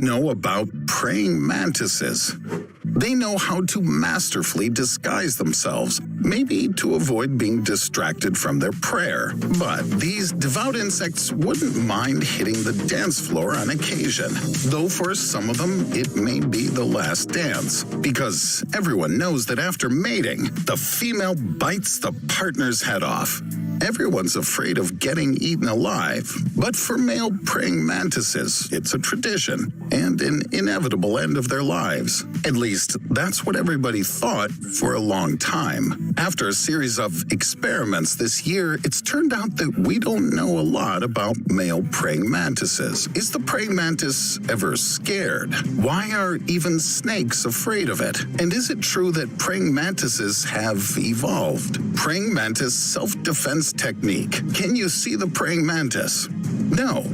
know about praying mantises. They know how to masterfully disguise themselves, maybe to avoid being distracted from their prayer. But these devout insects wouldn't mind hitting the dance floor on occasion, though for some of them it may be the last dance, because everyone knows that after mating, the female bites the partner's head off. Everyone's afraid of getting eaten alive, but for male praying mantises, it's a tradition and an inevitable end of their lives. At least, that's what everybody thought for a long time. After a series of experiments this year, it's turned out that we don't know a lot about male praying mantises. Is the praying mantis ever scared? Why are even snakes afraid of it? And is it true that praying mantises have evolved? Praying mantis self-defense technique. Can you see the praying mantis? No,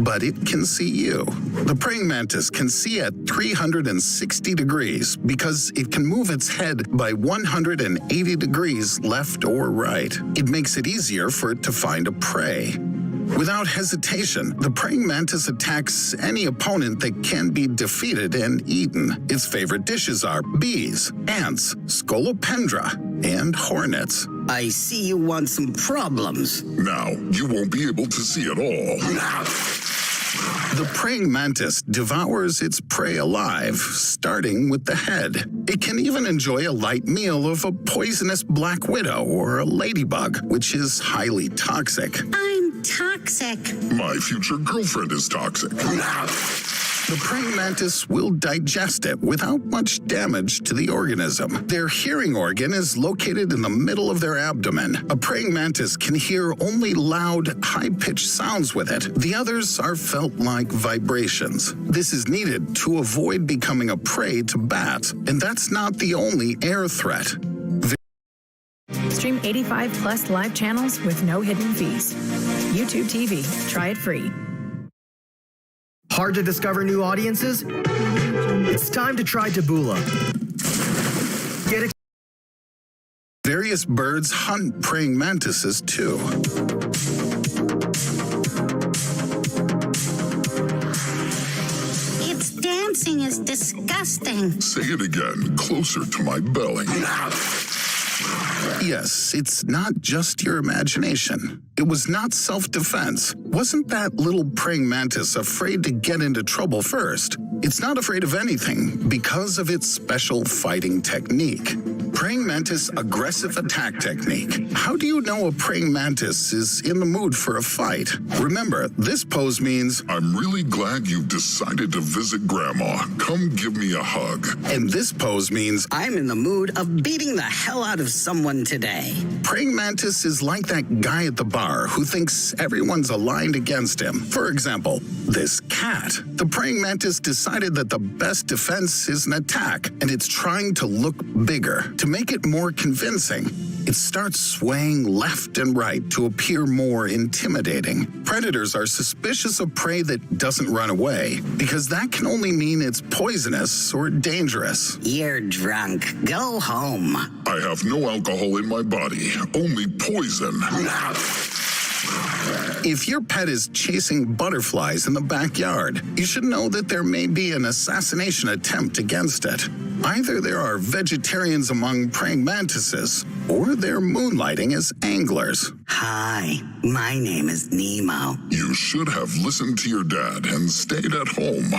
but it can see you. The praying mantis can see at 360 degrees because it can move its head by 180 degrees left or right. It makes it easier for it to find a prey. Without hesitation, the praying mantis attacks any opponent that can be defeated and eaten. Its favorite dishes are bees, ants, scolopendra, and hornets. I see you want some problems. Now, you won't be able to see at all. The praying mantis devours its prey alive, starting with the head. It can even enjoy a light meal of a poisonous black widow or a ladybug, which is highly toxic. I'm toxic. My future girlfriend is toxic. The praying mantis will digest it without much damage to the organism. Their hearing organ is located in the middle of their abdomen. A praying mantis can hear only loud, high-pitched sounds with it. The others are felt like vibrations. This is needed to avoid becoming a prey to bats, and that's not the only air threat. Stream 85+ live channels with no hidden fees. YouTube TV. Try it free. Hard to discover new audiences? It's time to try Taboola. Various birds hunt praying mantises too. Its dancing is disgusting. Say it again, closer to my belly. Yes, it's not just your imagination. It was not self-defense. Wasn't that little praying mantis afraid to get into trouble first? It's not afraid of anything because of its special fighting technique. Praying mantis aggressive attack technique. How do you know a praying mantis is in the mood for a fight? Remember, this pose means, I'm really glad you've decided to visit Grandma. Come give me a hug. And this pose means, I'm in the mood of beating the hell out of someone today. praying mantis is like that guy at the bar who thinks everyone's aligned against him. For example, this cat. The praying mantis decided that the best defense is an attack, and it's trying to look bigger. To make it more convincing, it starts swaying left and right to appear more intimidating. Predators are suspicious of prey that doesn't run away, because that can only mean it's poisonous or dangerous. You're drunk. Go home. I have no alcohol in my body, only poison. If your pet is chasing butterflies in the backyard, you should know that there may be an assassination attempt against it. Either there are vegetarians among praying mantises, or they're moonlighting as anglers. Hi, my name is Nemo. You should have listened to your dad and stayed at home.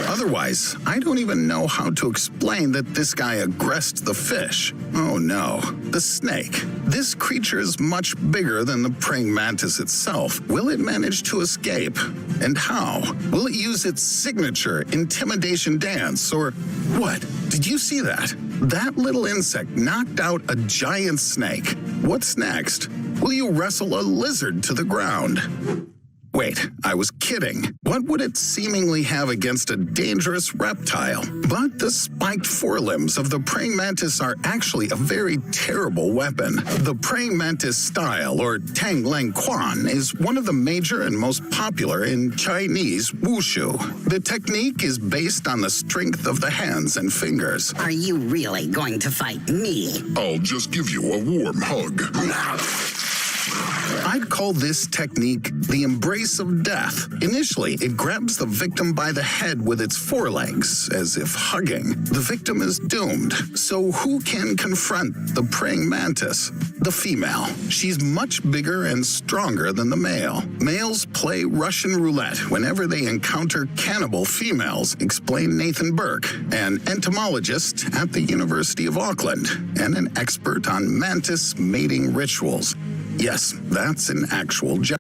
Otherwise, I don't even know how to explain that this guy aggressed the fish. Oh no, the snake. This creature is much bigger than the praying mantis itself. Will it manage to escape? And how? Will it use its signature intimidation dance, or what? Did you see that? That little insect knocked out a giant snake. What's next? Will you wrestle a lizard to the ground? Wait, I was kidding. What would it seemingly have against a dangerous reptile? But the spiked forelimbs of the praying mantis are actually a very terrible weapon. The praying mantis style, or Tang Lang Quan, is one of the major and most popular in Chinese wushu. The technique is based on the strength of the hands and fingers. Are you really going to fight me? I'll just give you a warm hug. I'd call this technique the embrace of death. Initially, it grabs the victim by the head with its forelegs, as if hugging. The victim is doomed. So who can confront the praying mantis? The female. She's much bigger and stronger than the male. Males play Russian roulette whenever they encounter cannibal females, explained Nathan Burke, an entomologist at the University of Auckland and an expert on mantis mating rituals. Yes, that's an actual job.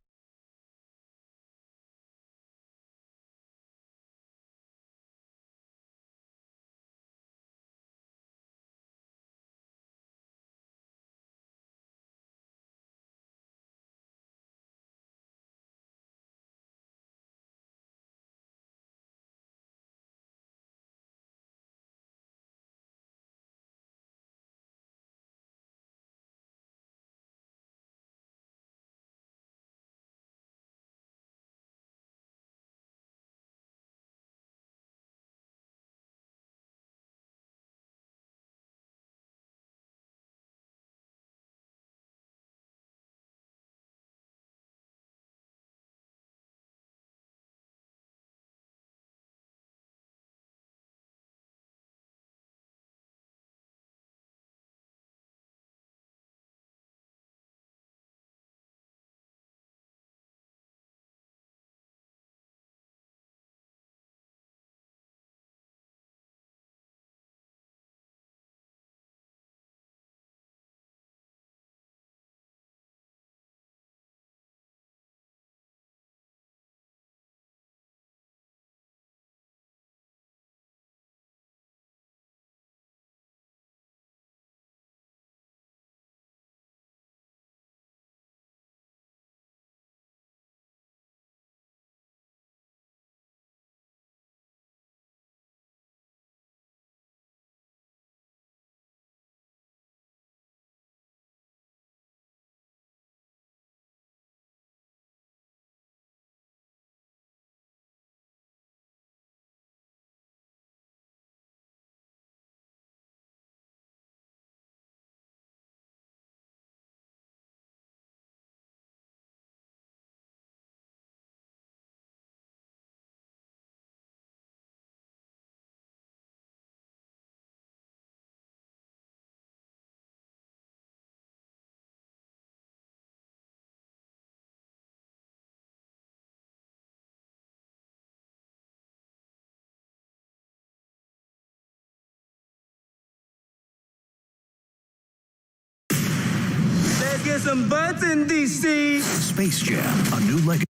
Let's get some butts in DC. Space Jam, a new legacy.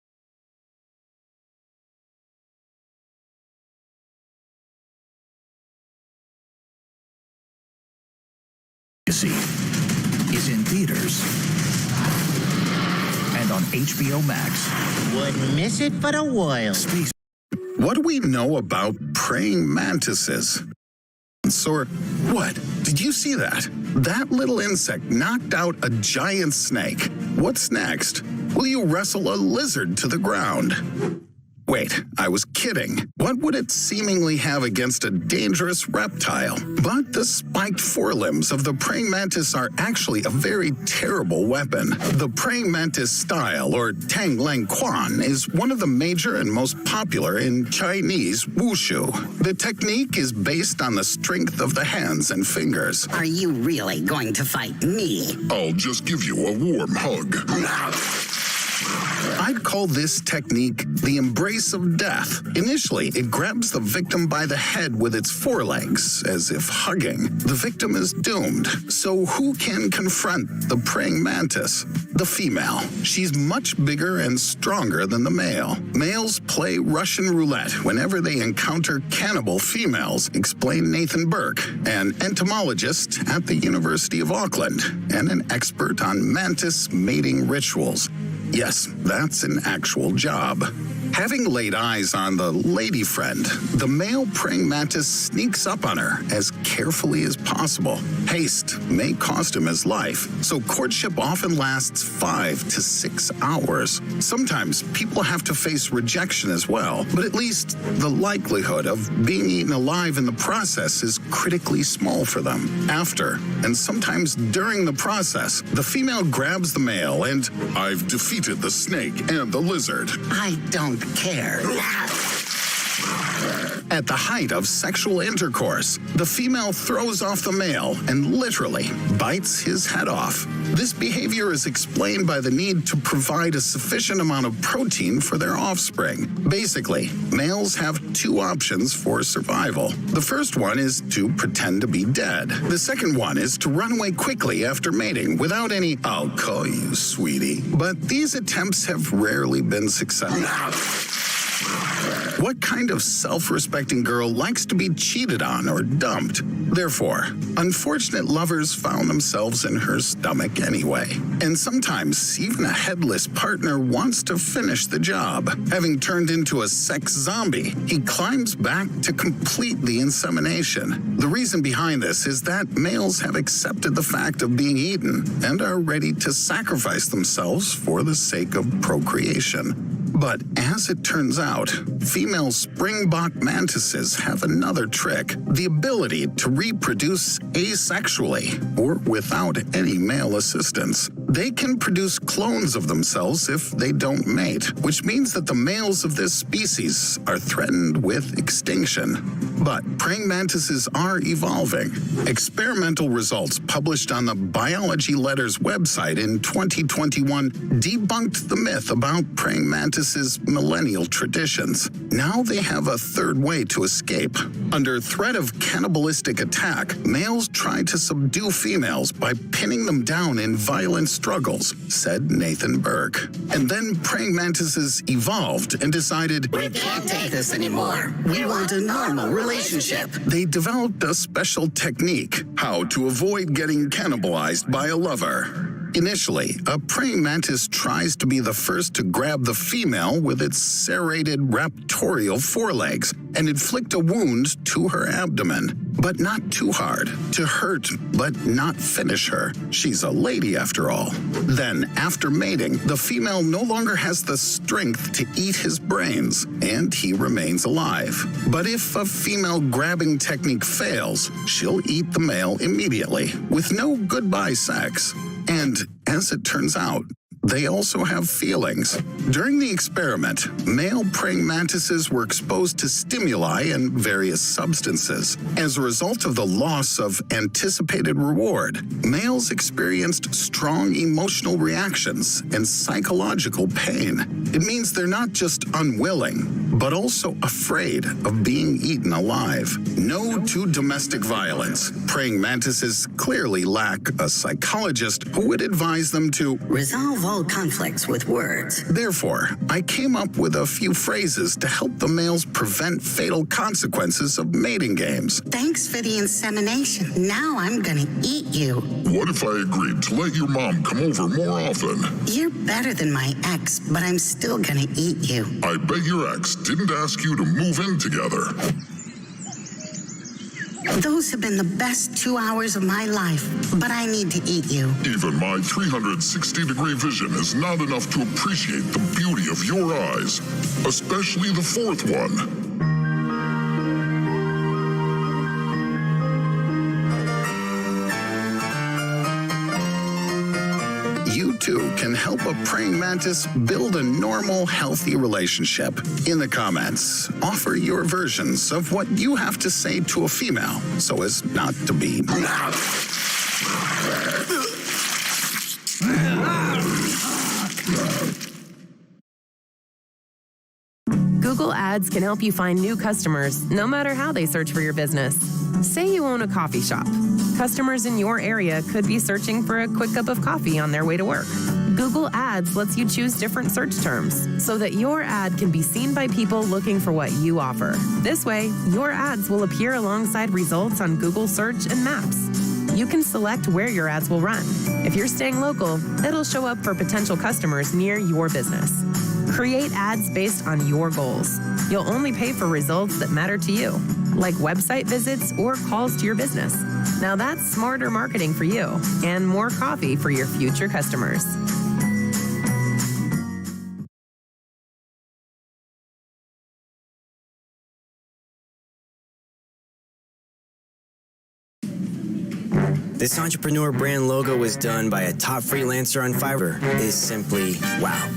Is in theaters and on HBO Max. Wouldn't miss it for a while. Space. What do we know about praying mantises? Or what? Did you see that? That little insect knocked out a giant snake. What's next? Will you wrestle a lizard to the ground? Wait, I was kidding. What would it seemingly have against a dangerous reptile? But the spiked forelimbs of the praying mantis are actually a very terrible weapon. The praying mantis style, or Tang Lang Quan, is one of the major and most popular in Chinese wushu. The technique is based on the strength of the hands and fingers. Are you really going to fight me? I'll just give you a warm hug. I'd call this technique the embrace of death. Initially, it grabs the victim by the head with its forelegs, as if hugging. The victim is doomed. So who can confront the praying mantis? The female. She's much bigger and stronger than the male. Males play Russian roulette whenever they encounter cannibal females, explained Nathan Burke, an entomologist at the University of Auckland and an expert on mantis mating rituals. Yes, that's an actual job. Having laid eyes on the lady friend, the male praying mantis sneaks up on her as carefully as possible. Haste may cost him his life, so courtship often lasts 5 to 6 hours. Sometimes people have to face rejection as well, but at least the likelihood of being eaten alive in the process is critically small for them. After, and sometimes during the process, the female grabs the male and, "I've defeated the snake and the lizard." I don't care. At the height of sexual intercourse, the female throws off the male and literally bites his head off. This behavior is explained by the need to provide a sufficient amount of protein for their offspring. Basically, males have 2 options for survival. The first one is to pretend to be dead. The second one is to run away quickly after mating without any, "I'll call you, sweetie." But these attempts have rarely been successful. What kind of self-respecting girl likes to be cheated on or dumped? Therefore, unfortunate lovers found themselves in her stomach anyway. And sometimes even a headless partner wants to finish the job. Having turned into a sex zombie, he climbs back to complete the insemination. The reason behind this is that males have accepted the fact of being eaten and are ready to sacrifice themselves for the sake of procreation. But as it turns out, female springbok mantises have another trick: the ability to reproduce asexually or without any male assistance. They can produce clones of themselves if they don't mate, which means that the males of this species are threatened with extinction. But praying mantises are evolving. Experimental results published on the Biology Letters website in 2021 debunked the myth about praying mantises' millennial traditions. Now they have a third way to escape. Under threat of cannibalistic attack, males try to subdue females by pinning them down in violent struggles, said Nathan Burke. And then praying mantises evolved and decided, We can't take this anymore. We want a normal relationship. They developed a special technique: how to avoid getting cannibalized by a lover. Initially, a praying mantis tries to be the first to grab the female with its serrated raptorial forelegs and inflict a wound to her abdomen, but not too hard, to hurt but not finish her. She's a lady after all. Then, after mating, the female no longer has the strength to eat his brains, and he remains alive. But if a female grabbing technique fails, she'll eat the male immediately, with no goodbye sex. And as it turns out, they also have feelings. During the experiment, male praying mantises were exposed to stimuli and various substances. As a result of the loss of anticipated reward, males experienced strong emotional reactions and psychological pain. It means they're not just unwilling, but also afraid of being eaten alive. No to domestic violence. Praying mantises clearly lack a psychologist who would advise them to resolve all conflicts with words. Therefore, I came up with a few phrases to help the males prevent fatal consequences of mating games. Thanks for the insemination. Now I'm gonna eat you. What if I agreed to let your mom come over more often? You're better than my ex, but I'm still gonna eat you. I bet your ex didn't ask you to move in together. Those have been the best 2 hours of my life, but I need to eat you. Even my 360-degree vision is not enough to appreciate the beauty of your eyes, especially the fourth one. You too can help a praying mantis build a normal, healthy relationship. In the comments, offer your versions of what you have to say to a female so as not to be. Google Ads can help you find new customers no matter how they search for your business. Say you own a coffee shop. Customers in your area could be searching for a quick cup of coffee on their way to work. Google Ads lets you choose different search terms so that your ad can be seen by people looking for what you offer. This way, your ads will appear alongside results on Google Search and Maps. You can select where your ads will run. If you're staying local, it'll show up for potential customers near your business. Create ads based on your goals. You'll only pay for results that matter to you, like website visits or calls to your business. Now that's smarter marketing for you and more coffee for your future customers. This entrepreneur brand logo was done by a top freelancer on Fiverr is simply wow.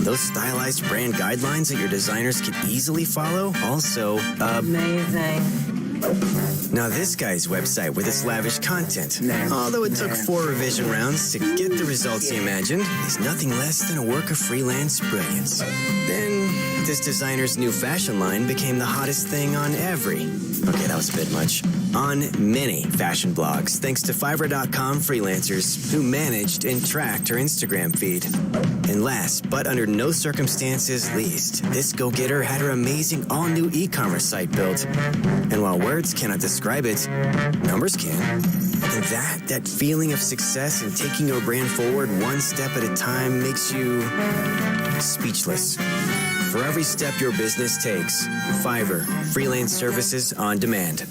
Those stylized brand guidelines that your designers can easily follow, also Amazing. Now this guy's website with its lavish content, although it took 4 revision rounds to get the results he imagined, is nothing less than a work of freelance brilliance. Then this designer's new fashion line became the hottest thing on okay, that was a bit much, on many fashion blogs, thanks to Fiverr.com freelancers who managed and tracked her Instagram feed. And last, but under no circumstances least, this go-getter had her amazing all-new e-commerce site built. And while words cannot describe it, numbers can. And that feeling of success and taking your brand forward one step at a time makes you speechless. For every step your business takes, Fiverr, freelance services on demand.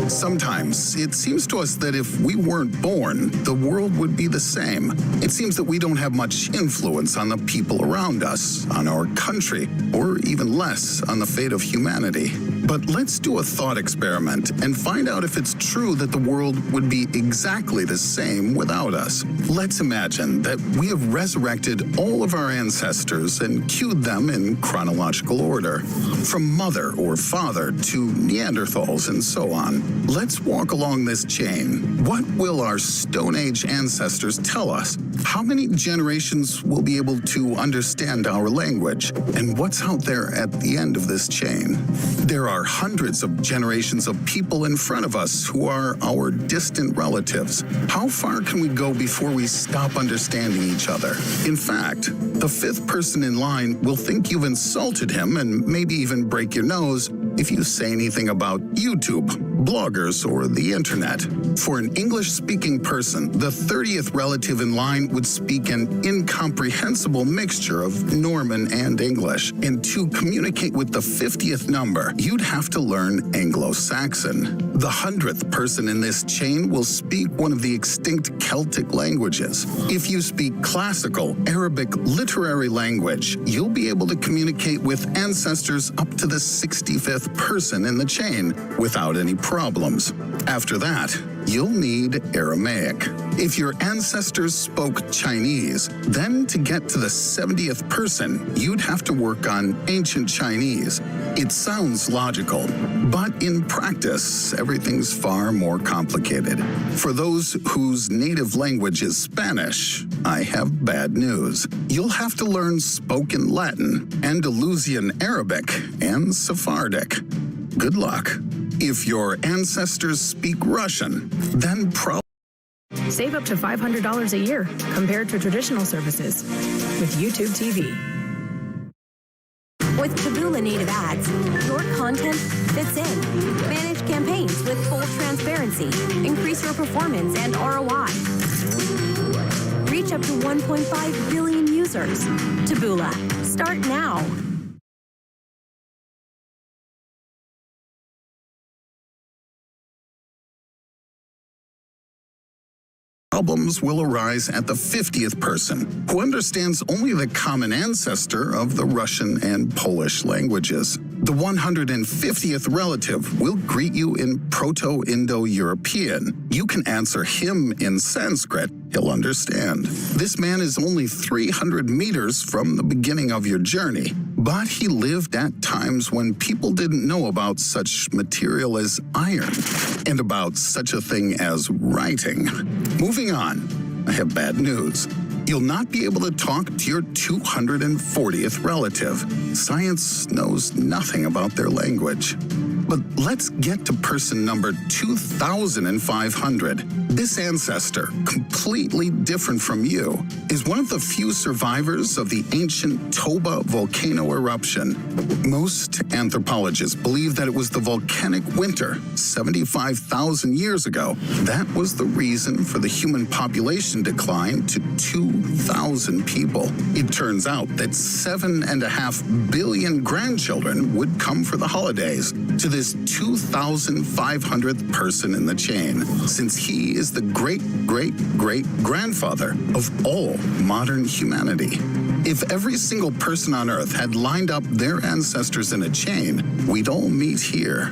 Sometimes it seems to us that if we weren't born, the world would be the same. It seems that we don't have much influence on the people around us, on our country, or even less on the fate of humanity. But let's do a thought experiment and find out if it's true that the world would be exactly the same without us. Let's imagine that we have resurrected all of our ancestors and queued them in chronological order, from mother or father to Neanderthals and so on. Let's walk along this chain. What will our Stone Age ancestors tell us? How many generations will be able to understand our language? And what's out there at the end of this chain? There are hundreds of generations of people in front of us who are our distant relatives. How far can we go before we stop understanding each other? In fact, the 5th person in line will think you've insulted him and maybe even break your nose if you say anything about YouTube, bloggers, or the internet. For an English-speaking person, the 30th relative in line would speak an incomprehensible mixture of Norman and English. And to communicate with the 50th number, you'd have to learn Anglo-Saxon. The 100th person in this chain will speak one of the extinct Celtic languages. If you speak classical, Arabic literary language, you'll be able to communicate with ancestors up to the 65th person in the chain without any problems. After that, you'll need Aramaic. If your ancestors spoke Chinese, then to get to the 70th person, you'd have to work on ancient Chinese. It sounds logical, but in practice, everything's far more complicated. For those whose native language is Spanish, I have bad news. You'll have to learn spoken Latin, Andalusian Arabic, and Sephardic. Good luck. If your ancestors speak Russian, then Save up to $500 a year compared to traditional services with YouTube TV. With Taboola native ads, your content fits in. Manage campaigns with full transparency. Increase your performance and ROI. Reach up to 1.5 billion users. Taboola. Start now. Problems will arise at the 50th person, who understands only the common ancestor of the Russian and Polish languages. The 150th relative will greet you in Proto-Indo-European. You can answer him in Sanskrit. He'll understand. This man is only 300 meters from the beginning of your journey, but he lived at times when people didn't know about such material as iron and about such a thing as writing. Moving on, I have bad news. You'll not be able to talk to your 240th relative. Science knows nothing about their language. But let's get to person number 2,500. This ancestor, completely different from you, is one of the few survivors of the ancient Toba volcano eruption. Most anthropologists believe that it was the volcanic winter 75,000 years ago. That was the reason for the human population decline to 2,000 people. It turns out that 7.5 billion grandchildren would come for the holidays to this 2,500th person in the chain, since he is the great-great-great-grandfather of all modern humanity. If every single person on Earth had lined up their ancestors in a chain, we'd all meet here.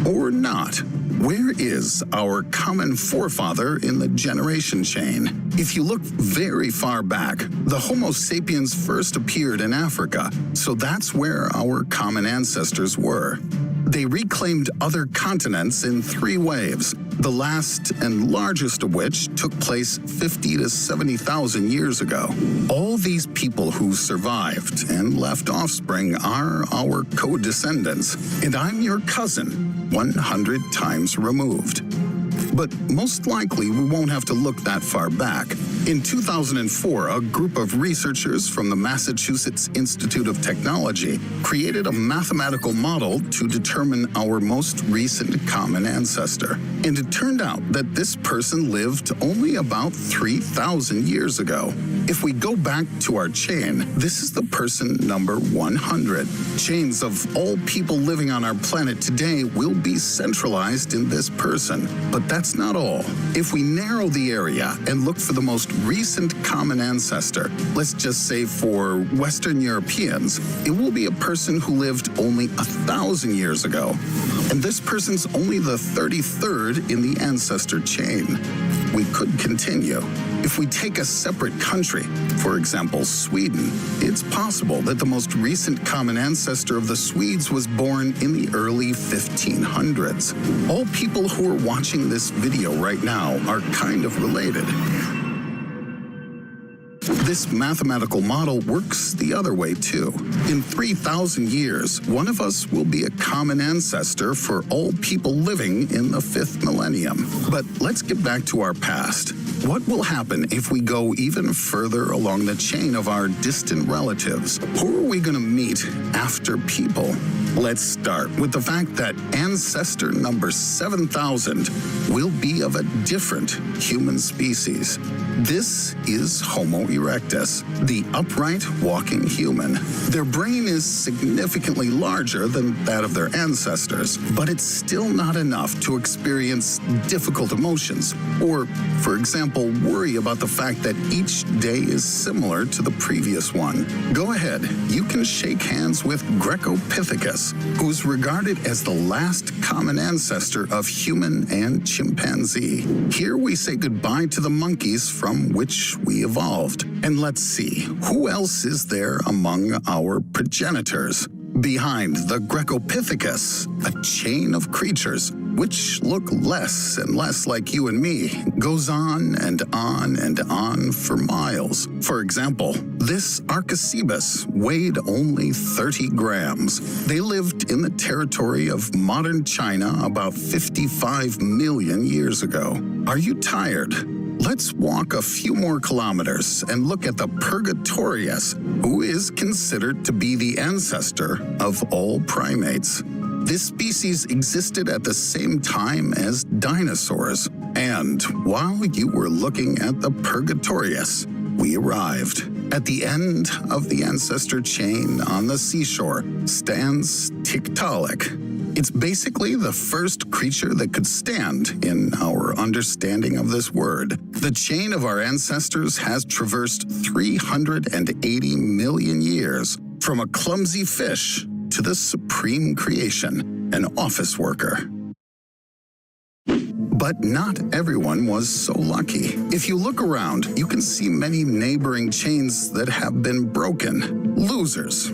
Or not. Where is our common forefather in the generation chain? If you look very far back, the Homo sapiens first appeared in Africa, so that's where our common ancestors were. They reclaimed other continents in 3 waves, the last and largest of which took place 50 to 70,000 years ago. All these people who survived and left offspring are our co-descendants, and I'm your cousin, 100 times removed. But most likely we won't have to look that far back. In 2004, a group of researchers from the Massachusetts Institute of Technology created a mathematical model to determine our most recent common ancestor. And it turned out that this person lived only about 3,000 years ago. If we go back to our chain, this is the person number 100. Chains of all people living on our planet today will be centralized in this person. But that's not all. If we narrow the area and look for the most recent common ancestor, let's just say for Western Europeans, it will be a person who lived only 1,000 years ago. And this person's only the 33rd in the ancestor chain. We could continue. If we take a separate country, for example, Sweden, it's possible that the most recent common ancestor of the Swedes was born in the early 1500s. All people who are watching this video right now are kind of related. This mathematical model works the other way, too. In 3,000 years, one of us will be a common ancestor for all people living in the 5th millennium. But let's get back to our past. What will happen if we go even further along the chain of our distant relatives? Who are we going to meet after people? Let's start with the fact that ancestor number 7,000 will be of a different human species. This is Homo erectus, the upright walking human. Their brain is significantly larger than that of their ancestors, but it's still not enough to experience difficult emotions or, for example, worry about the fact that each day is similar to the previous one. Go ahead, you can shake hands with Grecopithecus, who's regarded as the last common ancestor of human and chimpanzee. Here we say goodbye to the monkeys from which we evolved. And let's see, who else is there among our progenitors? Behind the Grecopithecus, a chain of creatures which look less and less like you and me, goes on and on and on for miles. For example, this Archicebus weighed only 30 grams. They lived in the territory of modern China about 55 million years ago. Are you tired? Let's walk a few more kilometers and look at the Purgatorius, who is considered to be the ancestor of all primates. This species existed at the same time as dinosaurs. And while you were looking at the Purgatorius, we arrived. At the end of the ancestor chain on the seashore stands Tiktaalik. It's basically the first creature that could stand in our understanding of this word. The chain of our ancestors has traversed 380 million years, from a clumsy fish to the supreme creation, an office worker. But not everyone was so lucky. If you look around, you can see many neighboring chains that have been broken. Losers.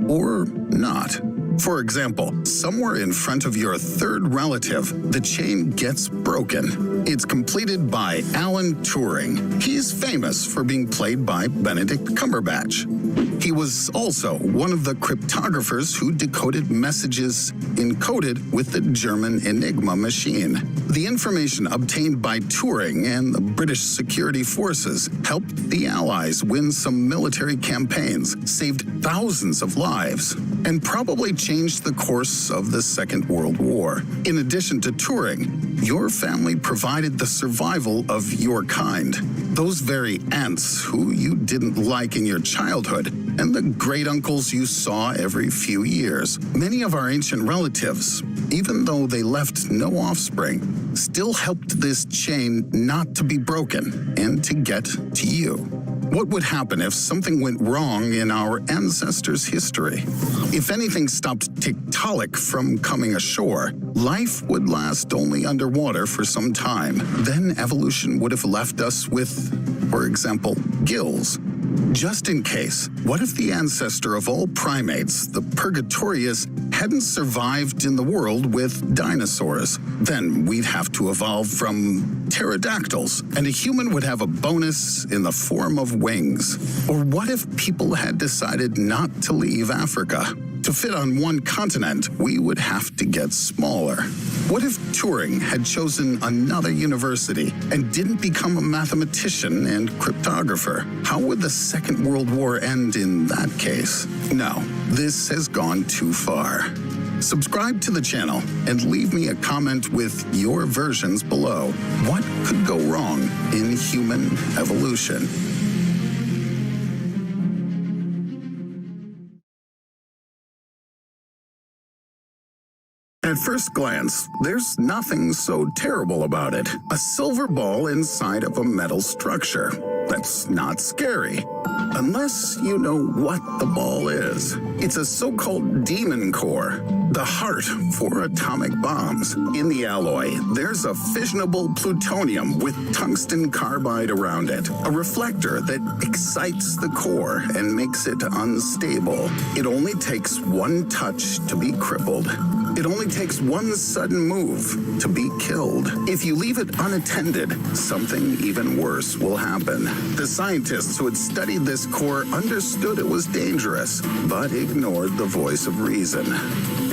Or not. For example, somewhere in front of your third relative, the chain gets broken. It's completed by Alan Turing. He's famous for being played by Benedict Cumberbatch. He was also one of the cryptographers who decoded messages encoded with the German Enigma machine. The information obtained by Turing and the British security forces helped the Allies win some military campaigns, saved thousands of lives, and probably changed the course of the Second World War. In addition to Turing, your family provided the survival of your kind. Those very aunts who you didn't like in your childhood, and the great-uncles you saw every few years. Many of our ancient relatives, even though they left no offspring, still helped this chain not to be broken and to get to you. What would happen if something went wrong in our ancestors' history? If anything stopped Tiktaalik from coming ashore, life would last only underwater for some time. Then evolution would have left us with, for example, gills. Just in case, what if the ancestor of all primates, the Purgatorius, hadn't survived in the world with dinosaurs? Then we'd have to evolve from pterodactyls, and a human would have a bonus in the form of wings. Or what if people had decided not to leave Africa? To fit on one continent, we would have to get smaller. What if Turing had chosen another university and didn't become a mathematician and cryptographer? How would the Second World War end in that case? No, this has gone too far. Subscribe to the channel and leave me a comment with your versions below. What could go wrong in human evolution? At first glance, there's nothing so terrible about it. A silver ball inside of a metal structure. That's not scary. Unless you know what the ball is. It's a so-called demon core, the heart for atomic bombs. In the alloy, there's a fissionable plutonium with tungsten carbide around it, a reflector that excites the core and makes it unstable. It only takes one touch to be crippled. It only takes one sudden move to be killed. If you leave it unattended, something even worse will happen. The scientists who had studied this core understood it was dangerous, but ignored the voice of reason.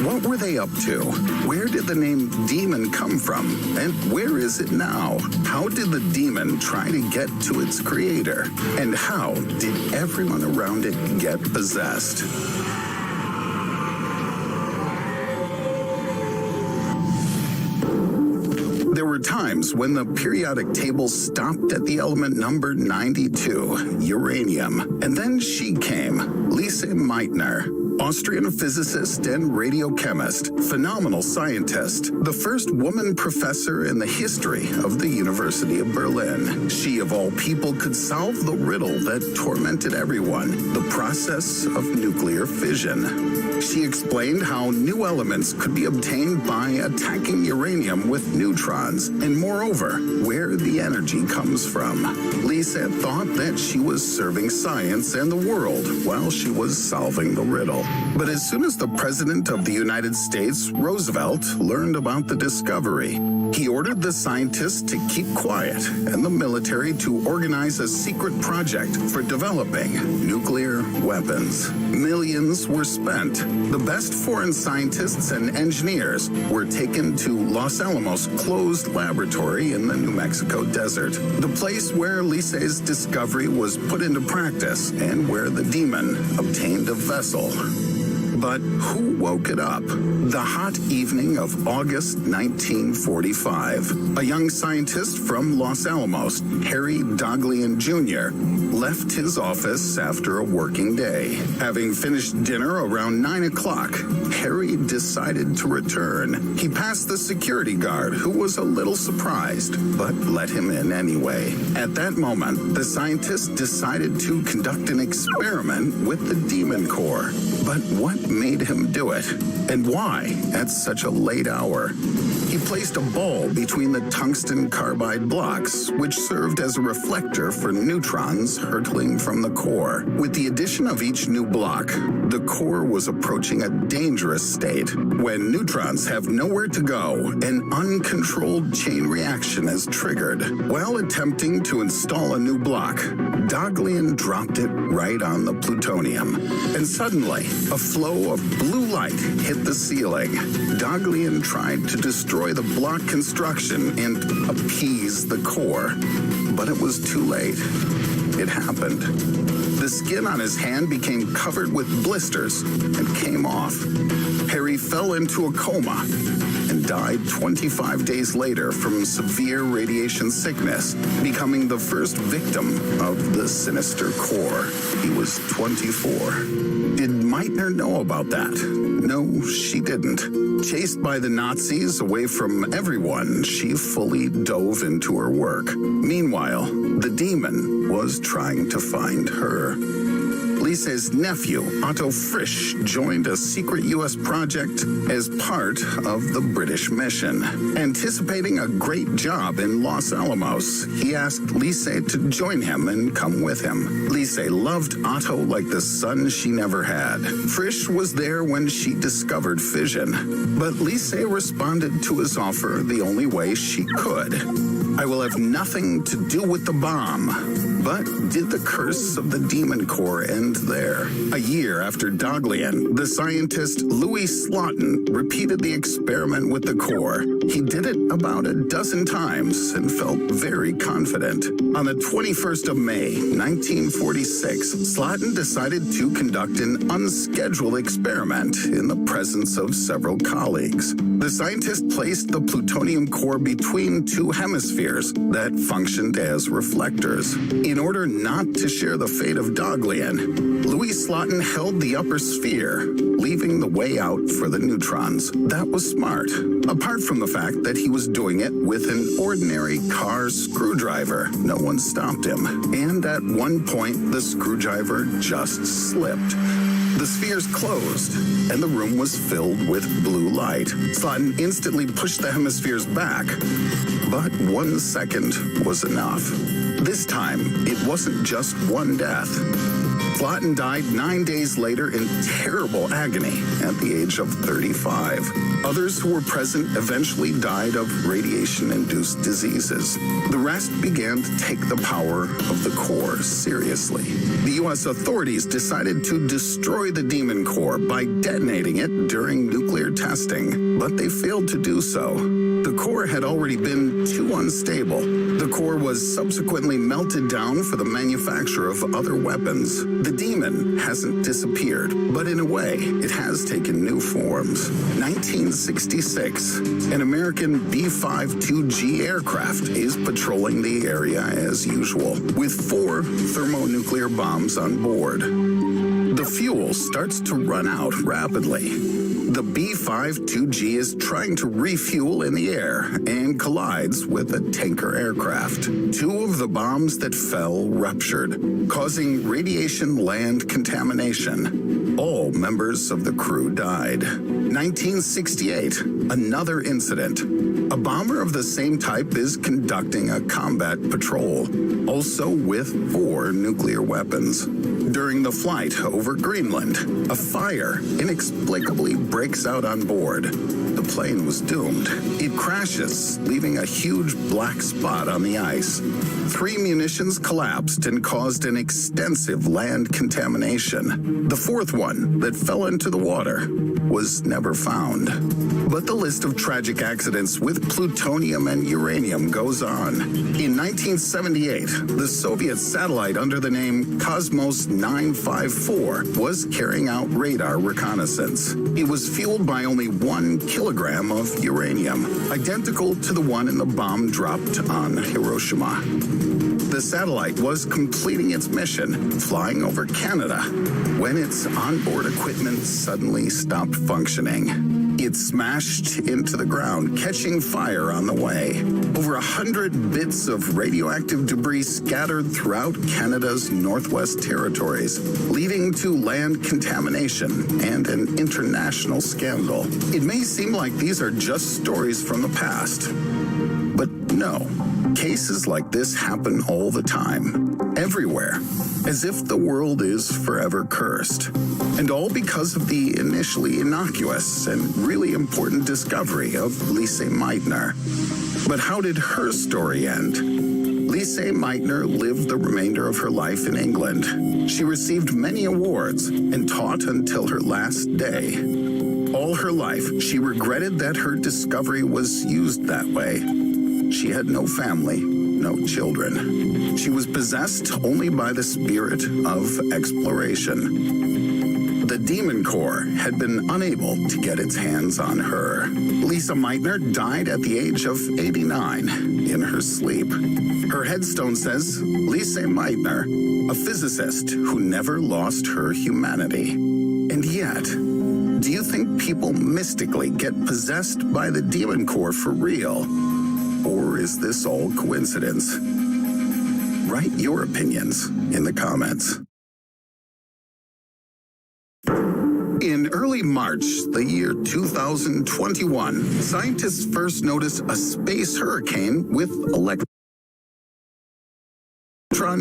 What were they up to? Where did the name demon come from? And where is it now? How did the demon try to get to its creator? And how did everyone around it get possessed? There were times when the periodic table stopped at the element number 92, uranium. And then she came, Lise Meitner, Austrian physicist and radiochemist, phenomenal scientist, the first woman professor in the history of the University of Berlin. She, of all people, could solve the riddle that tormented everyone, the process of nuclear fission. She explained how new elements could be obtained by attacking uranium with neutrons, and moreover, where the energy comes from. Lisa thought that she was serving science and the world while she was solving the riddle. But as soon as the President of the United States, Roosevelt, learned about the discovery, he ordered the scientists to keep quiet and the military to organize a secret project for developing nuclear weapons. Millions were spent. The best foreign scientists and engineers were taken to Los Alamos' closed laboratory in the New Mexico desert, the place where Lise's discovery was put into practice and where the demon obtained a vessel. But who woke it up? The hot evening of August 1945. A young scientist from Los Alamos, Harry Daghlian Jr., left his office after a working day. Having finished dinner around 9 o'clock, Harry decided to return. He passed the security guard, who was a little surprised, but let him in anyway. At that moment, the scientist decided to conduct an experiment with the demon core. But what made him do it? And why at such a late hour? He placed a ball between the tungsten carbide blocks, which served as a reflector for neutrons hurtling from the core. With the addition of each new block, the core was approaching a dangerous state. When neutrons have nowhere to go, an uncontrolled chain reaction is triggered. While attempting to install a new block, Daghlian dropped it right on the plutonium. And suddenly, a flow of blue light hit the ceiling. Daghlian tried to destroy the block construction and appease the core, but it was too late. It happened. The skin on his hand became covered with blisters and came off. Harry fell into a coma and died 25 days later from severe radiation sickness, becoming the first victim of the sinister core. He was 24. Did Meitner know about that? No, she didn't. Chased by the Nazis away from everyone, she fully dove into her work. Meanwhile, the demon was trying to find her. Lise's nephew, Otto Frisch, joined a secret U.S. project as part of the British mission. Anticipating a great job in Los Alamos, he asked Lise to join him and come with him. Lise loved Otto like the son she never had. Frisch was there when she discovered fission, but Lise responded to his offer the only way she could. I will have nothing to do with the bomb. But did the curse of the demon core end there? A year after Daghlian, the scientist Louis Slotin repeated the experiment with the core. He did it about a dozen times and felt very confident. On the 21st of May, 1946, Slotin decided to conduct an unscheduled experiment in the presence of several colleagues. The scientist placed the plutonium core between two hemispheres that functioned as reflectors. In order not to share the fate of Daghlian, Louis Slotin held the upper sphere, leaving the way out for the neutrons. That was smart, apart from the fact that he was doing it with an ordinary car screwdriver. No one stopped him, and at one point, the screwdriver just slipped. The spheres closed, and the room was filled with blue light. Slotin instantly pushed the hemispheres back, but 1 second was enough. This time, it wasn't just one death. Slotin died 9 days later in terrible agony at the age of 35. Others who were present eventually died of radiation-induced diseases. The rest began to take the power of the core seriously. The U.S. authorities decided to destroy the demon core by detonating it during nuclear testing, but they failed to do so. The core had already been too unstable. The core was subsequently melted down for the manufacture of other weapons. The demon hasn't disappeared, but in a way, it has taken new forms. 1966, an American B-52G aircraft is patrolling the area as usual, with 4 thermonuclear bombs on board. The fuel starts to run out rapidly. The B-52G is trying to refuel in the air and collides with a tanker aircraft. 2 of the bombs that fell ruptured, causing radiation land contamination. All members of the crew died. 1968, another incident. A bomber of the same type is conducting a combat patrol, also with 4 nuclear weapons. During the flight over Greenland, a fire inexplicably breaks out on board. The plane was doomed. It crashes, leaving a huge black spot on the ice. 3 munitions collapsed and caused an extensive land contamination. The 4th one, that fell into the water, was never found. But the list of tragic accidents with plutonium and uranium goes on. In 1978, the Soviet satellite under the name Cosmos 954 was carrying out radar reconnaissance. It was fueled by only 1 kilogram of uranium, identical to the one in the bomb dropped on Hiroshima. The satellite was completing its mission, flying over Canada, when its onboard equipment suddenly stopped functioning. It smashed into the ground, catching fire on the way. Over 100 bits of radioactive debris scattered throughout Canada's Northwest Territories, leading to land contamination and an international scandal. It may seem like these are just stories from the past, but no. Cases like this happen all the time, everywhere, as if the world is forever cursed. And all because of the initially innocuous and really important discovery of Lise Meitner. But how did her story end? Lise Meitner lived the remainder of her life in England. She received many awards and taught until her last day. All her life, she regretted that her discovery was used that way. She had no family, no children. She was possessed only by the spirit of exploration. The Demon Corps had been unable to get its hands on her. Lise Meitner died at the age of 89 in her sleep. Her headstone says, Lise Meitner, a physicist who never lost her humanity. And yet, do you think people mystically get possessed by the Demon Corps for real? Or is this all coincidence? Write your opinions in the comments. In early March, the year 2021, scientists first noticed a space hurricane with electron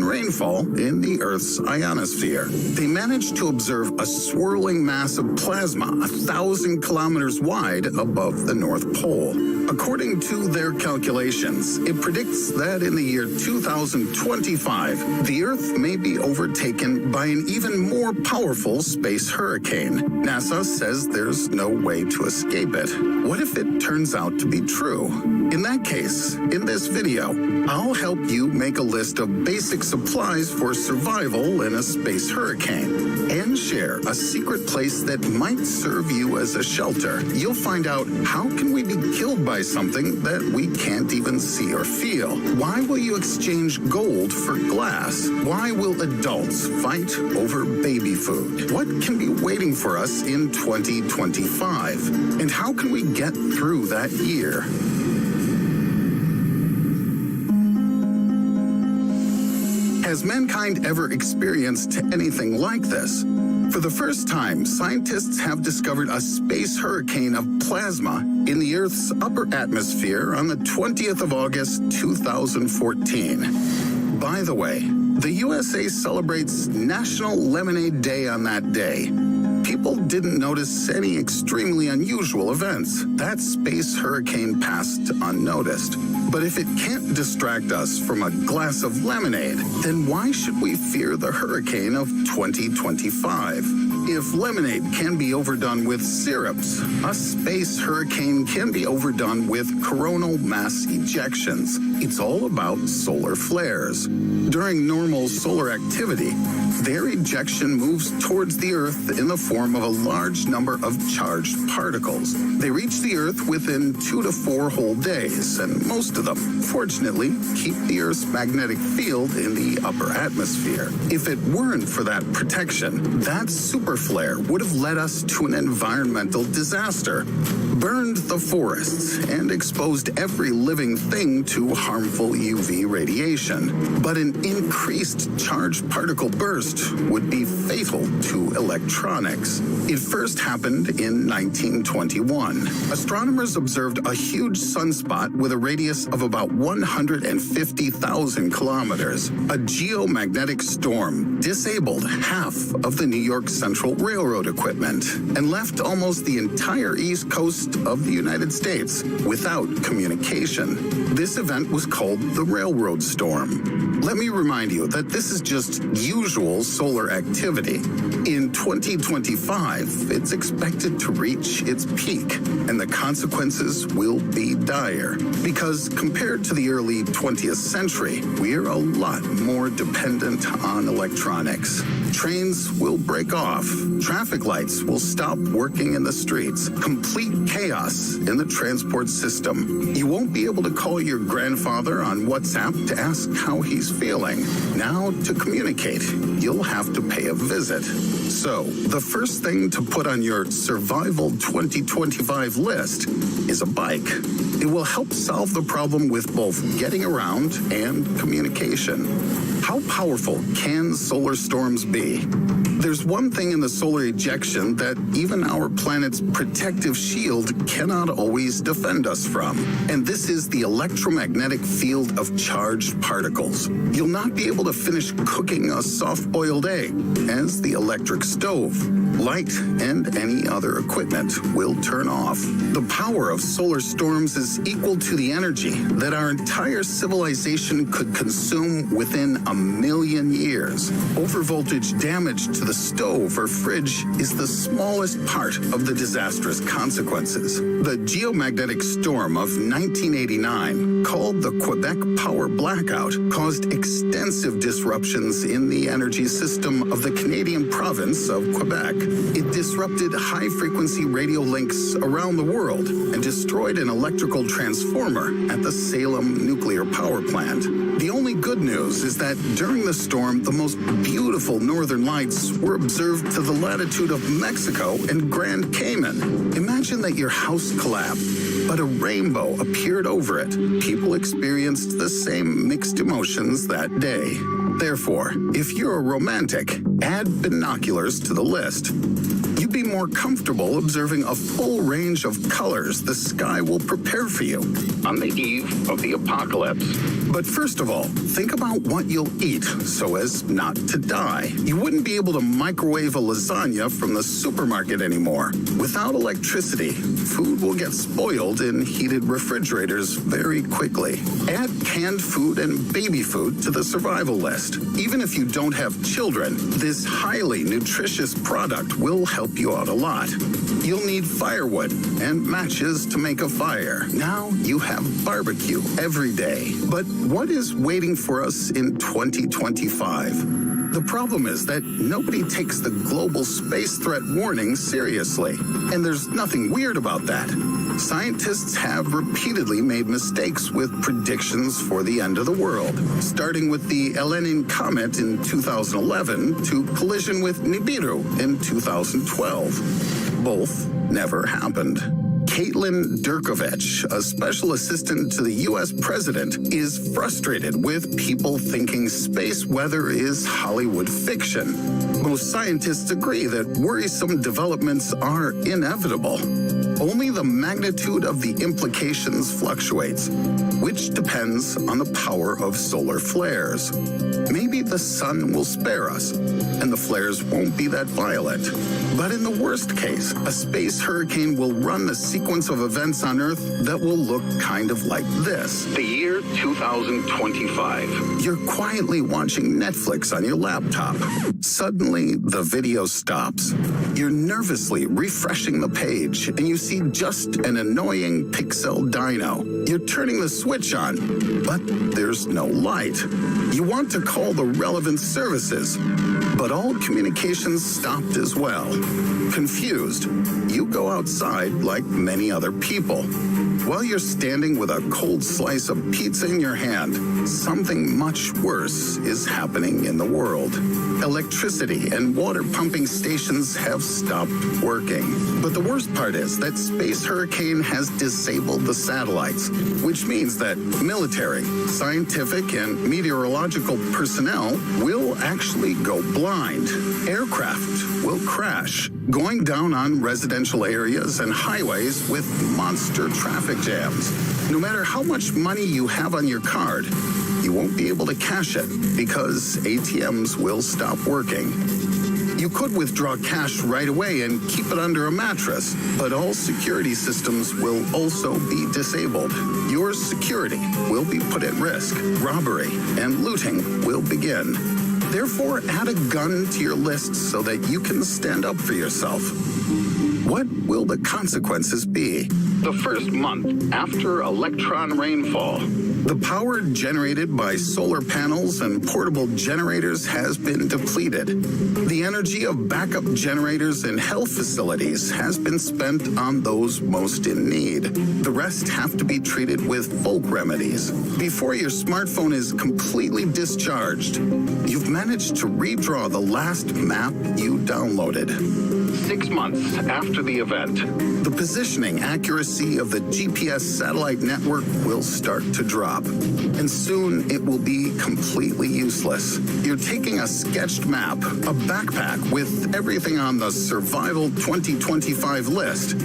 rainfall in the Earth's ionosphere. They managed to observe a swirling mass of plasma 1,000 kilometers wide above the North Pole. According to their calculations, it predicts that in the year 2025, the Earth may be overtaken by an even more powerful space hurricane. NASA says there's no way to escape it. What if it turns out to be true? In that case, in this video, I'll help you make a list of basic supplies for survival in a space hurricane and share a secret place that might serve you as a shelter. You'll find out how can we be killed by something that we can't even see or feel. Why will you exchange gold for glass? Why will adults fight over baby food? What can be waiting for us in 2025? And how can we get through that year? Has mankind ever experienced anything like this? For the first time, scientists have discovered a space hurricane of plasma in the Earth's upper atmosphere on the 20th of August, 2014. By the way, the USA celebrates National Lemonade Day on that day. People didn't notice any extremely unusual events. That space hurricane passed unnoticed. But if it can't distract us from a glass of lemonade, then why should we fear the hurricane of 2025? If lemonade can be overdone with syrups, a space hurricane can be overdone with coronal mass ejections. It's all about solar flares. During normal solar activity, their ejection moves towards the Earth in the form of a large number of charged particles. They reach the Earth within 2 to 4 whole days, and most of them, fortunately, keep the Earth's magnetic field in the upper atmosphere. If it weren't for that protection, that super flare would have led us to an environmental disaster, burned the forests, and exposed every living thing to harmful UV radiation. But an increased charged particle burst would be fatal to electronics. It first happened in 1921. Astronomers observed a huge sunspot with a radius of about 150,000 kilometers. A geomagnetic storm disabled half of the New York Central Railroad equipment and left almost the entire east coast of the United States without communication. This event was called the Railroad Storm. Let me remind you that this is just usual solar activity. In 2025, it's expected to reach its peak, and the consequences will be dire. Because compared to the early 20th century, we're a lot more dependent on electronics. Trains will break off. Traffic lights will stop working in the streets. Complete chaos in the transport system. You won't be able to call your grandfather on WhatsApp to ask how he's feeling. Now, to communicate, you'll have to pay a visit. So, the first thing to put on your Survival 2025 list is a bike. It will help solve the problem with both getting around and communication. How powerful can solar storms be? There's one thing in the solar ejection that even our planet's protective shield cannot always defend us from, and this is the electromagnetic field of charged particles. You'll not be able to finish cooking a soft-boiled egg, as the electric stove, light, and any other equipment will turn off. The power of solar storms is equal to the energy that our entire civilization could consume within a million years. Overvoltage damage to the stove or fridge is the smallest part of the disastrous consequences. The geomagnetic storm of 1989, called the Quebec Power Blackout, caused extensive disruptions in the energy system of the Canadian province of Quebec. It disrupted high-frequency radio links around the world and destroyed an electrical transformer at the Salem nuclear power plant. The only good news is that during the storm, the most beautiful northern lights were observed to the latitude of Mexico and Grand Cayman. Imagine that your house collapsed, but a rainbow appeared over it. People experienced the same mixed emotions that day. Therefore, if you're a romantic, add binoculars to the list. You'd be more comfortable observing a full range of colors the sky will prepare for you on the eve of the apocalypse. But first of all, think about what you'll eat so as not to die. You wouldn't be able to microwave a lasagna from the supermarket anymore. Without electricity, food will get spoiled in heated refrigerators very quickly. Add canned food and baby food to the survival list. Even if you don't have children, this highly nutritious product will help you out a lot. You'll need firewood and matches to make a fire. Now you have barbecue every day. But what is waiting for us in 2025? The problem is that nobody takes the global space threat warning seriously. And there's nothing weird about that. Scientists have repeatedly made mistakes with predictions for the end of the world, starting with the Elenin comet in 2011 to collision with Nibiru in 2012. Both never happened. Caitlin Durkovich, a special assistant to the U.S. president, is frustrated with people thinking space weather is Hollywood fiction. Most scientists agree that worrisome developments are inevitable. Only the magnitude of the implications fluctuates, which depends on the power of solar flares. Maybe the sun will spare us, and the flares won't be that violent. But in the worst case, a space hurricane will run the sequence of events on Earth that will look kind of like this. The year 2025. You're quietly watching Netflix on your laptop. Suddenly, the video stops. You're nervously refreshing the page, and you see just an annoying pixel dino. You're turning the switch on, but there's no light. You want to call the relevant services, but all communications stopped as well. Confused, you go outside like many other people. While you're standing with a cold slice of pizza in your hand, something much worse is happening in the world. Electricity and water pumping stations have stopped working. But the worst part is that Space Hurricane has disabled the satellites, which means that military, scientific, and meteorological personnel will actually go blind. Aircraft will crash, going down on residential areas and highways with monster traffic jams. No matter how much money you have on your card, you won't be able to cash it because ATMs will stop working. You could withdraw cash right away and keep it under a mattress, but all security systems will also be disabled. Your security will be put at risk. Robbery and looting will begin. Therefore, add a gun to your list so that you can stand up for yourself. What will the consequences be? The first month after electron rainfall, The power generated by solar panels and portable generators has been depleted. The energy of backup generators in health facilities has been spent on those most in need. The rest have to be treated with folk remedies. Before your smartphone is completely discharged, you've managed to redraw the last map you downloaded. 6 months after the event, the positioning accuracy of the GPS satellite network will start to drop, and soon it will be completely useless. You're taking a sketched map, a backpack with everything on the Survival 2025 list,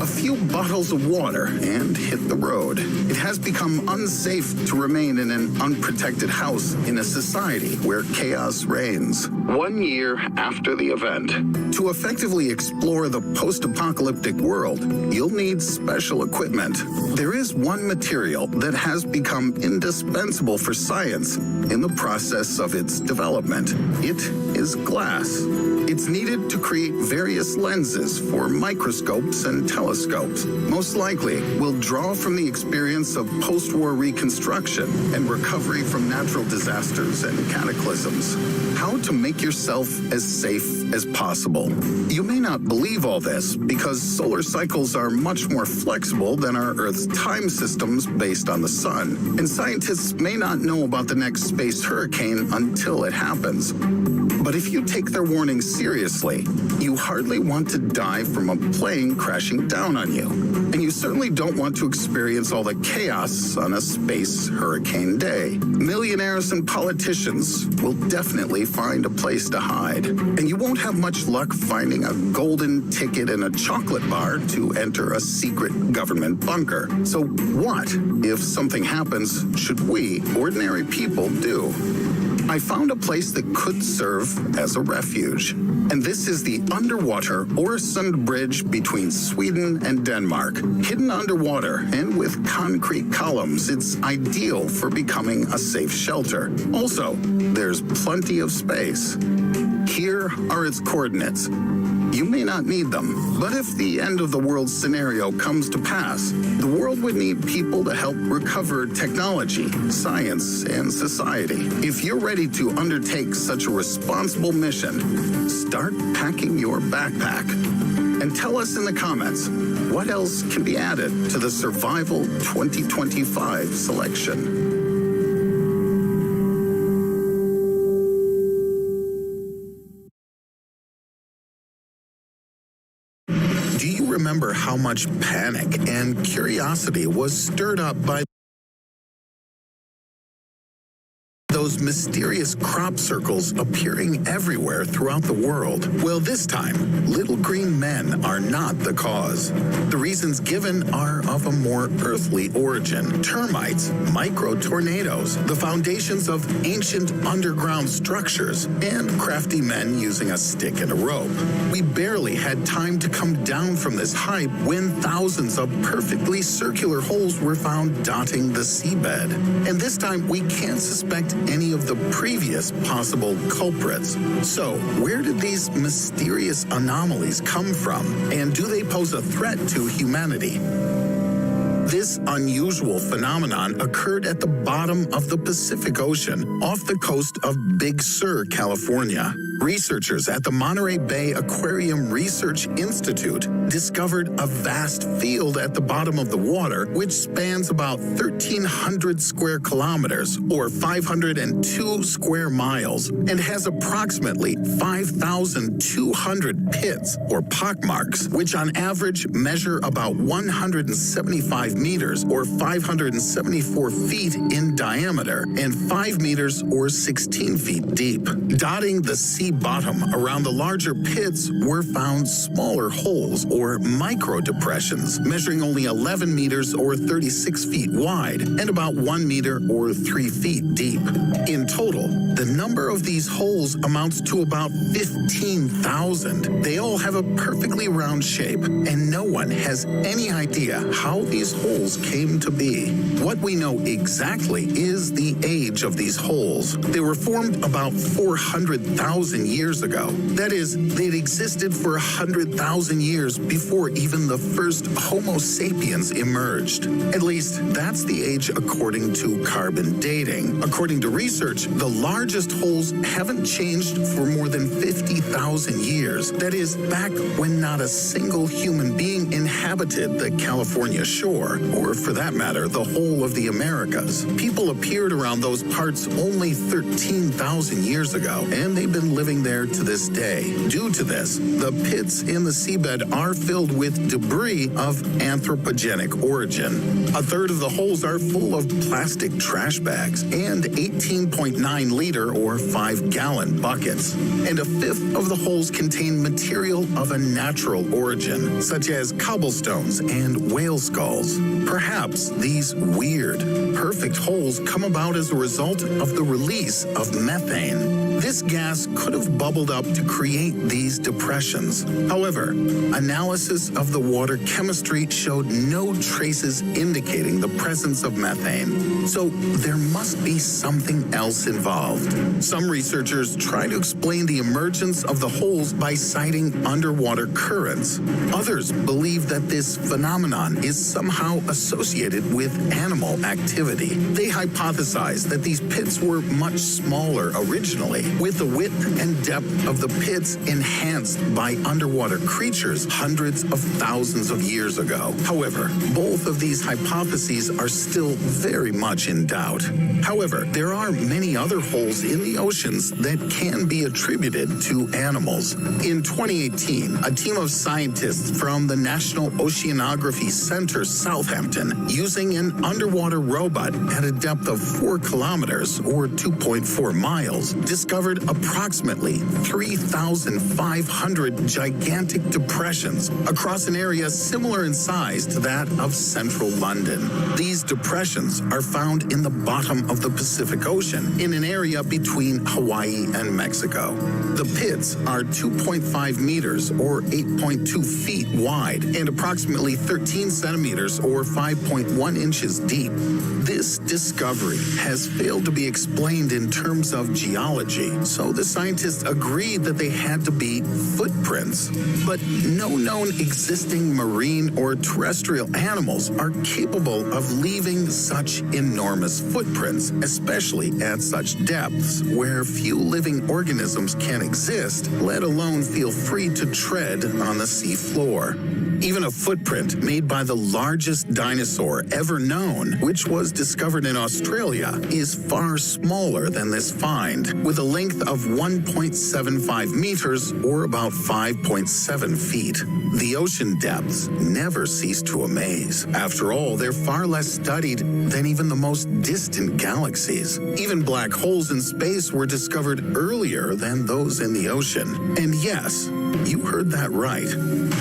a few bottles of water, and hit the road. It has become unsafe to remain in an unprotected house in a society where chaos reigns. 1 year after the event, to effectively explore the post-apocalyptic world, you'll need special equipment. There is one material that has become indispensable for science in the process of its development. It is glass. It's needed to create various lenses for microscopes and telescopes. Most likely, we'll draw from the experience of post-war reconstruction and recovery from natural disasters and cataclysms. How to make yourself as safe as possible. You may not believe all this because solar cycles are much more flexible than our Earth's time systems based on the sun, and scientists may not know about the next space hurricane until it happens. But if you take their warnings seriously, you hardly want to die from a plane crashing down on you. And you certainly don't want to experience all the chaos on a space hurricane day. Millionaires and politicians will definitely find a place to hide. And you won't have much luck finding a golden ticket in a chocolate bar to enter a secret government bunker. So what, if something happens, should we, ordinary people, do? I found a place that could serve as a refuge. And this is the underwater Öresund Bridge between Sweden and Denmark. Hidden underwater and with concrete columns, it's ideal for becoming a safe shelter. Also, there's plenty of space. Here are its coordinates. You may not need them, but if the end of the world scenario comes to pass, the world would need people to help recover technology, science, and society. If you're ready to undertake such a responsible mission, start packing your backpack. And tell us in the comments, what else can be added to the Survival 2025 selection? Do you remember how much panic and curiosity was stirred up by those mysterious crop circles appearing everywhere throughout the world? Well, this time, little green men are not the cause. The reasons given are of a more earthly origin. Termites, micro-tornadoes, the foundations of ancient underground structures, and crafty men using a stick and a rope. We barely had time to come down from this height when thousands of perfectly circular holes were found dotting the seabed. And this time, we can't suspect any of the previous possible culprits. So, where did these mysterious anomalies come from? And do they pose a threat to humanity? This unusual phenomenon occurred at the bottom of the Pacific Ocean off the coast of Big Sur, California. Researchers at the Monterey Bay Aquarium Research Institute discovered a vast field at the bottom of the water which spans about 1,300 square kilometers or 502 square miles and has approximately 5,200 pits or pockmarks, which on average measure about 175 meters or 574 feet in diameter and 5 meters or 16 feet deep. Dotting the sea bottom around the larger pits were found smaller holes or micro depressions measuring only 11 meters or 36 feet wide and about 1 meter or 3 feet deep. In total, the number of these holes amounts to about 15,000. They all have a perfectly round shape, and no one has any idea how these holes came to be. What we know exactly is the age of these holes. They were formed about 400,000 years ago. That is, they'd existed for 100,000 years before even the first Homo sapiens emerged. At least, that's the age according to carbon dating. According to research, the largest holes haven't changed for more than 50,000 years. That is, back when not a single human being inhabited the California shore, or for that matter, the whole of the Americas. People appeared around those parts only 13,000 years ago, and they've been living there to this day. Due to this, the pits in the seabed are filled with debris of anthropogenic origin. A third of the holes are full of plastic trash bags and 18.9-liter or 5-gallon buckets. And a fifth of the holes contain material of a natural origin, such as cobblestones and whale skulls. Perhaps these weird, perfect holes come about as a result of the release of methane. This gas could have bubbled up to create these depressions. However, analysis of the water chemistry showed no traces indicating the presence of methane. So there must be something else involved. Some researchers try to explain the emergence of the holes by citing underwater currents. Others believe that this phenomenon is somehow associated with animal activity. They hypothesize that these pits were much smaller originally, with the width and depth of the pits enhanced by underwater creatures hundreds of thousands of years ago. However, both of these hypotheses are still very much in doubt. However, there are many other holes in the oceans that can be attributed to animals. In 2018, a team of scientists from the National Oceanography Center, Southampton, using an underwater robot at a depth of 4 kilometers or 2.4 miles, discovered approximately 3,500 gigantic depressions across an area similar in size to that of central London. These depressions are found in the bottom of the Pacific Ocean, in an area between Hawaii and Mexico. The pits are 2.5 meters or 8.2 feet wide and approximately 13 centimeters or 5.1 inches deep. This discovery has failed to be explained in terms of geology, so the scientists agreed that they had to be footprints. But no known existing marine or terrestrial animals are capable of leaving such enormous footprints, especially at such depths where few living organisms can exist, let alone feel free to tread on the sea floor. Even a footprint made by the largest dinosaur ever known, which was discovered in Australia, is far smaller than this find, with a length of 1.75 meters or about 5.7 feet. The ocean depths never cease to amaze. After all, they're far less studied than even the most distant galaxies. Even black holes in space were discovered earlier than those in the ocean. And yes, you heard that right.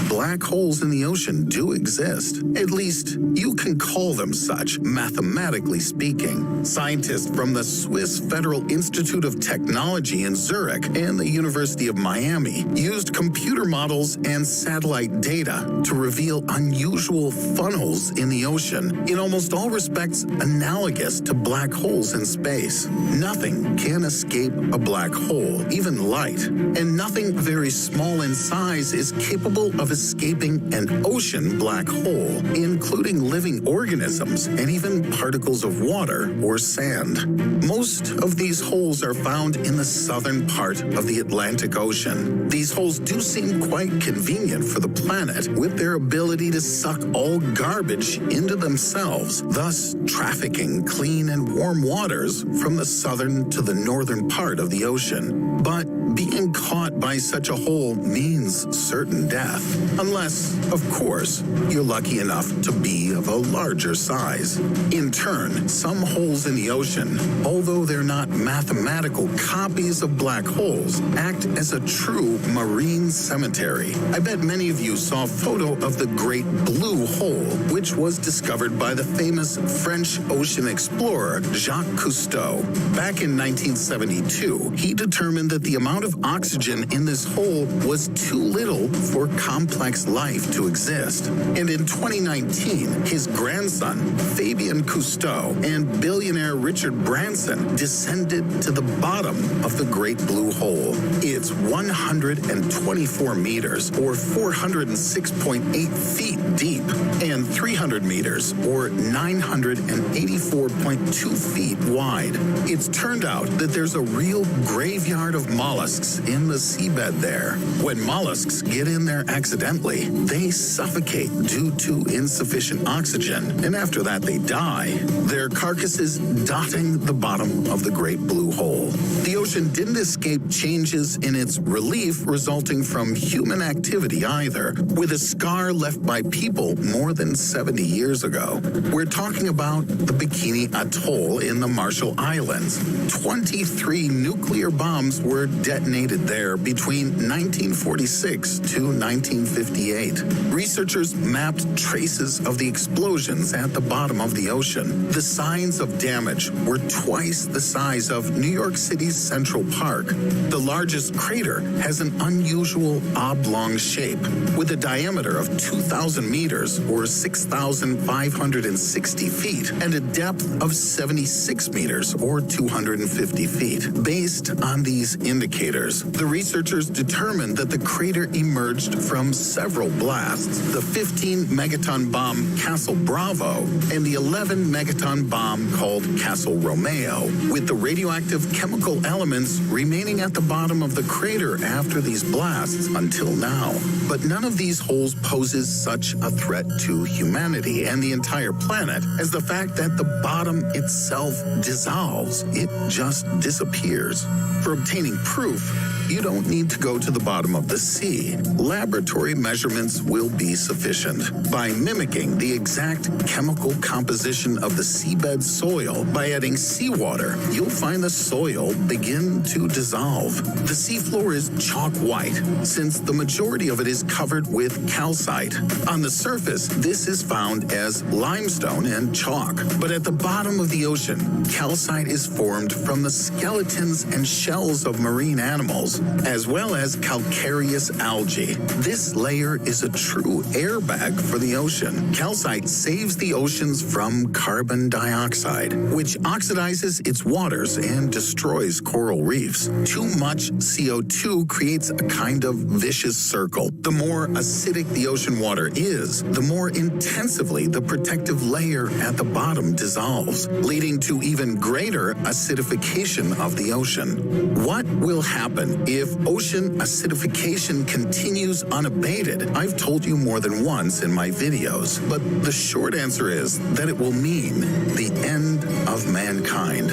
Black holes in the ocean do exist. At least, you can call them such, mathematically speaking. Scientists from the Swiss Federal Institute of Technology in Zurich and the University of Miami used computer models and satellite data to reveal unusual funnels in the ocean, in almost all respects analogous to black holes in space. Nothing can escape a black hole, even light, and nothing very small in size is capable of escaping an ocean black hole, including living organisms and even particles of water or sand. Most of these holes are found in the southern part of the Atlantic Ocean. These holes do seem quite convenient for the planet, with their ability to suck all garbage into themselves, thus trafficking clean and warm waters from the southern to the northern part of the ocean. But being caught by such a hole means certain death, unless, of course, you're lucky enough to be of a larger size. In turn, some holes in the ocean, although they're not mathematical copies of black holes, act as a true marine cemetery. I bet many of you saw a photo of the Great Blue Hole, which was discovered by the famous French ocean explorer Jacques Cousteau. Back in 1972, he determined that the amount of oxygen in this hole was was too little for complex life to exist. And in 2019, his grandson, Fabian Cousteau, and billionaire Richard Branson descended to the bottom of the Great Blue Hole. It's 124 meters, or 406.8 feet deep, and 300 meters, or 984.2 feet wide. It's turned out that there's a real graveyard of mollusks in the seabed there. When mollusks get in there accidentally, they suffocate due to insufficient oxygen, and after that they die, their carcasses dotting the bottom of the Great Blue Hole. The ocean didn't escape changes in its relief resulting from human activity either, with a scar left by people more than 70 years ago. We're talking about the Bikini Atoll in the Marshall Islands. 23 nuclear bombs were detonated there between 1946 to 1958. Researchers mapped traces of the explosions at the bottom of the ocean. The signs of damage were twice the size of New York City's Central Park. The largest crater has an unusual oblong shape with a diameter of 2,000 meters or 6,560 feet and a depth of 76 meters or 250 feet. Based on these indicators, the researchers determined that the crater emerged from several blasts: the 15-megaton bomb Castle Bravo and the 11-megaton bomb called Castle Romeo, with the radioactive chemical elements remaining at the bottom of the crater after these blasts until now. But none of these holes poses such a threat to humanity and the entire planet as the fact that the bottom itself dissolves. It just disappears. For obtaining proof, you don't need to go to the bottom of the sea. Laboratory measurements will be sufficient. By mimicking the exact chemical composition of the seabed soil by adding seawater, you'll find the soil begin to dissolve. The seafloor is chalk white, since the majority of it is covered with calcite. On the surface, this is found as limestone and chalk. But at the bottom of the ocean, calcite is formed from the skeletons and shells of marine animals, as well as calcareous algae. This layer is a true airbag for the ocean. Calcite saves the oceans from carbon dioxide, which oxidizes its waters and destroys coral reefs. Too much CO2 creates a kind of vicious circle. The more acidic the ocean water is, the more intensively the protective layer at the bottom dissolves, leading to even greater acidification of the ocean. What will happen if ocean acidification continues unabated? I've told you more than once in my videos, but the short answer is that it will mean the end of mankind.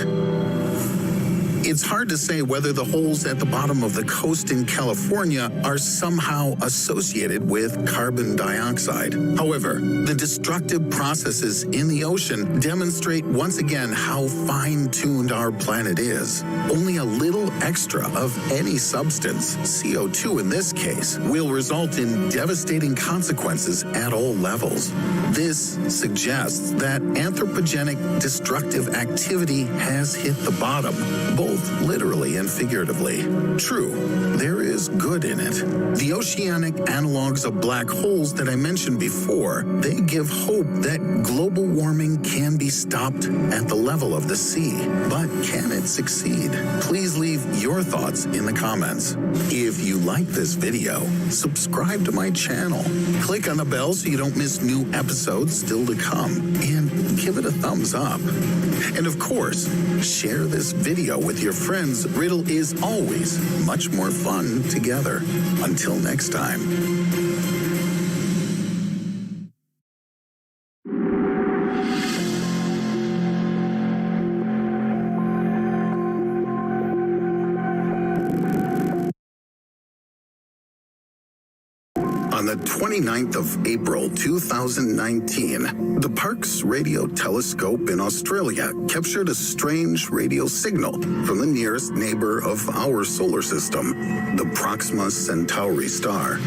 It's hard to say whether the holes at the bottom of the coast in California are somehow associated with carbon dioxide. However, the destructive processes in the ocean demonstrate once again how fine-tuned our planet is. Only a little extra of any substance, CO2 in this case, will result in devastating consequences at all levels. This suggests that anthropogenic destructive activity has hit the bottom, both literally and figuratively. True, there is good in it. The oceanic analogs of black holes that I mentioned before, they give hope that global warming can be stopped at the level of the sea. But can it succeed? Please leave your thoughts in the comments. If you like this video, subscribe to my channel. Click on the bell so you don't miss new episodes still to come, and give it a thumbs up. And of course, share this video with your friends. Riddle is always much more fun together. Until next time. On the 29th of April 2019, the Parkes Radio Telescope in Australia captured a strange radio signal from the nearest neighbor of our solar system, the Proxima Centauri star.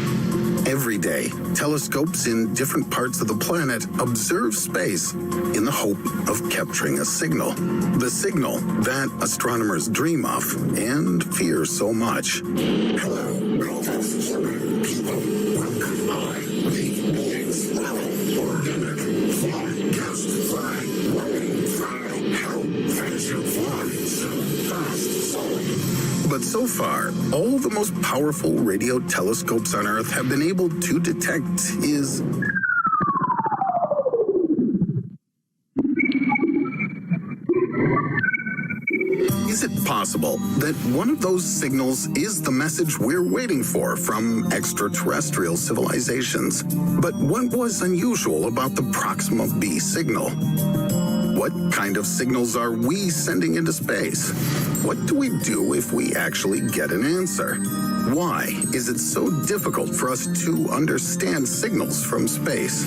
Every day, telescopes in different parts of the planet observe space in the hope of capturing a signal. The signal that astronomers dream of and fear so much. Hello, But so far, all the most powerful radio telescopes on Earth have been able to detect is it possible that one of those signals is the message we're waiting for from extraterrestrial civilizations? But what was unusual about the Proxima B signal? What kind of signals are we sending into space? What do we do if we actually get an answer? Why is it so difficult for us to understand signals from space?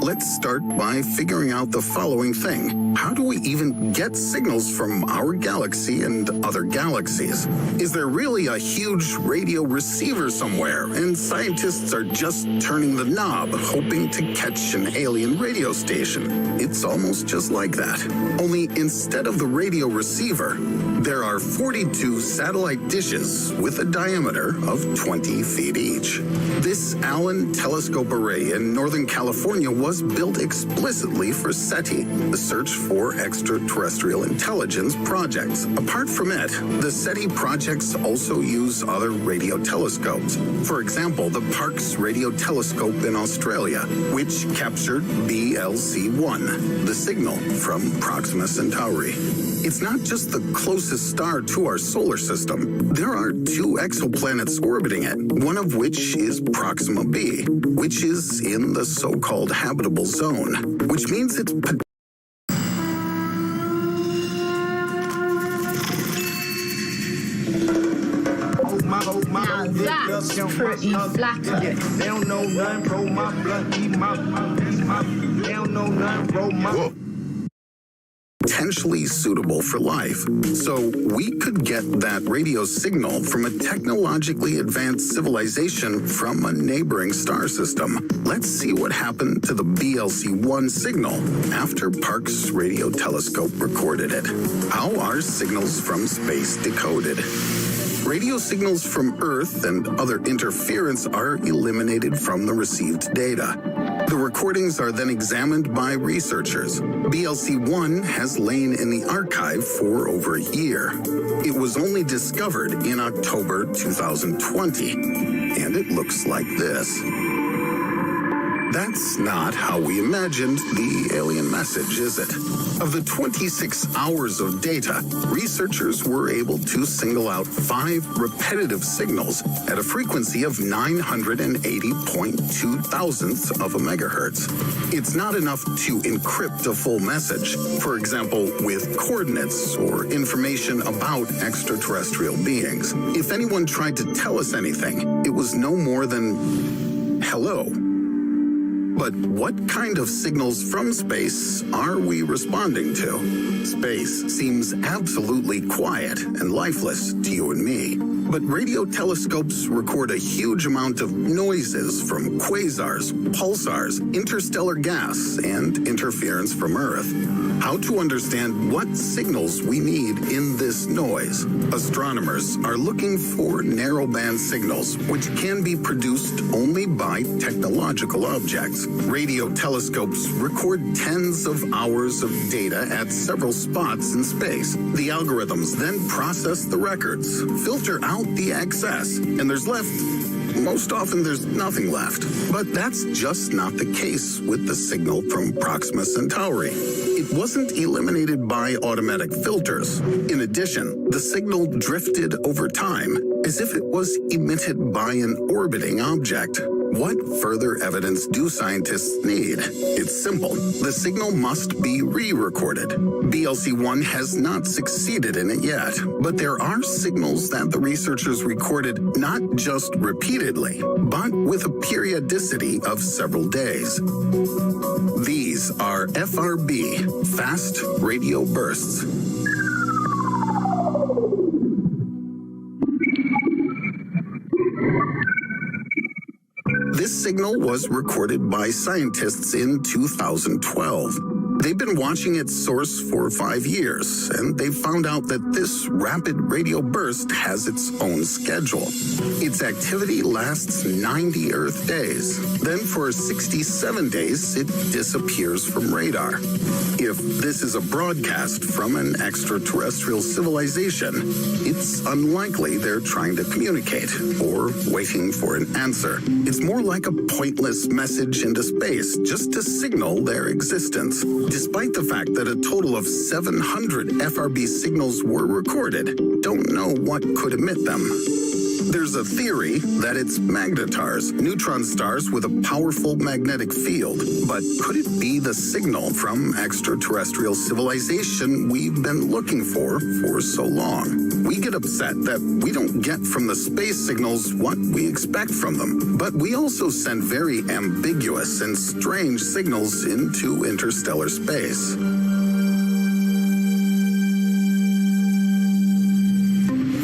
Let's start by figuring out the following thing. How do we even get signals from our galaxy and other galaxies? Is there really a huge radio receiver somewhere, and scientists are just turning the knob, hoping to catch an alien radio station? It's almost just like that. Only instead of the radio receiver, there are 42 satellite dishes with a diameter of 20 feet each. This Allen telescope array in Northern California was built explicitly for SETI, the Search for Extraterrestrial Intelligence projects. Apart from it, the SETI projects also use other radio telescopes. For example, the Parkes Radio Telescope in Australia, which captured BLC-1, the signal from Proxima Centauri. It's not just the closest star to our solar system. There are 2 exoplanets orbiting it, one of which is Proxima b, which is in the so-called habitable zone, which means it's Now that's pretty flattering. They don't know nothing, roll my blunt, eat my, they don't know nothing, roll my. Potentially suitable for life. So we could get that radio signal from a technologically advanced civilization from a neighboring star system. Let's see what happened to the BLC-1 signal after Parkes Radio Telescope recorded it. How are signals from space decoded? Radio signals from Earth and other interference are eliminated from the received data. The recordings are then examined by researchers. BLC-1 has lain in the archive for over a year. It was only discovered in October 2020, and it looks like this. That's not how we imagined the alien message, is it? Of the 26 hours of data, researchers were able to single out 5 repetitive signals at a frequency of 980.2 thousandths of a megahertz. It's not enough to encrypt a full message, for example, with coordinates or information about extraterrestrial beings. If anyone tried to tell us anything, it was no more than hello. But what kind of signals from space are we responding to? Space seems absolutely quiet and lifeless to you and me. But radio telescopes record a huge amount of noises from quasars, pulsars, interstellar gas, and interference from Earth. How to understand what signals we need in this noise? Astronomers are looking for narrowband signals, which can be produced only by technological objects. Radio telescopes record tens of hours of data at several spots in space. The algorithms then process the records, filter out the excess, and most often there's nothing left. But that's just not the case with the signal from Proxima Centauri. It wasn't eliminated by automatic filters. In addition, the signal drifted over time as if it was emitted by an orbiting object. What further evidence do scientists need? It's simple. The signal must be re-recorded. BLC-1 has not succeeded in it yet, but there are signals that the researchers recorded not just repeatedly, but with a periodicity of several days. These are FRB, fast radio bursts. This signal was recorded by scientists in 2012. They've been watching its source for 5 years, and they've found out that this rapid radio burst has its own schedule. Its activity lasts 90 Earth days. Then for 67 days, it disappears from radar. If this is a broadcast from an extraterrestrial civilization, it's unlikely they're trying to communicate or waiting for an answer. It's more like a pointless message into space just to signal their existence. Despite the fact that a total of 700 FRB signals were recorded, don't know what could emit them. There's a theory that it's magnetars, neutron stars with a powerful magnetic field. But could it be the signal from extraterrestrial civilization we've been looking for so long? We get upset that we don't get from the space signals what we expect from them. But we also send very ambiguous and strange signals into interstellar space.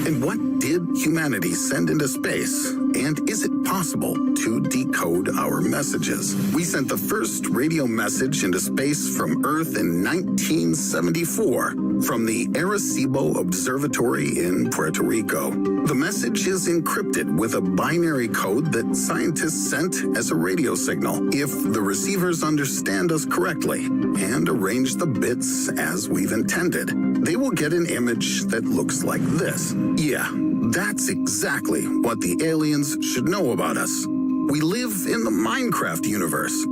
And what did humanity send into space? And is it possible to decode our messages? We sent the first radio message into space from Earth in 1974 from the Arecibo Observatory in Puerto Rico. The message is encrypted with a binary code that scientists sent as a radio signal. If the receivers understand us correctly and arrange the bits as we've intended, they will get an image that looks like this. Yeah, that's exactly what the aliens should know about us. We live in the Minecraft universe.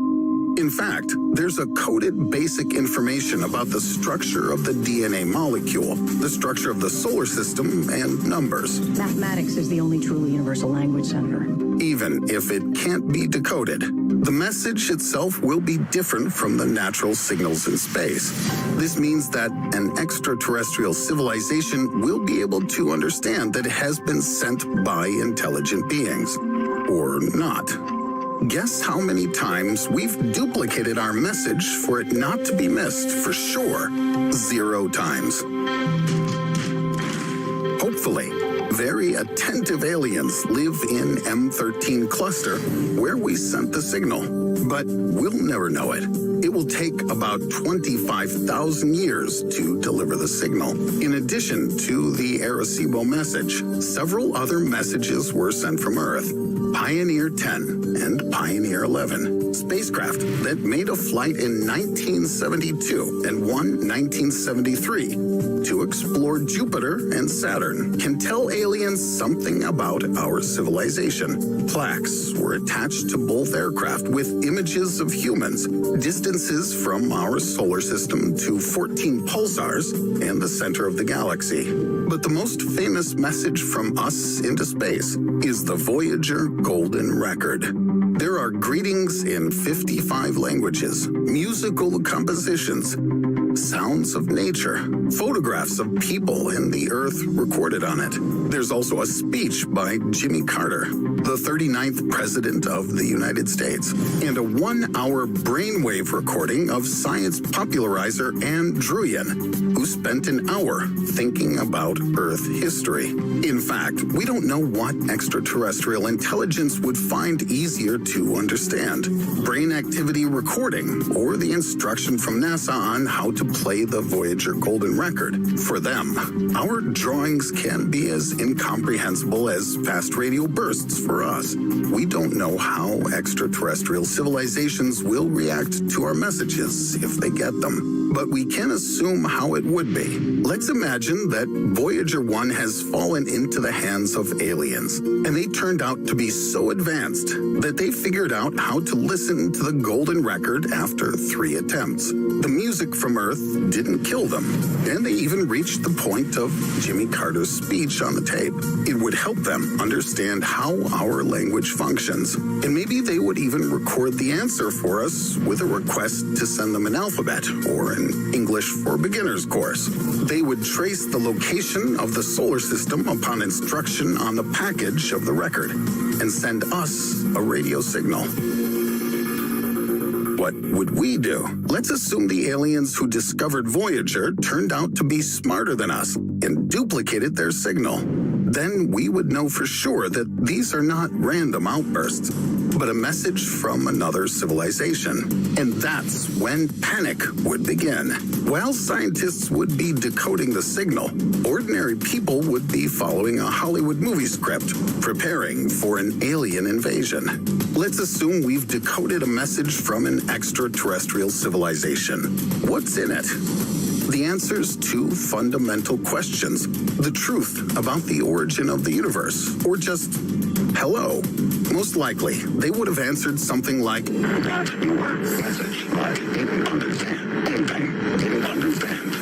In fact, there's a coded basic information about the structure of the DNA molecule, the structure of the solar system, and numbers. Mathematics is the only truly universal language, Senator. Even if it can't be decoded, the message itself will be different from the natural signals in space. This means that an extraterrestrial civilization will be able to understand that it has been sent by intelligent beings. Or not. Guess how many times we've duplicated our message for it not to be missed for sure? 0 times. Hopefully, very attentive aliens live in M13 cluster where we sent the signal, but we'll never know it. It will take about 25,000 years to deliver the signal. In addition to the Arecibo message, several other messages were sent from Earth. Pioneer 10 and Pioneer 11, spacecraft that made a flight in 1972 and one 1973 to explore Jupiter and Saturn, can tell aliens something about our civilization. Plaques were attached to both aircraft with images of humans, distances from our solar system to 14 pulsars and the center of the galaxy. But the most famous message from us into space is the Voyager Golden Record. There are greetings in 55 languages, musical compositions, sounds of nature, photographs of people and the Earth recorded on it. There's also a speech by Jimmy Carter, the 39th President of the United States, and a 1-hour brainwave recording of science popularizer Anne Druyan, who spent an hour thinking about Earth history. In fact, we don't know what extraterrestrial intelligence would find easier to understand. Brain activity recording or the instruction from NASA on how to play the Voyager Golden Record. For them, our drawings can be as incomprehensible as fast radio bursts for us. We don't know how extraterrestrial civilizations will react to our messages if they get them, but we can assume how it would be. Let's imagine that Voyager 1 has fallen into the hands of aliens, and they turned out to be so advanced that they figured out how to listen to the Golden Record after 3 attempts. The music from Earth didn't kill them, and they even reached the point of Jimmy Carter's speech on the tape. It would help them understand how our language functions, and maybe they would even record the answer for us with a request to send them an alphabet or an English for Beginners course. They would trace the location of the solar system upon instruction on the package of the record and send us a radio signal. What would we do? Let's assume the aliens who discovered Voyager turned out to be smarter than us and duplicated their signal. Then we would know for sure that these are not random outbursts, but a message from another civilization. And that's when panic would begin. While scientists would be decoding the signal, ordinary people would be following a Hollywood movie script, preparing for an alien invasion. Let's assume we've decoded a message from an extraterrestrial civilization. What's in it? The answers to fundamental questions. The truth about the origin of the universe, or just hello. Most likely, they would have answered something like, "That's your message, but didn't understand anything, didn't understand.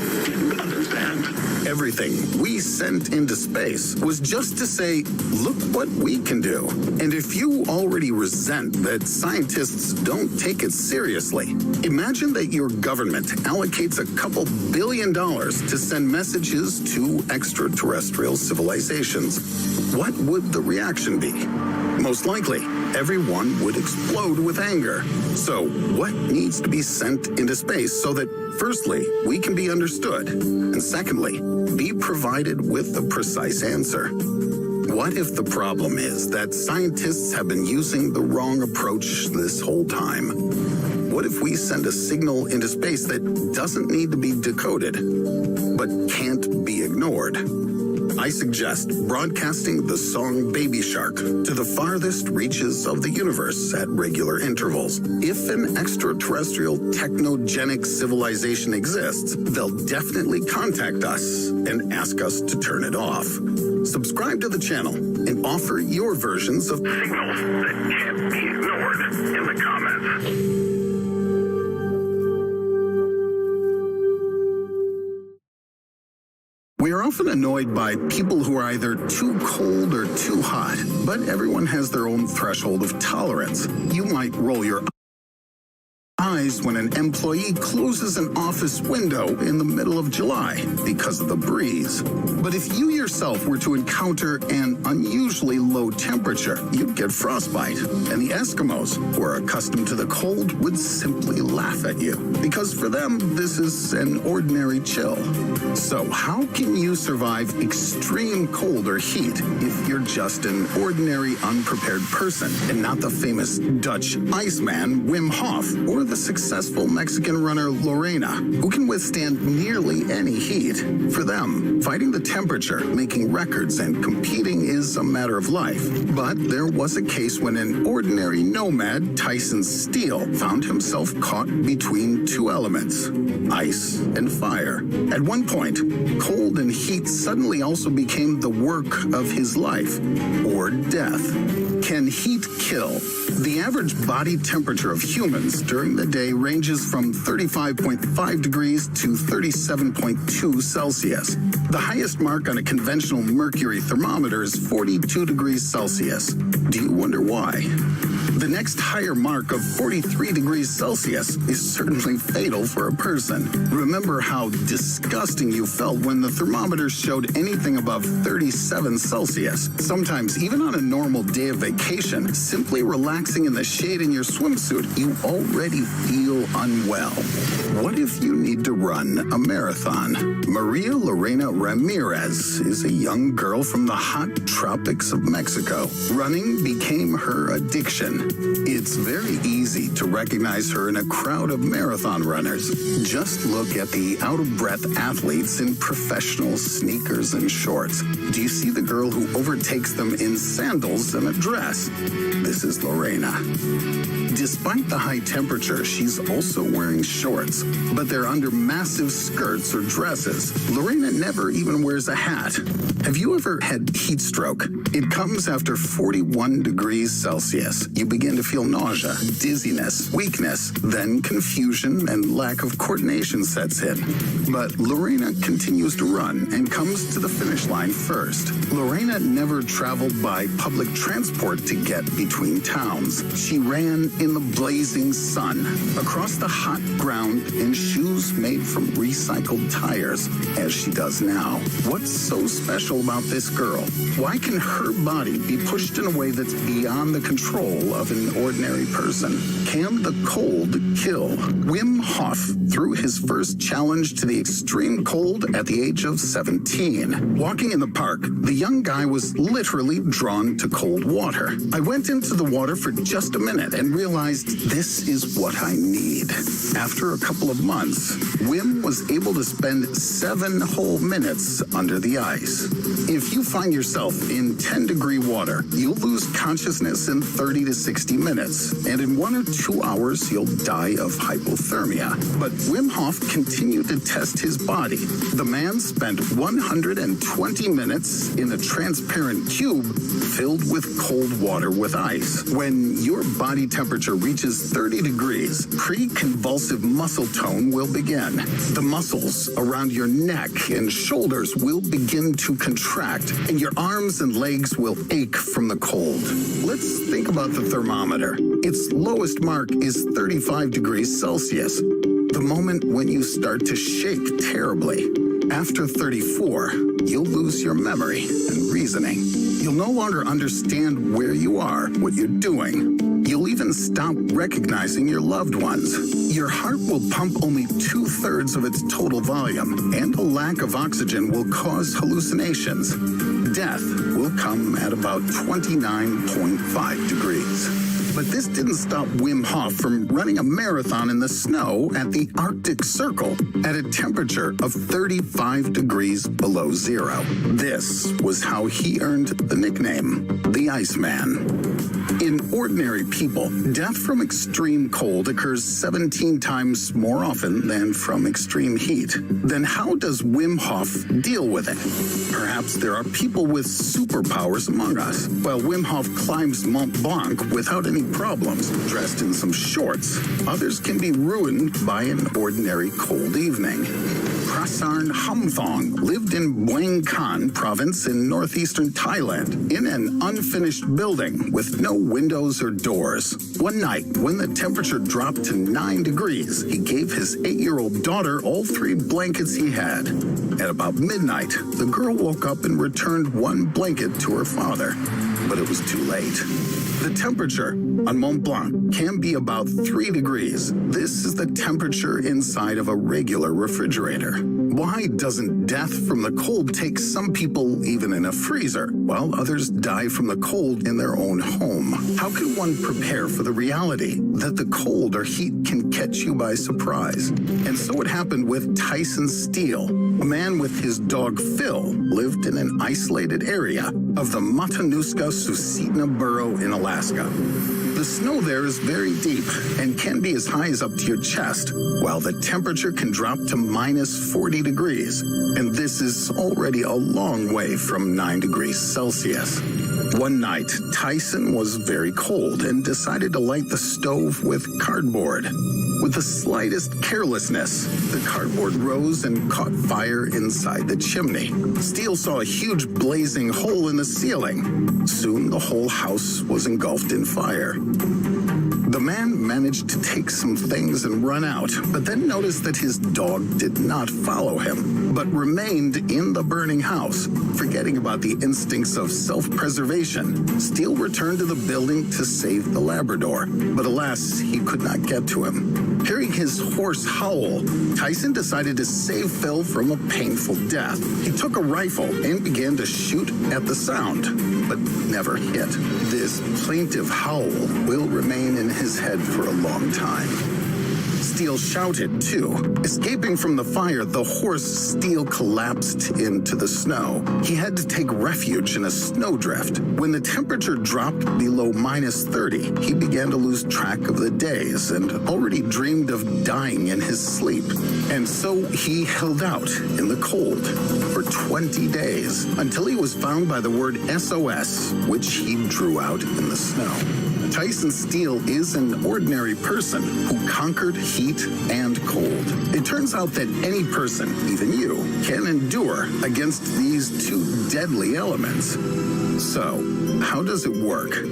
Everything we sent into space was just to say, look what we can do." And if you already resent that scientists don't take it seriously, imagine that your government allocates a couple $1 billion to send messages to extraterrestrial civilizations. What would the reaction be? Most likely, everyone would explode with anger. So, what needs to be sent into space so that, firstly, we can be understood, and secondly, be provided with the precise answer? What if the problem is that scientists have been using the wrong approach this whole time? What if we send a signal into space that doesn't need to be decoded, but can't be ignored? I suggest broadcasting the song Baby Shark to the farthest reaches of the universe at regular intervals. If an extraterrestrial technogenic civilization exists, they'll definitely contact us and ask us to turn it off. Subscribe to the channel and offer your versions of signals that can't be ignored in the comments. We are often annoyed by people who are either too cold or too hot, but everyone has their own threshold of tolerance. You might roll your eyes when an employee closes an office window in the middle of July because of the breeze. But if you yourself were to encounter an unusually low temperature, you'd get frostbite. And the Eskimos, who are accustomed to the cold, would simply laugh at you, because for them, this is an ordinary chill. So how can you survive extreme cold or heat if you're just an ordinary, unprepared person and not the famous Dutch Iceman Wim Hof or the successful Mexican runner Lorena, who can withstand nearly any heat? For them, fighting the temperature, making records, and competing is a matter of life. But there was a case when an ordinary nomad, Tyson Steele, found himself caught between two elements, ice and fire. At one point, cold and heat suddenly also became the work of his life, or death. Can heat kill? The average body temperature of humans during the day ranges from 35.5 degrees to 37.2 Celsius. The highest mark on a conventional mercury thermometer is 42 degrees Celsius. Do you wonder why? The next higher mark of 43 degrees Celsius is certainly fatal for a person. Remember how disgusting you felt when the thermometer showed anything above 37 Celsius. Sometimes, even on a normal day of vacation, simply relaxing in the shade in your swimsuit, you already feel unwell. What if you need to run a marathon? Maria Lorena Ramirez is a young girl from the hot tropics of Mexico. Running became her addiction. It's very easy to recognize her in a crowd of marathon runners. Just look at the out-of-breath athletes in professional sneakers and shorts. Do you see the girl who overtakes them in sandals and a dress? This is Lorena. Despite the high temperature, she's also wearing shorts, but they're under massive skirts or dresses. Lorena never even wears a hat. Have you ever had heat stroke? It comes after 41 degrees Celsius. You begin to feel nausea, dizziness, weakness, then confusion and lack of coordination sets in. But Lorena continues to run and comes to the finish line first. Lorena never traveled by public transport to get between towns. She ran in the blazing sun, across the hot ground in shoes made from recycled tires, as she does now. What's so special about this girl? Why can her body be pushed in a way that's beyond the control of an ordinary person. Can the cold kill? Wim Hof threw his first challenge to the extreme cold at the age of 17. Walking in the park, the young guy was literally drawn to cold water. I went into the water for just a minute and realized this is what I need. After a couple of months, Wim was able to spend 7 whole minutes under the ice. If you find yourself in 10-degree water, you'll lose consciousness in 30 to 60 minutes, and in 1 or 2 hours, you'll die of hypothermia. But Wim Hof continued to test his body. The man spent 120 minutes in a transparent cube filled with cold water with ice. When your body temperature reaches 30 degrees, pre-convulsive muscle tone will begin. The muscles around your neck and shoulders will begin to contract, and your arms and legs will ache from the cold. Let's think about the thermometer. Its lowest mark is 35 degrees Celsius, the moment when you start to shake terribly. After 34, you'll lose your memory and reasoning. You'll no longer understand where you are, what you're doing. You'll even stop recognizing your loved ones. Your heart will pump only 2/3 of its total volume, and a lack of oxygen will cause hallucinations. Death will come at about 29.5 degrees. But this didn't stop Wim Hof from running a marathon in the snow at the Arctic Circle at a temperature of 35 degrees below zero. This was how he earned the nickname, the Iceman. In ordinary people, death from extreme cold occurs 17 times more often than from extreme heat. Then how does Wim Hof deal with it? Perhaps there are people with superpowers among us. While Wim Hof climbs Mont Blanc without any problems, dressed in some shorts, others can be ruined by an ordinary cold evening. Prasarn Hamthong lived in Muang Khan province in northeastern Thailand in an unfinished building with no windows or doors. One night, when the temperature dropped to 9 degrees, he gave his 8-year-old daughter all 3 blankets he had. At about midnight, the girl woke up and returned 1 blanket to her father, but it was too late. The temperature on Mont Blanc can be about 3 degrees. This is the temperature inside of a regular refrigerator. Why doesn't death from the cold take some people even in a freezer, while others die from the cold in their own home? How can one prepare for the reality that the cold or heat can catch you by surprise? And so it happened with Tyson Steele. A man with his dog Phil lived in an isolated area of the Matanuska-Susitna Borough in Alaska. The snow there is very deep and can be as high as up to your chest, while the temperature can drop to minus 40 degrees. And this is already a long way from 9 degrees Celsius. One night, Tyson was very cold and decided to light the stove with cardboard. With the slightest carelessness, the cardboard rose and caught fire inside the chimney. Steele saw a huge blazing hole in the ceiling. Soon the whole house was engulfed in fire. The man managed to take some things and run out, but then noticed that his dog did not follow him, but remained in the burning house. Forgetting about the instincts of self-preservation, Steele returned to the building to save the Labrador, but alas, he could not get to him. Hearing his horse howl, Tyson decided to save Phil from a painful death. He took a rifle and began to shoot at the sound, but never hit. This plaintive howl will remain in his head for a long time. Steele shouted, too. Escaping from the fire, the horse Steele collapsed into the snow. He had to take refuge in a snowdrift. When the temperature dropped below minus 30, he began to lose track of the days and already dreamed of dying in his sleep. And so he held out in the cold for 20 days until he was found by the word SOS, which he drew out in the snow. Tyson Steele is an ordinary person who conquered heat and cold. It turns out that any person, even you, can endure against these 2 deadly elements. So, how does it work?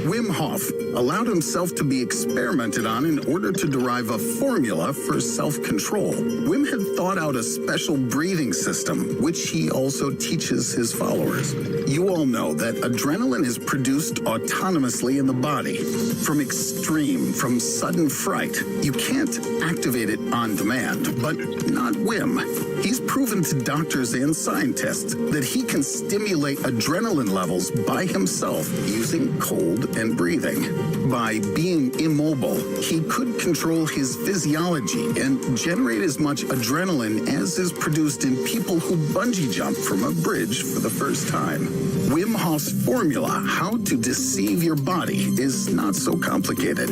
Wim Hof allowed himself to be experimented on in order to derive a formula for self-control. Wim had thought out a special breathing system, which he also teaches his followers. You all know that adrenaline is produced autonomously in the body. From sudden fright. You can't activate it on demand, but not Wim. He's proven to doctors and scientists that he can stimulate adrenaline levels by himself using cold and breathing. By being immobile, he could control his physiology and generate as much adrenaline as is produced in people who bungee jump from a bridge for the first time. Wim Hof's formula, how to deceive your body, is not so complicated.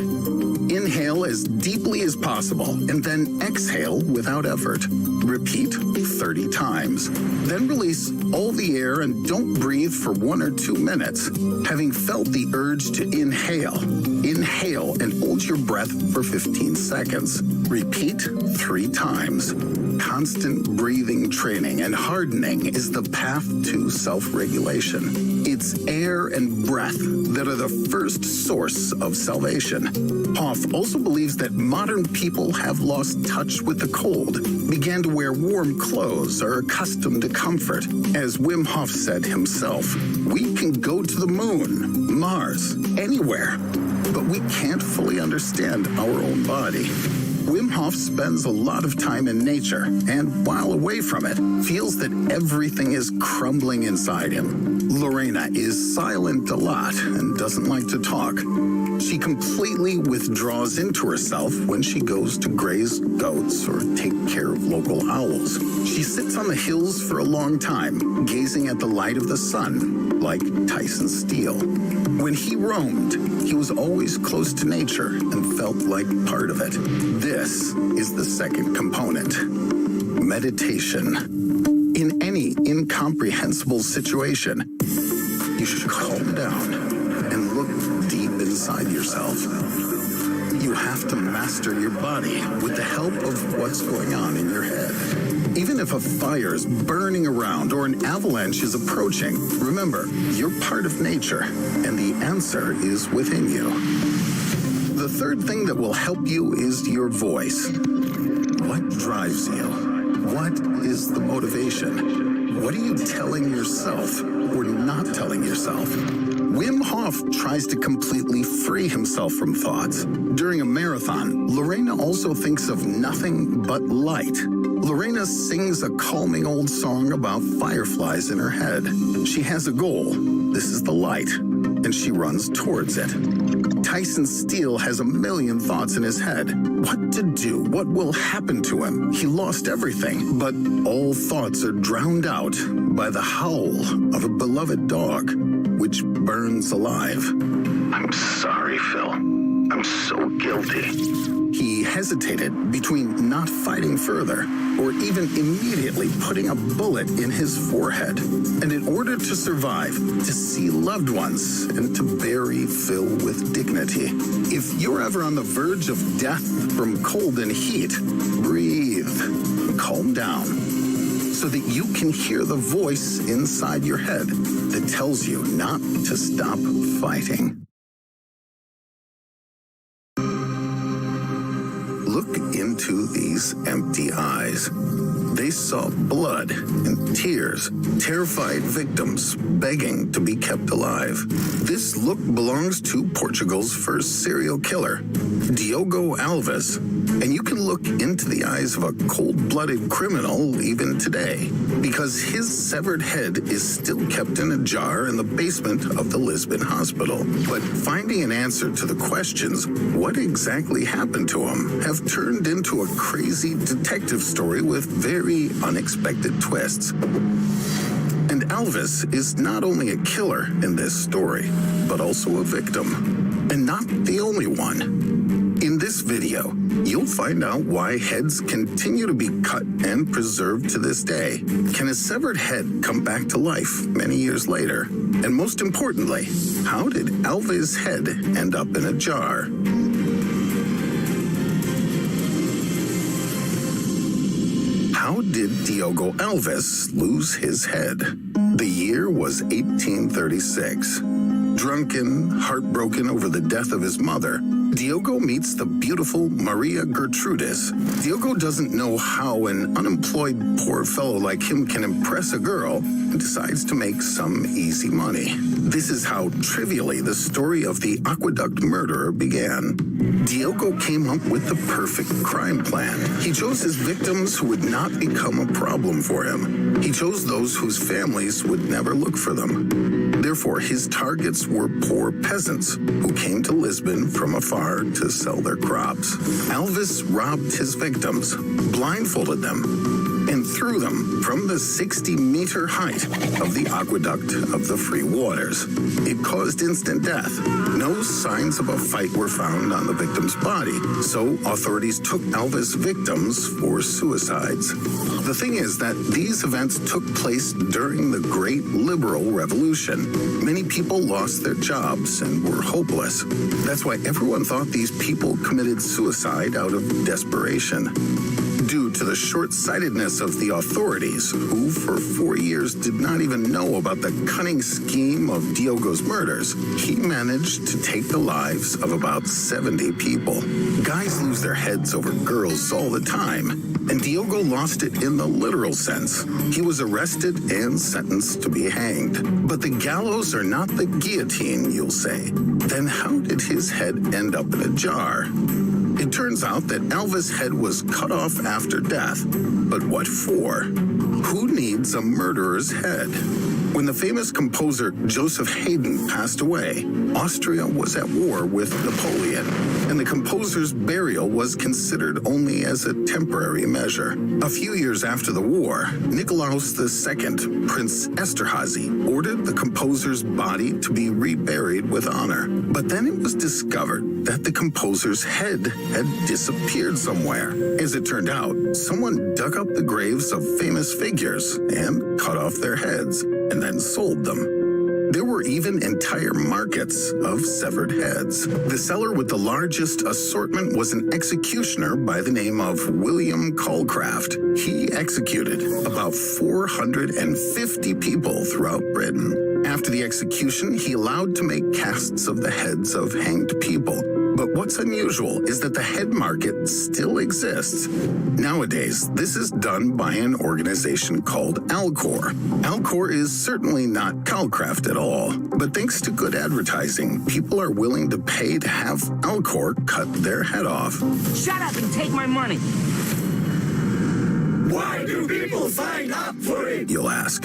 Inhale as deeply as possible and then exhale without effort. Repeat 30 times. Then release all the air and don't breathe for 1 or 2 minutes. Having felt the urge to inhale and hold your breath for 15 seconds. Repeat 3 times. Constant breathing training and hardening is the path to self-regulation. It's air and breath that are the first source of salvation. Hof also believes that modern people have lost touch with the cold, began to wear warm clothes, are accustomed to comfort. As Wim Hof said himself, we can go to the moon, Mars, anywhere, but we can't fully understand our own body. Wim Hof spends a lot of time in nature, and while away from it, feels that everything is crumbling inside him. Lorena is silent a lot and doesn't like to talk. She completely withdraws into herself when she goes to graze goats or take care of local owls. She sits on the hills for a long time, gazing at the light of the sun, like Tyson Steele. When he roamed, he was always close to nature and felt like part of it. This is the second component: meditation. In any incomprehensible situation, you should calm down and look deep inside yourself. You have to master your body with the help of what's going on in your head. Even if a fire is burning around or an avalanche is approaching, remember, you're part of nature, and the answer is within you. The third thing that will help you is your voice. What drives you? What is the motivation? What are you telling yourself or not telling yourself? Wim Hof tries to completely free himself from thoughts. During a marathon, Lorena also thinks of nothing but light. Lorena sings a calming old song about fireflies in her head. She has a goal. This is the light, and she runs towards it. Tyson Steele has a million thoughts in his head. What to do? What will happen to him? He lost everything, but all thoughts are drowned out by the howl of a beloved dog, which burns alive. I'm sorry, Phil. I'm so guilty. He hesitated between not fighting further or even immediately putting a bullet in his forehead. And in order to survive, to see loved ones, and to bury Phil with dignity. If you're ever on the verge of death from cold and heat, breathe and calm down so that you can hear the voice inside your head that tells you not to stop fighting. Look into these empty eyes. They saw blood and tears, terrified victims begging to be kept alive. This look belongs to Portugal's first serial killer, Diogo Alves. And you can look into the eyes of a cold-blooded criminal even today, because his severed head is still kept in a jar in the basement of the Lisbon hospital. But finding an answer to the questions, what exactly happened to him, have turned into a crazy detective story with very unexpected twists. And Alves is not only a killer in this story, but also a victim. And not the only one. In this video, you'll find out why heads continue to be cut and preserved to this day. Can a severed head come back to life many years later? And most importantly, how did Alves' head end up in a jar? How did Diogo Alves lose his head? The year was 1836. Drunken, heartbroken over the death of his mother, Diogo meets the beautiful Maria Gertrudis. Diogo doesn't know how an unemployed poor fellow like him can impress a girl and decides to make some easy money. This is how trivially the story of the aqueduct murderer began. Diogo came up with the perfect crime plan. He chose his victims who would not become a problem for him. He chose those whose families would never look for them. Therefore, his targets were poor peasants who came to Lisbon from afar to sell their crops. Elvis robbed his victims, blindfolded them, and threw them from the 60-meter height of the aqueduct of the Free Waters. It caused instant death. No signs of a fight were found on the victim's body, so authorities took Elvis' victims for suicides. The thing is that these events took place during the Great Liberal Revolution. Many people lost their jobs and were hopeless. That's why everyone thought these people committed suicide out of desperation. Due to the short-sightedness of the authorities, who for 4 years did not even know about the cunning scheme of Diogo's murders, he managed to take the lives of about 70 people. Guys lose their heads over girls all the time, and Diogo lost it in the literal sense. He was arrested and sentenced to be hanged. But the gallows are not the guillotine, you'll say. Then how did his head end up in a jar? It turns out that Elvis' head was cut off after death. But what for? Who needs a murderer's head? When the famous composer Joseph Haydn passed away, Austria was at war with Napoleon, and the composer's burial was considered only as a temporary measure. A few years after the war, Nikolaus II, Prince Esterhazy, ordered the composer's body to be reburied with honor. But then it was discovered that the composer's head had disappeared somewhere. As it turned out, someone dug up the graves of famous figures and cut off their heads, and then sold them. There were even entire markets of severed heads. The seller with the largest assortment was an executioner by the name of William Calcraft. He executed about 450 people throughout Britain. After the execution, he allowed to make casts of the heads of hanged people. But what's unusual is that the head market still exists. Nowadays, this is done by an organization called Alcor. Alcor is certainly not Calcraft at all, but thanks to good advertising, people are willing to pay to have Alcor cut their head off. Shut up and take my money. Why do people sign up for it? You'll ask.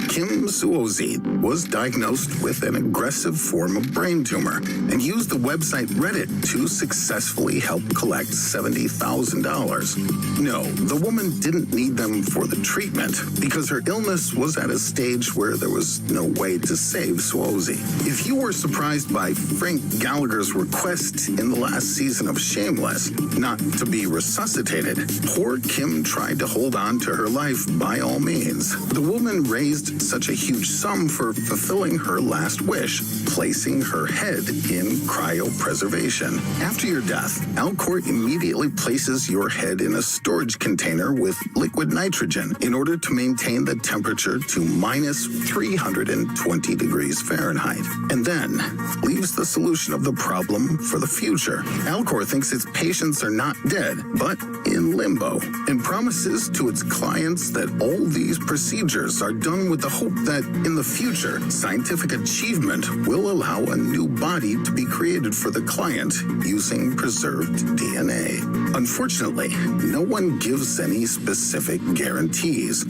Kim Suozi was diagnosed with an aggressive form of brain tumor and used the website Reddit to successfully help collect $70,000. No, the woman didn't need them for the treatment because her illness was at a stage where there was no way to save Suozi. If you were surprised by Frank Gallagher's request in the last season of Shameless not to be resuscitated, poor Kim tried to hold on to her life by all means. The woman raised such a huge sum for fulfilling her last wish, placing her head in cryopreservation. After your death, Alcor immediately places your head in a storage container with liquid nitrogen in order to maintain the temperature to minus 320 degrees Fahrenheit, and then leaves the solution of the problem for the future. Alcor thinks its patients are not dead, but in limbo, and promises to its clients that all these procedures are done with the hope that in the future, scientific achievement will allow a new body to be created for the client using preserved DNA. Unfortunately, no one gives any specific guarantees.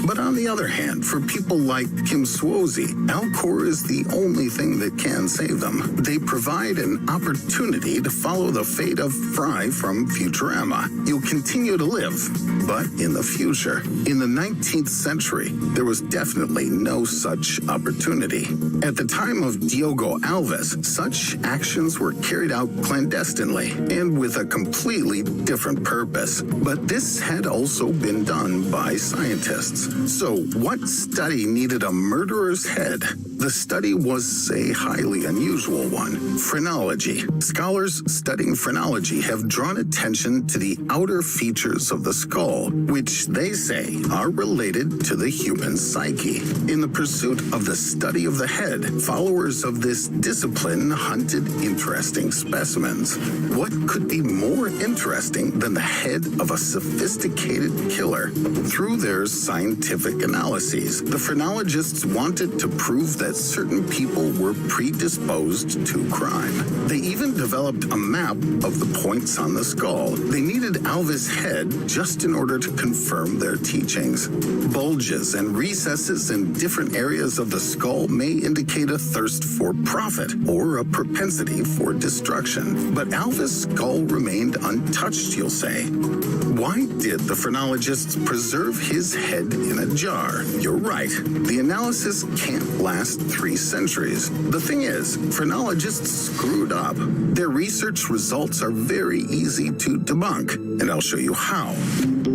But on the other hand, for people like Kim Suozi, Alcor is the only thing that can save them. They provide an opportunity to follow the fate of Fry from Futurama. You'll continue to live, but in the future. In the 19th century, there was definitely no such opportunity. At the time of Diogo Alves, such actions were carried out clandestinely and with a completely different purpose. But this had also been done by scientists. So, what study needed a murderer's head The study was a highly unusual one. Phrenology. Scholars studying phrenology have drawn attention to the outer features of the skull, which they say are related to the human psyche. In the pursuit of the study of the head, followers of this discipline hunted interesting specimens. What could be more interesting than the head of a sophisticated killer? Through their scientific analyses, the phrenologists wanted to prove that certain people were predisposed to crime. They even developed a map of the points on the skull. They needed Alva's head just in order to confirm their teachings. Bulges and recesses in different areas of the skull may indicate a thirst for profit or a propensity for destruction. But Alva's skull remained untouched, you'll say. Why did the phrenologists preserve his head in a jar? You're right. The analysis can't last 3 centuries. The thing is, phrenologists screwed up. Their research results are very easy to debunk, and I'll show you how.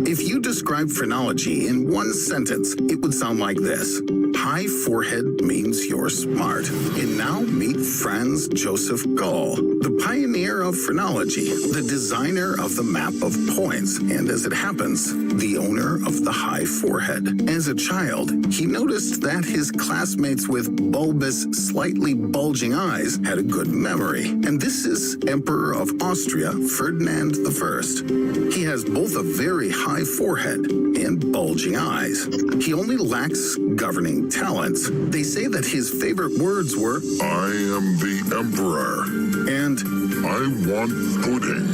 If you describe phrenology in one sentence, it would sound like this. High forehead means you're smart. And now meet Franz Joseph Gall, the pioneer of phrenology, the designer of the map of points, and as it happens, the owner of the high forehead. As a child, he noticed that his classmates with bulbous, slightly bulging eyes had a good memory. And this is Emperor of Austria, Ferdinand I. He has both a very high forehead and bulging eyes. He only lacks governing talents. They say that his favorite words were, I am the Emperor. And I want pudding.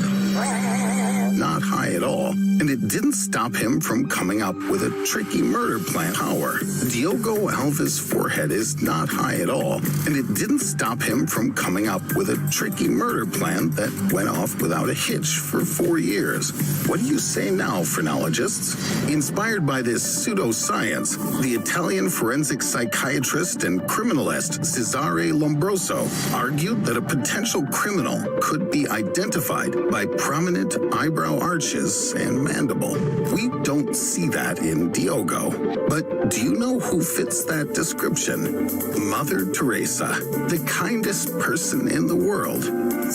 Not high at all. And it didn't stop him from coming up with a tricky murder plan. Power. Diogo Alva's forehead is not high at all, and it didn't stop him from coming up with a tricky murder plan that went off without a hitch for 4 years. What do you say now, phrenologists? Inspired by this pseudoscience, the Italian forensic psychiatrist and criminalist Cesare Lombroso argued that a potential criminal could be identified by prominent eyebrow arches and mandible. We don't see that in Diogo. But do you know who fits that description? Mother Teresa, the kindest person in the world.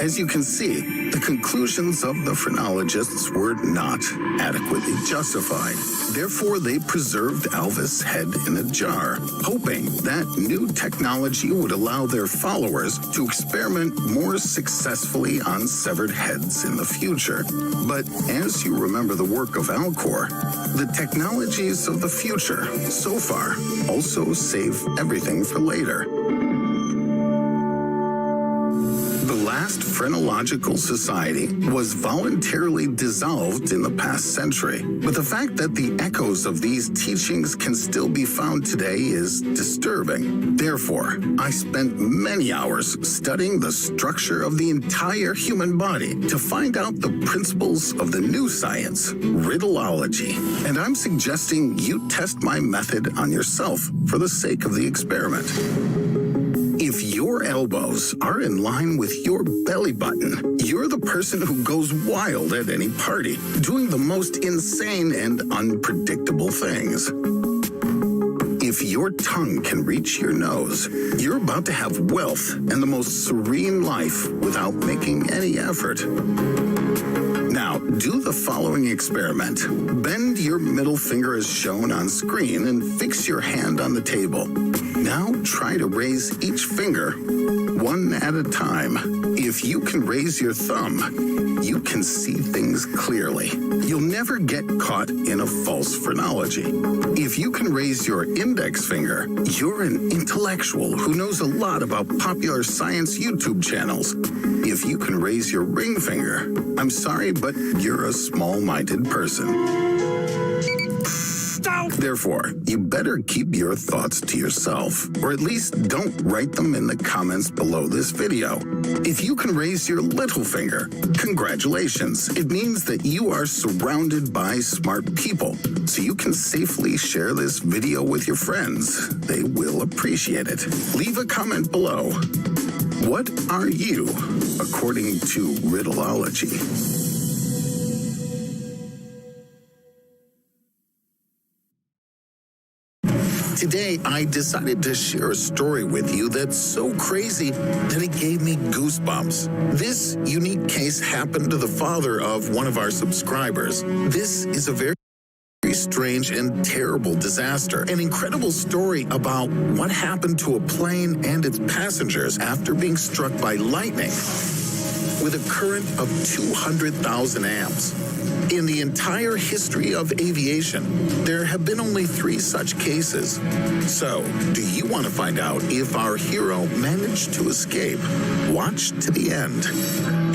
As you can see, the conclusions of the phrenologists were not adequately justified. Therefore, they preserved Alva's head in a jar, hoping that new technology would allow their followers to experiment more successfully on severed heads in the future. But as you remember the work of Alcor, the technologies of the future, so far, also save everything for later. The last phrenological society was voluntarily dissolved in the past century, but the fact that the echoes of these teachings can still be found today is disturbing. Therefore, I spent many hours studying the structure of the entire human body to find out the principles of the new science, riddleology. And I'm suggesting you test my method on yourself for the sake of the experiment. If your elbows are in line with your belly button, you're the person who goes wild at any party, doing the most insane and unpredictable things. If your tongue can reach your nose, you're about to have wealth and the most serene life without making any effort. Now, do the following experiment. Bend your middle finger as shown on screen and fix your hand on the table. Now try to raise each finger one at a time. If you can raise your thumb, you can see things clearly. You'll never get caught in a false phrenology. If you can raise your index finger, you're an intellectual who knows a lot about popular science YouTube channels. If you can raise your ring finger, I'm sorry, but you're a small-minded person. Therefore, you better keep your thoughts to yourself, or at least don't write them in the comments below this video. If you can raise your little finger, congratulations. It means that you are surrounded by smart people, so you can safely share this video with your friends. They will appreciate it. Leave a comment below. What are you, according to riddleology? Today, I decided to share a story with you that's so crazy that it gave me goosebumps. This unique case happened to the father of one of our subscribers. This is a very strange and terrible disaster. An incredible story about what happened to a plane and its passengers after being struck by lightning with a current of 200,000 amps. In the entire history of aviation, there have been only 3 such cases. So, do you want to find out if our hero managed to escape? Watch to the end.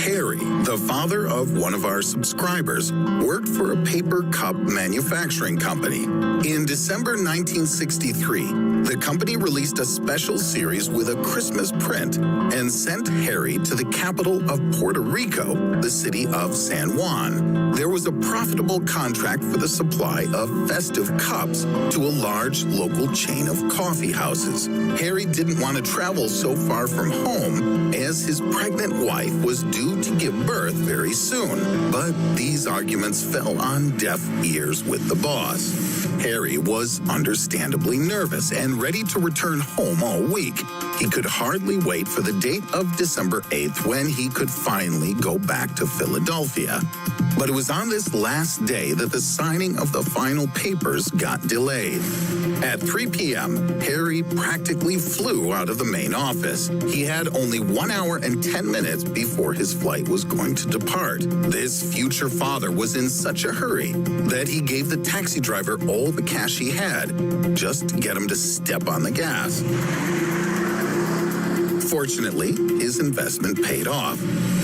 Harry, the father of one of our subscribers, worked for a paper cup manufacturing company. In December 1963, the company released a special series with a Christmas print and sent Harry to the capital of Puerto Rico, the city of San Juan. There was a profitable contract for the supply of festive cups to a large local chain of coffee houses. Harry didn't want to travel so far from home as his pregnant wife was due to give birth very soon. But these arguments fell on deaf ears with the boss. Harry was understandably nervous and ready to return home all week. He could hardly wait for the date of December 8th when he could finally go back to Philadelphia. But it was on this last day that the signing of the final papers got delayed. At 3 p.m., Harry practically flew out of the main office. He had only 1 hour and 10 minutes before his flight was going to depart. This future father was in such a hurry that he gave the taxi driver all the cash he had just to get him to step on the gas. Fortunately, his investment paid off.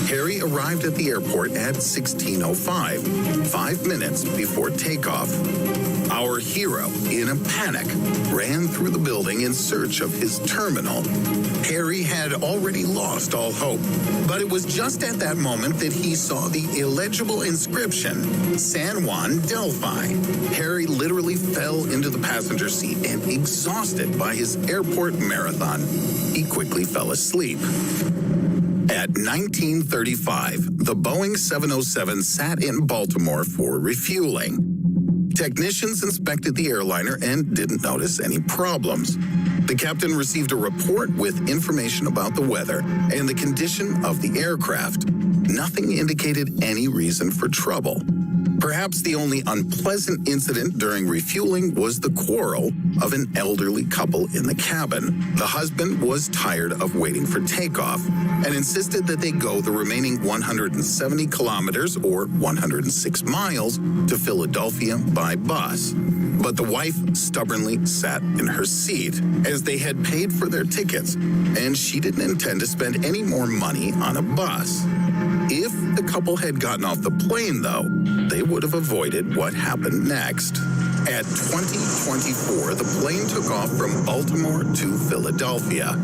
Harry arrived at the airport at 16:05, 5 minutes before takeoff. Our hero, in a panic, ran through the building in search of his terminal. Harry had already lost all hope, but it was just at that moment that he saw the illegible inscription, San Juan, Delphi. Harry literally fell into the passenger seat and, exhausted by his airport marathon, he quickly fell asleep. At 19:35, the Boeing 707 sat in Baltimore for refueling. Technicians inspected the airliner and didn't notice any problems. The captain received a report with information about the weather and the condition of the aircraft. Nothing indicated any reason for trouble. Perhaps the only unpleasant incident during refueling was the quarrel of an elderly couple in the cabin. The husband was tired of waiting for takeoff and insisted that they go the remaining 170 kilometers or 106 miles to Philadelphia by bus. But the wife stubbornly sat in her seat as they had paid for their tickets, and she didn't intend to spend any more money on a bus. If the couple had gotten off the plane, though, they would have avoided what happened next. At 20:24, the plane took off from Baltimore to Philadelphia.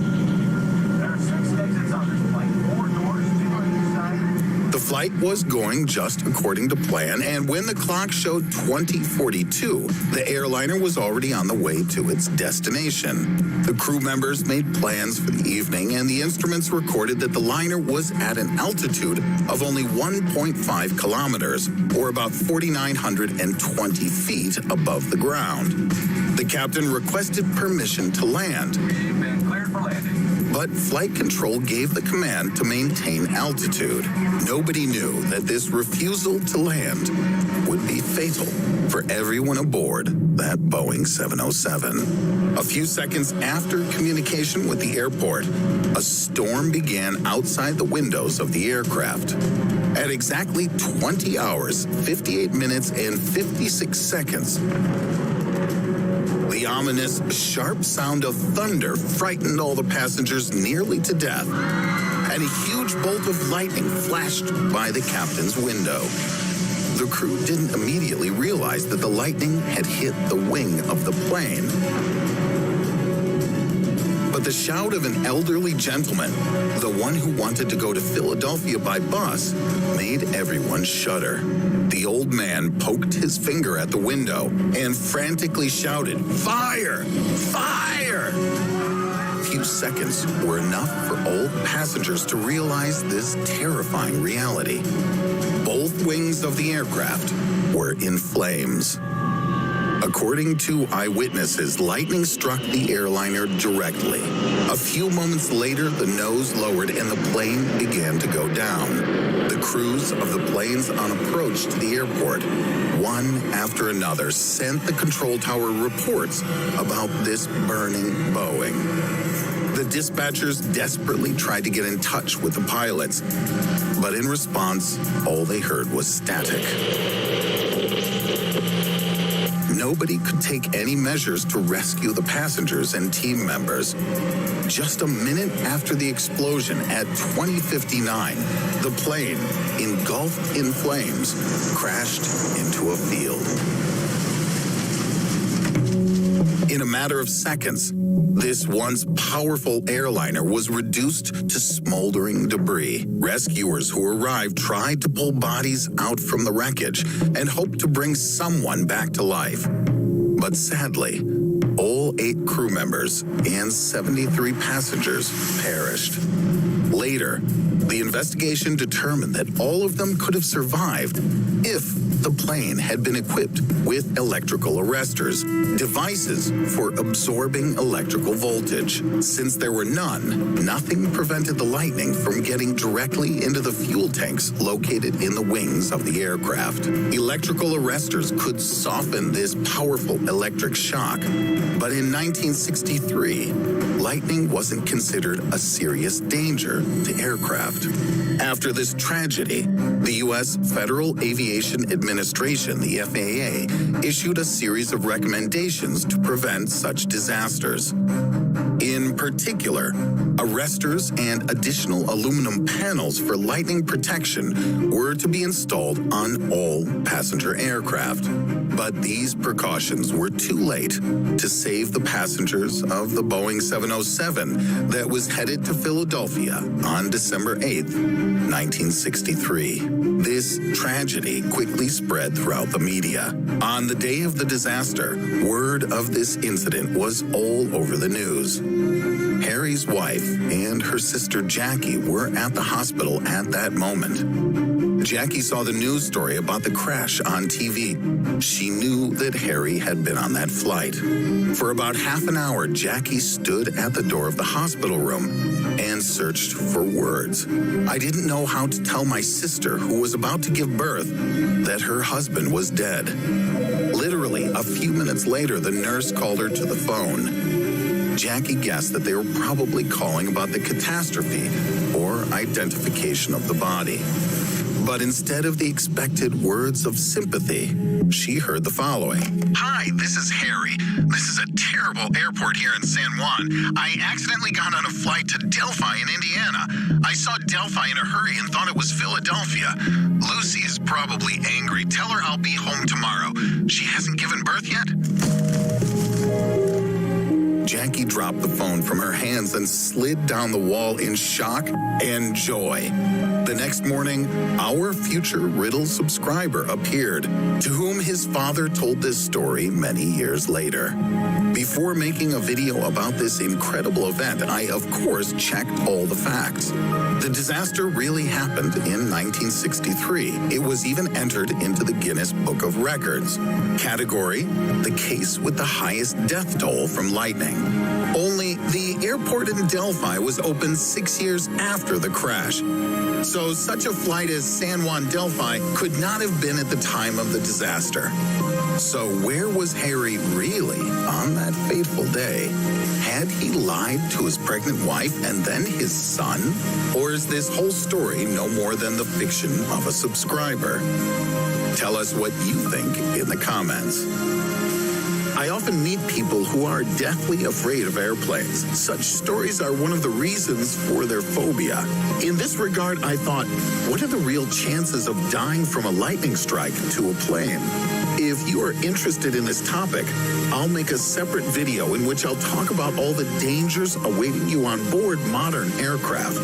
The flight was going just according to plan, and when the clock showed 20:42, the airliner was already on the way to its destination. The crew members made plans for the evening, and the instruments recorded that the liner was at an altitude of only 1.5 kilometers, or about 4,920 feet above the ground. The captain requested permission to land, but flight control gave the command to maintain altitude. Nobody knew that this refusal to land would be fatal for everyone aboard that Boeing 707. A few seconds after communication with the airport, a storm began outside the windows of the aircraft. At exactly 20 hours, 58 minutes, and 56 seconds, the ominous, sharp sound of thunder frightened all the passengers nearly to death, and a huge bolt of lightning flashed by the captain's window. The crew didn't immediately realize that the lightning had hit the wing of the plane. But the shout of an elderly gentleman, the one who wanted to go to Philadelphia by bus, made everyone shudder. The old man poked his finger at the window and frantically shouted, "Fire! Fire!" A few seconds were enough for all the passengers to realize this terrifying reality. Both wings of the aircraft were in flames. According to eyewitnesses, lightning struck the airliner directly. A few moments later, the nose lowered and the plane began to go down. The crews of the planes on approach to the airport, one after another, sent the control tower reports about this burning Boeing. The dispatchers desperately tried to get in touch with the pilots, but in response, all they heard was static. Nobody could take any measures to rescue the passengers and team members. Just a minute after the explosion at 20:59, the plane, engulfed in flames, crashed into a field. In a matter of seconds, this once powerful airliner was reduced to smoldering debris. Rescuers who arrived tried to pull bodies out from the wreckage and hoped to bring someone back to life. But sadly, all 8 crew members and 73 passengers perished. Later, the investigation determined that all of them could have survived if the plane had been equipped with electrical arresters, devices for absorbing electrical voltage. Since there were none, nothing prevented the lightning from getting directly into the fuel tanks located in the wings of the aircraft. Electrical arresters could soften this powerful electric shock, but in 1963, lightning wasn't considered a serious danger to aircraft. After this tragedy, the U.S. Federal Aviation Administration, the FAA, issued a series of recommendations to prevent such disasters. In particular, arresters and additional aluminum panels for lightning protection were to be installed on all passenger aircraft. But these precautions were too late to save the passengers of the Boeing 707 that was headed to Philadelphia on December 8, 1963. This tragedy quickly spread throughout the media. On the day of the disaster, word of this incident was all over the news. Harry's wife and her sister Jackie were at the hospital at that moment. Jackie saw the news story about the crash on TV. She knew that Harry had been on that flight. For about half an hour, Jackie stood at the door of the hospital room and searched for words. I didn't know how to tell my sister, who was about to give birth, that her husband was dead. Literally, a few minutes later, the nurse called her to the phone. Jackie guessed that they were probably calling about the catastrophe or identification of the body. But instead of the expected words of sympathy, she heard the following. Hi, this is Harry. This is a terrible airport here in San Juan. I accidentally got on a flight to Delphi in Indiana. I saw Delphi in a hurry and thought it was Philadelphia. Lucy is probably angry. Tell her I'll be home tomorrow. She hasn't given birth yet? Jackie dropped the phone from her hands and slid down the wall in shock and joy. The next morning, our future Riddle subscriber appeared, to whom his father told this story many years later. Before making a video about this incredible event, I, of course, checked all the facts. The disaster really happened in 1963. It was even entered into the Guinness Book of Records. Category, the case with the highest death toll from lightning. Only the airport in Delphi was open 6 years after the crash. So such a flight as San Juan Delphi could not have been at the time of the disaster. So where was Harry really on that fateful day? Had he lied to his pregnant wife and then his son? Or is this whole story no more than the fiction of a subscriber? Tell us what you think in the comments. I often meet people who are deathly afraid of airplanes. Such stories are one of the reasons for their phobia. In this regard, I thought, what are the real chances of dying from a lightning strike to a plane? If you are interested in this topic, I'll make a separate video in which I'll talk about all the dangers awaiting you on board modern aircraft.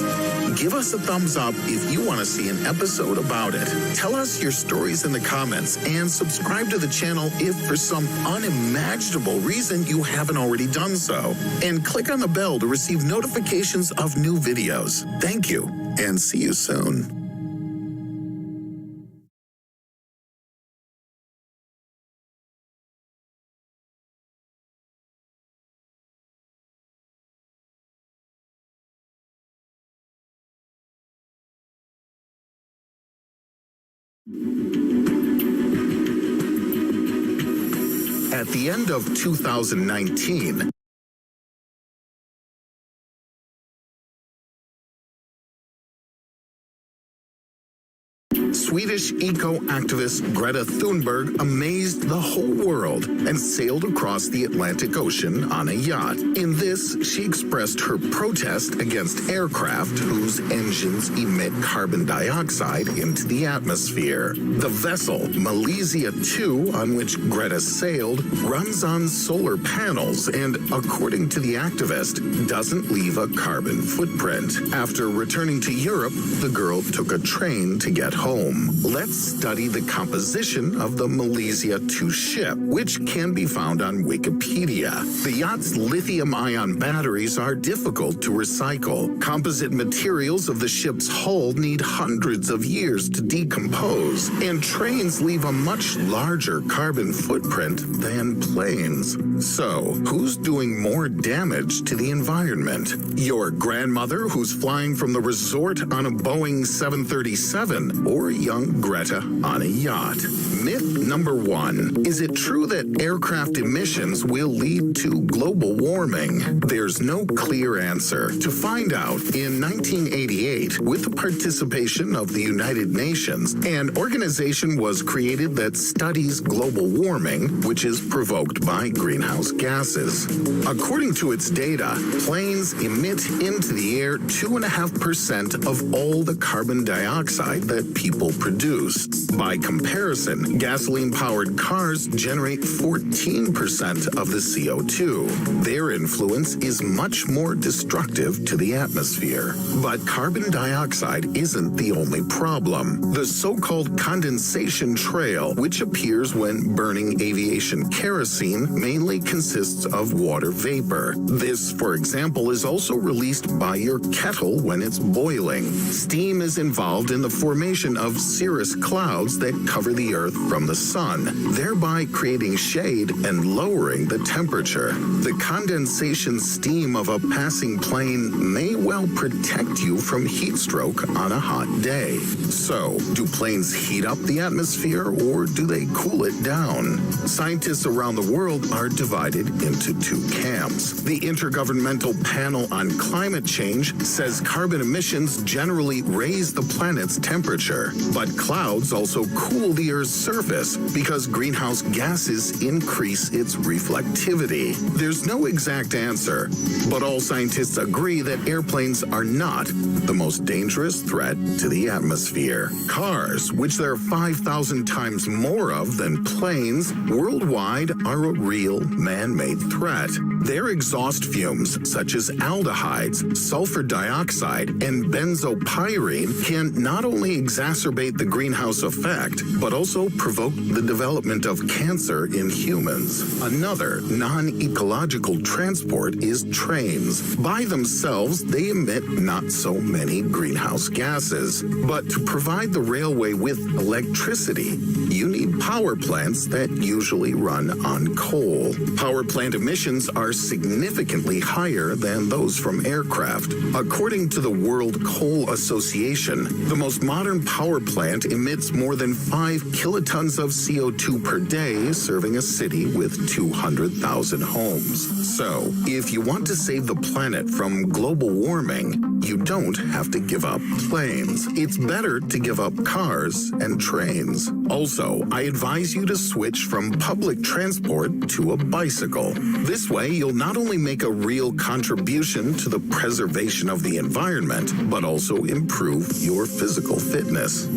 Give us a thumbs up if you want to see an episode about it. Tell us your stories in the comments and subscribe to the channel if for some unimaginable reason you haven't already done so. And click on the bell to receive notifications of new videos. Thank you, and see you soon. At the end of 2019, Swedish eco-activist Greta Thunberg amazed the whole world and sailed across the Atlantic Ocean on a yacht. In this, she expressed her protest against aircraft whose engines emit carbon dioxide into the atmosphere. The vessel, Malaysia 2, on which Greta sailed, runs on solar panels and, according to the activist, doesn't leave a carbon footprint. After returning to Europe, the girl took a train to get home. Let's study the composition of the Malaysia 2 ship, which can be found on Wikipedia. The yacht's lithium-ion batteries are difficult to recycle. Composite materials of the ship's hull need hundreds of years to decompose, and trains leave a much larger carbon footprint than planes. So, who's doing more damage to the environment? Your grandmother who's flying from the resort on a Boeing 737, or young Greta on a yacht? Myth number 1. Is it true that aircraft emissions will lead to global warming? There's no clear answer. To find out, in 1988, with the participation of the United Nations, an organization was created that studies global warming, which is provoked by greenhouse gases. According to its data, planes emit into the air 2.5% of all the carbon dioxide that people produce. By comparison, gasoline-powered cars generate 14% of the CO2. Their influence is much more destructive to the atmosphere. But carbon dioxide isn't the only problem. The so-called condensation trail, which appears when burning aviation kerosene, mainly consists of water vapor. This, for example, is also released by your kettle when it's boiling. Steam is involved in the formation of cirrus clouds that cover the Earth from the sun, thereby creating shade and lowering the temperature. The condensation steam of a passing plane may well protect you from heat stroke on a hot day. So, do planes heat up the atmosphere or do they cool it down? Scientists around the world are divided into 2 camps. The Intergovernmental Panel on Climate Change says carbon emissions generally raise the planet's temperature, but clouds also cool the Earth's surface because greenhouse gases increase its reflectivity. There's no exact answer, but all scientists agree that airplanes are not the most dangerous threat to the atmosphere. Cars, which there are 5,000 times more of than planes, worldwide are a real man-made threat. Their exhaust fumes, such as aldehydes, sulfur dioxide, and benzopyrene, can not only exacerbate the greenhouse effect, but also provoke the development of cancer in humans. Another non-ecological transport is trains. By themselves, they emit not so many greenhouse gases. But to provide the railway with electricity, you need power plants that usually run on coal. Power plant emissions are significantly higher than those from aircraft. According to the World Coal Association, the most modern power plant emits more than 5 kilotons of CO2 per day, serving a city with 200,000 homes. So, if you want to save the planet from global warming, you don't have to give up planes. It's better to give up cars and trains. Also, I advise you to switch from public transport to a bicycle. This way, you'll not only make a real contribution to the preservation of the environment, but also improve your physical fitness.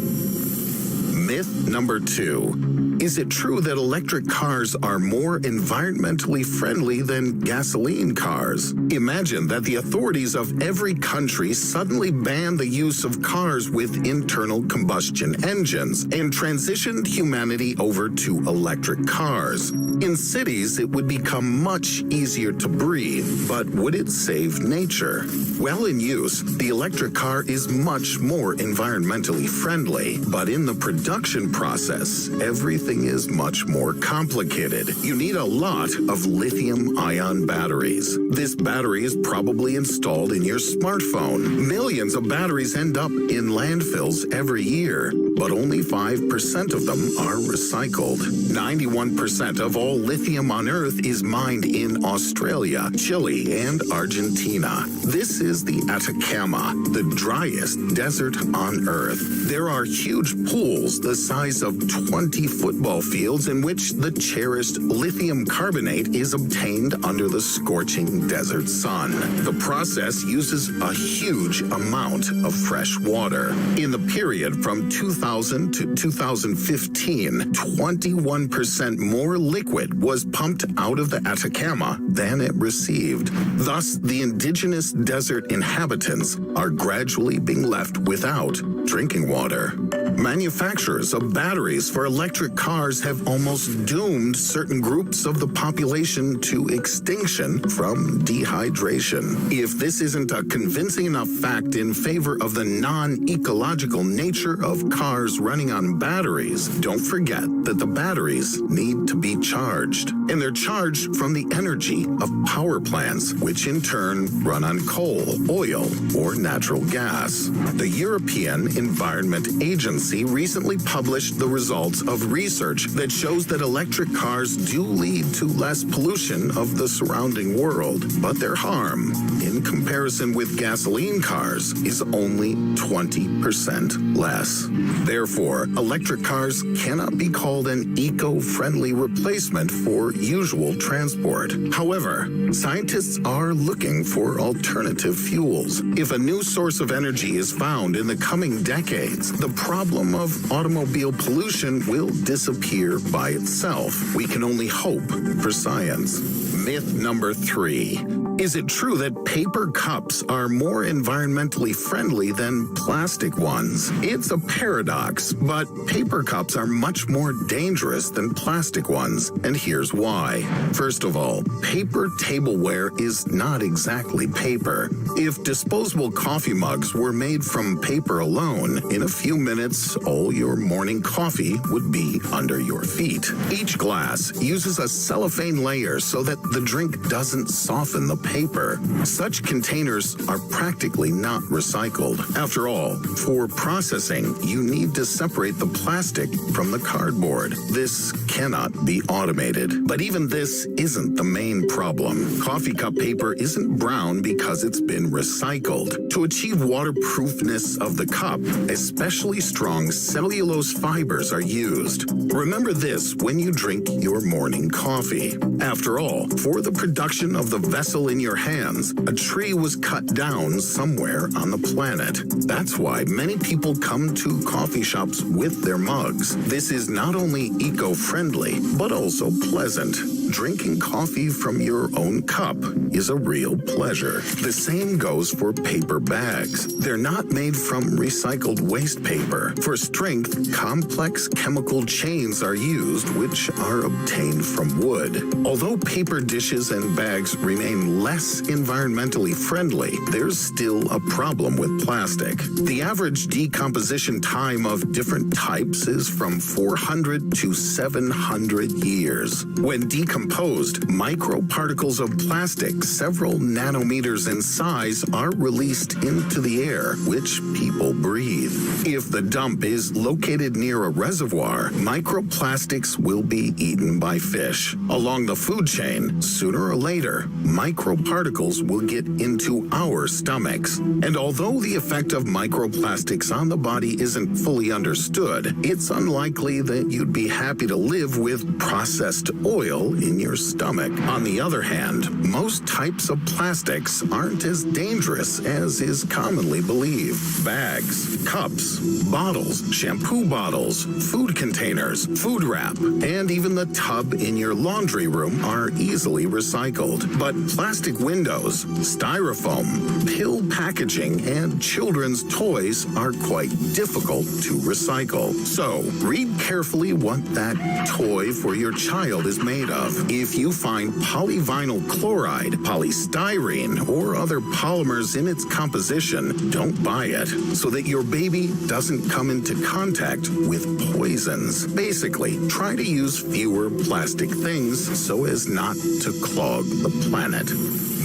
Myth number 2. Is it true that electric cars are more environmentally friendly than gasoline cars? Imagine that the authorities of every country suddenly banned the use of cars with internal combustion engines and transitioned humanity over to electric cars. In cities, it would become much easier to breathe, but would it save nature? Well, in use, the electric car is much more environmentally friendly, but in the production process, everything is much more complicated. You need a lot of lithium-ion batteries. This battery is probably installed in your smartphone. Millions of batteries end up in landfills every year. but only 5% of them are recycled. 91% of all lithium on Earth is mined in Australia, Chile, and Argentina. This is the Atacama, the driest desert on Earth. There are huge pools the size of 20 football fields in which the cherished lithium carbonate is obtained under the scorching desert sun. The process uses a huge amount of fresh water. In the period from 2000 to 2015, 21% more liquid was pumped out of the Atacama than it received. Thus, the indigenous desert inhabitants are gradually being left without drinking water. Manufacturers of batteries for electric cars have almost doomed certain groups of the population to extinction from dehydration. If this isn't a convincing enough fact in favor of the non-ecological nature of cars running on batteries, don't forget that the batteries need to be charged. And they're charged from the energy of power plants, which in turn run on coal, oil, or natural gas. The European Environment Agency recently published the results of research that shows that electric cars do lead to less pollution of the surrounding world, but their harm, in comparison with gasoline cars, is only 20% less. Therefore, electric cars cannot be called an eco-friendly replacement for usual transport. However, scientists are looking for alternative fuels. If a new source of energy is found in the coming decades, the problem of automobile pollution will disappear by itself. We can only hope for science. Myth number 3. Is it true that paper cups are more environmentally friendly than plastic ones? It's a paradox, but paper cups are much more dangerous than plastic ones, and here's why. First of all, paper tableware is not exactly paper. If disposable coffee mugs were made from paper alone, in a few minutes, all your morning coffee would be under your feet. Each glass uses a cellophane layer so that the drink doesn't soften the paper. Such containers are practically not recycled. After all, for processing, you need to separate the plastic from the cardboard. This cannot be automated. But even this isn't the main problem. Coffee cup paper isn't brown because it's been recycled. To achieve waterproofness of the cup, especially strong cellulose fibers are used. Remember this when you drink your morning coffee. After all, for the production of the vessel in your hands, a tree was cut down somewhere on the planet. That's why many people come to coffee shops with their mugs. This is not only eco-friendly, but also pleasant. Drinking coffee from your own cup is a real pleasure. The same goes for paper bags. They're not made from recycled waste paper. For strength, complex chemical chains are used, which are obtained from wood. Although paper dishes and bags remain less environmentally friendly, there's still a problem with plastic. The average decomposition time of different types is from 400 to 700 years. When decomposed, microparticles of plastic several nanometers in size are released into the air, which people breathe. If the dump is located near a reservoir, microplastics will be eaten by fish. Along the food chain, sooner or later, microparticles will get into our stomachs. And although the effect of microplastics on the body isn't fully understood, it's unlikely that you'd be happy to live with processed oil in your stomach. On the other hand, most types of plastics aren't as dangerous as is commonly believed. Bags, cups, bottles, shampoo bottles, food containers, food wrap, and even the tub in your laundry room are easily recycled. But plastic windows, styrofoam, pill packaging, and children's toys are quite difficult to recycle. So, read carefully what that toy for your child is made of. If you find polyvinyl chloride, polystyrene, or other polymers in its composition, don't buy it, so that your baby doesn't come into contact with poisons. Basically, try to use fewer plastic things so as not to clog the planet.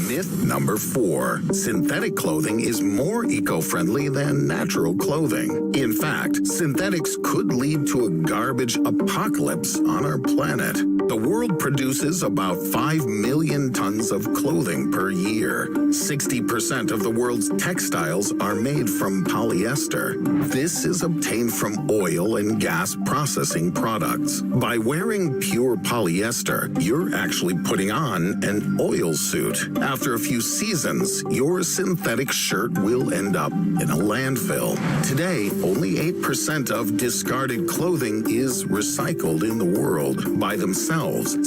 Myth number 4. Synthetic clothing is more eco-friendly than natural clothing. In fact, synthetics could lead to a garbage apocalypse on our planet. The world produces about 5 million tons of clothing per year. 60% of the world's textiles are made from polyester. This is obtained from oil and gas processing products. By wearing pure polyester, you're actually putting on an oil suit. After a few seasons, your synthetic shirt will end up in a landfill. Today, only 8% of discarded clothing is recycled in the world. By themselves,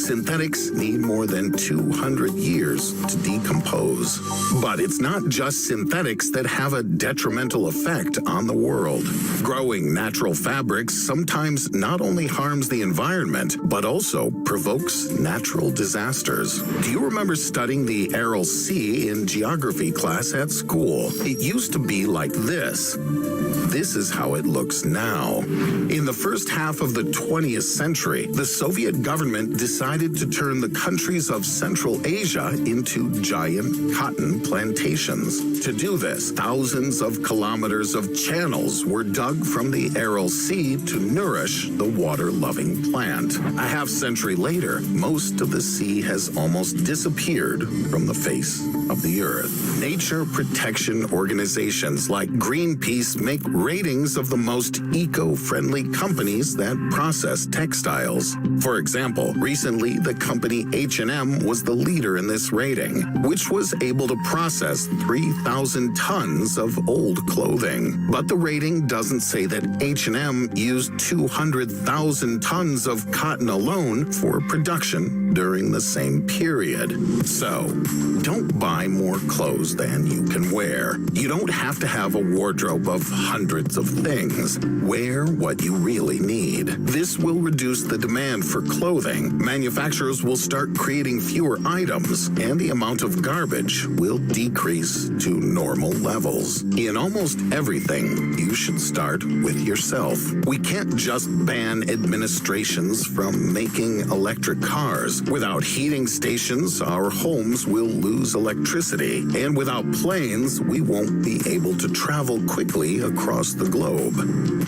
synthetics need more than 200 years to decompose. But it's not just synthetics that have a detrimental effect on the world. Growing natural fabrics sometimes not only harms the environment, but also provokes natural disasters. Do you remember studying the Aral Sea in geography class at school? It used to be like this. This is how it looks now. In the first half of the 20th century, the Soviet government decided to turn the countries of Central Asia into giant cotton plantations. To do this, thousands of kilometers of channels were dug from the Aral Sea to nourish the water-loving plant. A half-century later, most of the sea has almost disappeared from the face of the earth. Nature protection organizations like Greenpeace make ratings of the most eco-friendly companies that process textiles. For example, recently the company H&M was the leader in this rating, which was able to process 3,000 tons of old clothing. But the rating doesn't say that H&M used 200,000 tons of cotton alone for production during the same period. So, don't buy more clothes than you can wear. You don't have to have a wardrobe of hundreds of things. Wear what you really need. This will reduce the demand for clothing. Manufacturers will start creating fewer items, and the amount of garbage will decrease to normal levels. In almost everything, you should start with yourself. We can't just ban administrations from making electric cars. Without heating stations, our homes will lose electricity, and without planes, we won't be able to travel quickly across the globe.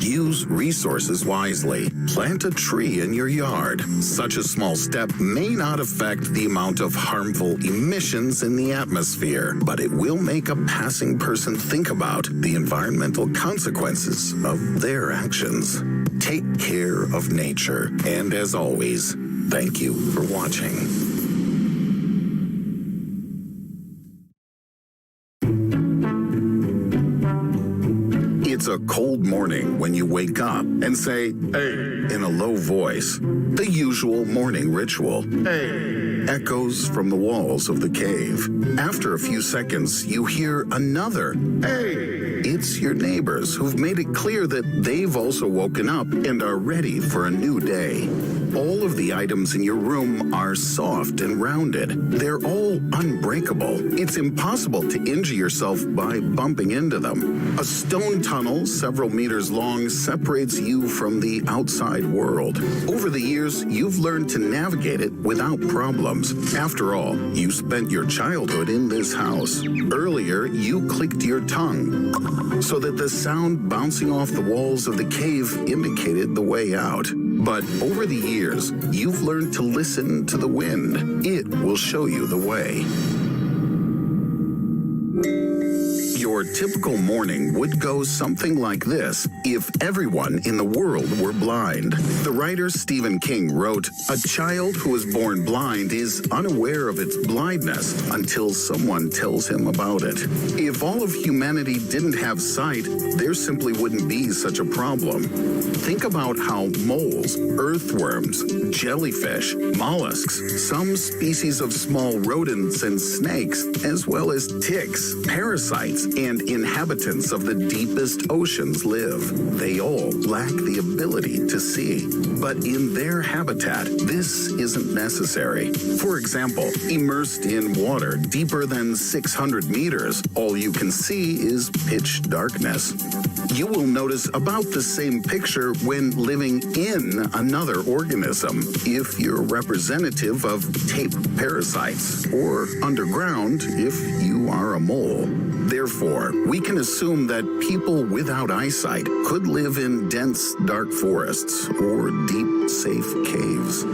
Use resources wisely. Plant a tree in your yard. Such a small step may not affect the amount of harmful emissions in the atmosphere, but it will make a passing person think about the environmental consequences of their actions. Take care of nature, and as always, thank you for watching. It's a cold morning when you wake up and say, "Hey," in a low voice. The usual morning ritual. "Hey," echoes from the walls of the cave. After a few seconds, you hear another, "Hey." It's your neighbors who've made it clear that they've also woken up and are ready for a new day. All of the items in your room are soft and rounded. They're all unbreakable. It's impossible to injure yourself by bumping into them. A stone tunnel several meters long separates you from the outside world. Over the years, you've learned to navigate it without problems. After all, you spent your childhood in this house. Earlier, you clicked your tongue so that the sound bouncing off the walls of the cave indicated the way out. But over the years, you've learned to listen to the wind. It will show you the way. Your typical morning would go something like this if everyone in the world were blind. The writer Stephen King wrote, "A child who is born blind is unaware of its blindness until someone tells him about it." If all of humanity didn't have sight, there simply wouldn't be such a problem. Think about how moles, earthworms, jellyfish, mollusks, some species of small rodents and snakes, as well as ticks, parasites, and inhabitants of the deepest oceans live. They all lack the ability to see. But in their habitat, this isn't necessary. For example, immersed in water deeper than 600 meters, all you can see is pitch darkness. You will notice about the same picture when living in another organism, if you're representative of tape parasites, or underground if you are a mole. Therefore, we can assume that people without eyesight could live in dense, dark forests or deep, safe caves.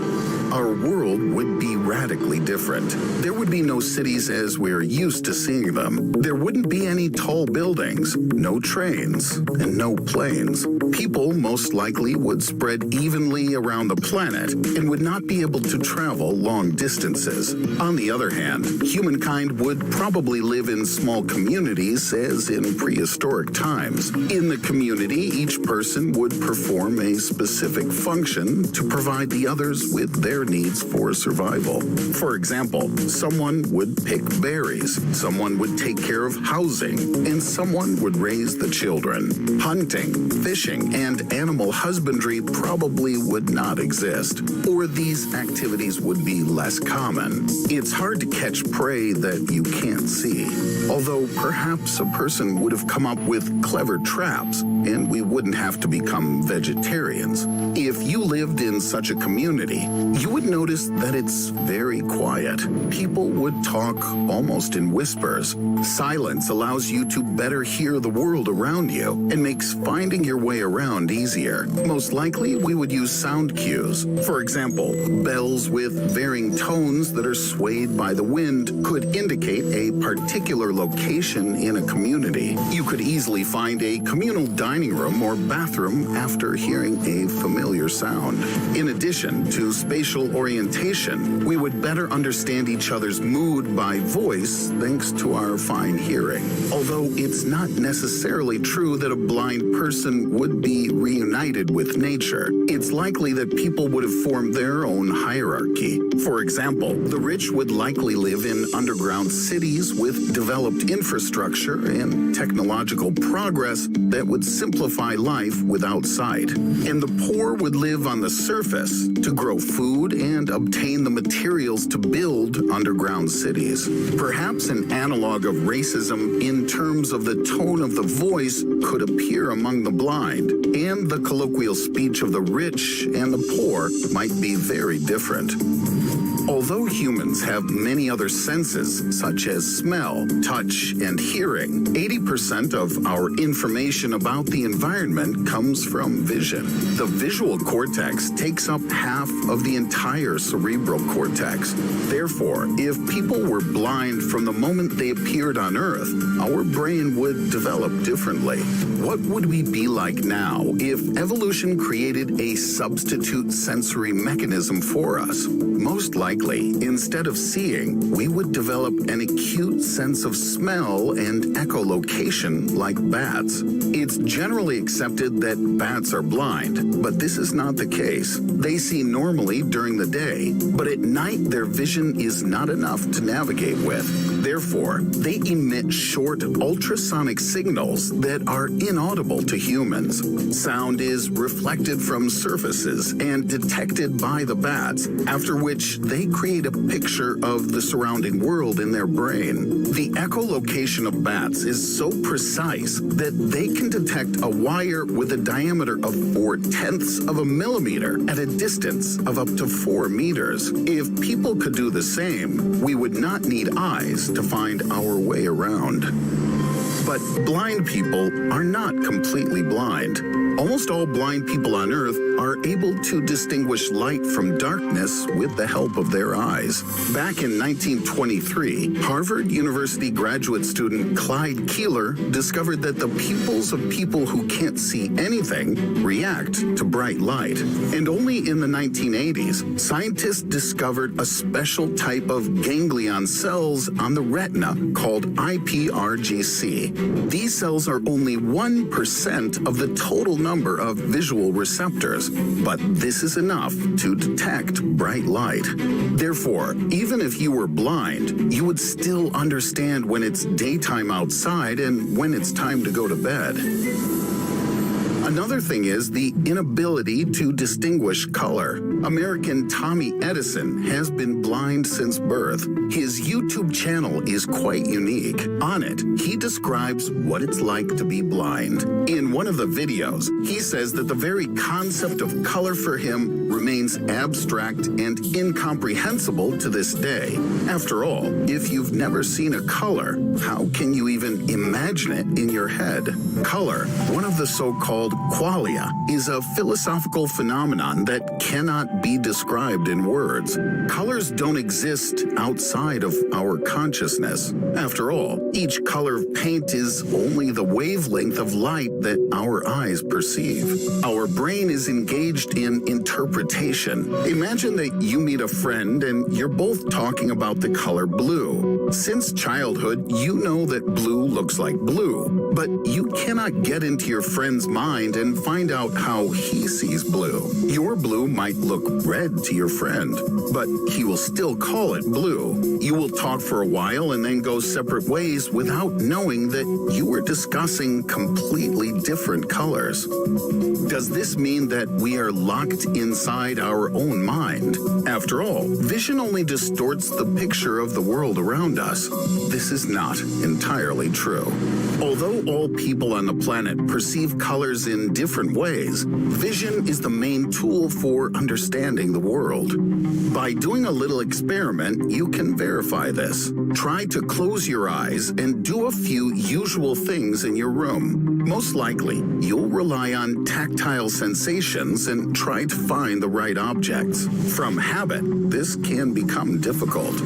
Our world would be radically different. There would be no cities as we're used to seeing them. There wouldn't be any tall buildings, no trains, and no planes. People most likely would spread evenly around the planet and would not be able to travel long distances. On the other hand, humankind would probably live in small communities as in prehistoric times. In the community, each person would perform a specific function to provide the others with their needs for survival. For example, someone would pick berries, someone would take care of housing, and someone would raise the children. Hunting, fishing, and animal husbandry probably would not exist, or these activities would be less common. It's hard to catch prey that you can't see, although perhaps a person would have come up with clever traps, and we wouldn't have to become vegetarians. If you lived in such a community, you would notice that it's very quiet. People would talk almost in whispers. Silence allows you to better hear the world around you and makes finding your way around easier. Most likely, we would use sound cues. For example, bells with varying tones that are swayed by the wind could indicate a particular location in a community. You could easily find a communal dining room or bathroom after hearing a familiar sound. In addition to spatial orientation, we would better understand each other's mood by voice thanks to our fine hearing. Although it's not necessarily true that a blind person would be reunited with nature, it's likely that people would have formed their own hierarchy. For example, the rich would likely live in underground cities with developed infrastructure and technological progress that would simplify life without sight. And the poor would live on the surface to grow food and obtain the materials to build underground cities. Perhaps an analog of racism in terms of the tone of the voice could appear among the blind, and the colloquial speech of the rich and the poor might be very different. Although humans have many other senses, such as smell, touch, and hearing, 80% of our information about the environment comes from vision. The visual cortex takes up half of the entire cerebral cortex. Therefore, if people were blind from the moment they appeared on Earth, our brain would develop differently. What would we be like now if evolution created a substitute sensory mechanism for us? Most likely, instead of seeing, we would develop an acute sense of smell and echolocation like bats. It's generally accepted that bats are blind, but this is not the case. They see normally during the day, but at night their vision is not enough to navigate with. Therefore, they emit short ultrasonic signals that are inaudible to humans. Sound is reflected from surfaces and detected by the bats, after which they create a picture of the surrounding world in their brain. The echolocation of bats is so precise that they can detect a wire with a diameter of 0.4 of a millimeter at a distance of up to 4 meters. If people could do the same, we would not need eyes to find our way around. But blind people are not completely blind. Almost all blind people on Earth are able to distinguish light from darkness with the help of their eyes. Back in 1923, Harvard University graduate student Clyde Keeler discovered that the pupils of people who can't see anything react to bright light. And only in the 1980s, scientists discovered a special type of ganglion cells on the retina called iPRGC. These cells are only 1% of the total number of visual receptors, but this is enough to detect bright light. Therefore, even if you were blind, you would still understand when it's daytime outside and when it's time to go to bed. Another thing is the inability to distinguish color. American Tommy Edison has been blind since birth. His YouTube channel is quite unique. On it, he describes what it's like to be blind. In one of the videos, he says that the very concept of color for him remains abstract and incomprehensible to this day. After all, if you've never seen a color, how can you even imagine it in your head? Color, one of the so-called qualia, is a philosophical phenomenon that cannot be described in words. Colors don't exist outside of our consciousness. After all, each color of paint is only the wavelength of light that our eyes perceive. Our brain is engaged in interpretation. Imagine that you meet a friend and you're both talking about the color blue. Since childhood, you know that blue looks like blue, but you cannot get into your friend's mind and find out how he sees blue. Your blue might look red to your friend, but he will still call it blue. You will talk for a while and then go separate ways without knowing that you were discussing completely different colors. Does this mean that we are locked inside our own mind? After all, vision only distorts the picture of the world around us. This is not entirely true. Although all people on the planet perceive colors in different ways, vision is the main tool for understanding the world. By doing a little experiment, you can verify this. Try to close your eyes and do a few usual things in your room. Most likely, you'll rely on tactile sensations and try to find the right objects. From habit, this can become difficult.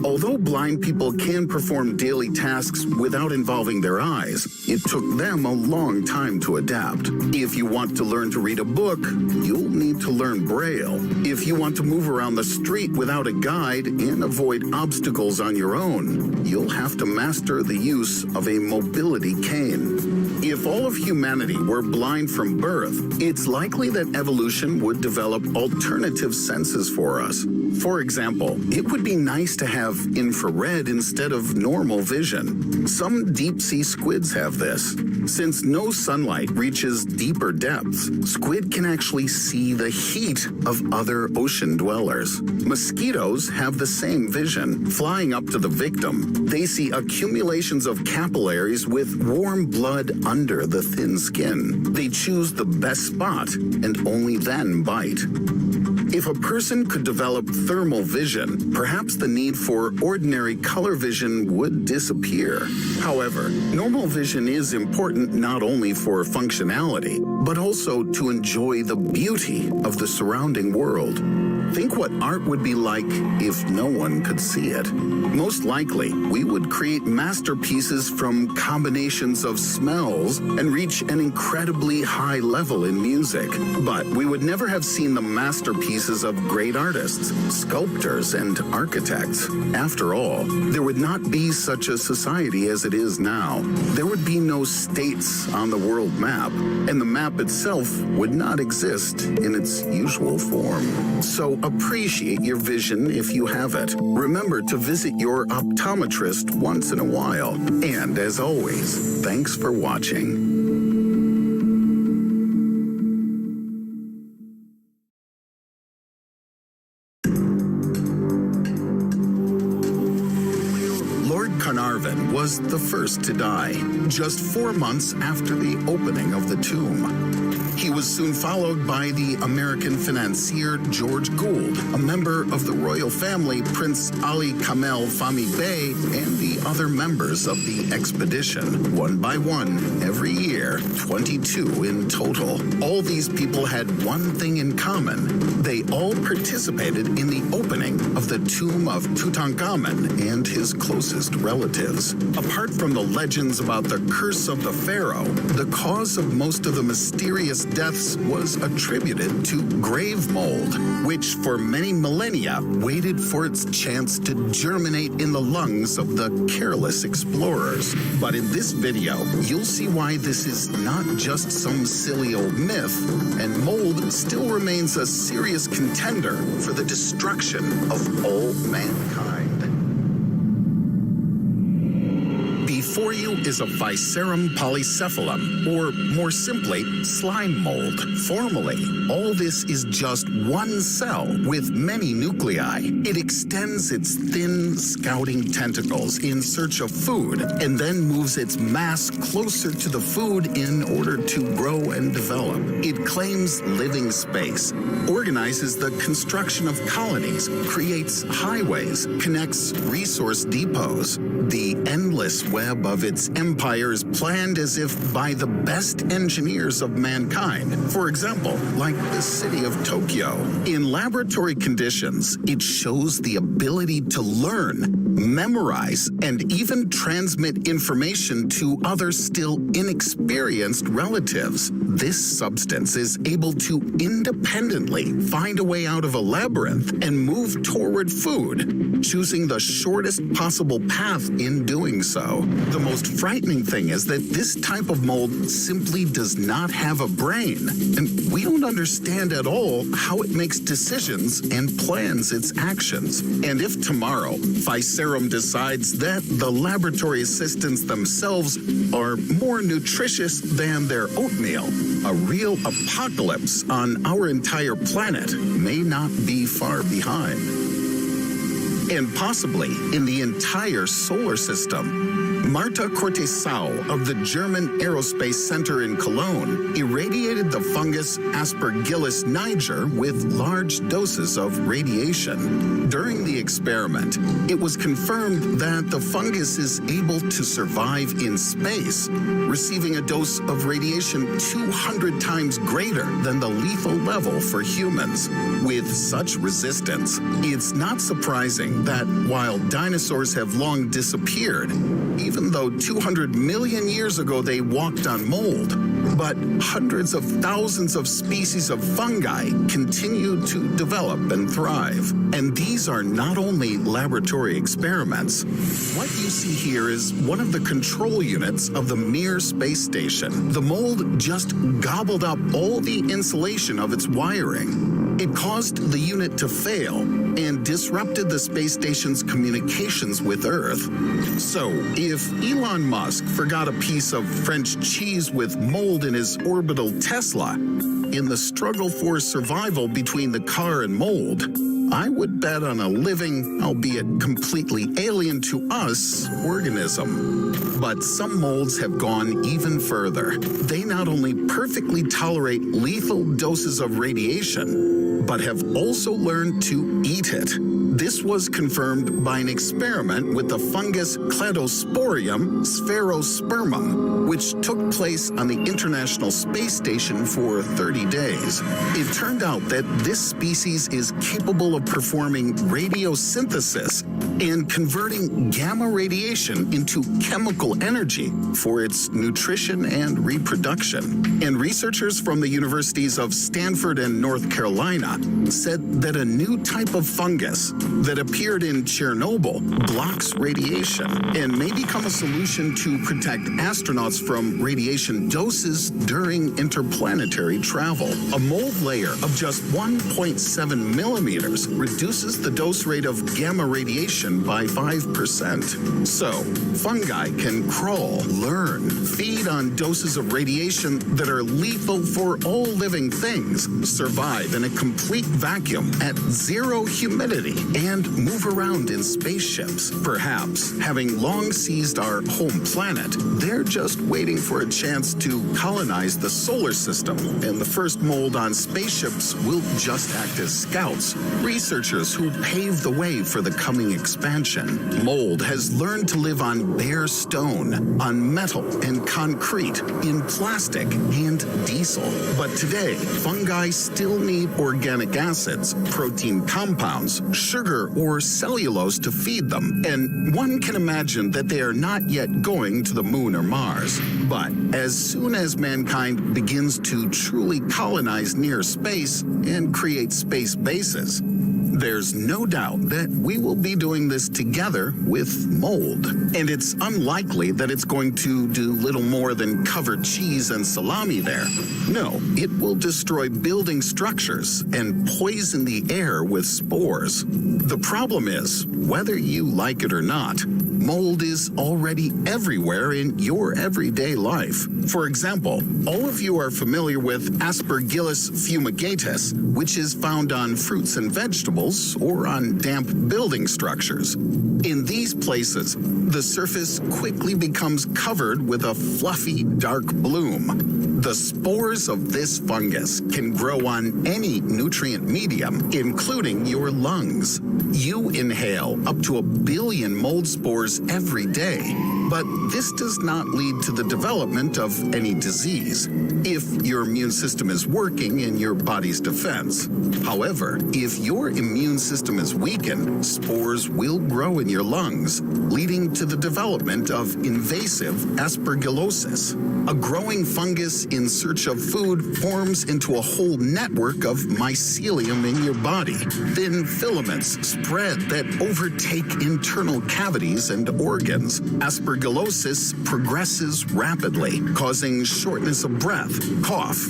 Although blind people can perform daily tasks without involving their eyes, it took them a long time to adapt. If you want to learn to read a book, you'll need to learn Braille. If you want to move around the street without a guide and avoid obstacles on your own, you'll have to master the use of a mobility cane. If all of humanity were blind from birth, it's likely that evolution would develop alternative senses for us. For example, it would be nice to have infrared instead of normal vision. Some deep-sea squids have this. Since no sunlight reaches deeper depths, squid can actually see the heat of other ocean dwellers. Mosquitoes have the same vision. Flying up to the victim, they see accumulations of capillaries with warm blood under the thin skin. They choose the best spot and only then bite. If a person could develop thermal vision, perhaps the need for ordinary color vision would disappear. However, normal vision is important not only for functionality, but also to enjoy the beauty of the surrounding world. Think what art would be like if no one could see it. Most likely, we would create masterpieces from combinations of smells and reach an incredibly high level in music. But we would never have seen the masterpieces of great artists, sculptors, and architects. After all, there would not be such a society as it is now. There would be no states on the world map, and the map itself would not exist in its usual form. So appreciate your vision if you have it. Remember to visit your optometrist once in a while. And as always, thanks for watching. Lord Carnarvon was the first to die, just 4 months after the opening of the tomb. He was soon followed by the American financier George Gould, a member of the royal family, Prince Ali Kamel Fahmy Bey, and the other members of the expedition. One by one, every year, 22 in total. All these people had one thing in common. They all participated in the opening of the tomb of Tutankhamun and his closest relatives. Apart from the legends about the curse of the pharaoh, the cause of most of the mysterious most deaths was attributed to grave mold, which for many millennia waited for its chance to germinate in the lungs of the careless explorers. But in this video, you'll see why this is not just some silly old myth, and mold still remains a serious contender for the destruction of all mankind. Before you is a Vicerum polycephalum, or more simply, slime mold. Formally, all this is just one cell with many nuclei. It extends its thin, scouting tentacles in search of food, and then moves its mass closer to the food in order to grow and develop. It claims living space, organizes the construction of colonies, creates highways, connects resource depots. The endless web of its empire is planned as if by the best engineers of mankind. For example, like the city of Tokyo. In laboratory conditions, it shows the ability to learn, memorize, and even transmit information to other still inexperienced relatives. This substance is able to independently find a way out of a labyrinth and move toward food, choosing the shortest possible path in doing so. The most frightening thing is that this type of mold simply does not have a brain, and we don't understand at all how it makes decisions and plans its actions. And if tomorrow Vicerum decides that the laboratory assistants themselves are more nutritious than their oatmeal, a real apocalypse on our entire planet may not be far behind. And possibly in the entire solar system. Marta Cortesau of the German Aerospace Center in Cologne irradiated the fungus Aspergillus niger with large doses of radiation. During the experiment, it was confirmed that the fungus is able to survive in space, receiving a dose of radiation 200 times greater than the lethal level for humans. With such resistance, it's not surprising that while dinosaurs have long disappeared, even though 200 million years ago they walked on mold, but hundreds of thousands of species of fungi continue to develop and thrive. And these are not only laboratory experiments. What you see here is one of the control units of the Mir space station. The mold just gobbled up all the insulation of its wiring. It caused the unit to fail and disrupted the space station's communications with Earth. So, if Elon Musk forgot a piece of French cheese with mold in his orbital Tesla, in the struggle for survival between the car and mold, I would bet on a living, albeit completely alien to us, organism. But some molds have gone even further. They not only perfectly tolerate lethal doses of radiation, but have also learned to eat it. This was confirmed by an experiment with the fungus Cladosporium sphaerospermum, which took place on the International Space Station for 30 days. It turned out that this species is capable of performing radiosynthesis and converting gamma radiation into chemical energy for its nutrition and reproduction. And researchers from the universities of Stanford and North Carolina said that a new type of fungus that appeared in Chernobyl blocks radiation and may become a solution to protect astronauts from radiation doses during interplanetary travel. A mold layer of just 1.7 millimeters reduces the dose rate of gamma radiation by 5%. So, fungi can crawl, learn, feed on doses of radiation that are lethal for all living things, survive in a complete vacuum at zero humidity, and move around in spaceships. Perhaps, having long seized our home planet, they're just waiting for a chance to colonize the solar system, and the first mold on spaceships will just act as scouts, researchers who pave the way for the coming expansion. Mold has learned to live on bare stone, on metal and concrete, in plastic and diesel. But today, fungi still need organic acids, protein compounds, sugar, sugar or cellulose to feed them, and one can imagine that they are not yet going to the moon or Mars. But as soon as mankind begins to truly colonize near space and create space bases, there's no doubt that we will be doing this together with mold. And it's unlikely that it's going to do little more than cover cheese and salami there. No, it will destroy building structures and poison the air with spores. The problem is, whether you like it or not, mold is already everywhere in your everyday life. For example, all of you are familiar with Aspergillus fumigatus, which is found on fruits and vegetables or on damp building structures. In these places, the surface quickly becomes covered with a fluffy, dark bloom. The spores of this fungus can grow on any nutrient medium, including your lungs. You inhale up to 1 billion mold spores every day, but this does not lead to the development of any disease if your immune system is working in your body's defense. However, if your immune system is weakened, spores will grow in your lungs, leading to the development of invasive aspergillosis. A growing fungus in search of food forms into a whole network of mycelium in your body. Thin filaments spread that overtake internal cavities and organs. Aspergillosis progresses rapidly, causing shortness of breath, cough,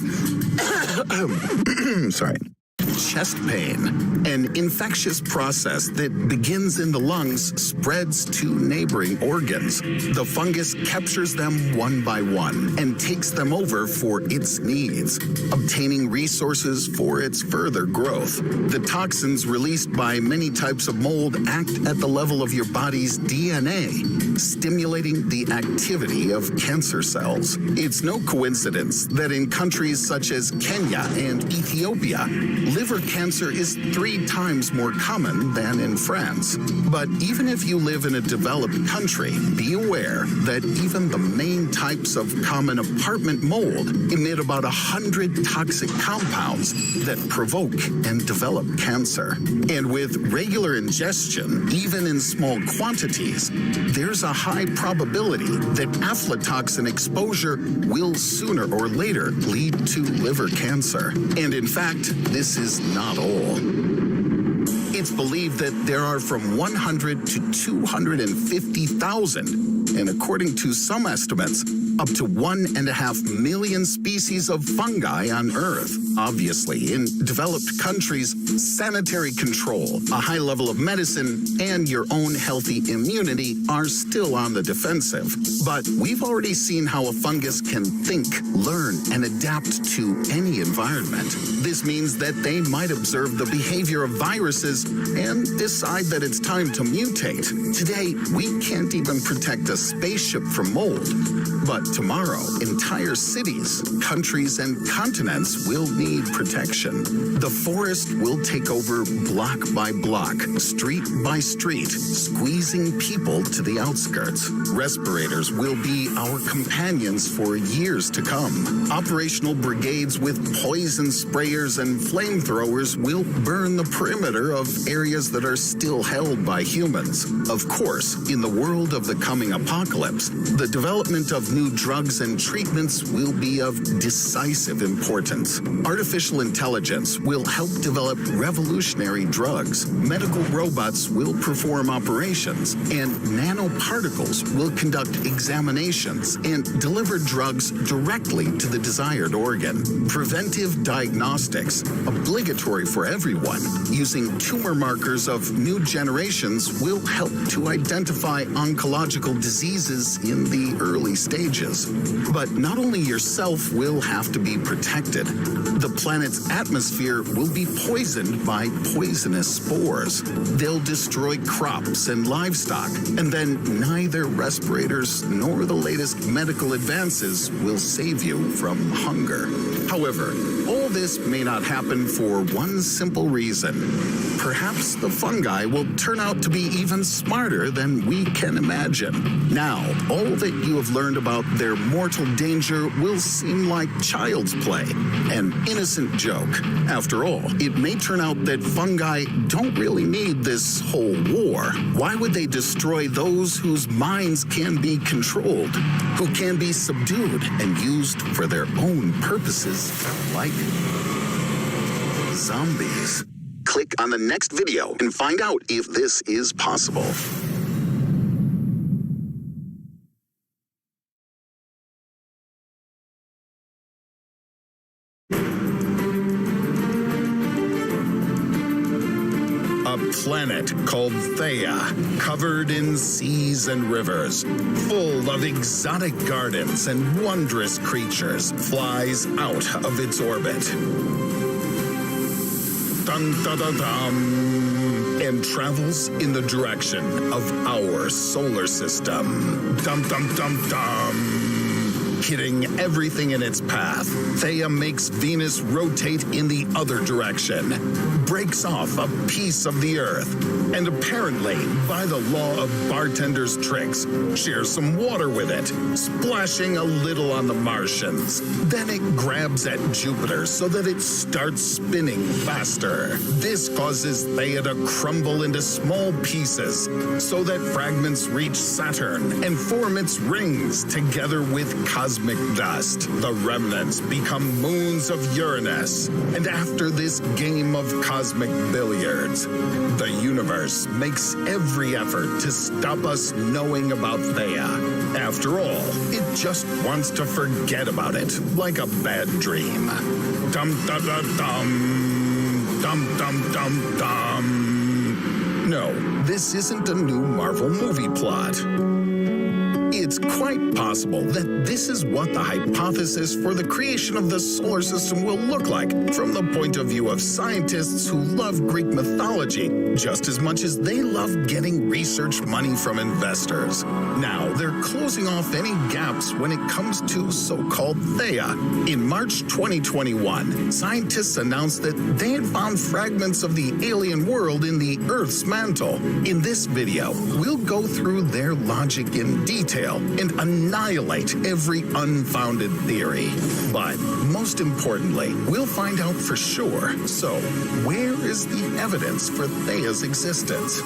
chest pain. An infectious process that begins in the lungs spreads to neighboring organs. The fungus captures them one by one and takes them over for its needs, obtaining resources for its further growth. The toxins released by many types of mold act at the level of your body's DNA, stimulating the activity of cancer cells. It's no coincidence that in countries such as Kenya and Ethiopia, liver cancer is 3 times more common than in France. But even if you live in a developed country, be aware that even the main types of common apartment mold emit about 100 toxic compounds that provoke and develop cancer. And with regular ingestion, even in small quantities, there's a high probability that aflatoxin exposure will sooner or later lead to liver cancer. And in fact, this is not all. It's believed that there are from 100 to 250,000, and according to some estimates, up to 1.5 million species of fungi on Earth. Obviously, in developed countries, sanitary control, a high level of medicine, and your own healthy immunity are still on the defensive. But we've already seen how a fungus can think, learn, and adapt to any environment. This means that they might observe the behavior of viruses and decide that it's time to mutate. Today, we can't even protect a spaceship from mold. But tomorrow, entire cities, countries, and continents will need protection. The forest will take over block by block, street by street, squeezing people to the outskirts. Respirators will be our companions for years to come. Operational brigades with poison sprayers and flamethrowers will burn the perimeter of areas that are still held by humans. Of course, in the world of the coming apocalypse, the development of new drugs and treatments will be of decisive importance. Artificial intelligence will help develop revolutionary drugs. Medical robots will perform operations, and nanoparticles will conduct examinations and deliver drugs directly to the desired organ. Preventive diagnostics, obligatory for everyone, using tumor markers of new generations will help to identify oncological diseases in the early stages. But not only yourself will have to be protected, the planet's atmosphere will be poisoned by poisonous spores. They'll destroy crops and livestock, and then neither respirators nor the latest medical advances will save you from hunger. However, all this may not happen for one simple reason. Perhaps the fungi will turn out to be even smarter than we can imagine. Now, all that you have learned about their mortal danger will seem like child's play, an innocent joke. After all, it may turn out that fungi don't really need this whole war. Why would they destroy those whose minds can be controlled, who can be subdued and used for their own purposes, like zombies? Click on the next video and find out if this is possible. A planet called Theia, covered in seas and rivers, full of exotic gardens and wondrous creatures, flies out of its orbit. Dun, dun, dun, dun, and travels in the direction of our solar system. Dum, dum, dum, dum. Hitting everything in its path, Theia makes Venus rotate in the other direction, breaks off a piece of the Earth, and apparently, by the law of bartender's tricks, shares some water with it, splashing a little on the Martians. Then it grabs at Jupiter so that it starts spinning faster. This causes Theia to crumble into small pieces so that fragments reach Saturn and form its rings together with cosmic dust. The remnants become moons of Uranus, and after this game of cosmic billiards, the universe makes every effort to stop us knowing about Theia. After all, it just wants to forget about it, like a bad dream. Dum dum dum dum. Dum dum dum dum. No, this isn't a new Marvel movie plot. It's quite possible that this is what the hypothesis for the creation of the solar system will look like from the point of view of scientists who love Greek mythology just as much as they love getting research money from investors. Now, they're closing off any gaps when it comes to so-called Theia. In March 2021, scientists announced that they had found fragments of the alien world in the Earth's mantle. In this video, we'll go through their logic in detail and annihilate every unfounded theory. But most importantly, we'll find out for sure. So, where is the evidence for Theia's existence?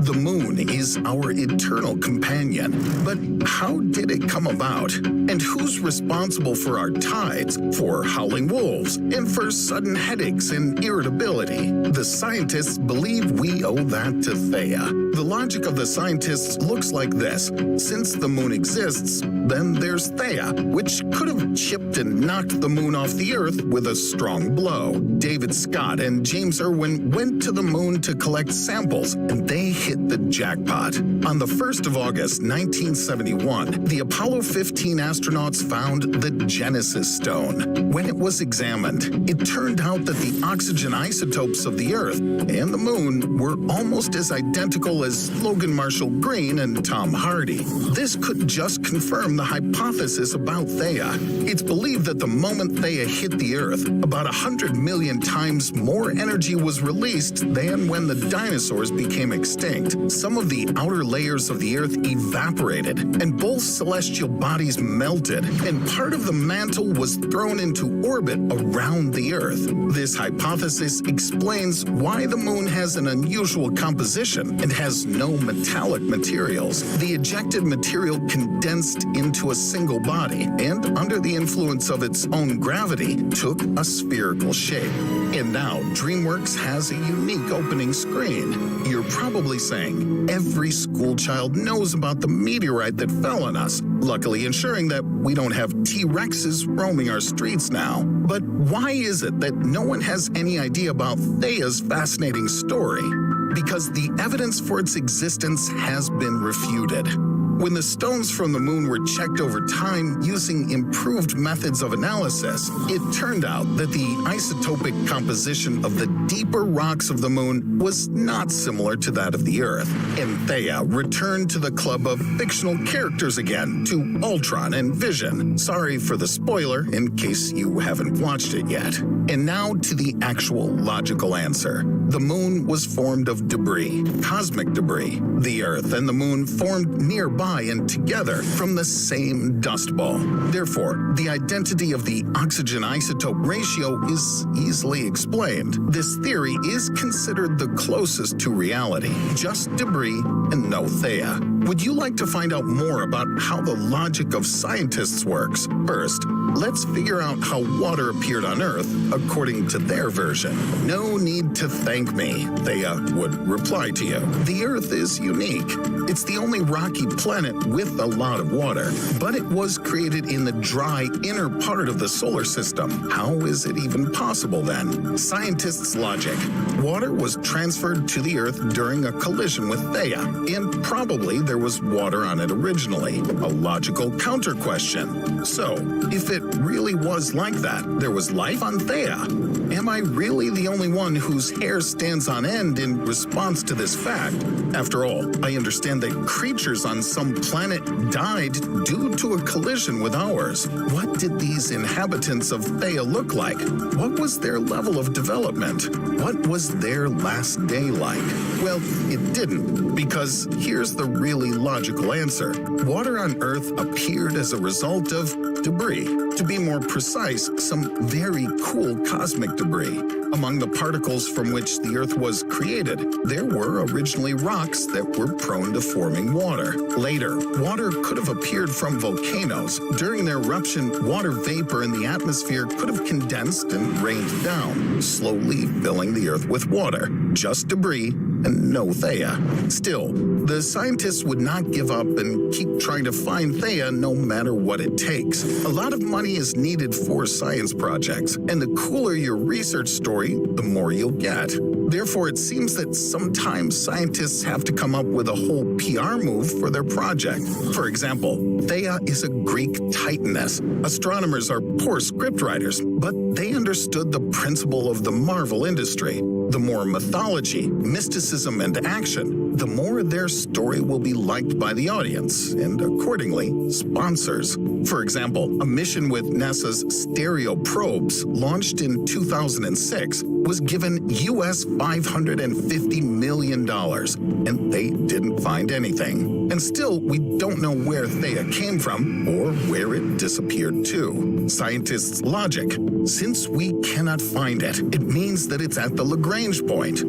The moon is our eternal companion, but how did it come about? And who's responsible for our tides, for howling wolves, and for sudden headaches and irritability? The scientists believe we owe that to Theia. The logic of the scientists looks like this. Since the moon exists, then there's Theia, which could have chipped and knocked the moon off the Earth with a strong blow. David Scott and James Irwin went to the moon to collect samples, and they hit the jackpot. On the 1st of August, 1971, the Apollo 15 astronauts found the Genesis stone. When it was examined, it turned out that the oxygen isotopes of the Earth and the moon were almost as identical as Logan Marshall Green and Tom Hardy. This could just confirm the hypothesis about Theia. It's believed that the moment Theia hit the Earth, about 100 million times more energy was released than when the dinosaurs became extinct. Some of the outer layers of the Earth evaporated, and both celestial bodies melted, and part of the mantle was thrown into orbit around the Earth. This hypothesis explains why the moon has an unusual composition and has no metallic materials. The ejected material condensed into a single body, and under the influence of its own gravity, took a spherical shape. And now, DreamWorks has a unique opening screen. You're probably saying, every school child knows about the meteorite that fell on us, luckily ensuring that we don't have T-Rexes roaming our streets now. But why is it that no one has any idea about Theia's fascinating story? Because the evidence for its existence has been refuted. When the stones from the moon were checked over time using improved methods of analysis, it turned out that the isotopic composition of the deeper rocks of the moon was not similar to that of the Earth. And Thea returned to the club of fictional characters again, to Ultron and Vision. Sorry for the spoiler in case you haven't watched it yet. And now to the actual logical answer. The moon was formed of debris, cosmic debris. The Earth and the moon formed nearby and together from the same dust ball. Therefore, the identity of the oxygen isotope ratio is easily explained. This theory is considered the closest to reality. Just debris and no Thea. Would you like to find out more about how the logic of scientists works? First, let's figure out how water appeared on Earth according to their version. No need to thank me, Thea would reply to you. The Earth is unique. It's the only rocky planet with a lot of water, but it was created in the dry inner part of the solar system. How is it even possible then? Scientists' logic. Water was transferred to the Earth during a collision with Thea, and probably there was water on it originally. A logical counter question. So, if it really was like that, there was life on Thea. Am I really the only one whose hair stands on end in response to this fact? After all, I understand that creatures on some planet died due to a collision with ours. What did these inhabitants of Thea look like? What was their level of development? What was their last day like? Well, it didn't, because here's the really logical answer. Water on Earth appeared as a result of debris. To be more precise, some very cool cosmic debris. Among the particles from which the Earth was created, there were originally rocks that were prone to forming water. Later, water could have appeared from volcanoes. During their eruption, water vapor in the atmosphere could have condensed and rained down, slowly filling the Earth with water. Just debris and no Thea. Still, the scientists would not give up and keep trying to find Thea no matter what it takes. A lot of money is needed for science projects, and the cooler your research story, the more you'll get. Therefore, it seems that sometimes scientists have to come up with a whole PR move for their project. For example, Thea is a Greek titaness. Astronomers are poor scriptwriters, but they understood the principle of the Marvel industry. The more mythology, mysticism, and action, the more their story will be liked by the audience, and accordingly, sponsors. For example, a mission with NASA's stereo probes, launched in 2006, was given US $550 million, and they didn't find anything. And still, we don't know where Thea came from or where it disappeared to. Scientists' logic. Since we cannot find it, it means that it's at the Lagrange point.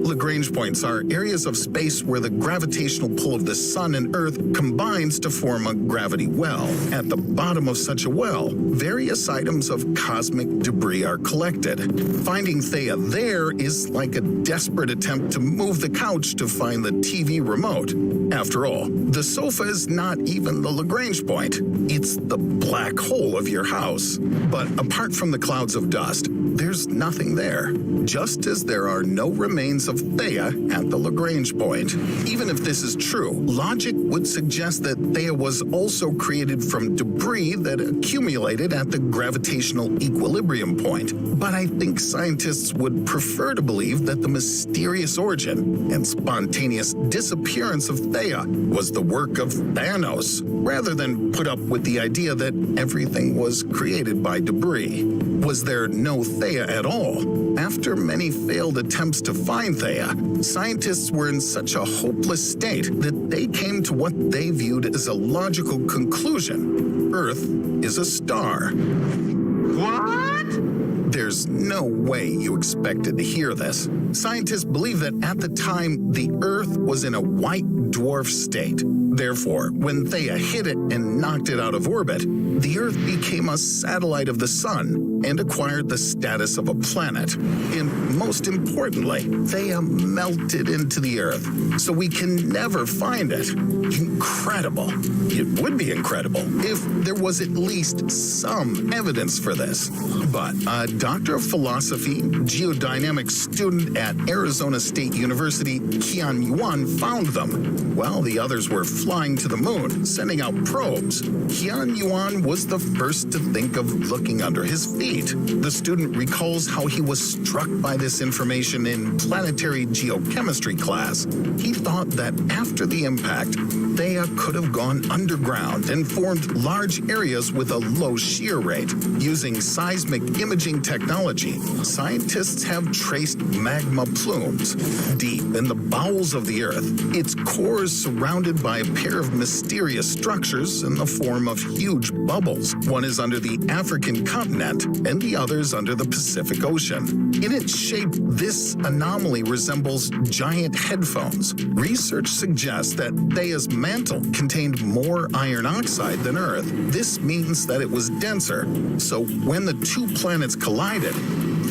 Lagrange points are areas of space where the gravitational pull of the Sun and Earth combines to form a gravity well. At the bottom of such a well, various items of cosmic debris are collected. Finding Thea there is like a desperate attempt to move the couch to find the TV remote. After all, the sofa is not even the Lagrange point. It's the black hole of your house. But apart from the clouds of dust, there's nothing there. Just as there are no remains of Thea at the Lagrange point. Even if this is true, logic would suggest that Thea was also created from debris that accumulated at the gravitational equilibrium point. But I think scientists would prefer to believe that the mysterious origin and spontaneous disappearance of Thea was the work of Thanos, rather than put up with the idea that everything was created by debris. Was there no Thea at all? After many failed attempts to find Thea, scientists were in such a hopeless state that they came to what they viewed as a logical conclusion. Earth is a star. What? There's no way you expected to hear this. Scientists believe that at the time, the Earth was in a white dwarf state. Therefore, when Thea hit it and knocked it out of orbit, the Earth became a satellite of the Sun and acquired the status of a planet. And most importantly, Thea melted into the Earth, so we can never find it. Incredible. It would be incredible if there was at least some evidence for this. But a doctor of philosophy, geodynamics student at Arizona State University, Qian Yuan, found them, while the others were flying to the moon, sending out probes, Qian Yuan was the first to think of looking under his feet. The student recalls how he was struck by this information in planetary geochemistry class. He thought that after the impact, Theia could have gone underground and formed large areas with a low shear rate. Using seismic imaging technology, scientists have traced magma plumes deep in the bowels of the Earth. Its core is surrounded by a pair of mysterious structures in the form of huge bubbles. One is under the African continent and the other is under the Pacific Ocean. In its shape, this anomaly resembles giant headphones. Research suggests that Theia's mantle contained more iron oxide than Earth. This means that it was denser, so when the two planets collided,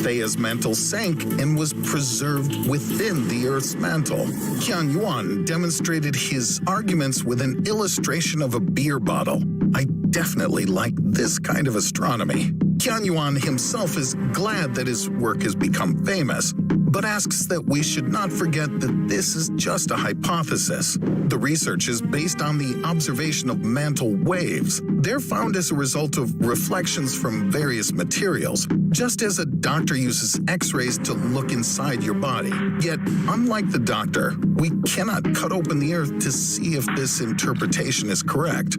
Theia's mantle sank and was preserved within the Earth's mantle. Qian Yuan demonstrated his arguments with an illustration of a beer bottle. I definitely like this kind of astronomy. Qian Yuan himself is glad that his work has become famous, but asks that we should not forget that this is just a hypothesis. The research is based on the observation of mantle waves. They're found as a result of reflections from various materials, just as a doctor uses X-rays to look inside your body. Yet, unlike the doctor, we cannot cut open the Earth to see if this interpretation is correct.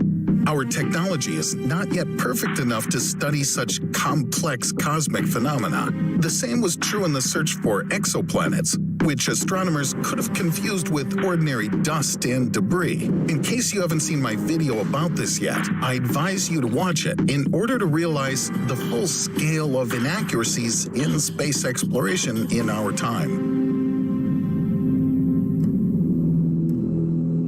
Our technology is not yet perfect enough to study such complex cosmic phenomena. The same was true in the search for exoplanets, which astronomers could have confused with ordinary dust and debris. In case you haven't seen my video about this yet, I advise you to watch it in order to realize the full scale of inaccuracies in space exploration in our time.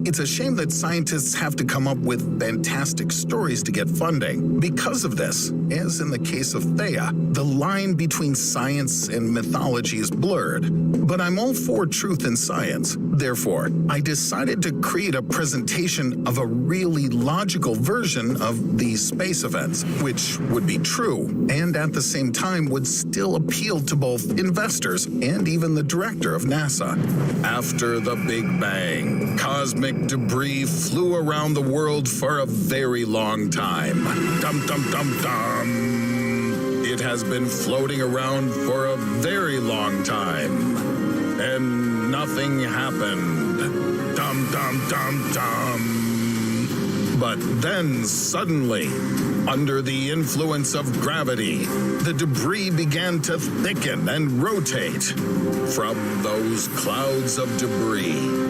It's a shame that scientists have to come up with fantastic stories to get funding. Because of this, as in the case of Theia, the line between science and mythology is blurred. But I'm all for truth in science. Therefore, I decided to create a presentation of a really logical version of these space events, which would be true, and at the same time would still appeal to both investors and even the director of NASA. After the Big Bang, cosmic debris flew around the world for a very long time. Dum dum dum dum. It has been floating around for a very long time, and nothing happened. Dum dum dum dum. But then suddenly, under the influence of gravity, the debris began to thicken and rotate. From those clouds of debris,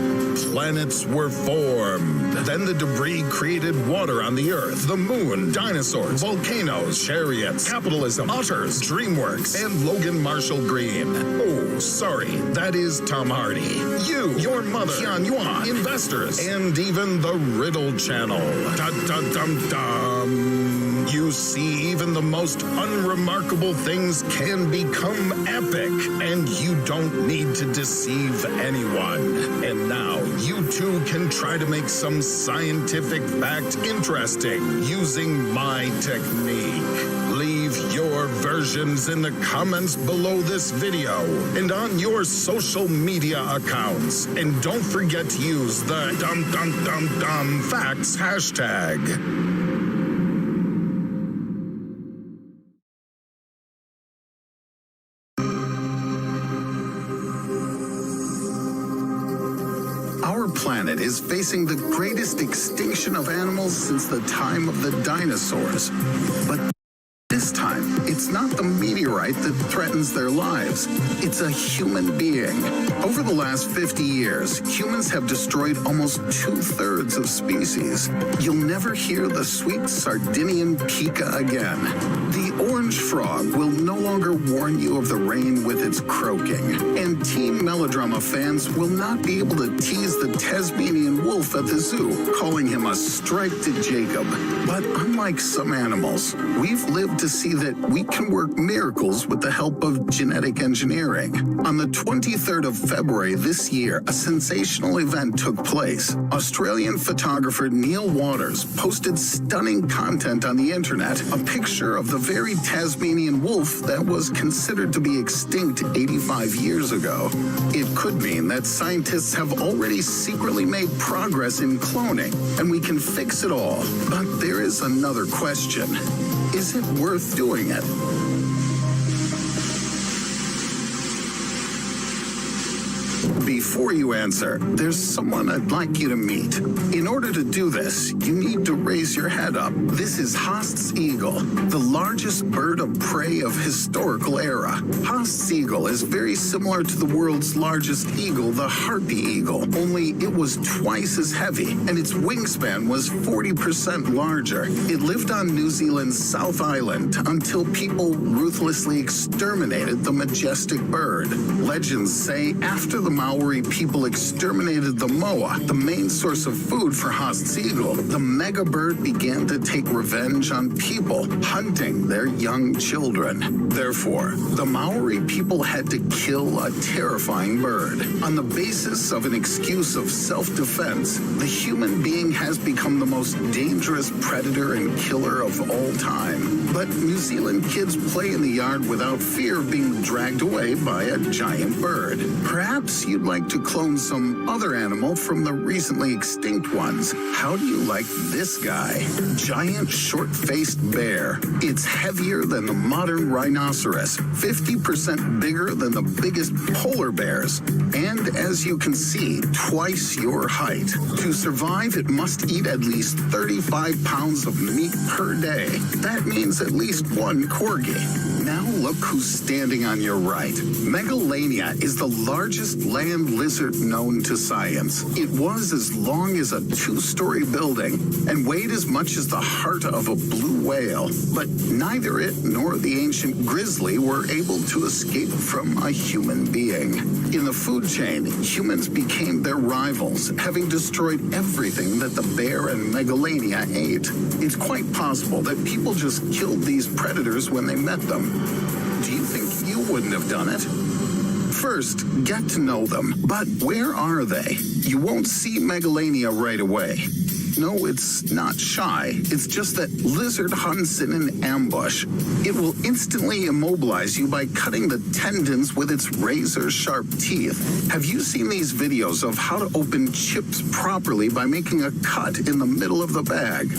planets were formed. Then the debris created water on the Earth, the moon, dinosaurs, volcanoes, chariots, capitalism, otters, DreamWorks, and Logan Marshall Green. Oh, sorry, that is Tom Hardy. You, your mother, Qian Yuan, investors, and even the Riddle Channel. Dum-dum-dum-dum. You see, even the most unremarkable things can become epic, and you don't need to deceive anyone. And now, you too can try to make some scientific fact interesting using my technique. Leave your versions in the comments below this video and on your social media accounts. And don't forget to use the dum-dum-dum-dum facts hashtag. Our planet is facing the greatest extinction of animals since the time of the dinosaurs. But this time, it's not the meteorite that threatens their lives. It's a human being. Over the last 50 years, humans have destroyed almost 2/3 of species. You'll never hear the sweet Sardinian pika again. The orange frog will no longer warn you of the rain with its croaking. And teen melodrama fans will not be able to tease the Tasmanian wolf at the zoo, calling him a striped Jacob. But unlike some animals, we've lived to see that we can work miracles with the help of genetic engineering. On the 23rd of February this year, a sensational event took place. Australian photographer Neil Waters posted stunning content on the internet, a picture of the very hairy Tasmanian wolf that was considered to be extinct 85 years ago. It could mean that scientists have already secretly made progress in cloning, and we can fix it all. But there is another question. Is it worth doing it? Before you answer, there's someone I'd like you to meet. In order to do this, you need to raise your head up. This is Haast's eagle, the largest bird of prey of historical era. Haast's eagle is very similar to the world's largest eagle, the harpy eagle, only it was twice as heavy, and its wingspan was 40% larger. It lived on New Zealand's South Island until people ruthlessly exterminated the majestic bird. Legends say after the Maori people exterminated the moa, the main source of food for Haast's eagle, the mega bird began to take revenge on people, hunting their young children. Therefore, the Maori people had to kill a terrifying bird. On the basis of an excuse of self-defense, the human being has become the most dangerous predator and killer of all time. But New Zealand kids play in the yard without fear of being dragged away by a giant bird. Perhaps you'd like to clone some other animal from the recently extinct ones. How do you like this guy? Giant short-faced bear. It's heavier than the modern rhinoceros, 50% bigger than the biggest polar bears, and as you can see, twice your height. To survive, it must eat at least 35 pounds of meat per day. That means at least one corgi. Now look who's standing on your right. Megalania is the largest land lizard known to science. It was as long as a 2-story building and weighed as much as the heart of a blue whale. But neither it nor the ancient grizzly were able to escape from a human being. In the food chain, humans became their rivals, having destroyed everything that the bear and Megalania ate. It's quite possible that people just killed these predators when they met them. Do you think you wouldn't have done it? First, get to know them. But where are they? You won't see Megalania right away. No, it's not shy. It's just that lizard hunts in an ambush. It will instantly immobilize you by cutting the tendons with its razor-sharp teeth. Have you seen these videos of how to open chips properly by making a cut in the middle of the bag?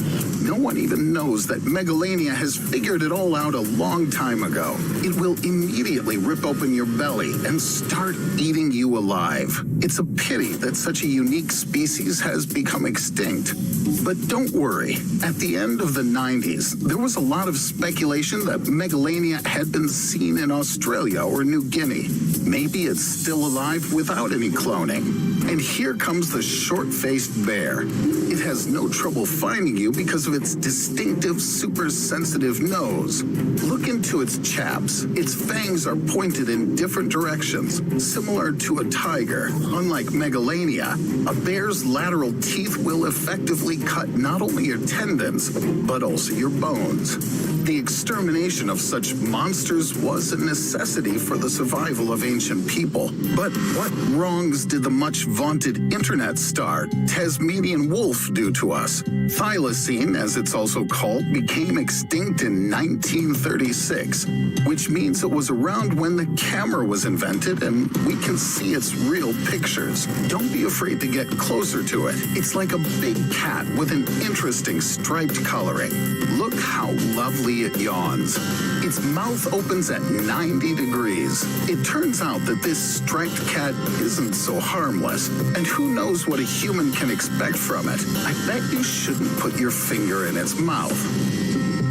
No one even knows that Megalania has figured it all out a long time ago. It will immediately rip open your belly and start eating you alive. It's a pity that such a unique species has become extinct. But don't worry, at the end of the 90s, there was a lot of speculation that Megalania had been seen in Australia or New Guinea. Maybe it's still alive without any cloning. And here comes the short-faced bear. It has no trouble finding you because of its distinctive, super-sensitive nose. Look into its chaps. Its fangs are pointed in different directions, similar to a tiger. Unlike Megalania, a bear's lateral teeth will effectively cut not only your tendons, but also your bones. The extermination of such monsters was a necessity for the survival of ancient people. But what wrongs did the much-vaunted internet star, Tasmanian wolf, do to us? Thylacine, as it's also called, became extinct in 1936, which means it was around when the camera was invented and we can see its real pictures. Don't be afraid to get closer to it. It's like a big cat with an interesting striped coloring. Look how lovely it yawns. Its mouth opens at 90 degrees. It turns out that this striped cat isn't so harmless, and who knows what a human can expect from it. I bet you shouldn't put your finger in its mouth.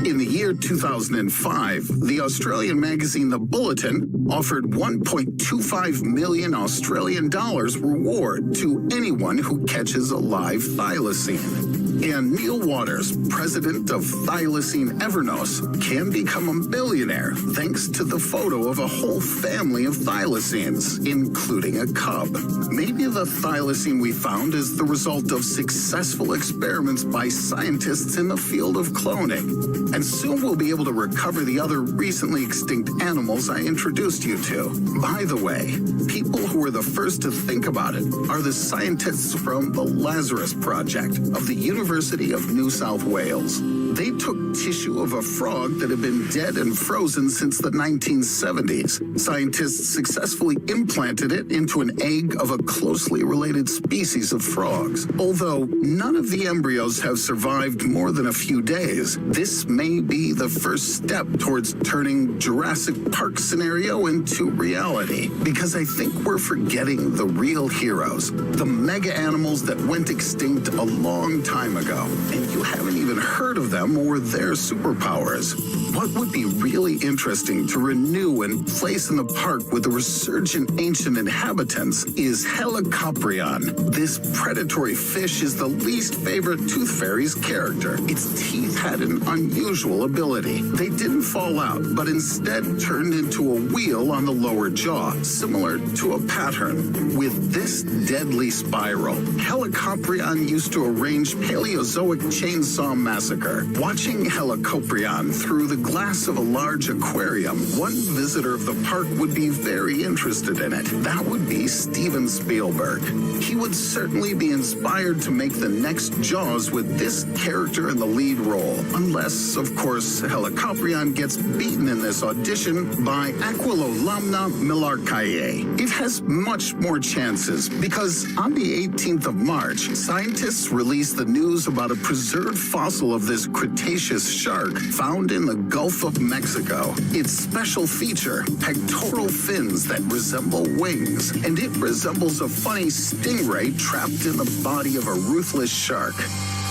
In the year 2005, the Australian magazine The Bulletin offered 1.25 million Australian dollars reward to anyone who catches a live thylacine. And Neil Waters, president of Thylacine Evernos, can become a billionaire thanks to the photo of a whole family of thylacines, including a cub. Maybe the thylacine we found is the result of successful experiments by scientists in the field of cloning. And soon we'll be able to recover the other recently extinct animals I introduced you to. By the way, people who were the first to think about it are the scientists from the Lazarus Project of the University of New South Wales. They took tissue of a frog that had been dead and frozen since the 1970s. Scientists successfully implanted it into an egg of a closely related species of frogs. Although none of the embryos have survived more than a few days, this may be the first step towards turning Jurassic Park scenario into reality. Because I think we're forgetting the real heroes, the mega animals that went extinct a long time ago, and you haven't even heard of them or their superpowers. What would be really interesting to renew and place in the park with the resurgent ancient inhabitants is Helicoprion. This predatory fish is the least favorite Tooth Fairy's character. Its teeth had an unusual ability. They didn't fall out, but instead turned into a wheel on the lower jaw, similar to a pattern. With this deadly spiral, Helicoprion used to arrange Paleozoic chainsaw massacre. Watching Helicoprion through the glass of a large aquarium, one visitor of the park would be very interested in it. That would be Steven Spielberg. He would certainly be inspired to make the next Jaws with this character in the lead role, unless, of course, Helicoprion gets beaten in this audition by Aquilolamna millarcae. It has much more chances because on the 18th of March, scientists released the news about a preserved fossil of this Cretaceous shark found in the Gulf of Mexico. Its special feature, pectoral fins that resemble wings, and it resembles a funny stingray trapped in the body of a ruthless shark.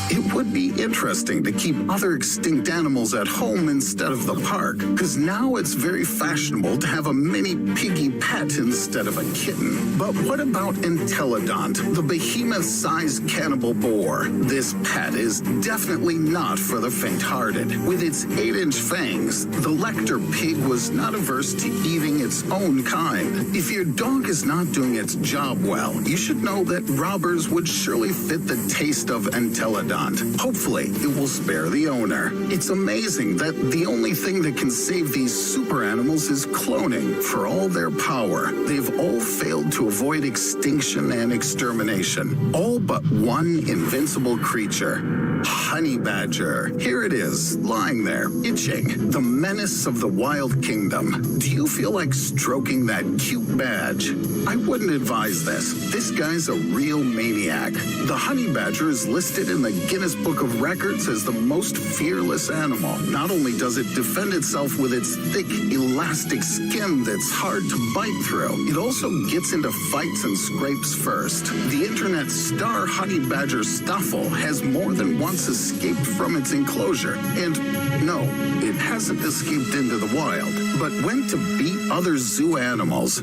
It would be interesting to keep other extinct animals at home instead of the park, because now it's very fashionable to have a mini piggy pet instead of a kitten. But what about Entelodont, the behemoth-sized cannibal boar? This pet is definitely not for the faint-hearted. With its 8-inch fangs, the Lecter pig was not averse to eating its own kind. If your dog is not doing its job well, you should know that robbers would surely fit the taste of Entelodont. Hopefully, it will spare the owner. It's amazing that the only thing that can save these super animals is cloning. For all their power, they've all failed to avoid extinction and extermination. All but one invincible creature. Honey badger. Here it is, lying there, itching. The menace of the wild kingdom. Do you feel like stroking that cute badge? I wouldn't advise this. This guy's a real maniac. The honey badger is listed in the Guinness Book of Records as the most fearless animal. Not only does it defend itself with its thick, elastic skin that's hard to bite through, it also gets into fights and scrapes first. The internet's star honey badger Stoffel has more than once escaped from its enclosure. And no, it hasn't escaped into the wild, but went to beat other zoo animals.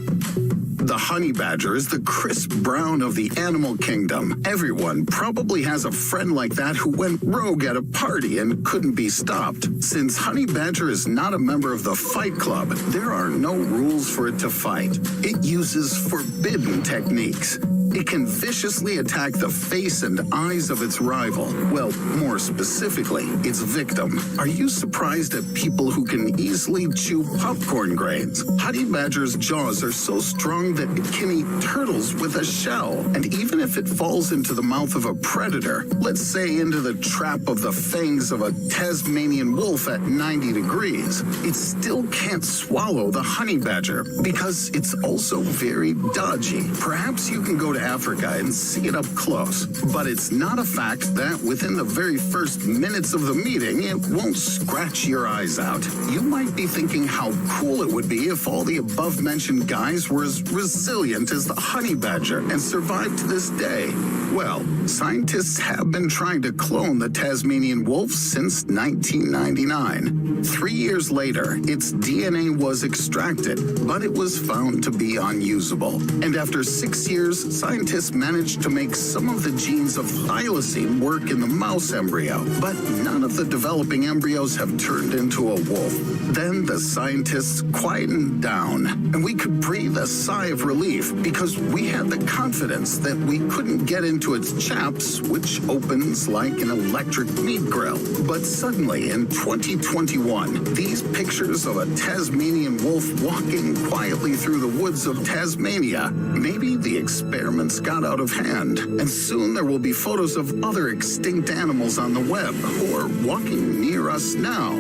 The honey badger is the Chris Brown of the animal kingdom. Everyone probably has a friend like that who went rogue at a party and couldn't be stopped. Since honey badger is not a member of the Fight Club, there are no rules for it to fight. It uses forbidden techniques. It can viciously attack the face and eyes of its rival. Well, more specifically, its victim. Are you surprised at people who can easily chew popcorn grains? Honey badger's jaws are so strong that it can eat turtles with a shell. And even if it falls into the mouth of a predator, let's say into the trap of the fangs of a Tasmanian wolf at 90 degrees, it still can't swallow the honey badger because it's also very dodgy. Perhaps you can go to Africa and see it up close. But it's not a fact that within the very first minutes of the meeting, it won't scratch your eyes out. You might be thinking how cool it would be if all the above-mentioned guys were as resilient as the honey badger and survived to this day. Well, scientists have been trying to clone the Tasmanian wolf since 1999. 3 years later, its DNA was extracted, but it was found to be unusable. And after 6 years, scientists managed to make some of the genes of thylacine work in the mouse embryo, but none of the developing embryos have turned into a wolf. Then the scientists quietened down, and we could breathe a sigh of relief because we had the confidence that we couldn't get into to its chaps, which opens like an electric meat grill. But suddenly, in 2021, these pictures of a Tasmanian wolf walking quietly through the woods of Tasmania, maybe the experiments got out of hand, and soon there will be photos of other extinct animals on the web who are walking near us now.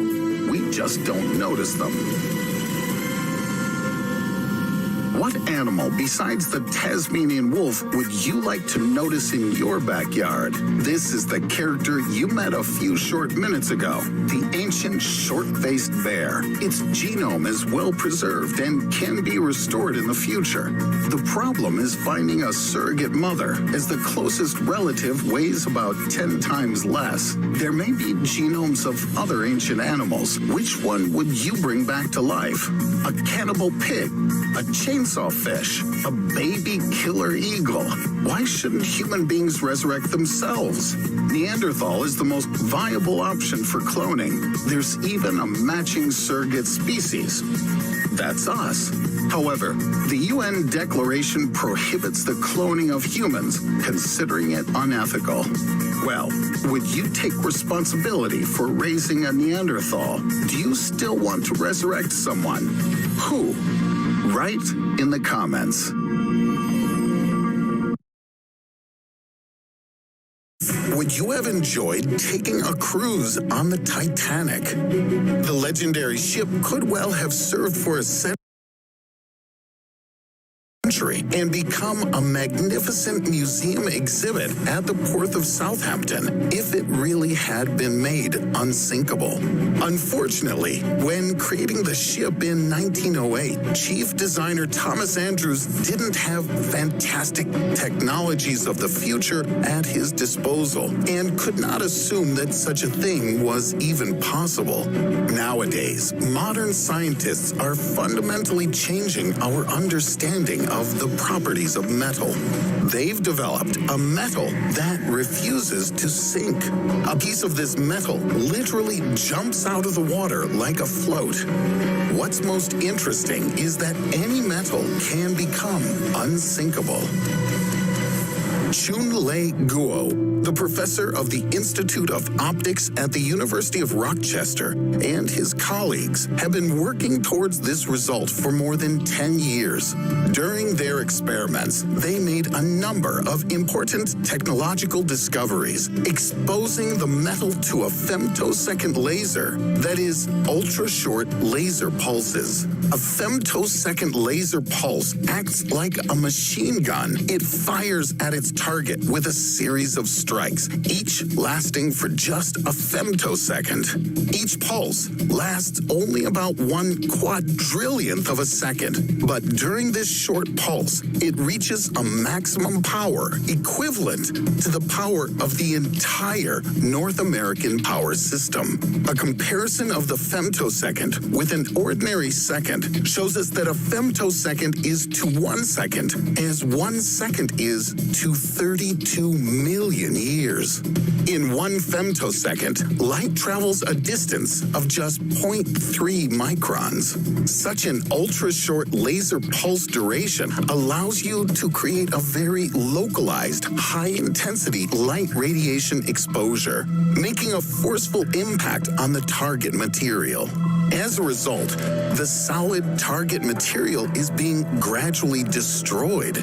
We just don't notice them. What animal besides the Tasmanian wolf would you like to notice in your backyard? This is the character you met a few short minutes ago, the ancient short-faced bear. Its genome is well preserved and can be restored in the future. The problem is finding a surrogate mother, as the closest relative weighs about 10 times less. There may be genomes of other ancient animals. Which one would you bring back to life? A cannibal pig? A chainsaw fish? A baby killer eagle? Why shouldn't human beings resurrect themselves? Neanderthal is the most viable option for cloning. There's even a matching surrogate species. That's us. However, the UN Declaration prohibits the cloning of humans, considering it unethical. Well, would you take responsibility for raising a Neanderthal? Do you still want to resurrect someone? Who? Write in the comments. Would you have enjoyed taking a cruise on the Titanic? The legendary ship could well have served for a century and become a magnificent museum exhibit at the Port of Southampton if it really had been made unsinkable. Unfortunately, when creating the ship in 1908, chief designer Thomas Andrews didn't have fantastic technologies of the future at his disposal and could not assume that such a thing was even possible. Nowadays, modern scientists are fundamentally changing our understanding of the properties of metal. They've developed a metal that refuses to sink. A piece of this metal literally jumps out of the water like a float. What's most interesting is that any metal can become unsinkable. Chun-Lei Guo, the professor of the Institute of Optics at the University of Rochester, and his colleagues have been working towards this result for more than 10 years. During their experiments, they made a number of important technological discoveries, exposing the metal to a femtosecond laser, that is, ultra-short laser pulses. A femtosecond laser pulse acts like a machine gun. It fires at its target with a series of strikes, each lasting for just a femtosecond. Each pulse lasts only about 1/quadrillionth of a second, but during this short pulse, it reaches a maximum power equivalent to the power of the entire North American power system. A comparison of the femtosecond with an ordinary second shows us that a femtosecond is to 1 second as 1 second is to 32 million years. In 1 femtosecond, light travels a distance of just 0.3 microns. Such an ultra-short laser pulse duration allows you to create a very localized, high-intensity light radiation exposure, making a forceful impact on the target material. As a result, the solid target material is being gradually destroyed.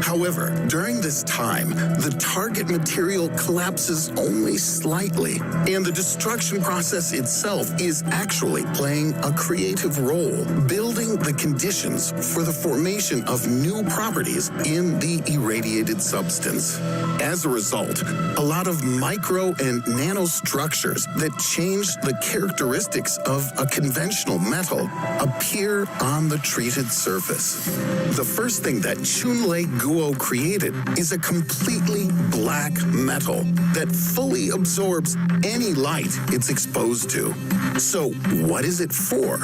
However, during this time, the target material collapses only slightly, and the destruction process itself is actually playing a creative role, building the conditions for the formation of new properties in the irradiated substance. As a result, a lot of micro and nanostructures that change the characteristics of a conventional metal appear on the treated surface. The first thing that Chun-Lei Guo created is a completely black metal that fully absorbs any light it's exposed to. So what is it for?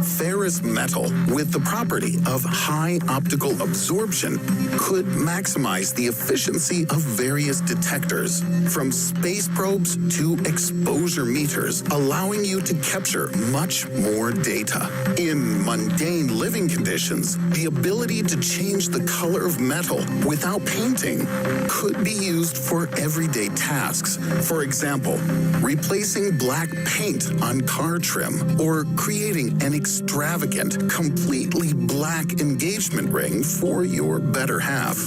Ferrous metal with the property of high optical absorption could maximize the efficiency of various detectors, from space probes to exposure meters, allowing you to capture much much more data. In mundane living conditions, the ability to change the color of metal without painting could be used for everyday tasks. For example, replacing black paint on car trim or creating an extravagant, completely black engagement ring for your better half.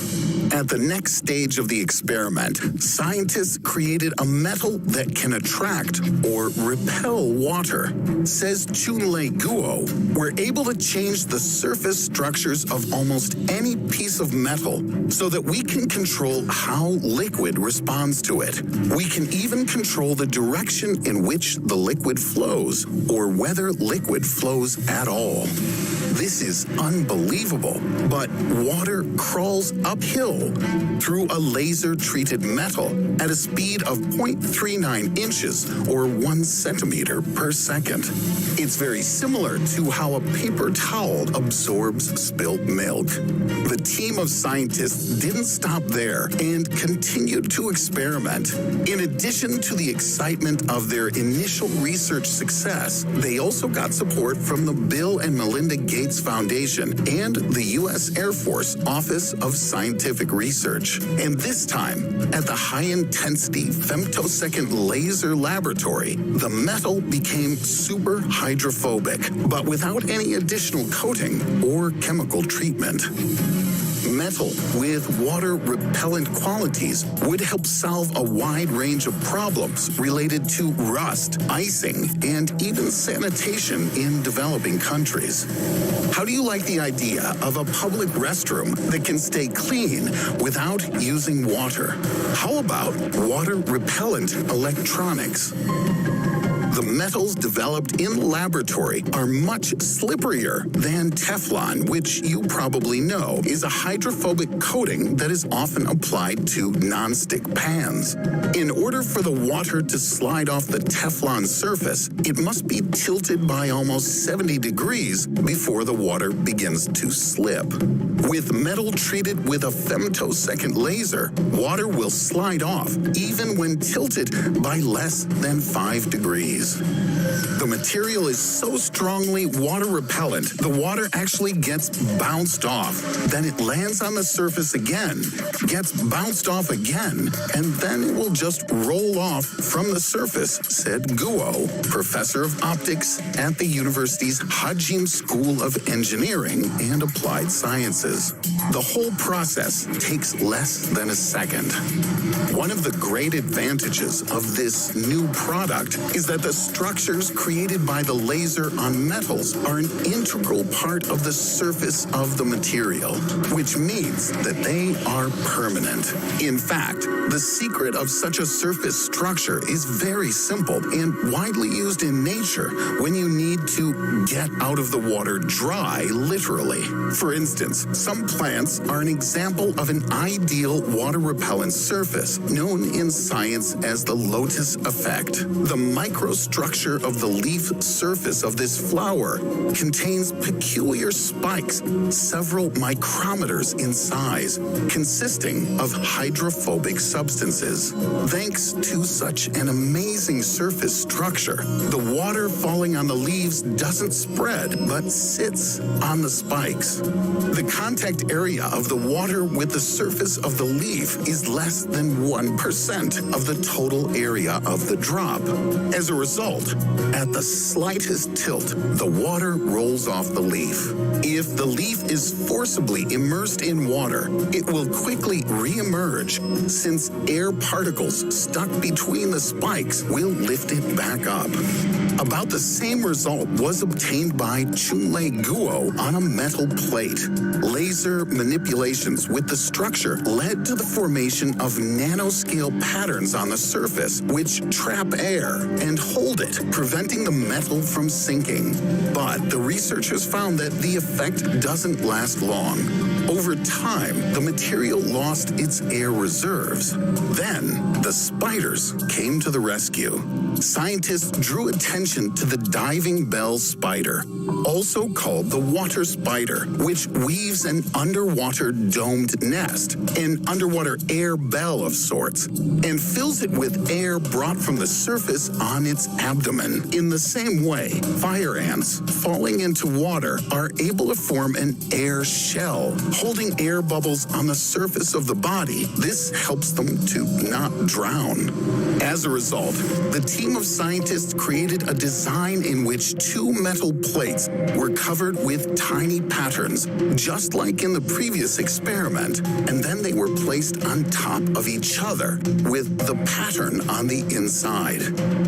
At the next stage of the experiment, scientists created a metal that can attract or repel water. Says Chunlei Guo, we're able to change the surface structures of almost any piece of metal so that we can control how liquid responds to it. We can even control the direction in which the liquid flows or whether liquid flows at all. This is unbelievable, but water crawls uphill through a laser-treated metal at a speed of 0.39 inches or 1 centimeter per second. It's very similar to how a paper towel absorbs spilt milk. The team of scientists didn't stop there and continued to experiment. In addition to the excitement of their initial research success, they also got support from the Bill and Melinda Gates Foundation and the U.S. Air Force Office of Scientific Research. And this time, at the high-intensity femtosecond laser laboratory, the metal became super hydrophobic, but without any additional coating or chemical treatment. Metal with water-repellent qualities would help solve a wide range of problems related to rust, icing, and even sanitation in developing countries. How do you like the idea of a public restroom that can stay clean without using water? How about water-repellent electronics? The metals developed in the laboratory are much slipperier than Teflon, which you probably know is a hydrophobic coating that is often applied to nonstick pans. In order for the water to slide off the Teflon surface, it must be tilted by almost 70 degrees before the water begins to slip. With metal treated with a femtosecond laser, water will slide off even when tilted by less than 5 degrees. The material is so strongly water repellent, the water actually gets bounced off. Then it lands on the surface again, gets bounced off again, and then it will just roll off from the surface, said Guo, professor of optics at the university's Hajim School of Engineering and Applied Sciences. The whole process takes less than a second. One of the great advantages of this new product is that the structures created by the laser on metals are an integral part of the surface of the material, which means that they are permanent. In fact, the secret of such a surface structure is very simple and widely used in nature when you need to get out of the water dry, literally. For instance, some plants are an example of an ideal water-repellent surface, known in science as the lotus effect. The microstructure of the leaf surface of this flower contains peculiar spikes, several micrometers in size, consisting of hydrophobic substances. Thanks to such an amazing surface structure, the water falling on the leaves doesn't spread, but sits on the spikes. The contact area of the water with the surface of the leaf is less than 1% of the total area of the drop. As a result, at the slightest tilt, the water rolls off the leaf. If the leaf is forcibly immersed in water, it will quickly re-emerge, since air particles stuck between the spikes will lift it back up. About the same result was obtained by Chunlei Guo on a metal plate. Laser manipulations with the structure led to the formation of nanoscale patterns on the surface, which trap air and hold it, preventing the metal from sinking. But the researchers found that the effect doesn't last long. Over time, the material lost its air reserves. Then, the spiders came to the rescue. scientists drew attention to the diving bell spider, also called the water spider, which weaves an underwater domed nest, an underwater air bell of sorts, and fills it with air brought from the surface on its abdomen. In the same way, fire ants falling into water are able to form an air shell, holding air bubbles on the surface of the body. This helps them to not drown. As a result, the team of scientists created a design in which two metal plates were covered with tiny patterns, just like in the previous experiment, and then they were placed on top of each other with the pattern on the inside.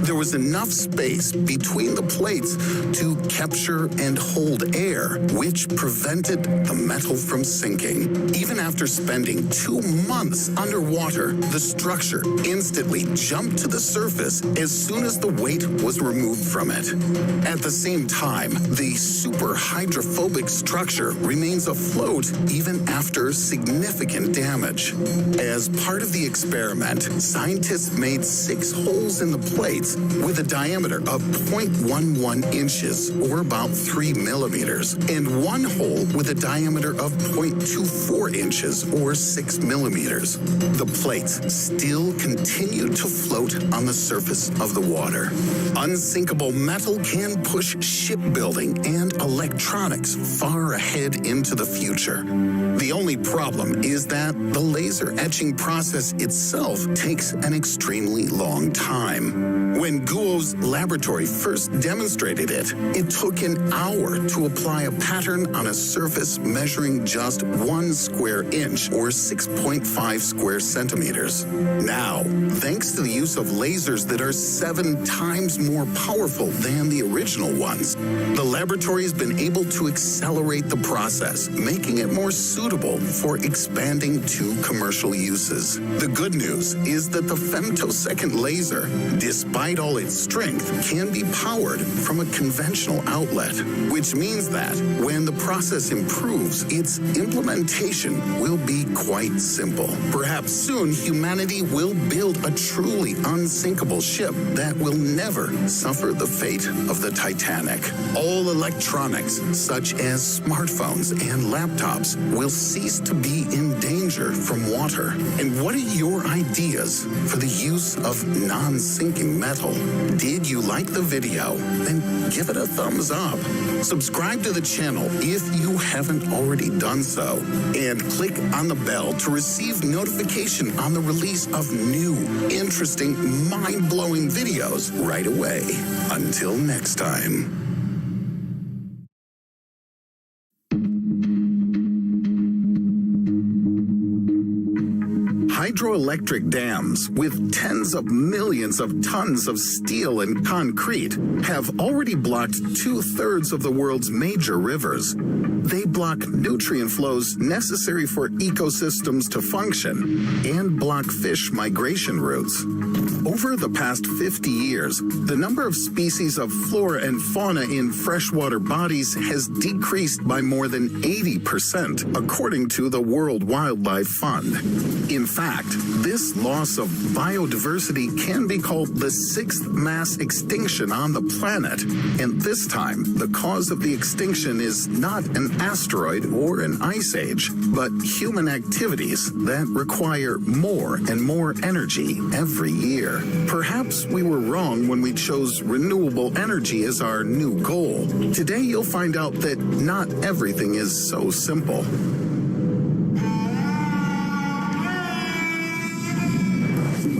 There was enough space between the plates to capture and hold air, which prevented the metal from sinking. Even after spending 2 months underwater, the structure instantly jumped to the surface as soon as the weight was removed from it. At the same time, the super hydrophobic structure remains afloat even after significant damage. As part of the experiment, scientists made 6 holes in the plates with a diameter of 0.11 inches, or about 3 millimeters, and 1 hole with a diameter of 0.24 inches, or 6 millimeters. The plates still continued to float on the surface of the water. Unsinkable metal can push shipbuilding and electronics far ahead into the future. The only problem is that the laser etching process itself takes an extremely long time. When Guo's laboratory first demonstrated it, it took an hour to apply a pattern on a surface measuring just 1 square inch, or 6.5 square centimeters. Now, thanks to the use of lasers that are 7 times more powerful than the original ones, the laboratory has been able to accelerate the process, making it more suitable for expanding to commercial uses. The good news is that the femtosecond laser, despite all its strength, can be powered from a conventional outlet, which means that when the process improves, its implementation will be quite simple. Perhaps soon humanity will build a truly unsinkable ship that will never suffer the fate of the Titanic. All electronics, such as smartphones and laptops, will cease to be in danger from water. And what are your ideas for the use of non-sinking metal? Did you like the video? Then give it a thumbs up. Subscribe to the channel if you haven't already done so. And click on the bell to receive notification on the release of new, interesting, mind-blowing videos right away. Until next time. Hydroelectric dams with tens of millions of tons of steel and concrete have already blocked 2/3 of the world's major rivers. They block nutrient flows necessary for ecosystems to function and block fish migration routes. Over the past 50 years, the number of species of flora and fauna in freshwater bodies has decreased by more than 80%, according to the World Wildlife Fund. In fact, this loss of biodiversity can be called the 6th mass extinction on the planet. And this time, the cause of the extinction is not an asteroid or an ice age, but human activities that require more and more energy every year. Perhaps we were wrong when we chose renewable energy as our new goal. Today, you'll find out that not everything is so simple.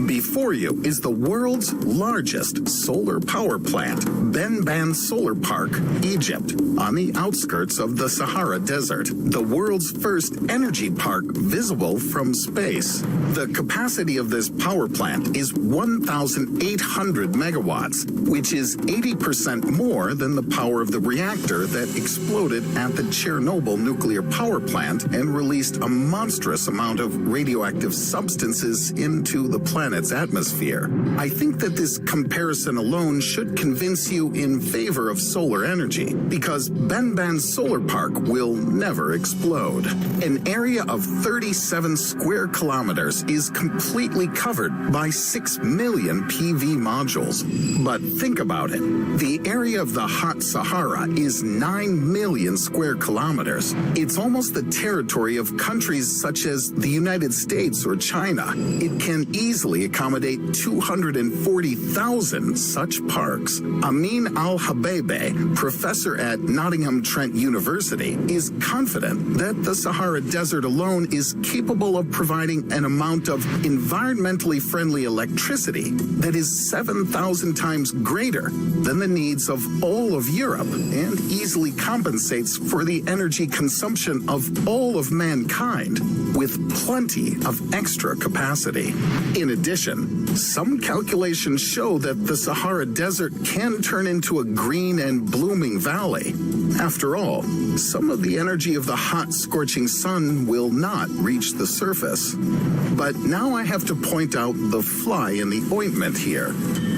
Before you is the world's largest solar power plant, Benban Solar Park, Egypt, on the outskirts of the Sahara Desert, the world's first energy park visible from space. The capacity of this power plant is 1,800 megawatts, which is 80% more than the power of the reactor that exploded at the Chernobyl nuclear power plant and released a monstrous amount of radioactive substances into the planet's atmosphere. atmosphere. I think that this comparison alone should convince you in favor of solar energy, because Benban's solar park will never explode. An area of 37 square kilometers is completely covered by 6 million PV modules. But think about it. The area of the hot Sahara is 9 million square kilometers. It's almost the territory of countries such as the United States or China. It can easily accommodate 240,000 such parks. Amin Al-Habebe, professor at Nottingham Trent University, is confident that the Sahara Desert alone is capable of providing an amount of environmentally friendly electricity that is 7,000 times greater than the needs of all of Europe and easily compensates for the energy consumption of all of mankind with plenty of extra capacity. In addition, some calculations show that the Sahara Desert can turn into a green and blooming valley. After all, some of the energy of the hot, scorching sun will not reach the surface. But now I have to point out the fly in the ointment here.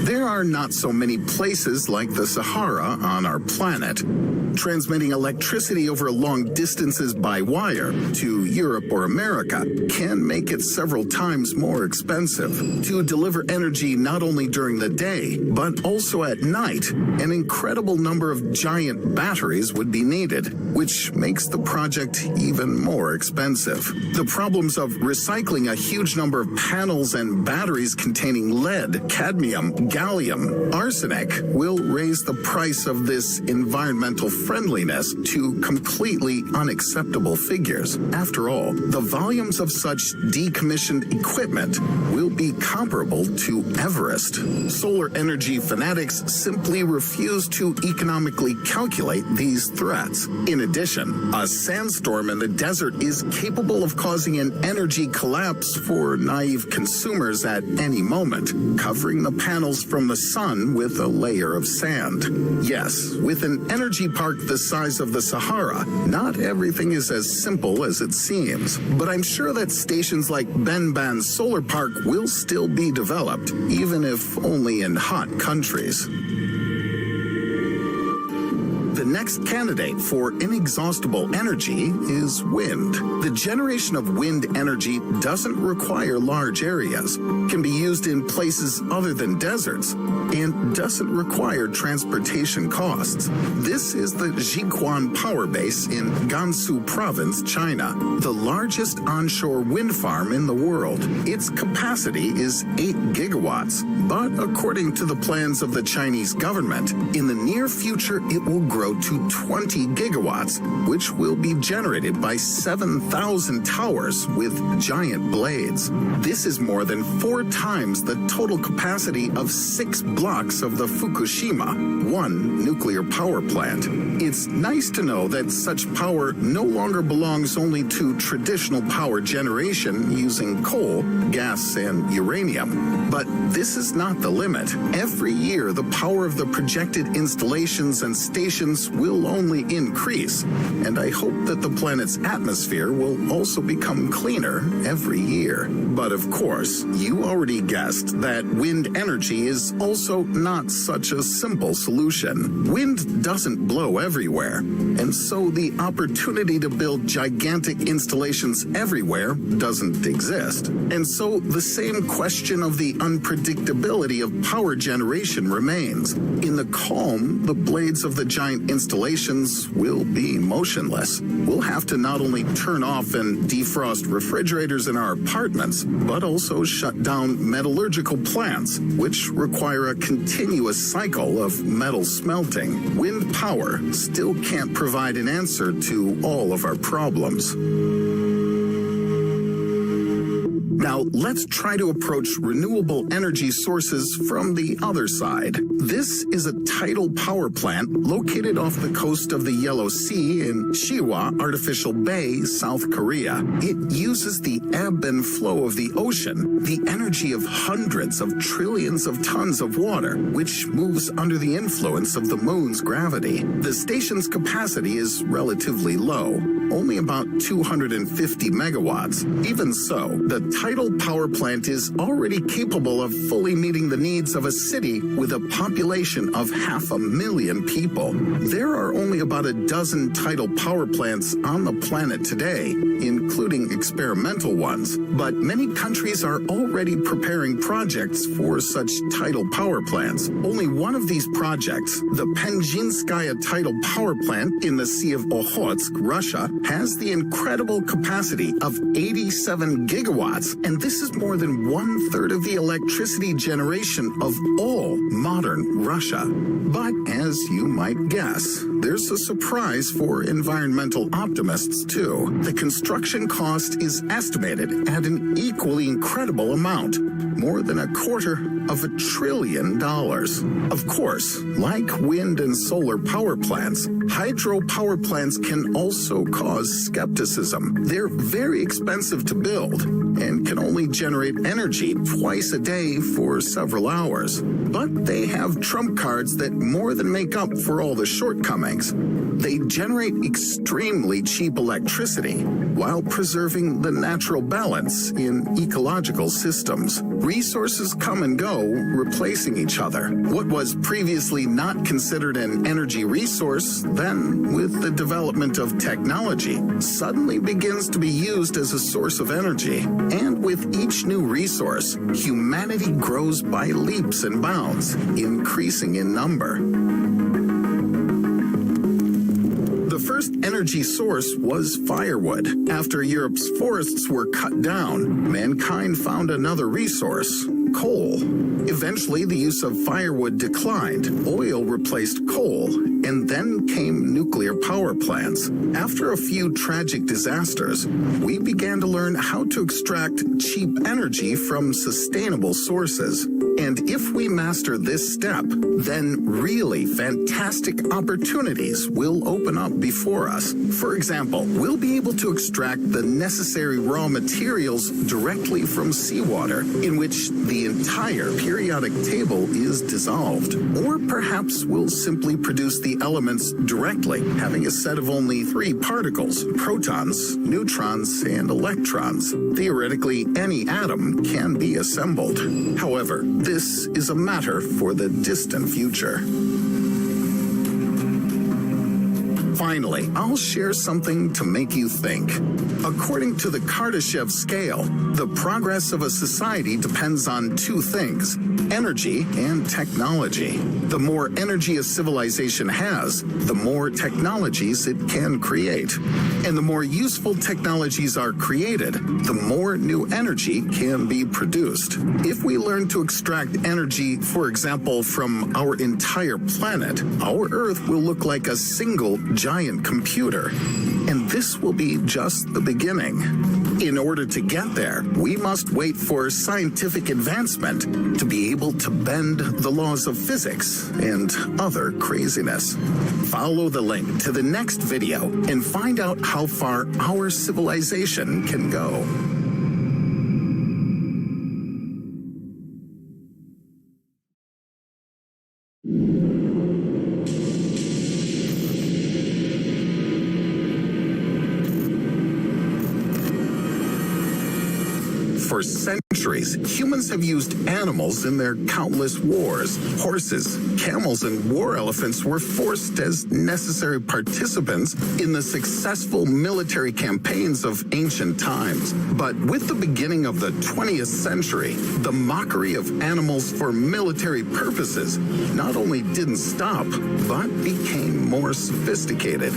There are not so many places like the Sahara on our planet. Transmitting electricity over long distances by wire to Europe or America can make it several times more expensive. To deliver energy not only during the day, but also at night, an incredible number of giant batteries would be needed, which makes the project even more expensive. The problems of recycling a huge number of panels and batteries containing lead, cadmium, gallium, arsenic will raise the price of this environmental friendliness to completely unacceptable figures. After all, the volumes of such decommissioned equipment will be comparable to Everest. Solar energy fanatics simply refuse to economically calculate these threats. In addition, a sandstorm in the desert is capable of causing an energy collapse for naive consumers at any moment, covering the panels from the sun with a layer of sand. Yes, with an energy park the size of the Sahara, not everything is as simple as it seems. But I'm sure that stations like Benban's solar park will still be developed, even if only in hot countries. The next candidate for inexhaustible energy is wind. The generation of wind energy doesn't require large areas, can be used in places other than deserts, and doesn't require transportation costs. This is the Jiuquan Power Base in Gansu Province, China, the largest onshore wind farm in the world. Its capacity is 8 gigawatts, but according to the plans of the Chinese government, in the near future it will grow to 20 gigawatts, which will be generated by 7,000 towers with giant blades. This is more than 4 times the total capacity of 6 blocks of the Fukushima 1 nuclear power plant. It's nice to know that such power no longer belongs only to traditional power generation using coal, gas, and uranium. But this is not the limit. Every year, the power of the projected installations and stations will only increase, and I hope that the planet's atmosphere will also become cleaner every year. But of course, you already guessed that wind energy is also not such a simple solution. Wind doesn't blow everywhere, and so the opportunity to build gigantic installations everywhere doesn't exist. And so the same question of the unpredictability of power generation remains. In the calm, the blades of the giant installations will be motionless. We'll have to not only turn off and defrost refrigerators in our apartments, but also shut down metallurgical plants, which require a continuous cycle of metal smelting. Wind power still can't provide an answer to all of our problems. Now, let's try to approach renewable energy sources from the other side. This is a tidal power plant located off the coast of the Yellow Sea in Siwa Artificial Bay, South Korea. It uses the ebb and flow of the ocean, the energy of hundreds of trillions of tons of water, which moves under the influence of the moon's gravity. The station's capacity is relatively low, only about 250 megawatts. Even so, the tidal power plant is already capable of fully meeting the needs of a city with a population of 500,000 people. There are only about a dozen tidal power plants on the planet today, including experimental ones, but many countries are already preparing projects for such tidal power plants. Only one of these projects, the Penjinskaya tidal power plant in the Sea of Okhotsk, Russia, has the incredible capacity of 87 gigawatts, and this is more than 1/3 of the electricity generation of all modern Russia. But as you might guess, there's a surprise for environmental optimists too. The construction cost is estimated at an equally incredible amount, more than $250 billion. Of course, like wind and solar power plants, hydro power plants can also cause skepticism. They're very expensive to build and can only generate energy twice a day for several hours. But they have trump cards that more than make up for all the shortcomings. They generate extremely cheap electricity while preserving the natural balance in ecological systems. Resources come and go, replacing each other. What was previously not considered an energy resource, then, with the development of technology, suddenly begins to be used as a source of energy. And with each new resource, humanity grows by leaps and bounds, increasing in number. The first energy source was firewood. After Europe's forests were cut down, mankind found another resource: coal. Eventually, the use of firewood declined. Oil replaced coal, and then came nuclear power plants. After a few tragic disasters, we began to learn how to extract cheap energy from sustainable sources. And if we master this step, then really fantastic opportunities will open up before us. For example, we'll be able to extract the necessary raw materials directly from seawater, in which the entire periodic table is dissolved. Or perhaps we'll simply produce the elements directly, having a set of only 3 particles: protons, neutrons, and electrons. Theoretically, any atom can be assembled. However, this is a matter for the distant future. Finally, I'll share something to make you think. According to the Kardashev scale, the progress of a society depends on 2 things: energy and technology. The more energy a civilization has, the more technologies it can create. And the more useful technologies are created, the more new energy can be produced. If we learn to extract energy, for example, from our entire planet, our Earth will look like a single giant computer. And this will be just the beginning. In order to get there, we must wait for scientific advancement to be able to bend the laws of physics and other craziness. Follow the link to the next video and find out how far our civilization can go. For centuries, humans have used animals in their countless wars. Horses, camels, and war elephants were forced as necessary participants in the successful military campaigns of ancient times. But with the beginning of the 20th century, the mockery of animals for military purposes not only didn't stop, but became more sophisticated.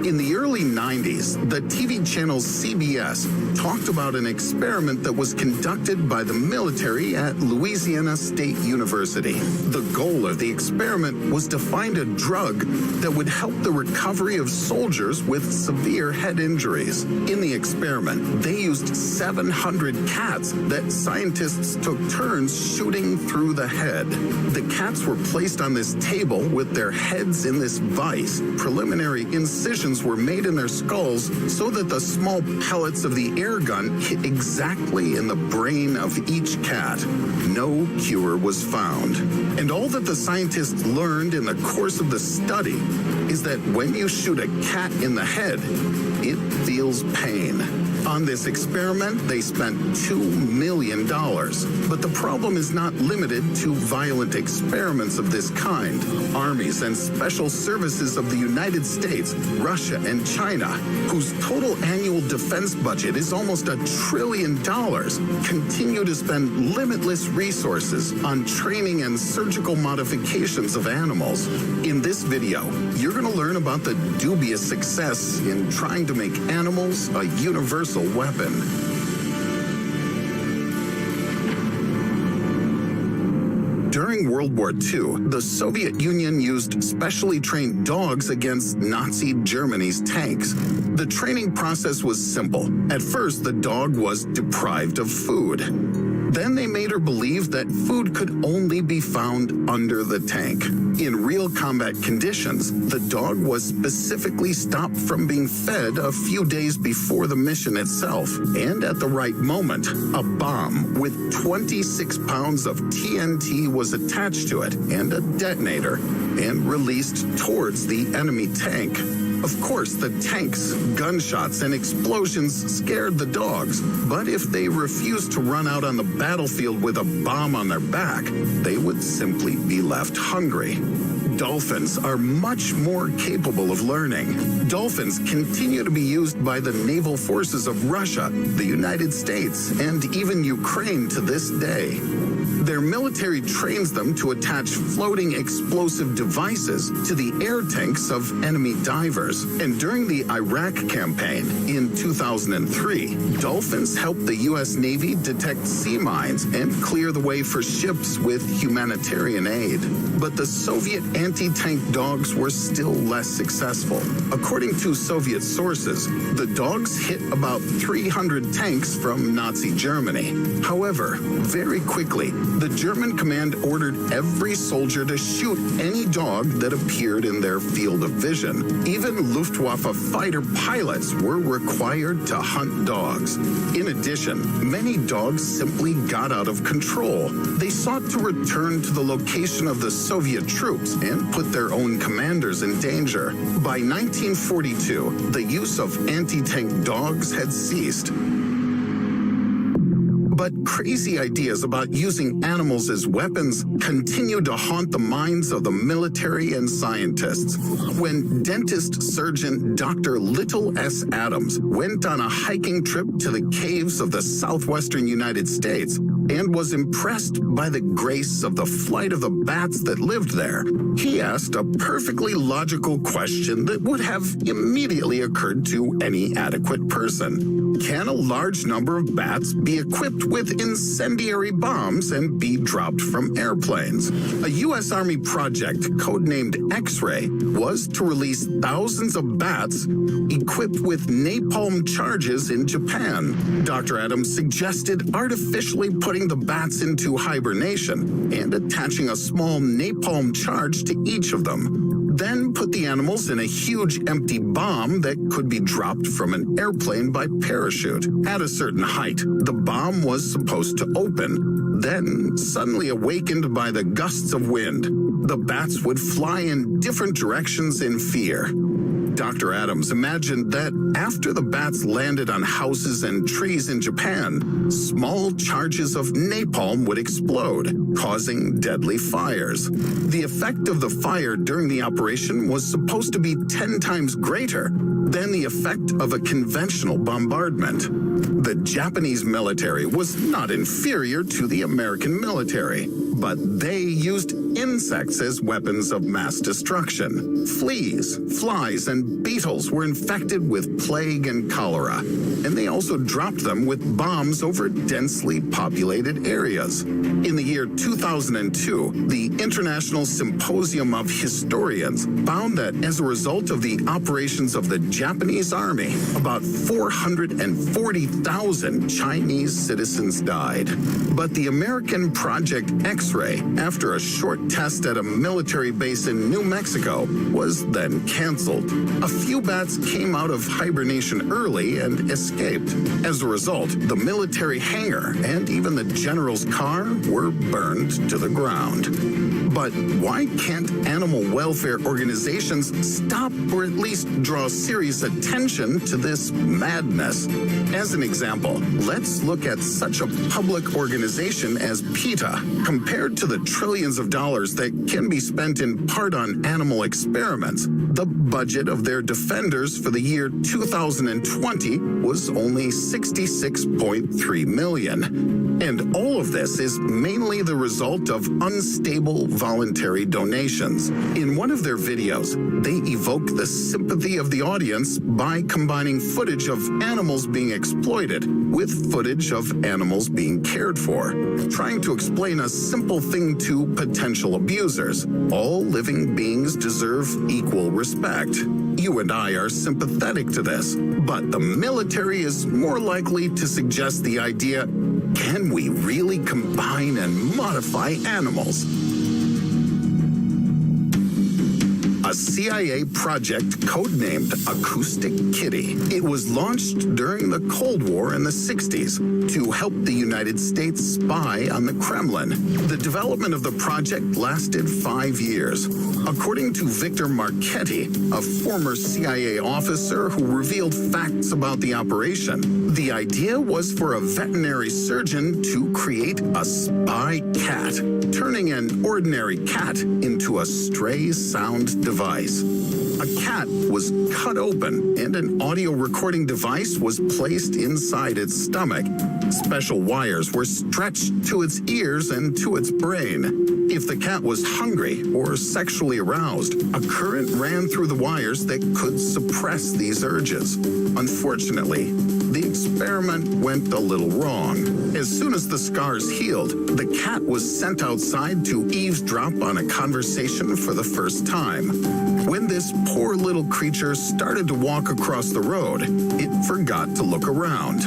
In the early 90s, the TV channel CBS talked about an experiment that was conducted by the military at Louisiana State University. The goal of the experiment was to find a drug that would help the recovery of soldiers with severe head injuries. In the experiment, they used 700 cats that scientists took turns shooting through the head. The cats were placed on this table with their heads in this vise. Preliminary incisions were made in their skulls so that the small pellets of the air gun hit exactly in the brain brain of each cat. No cure was found. And all that the scientists learned in the course of the study is that when you shoot a cat in the head, it feels pain. On this experiment, they spent $2 million. But the problem is not limited to violent experiments of this kind. Armies and special services of the United States, Russia, and China, whose total annual defense budget is almost $1 trillion, continue to spend limitless resources on training and surgical modifications of animals. In this video, you're going to learn about the dubious success in trying to make animals a universal weapon. During World War II, the Soviet Union used specially trained dogs against Nazi Germany's tanks. The training process was simple. At first, the dog was deprived of food. Then they made her believe that food could only be found under the tank. In real combat conditions, the dog was specifically stopped from being fed a few days before the mission itself. And at the right moment, a bomb with 26 pounds of TNT was attached to it and a detonator and released towards the enemy tank. Of course, the tanks, gunshots, and explosions scared the dogs, but if they refused to run out on the battlefield with a bomb on their back, they would simply be left hungry. Dolphins are much more capable of learning. Dolphins continue to be used by the naval forces of Russia, the United States, and even Ukraine to this day. Their military trains them to attach floating explosive devices to the air tanks of enemy divers. And during the Iraq campaign in 2003, dolphins helped the U.S. Navy detect sea mines and clear the way for ships with humanitarian aid. But the Soviet anti-tank dogs were still less successful. According to Soviet sources, the dogs hit about 300 tanks from Nazi Germany. However, very quickly, the German command ordered every soldier to shoot any dog that appeared in their field of vision. Even Luftwaffe fighter pilots were required to hunt dogs. In addition, many dogs simply got out of control. They sought to return to the location of the Soviet troops and put their own commanders in danger. By 1942, the use of anti-tank dogs had ceased. But crazy ideas about using animals as weapons continue to haunt the minds of the military and scientists. When dentist-surgeon Dr. Little S. Adams went on a hiking trip to the caves of the southwestern United States and was impressed by the grace of the flight of the bats that lived there, he asked a perfectly logical question that would have immediately occurred to any adequate person. Can a large number of bats be equipped with incendiary bombs and be dropped from airplanes? A U.S. Army project, codenamed X-Ray, was to release thousands of bats equipped with napalm charges in Japan. Dr. Adams suggested artificially putting the bats into hibernation and attaching a small napalm charge to each of them. Then put the animals in a huge empty bomb that could be dropped from an airplane by parachute. At a certain height, the bomb was supposed to open, then suddenly awakened by the gusts of wind. The bats would fly in different directions in fear. Dr. Adams imagined that after the bats landed on houses and trees in Japan, small charges of napalm would explode, causing deadly fires. The effect of the fire during the operation was supposed to be 10 times greater than the effect of a conventional bombardment. The Japanese military was not inferior to the American military, but they used insects as weapons of mass destruction. Fleas, flies, and beetles were infected with plague and cholera, and they also dropped them with bombs over densely populated areas. In the year 2002, the International Symposium of Historians found that as a result of the operations of the Japanese army, about 440,000 Chinese citizens died. But the American Project X-Ray, after a short test at a military base in New Mexico was then canceled. A few bats came out of hibernation early and escaped. As a result, the military hangar and even the general's car were burned to the ground. But why can't animal welfare organizations stop or at least draw serious attention to this madness? As an example, let's look at such a public organization as PETA. Compared to the trillions of dollars that can be spent in part on animal experiments, the budget of their defenders for the year 2020 was only $66.3 million. And all of this is mainly the result of unstable voluntary donations. In one of their videos, they evoke the sympathy of the audience by combining footage of animals being exploited with footage of animals being cared for, trying to explain a simple thing to potential abusers. All living beings deserve equal respect. You and I are sympathetic to this, but the military is more likely to suggest the idea, can we really combine and modify animals? A CIA project codenamed Acoustic Kitty. It was launched during the Cold War in the 60s to help the United States spy on the Kremlin. The development of the project lasted 5 years. According to Victor Marchetti, a former CIA officer who revealed facts about the operation, the idea was for a veterinary surgeon to create a spy cat, turning an ordinary cat into a stray sound device. A cat was cut open and an audio recording device was placed inside its stomach. Special wires were stretched to its ears and to its brain. If the cat was hungry or sexually aroused, a current ran through the wires that could suppress these urges. Unfortunately, the experiment went a little wrong. As soon as the scars healed, the cat was sent outside to eavesdrop on a conversation for the first time. When this poor little creature started to walk across the road, it forgot to look around.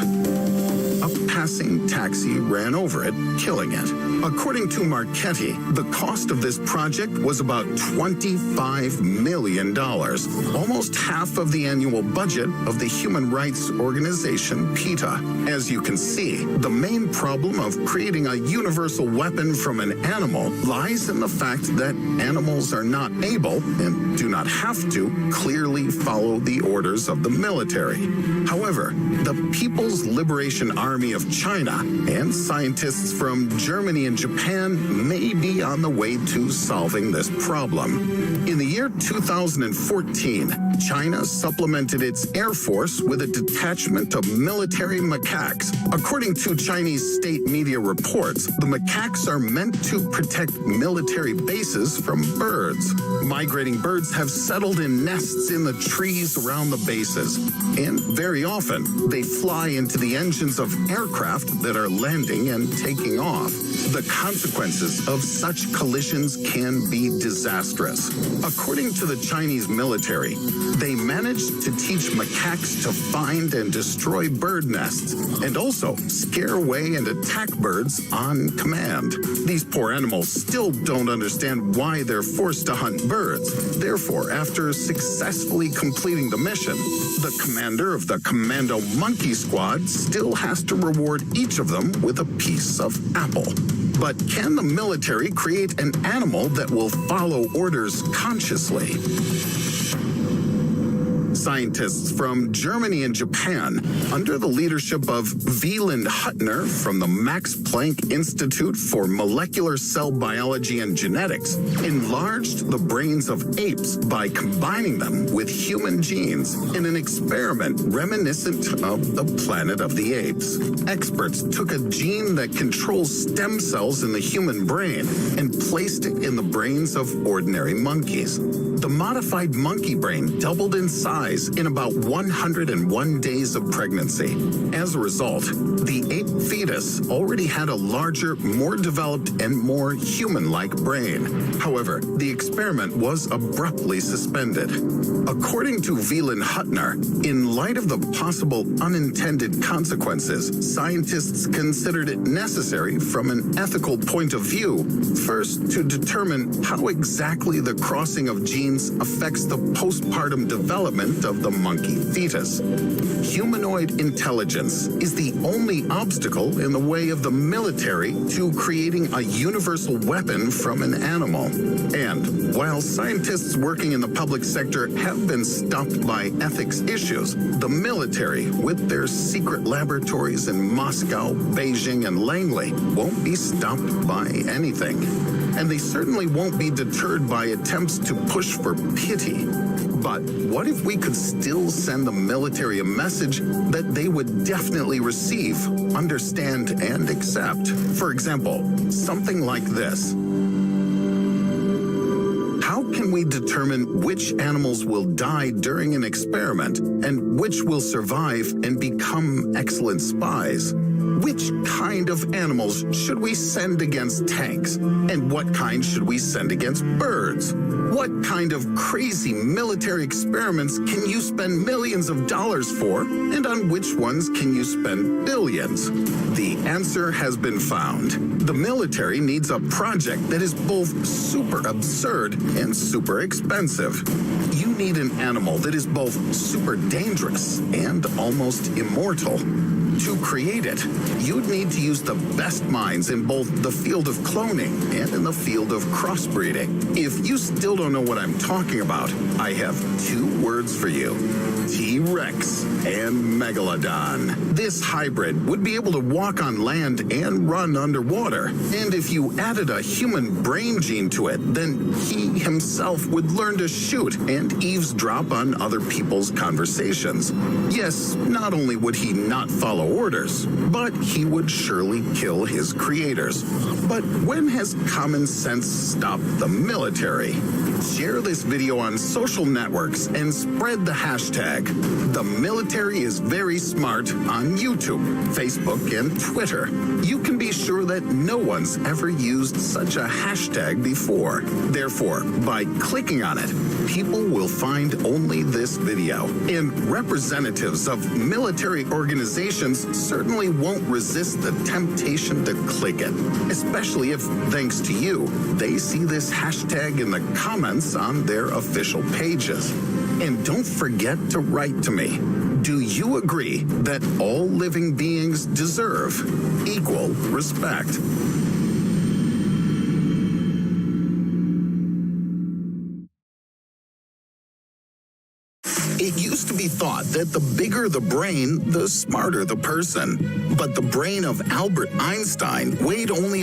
A passing taxi ran over it, killing it. According to Marchetti, the cost of this project was about $25 million, almost half of the annual budget of the human rights organization PETA. As you can see, the main problem of creating a universal weapon from an animal lies in the fact that animals are not able, and do not have to, clearly follow the orders of the military. However, the People's Liberation Army of China and scientists from Germany and Japan may be on the way to solving this problem. In the year 2014, China supplemented its air force with a detachment of military macaques. According to Chinese state media reports, the macaques are meant to protect military bases from birds. Migrating birds have settled in nests in the trees around the bases, and very often they fly into the engines of aircraft that are landing and taking off. The consequences of such collisions can be disastrous. According to the Chinese military, they managed to teach macaques to find and destroy bird nests and also scare away and attack birds on command. These poor animals still don't understand why they're forced to hunt birds. Therefore, after successfully completing the mission, the commander of the Commando Monkey Squad still has to reward each of them with a piece of apple. But can the military create an animal that will follow orders consciously? Scientists from Germany and Japan, under the leadership of Wieland Huttner from the Max Planck Institute for Molecular Cell Biology and Genetics, enlarged the brains of apes by combining them with human genes in an experiment reminiscent of the Planet of the Apes. Experts took a gene that controls stem cells in the human brain and placed it in the brains of ordinary monkeys. The modified monkey brain doubled in size in about 101 days of pregnancy. As a result, the ape fetus already had a larger, more developed, and more human-like brain. However, the experiment was abruptly suspended. According to Veland Hutner, in light of the possible unintended consequences, scientists considered it necessary from an ethical point of view, first to determine how exactly the crossing of genes affects the postpartum development of the monkey fetus. Humanoid intelligence is the only obstacle in the way of the military to creating a universal weapon from an animal. And while scientists working in the public sector have been stopped by ethics issues, the military, with their secret laboratories in Moscow, Beijing, and Langley, won't be stopped by anything. And they certainly won't be deterred by attempts to push for pity. But what if we could still send the military a message that they would definitely receive, understand, and accept? For example, something like this. How can we determine which animals will die during an experiment and which will survive and become excellent spies? Which kind of animals should we send against tanks? And what kind should we send against birds? What kind of crazy military experiments can you spend millions of dollars for? And on which ones can you spend billions? The answer has been found. The military needs a project that is both super absurd and super expensive. You need an animal that is both super dangerous and almost immortal. To create it, you'd need to use the best minds in both the field of cloning and in the field of crossbreeding. If you still don't know what I'm talking about, I have two words for you: T-Rex and Megalodon. This hybrid would be able to walk on land and run underwater. And if you added a human brain gene to it, then he himself would learn to shoot and eavesdrop on other people's conversations. Yes, not only would he not follow orders, but he would surely kill his creators. But when has common sense stopped the military? Share this video on social networks and spread the hashtag. The military is very smart on YouTube, Facebook, and Twitter. You can be sure that no one's ever used such a hashtag before. Therefore, by clicking on it, people will find only this video. And representatives of military organizations certainly won't resist the temptation to click it, especially if, thanks to you, they see this hashtag in the comments on their official pages. And don't forget to write to me. Do you agree that all living beings deserve equal respect? It used to be thought that the bigger the brain, the smarter the person. But the brain of Albert Einstein weighed only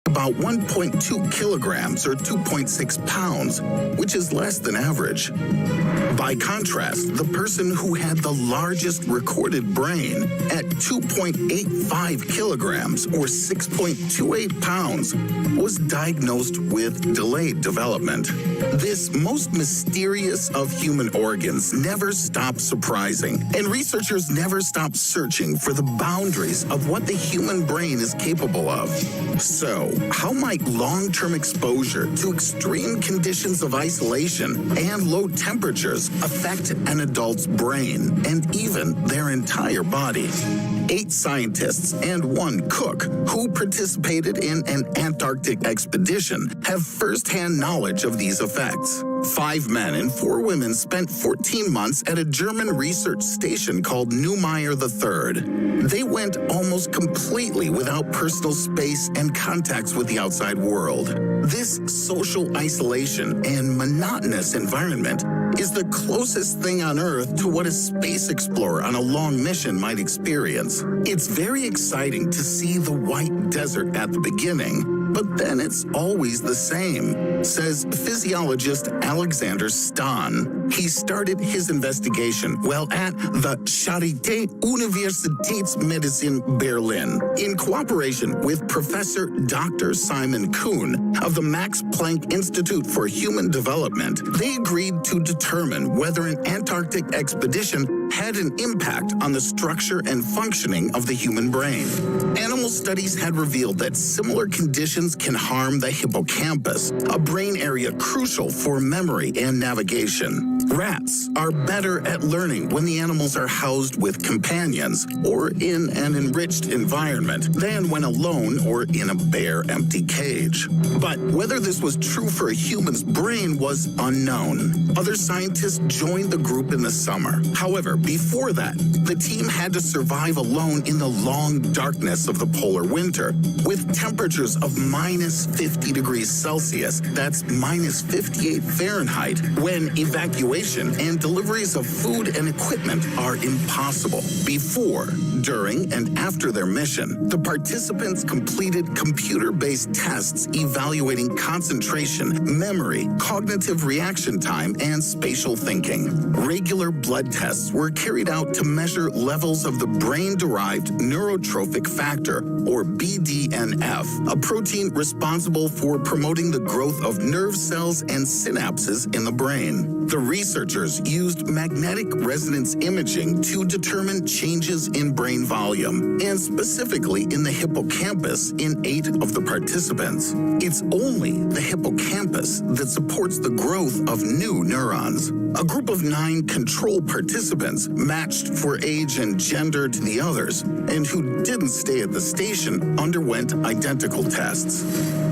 about 1.2 kilograms or 2.6 pounds, which is less than average. By contrast, the person who had the largest recorded brain at 2.85 kilograms or 6.28 pounds was diagnosed with delayed development. This most mysterious of human organs never stops surprising, and researchers never stop searching for the boundaries of what the human brain is capable of. So, how might long-term exposure to extreme conditions of isolation and low temperatures affect an adult's brain and even their entire body? 8 scientists and 1 cook who participated in an Antarctic expedition have first-hand knowledge of these effects. 5 men and 4 women spent 14 months at a German research station called Neumayer III. They went almost completely without personal space and contacts with the outside world. This social isolation and monotonous environment is the closest thing on Earth to what a space explorer on a long mission might experience. It's very exciting to see the white desert at the beginning, but then it's always the same. says physiologist Alexander Stan. He started his investigation while at the Charité Universitätsmedizin Berlin in cooperation with Professor Dr. Simon Kuhn of the Max Planck Institute for Human Development. They agreed to determine whether an Antarctic expedition had an impact on the structure and functioning of the human brain. Animal studies had revealed that similar conditions can harm the hippocampus, a brain area crucial for memory and navigation. Rats are better at learning when the animals are housed with companions or in an enriched environment than when alone or in a bare, empty cage. But whether this was true for a human's brain was unknown. Other scientists joined the group in the summer. However, before that, the team had to survive alone in the long darkness of the polar winter with temperatures of minus 50 degrees Celsius, that's minus 58 Fahrenheit, when evacuation and deliveries of food and equipment are impossible. Before, during, and after their mission, the participants completed computer-based tests evaluating concentration, memory, cognitive reaction time, and spatial thinking. Regular blood tests were carried out to measure levels of the brain-derived neurotrophic factor, or BDNF, a protein responsible for promoting the growth of nerve cells and synapses in the brain. The researchers used magnetic resonance imaging to determine changes in brain volume, and specifically in the hippocampus in 8 of the participants. It's only the hippocampus that supports the growth of new neurons. A group of 9 control participants, matched for age and gender to the others, and who didn't stay at the station, underwent identical tests.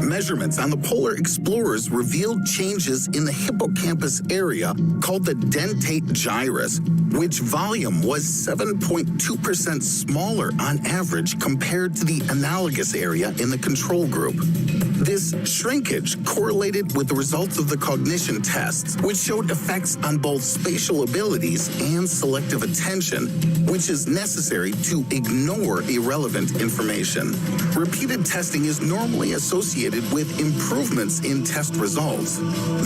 Measurements on the polar explorers revealed changes in the hippocampus area called the dentate gyrus, which volume was 7.2% smaller on average compared to the analogous area in the control group. This shrinkage correlated with the results of the cognition tests, which showed effects on both spatial abilities and selective attention, which is necessary to ignore irrelevant information. Repeated testing is normally associated with improvements in test results.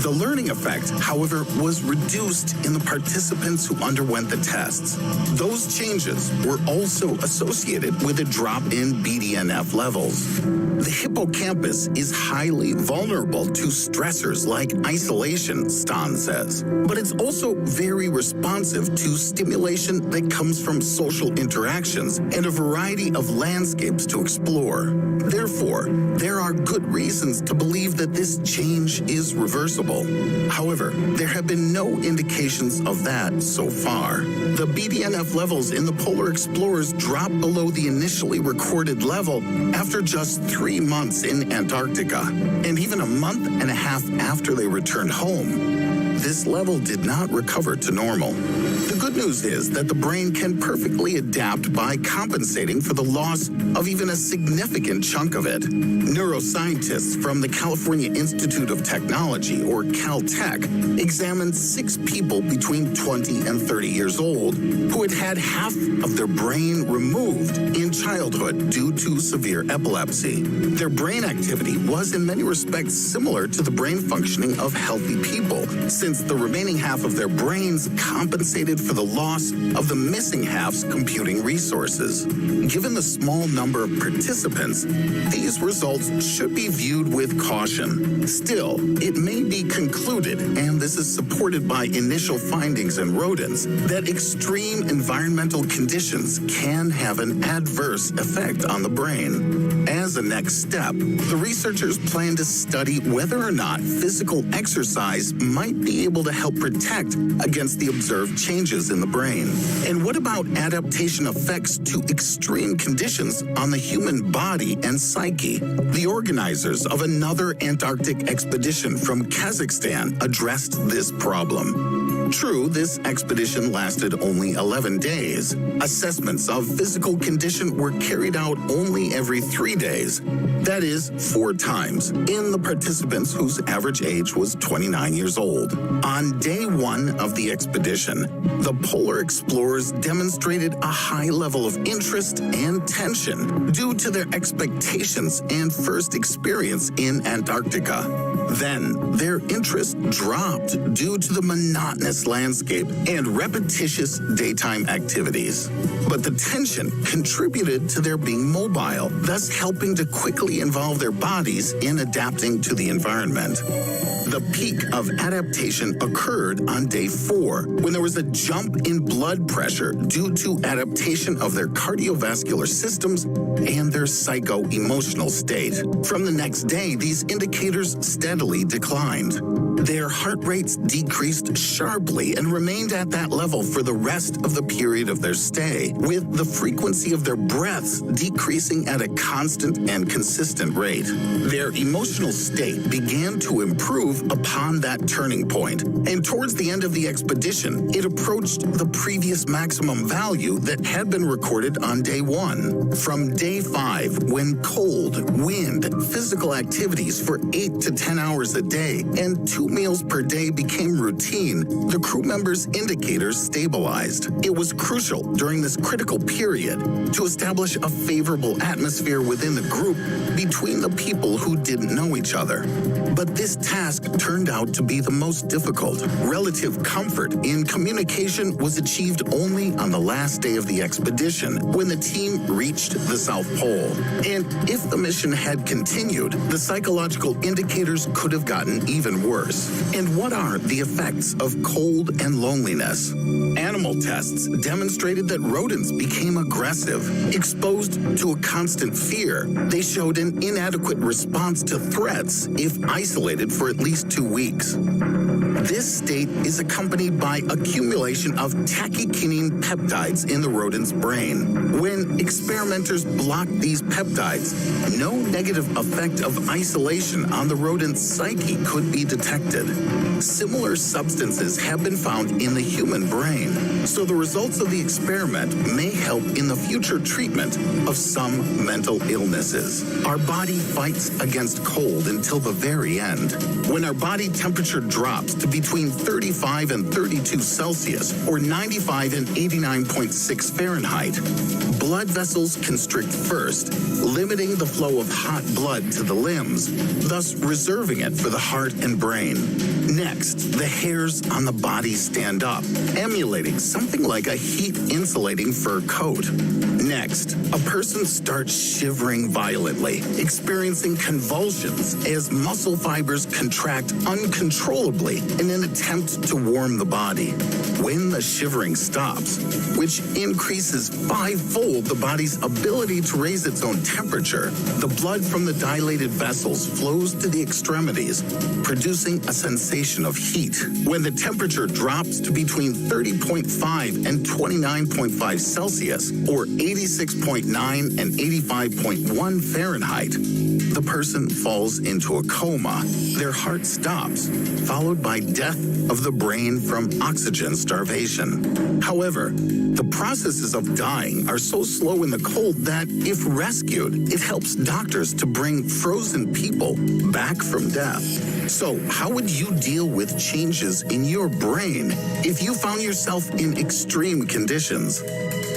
The learning effect, however, was reduced in the participants who underwent the tests. Those changes were also associated with a drop in BDNF levels. The hippocampus is highly vulnerable to stressors like isolation, Stan says, but it's also very responsive to stimulation that comes from social interactions and a variety of landscapes to explore. Therefore, there are good reasons to believe that this change is reversible. However, there have been no indications of that so far. The BDNF levels in the polar explorers dropped below the initially recorded level after just 3 months in Antarctica, and even a month and a half after they returned home. This level did not recover to normal. The good news is that the brain can perfectly adapt by compensating for the loss of even a significant chunk of it. Neuroscientists from the California Institute of Technology, or Caltech, examined 6 people between 20 and 30 years old who had had half of their brain removed in childhood due to severe epilepsy. Their brain activity was in many respects similar to the brain functioning of healthy people, since the remaining half of their brains compensated for the loss of the missing half's computing resources. Given the small number of participants, these results should be viewed with caution. Still, it may be concluded, and this is supported by initial findings in rodents, that extreme environmental conditions can have an adverse effect on the brain. As a next step, the researchers plan to study whether or not physical exercise might be able to help protect against the observed changes in the brain. And what about adaptation effects to extreme conditions on the human body and psyche? The organizers of another Antarctic expedition from Kazakhstan addressed this problem. True, this expedition lasted only 11 days. Assessments of physical condition were carried out only every 3 days. That is, 4 times, in the participants whose average age was 29 years old. On day 1 of the expedition, the polar explorers demonstrated a high level of interest and tension due to their expectations and first experience in Antarctica. Then, their interest dropped due to the monotonous landscape and repetitious daytime activities. But the tension contributed to their being mobile, thus helping to quickly involve their bodies in adapting to the environment. The peak of adaptation occurred on day 4, when there was a jump in blood pressure due to adaptation of their cardiovascular systems and their psycho-emotional state. From the next day, these indicators steadily declined. Their heart rates decreased sharply and remained at that level for the rest of the period of their stay, with the frequency of their breaths decreasing at a constant and consistent rate. Their emotional state began to improve upon that turning point, and towards the end of the expedition, it approached the previous maximum value that had been recorded on day 1. From day 5, when cold, wind, physical activities for 8 to 10 hours a day, and 2 meals per day became routine, the crew members' indicators stabilized. It was crucial during this critical period to establish a favorable atmosphere within the group between the people who didn't know each other. But this task turned out to be the most difficult. Relative comfort in communication was achieved only on the last day of the expedition, when the team reached the South Pole. And if the mission had continued, the psychological indicators could have gotten even worse. And what are the effects of cold and loneliness? Animal tests demonstrated that rodents became aggressive. Exposed to a constant fear, they showed an inadequate response to threats if isolated for at least 2 weeks. This state is accompanied by accumulation of tachykinine peptides in the rodent's brain. When experimenters blocked these peptides, no negative effect of isolation on the rodent's psyche could be detected. Similar substances have been found in the human brain, so the results of the experiment may help in the future treatment of some mental illnesses. Our body fights against cold until the very end. When our body temperature drops to between 35 and 32 Celsius, or 95 and 89.6 Fahrenheit, blood vessels constrict first, limiting the flow of hot blood to the limbs, thus reserving it for the heart and brain. Next, the hairs on the body stand up, emulating something like a heat-insulating fur coat. Next, a person starts shivering violently, experiencing convulsions as muscle fibers contract uncontrollably in an attempt to warm the body. When the shivering stops, which increases 5-fold the body's ability to raise its own temperature, the blood from the dilated vessels flows to the extremities, producing a sensation of heat. When the temperature drops to between 30.5 and 29.5 Celsius, or 86.9 and 85.1 Fahrenheit, the person falls into a coma. Their heart stops, followed by death of the brain from oxygen starvation. However, the processes of dying are so slow in the cold that, if rescued, it helps doctors to bring frozen people back from death. So, how would you deal with changes in your brain if you found yourself in extreme conditions?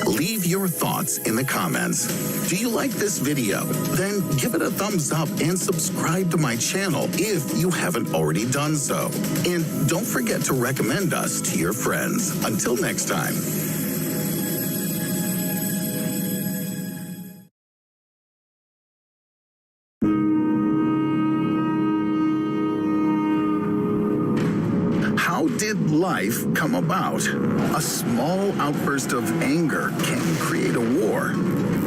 Leave your thoughts in the comments. Do you like this video? Then give it a thumbs up and subscribe to my channel if you haven't already done so. And don't forget to recommend us to your friends. Until next time. How did life come about? A small outburst of anger can create a war.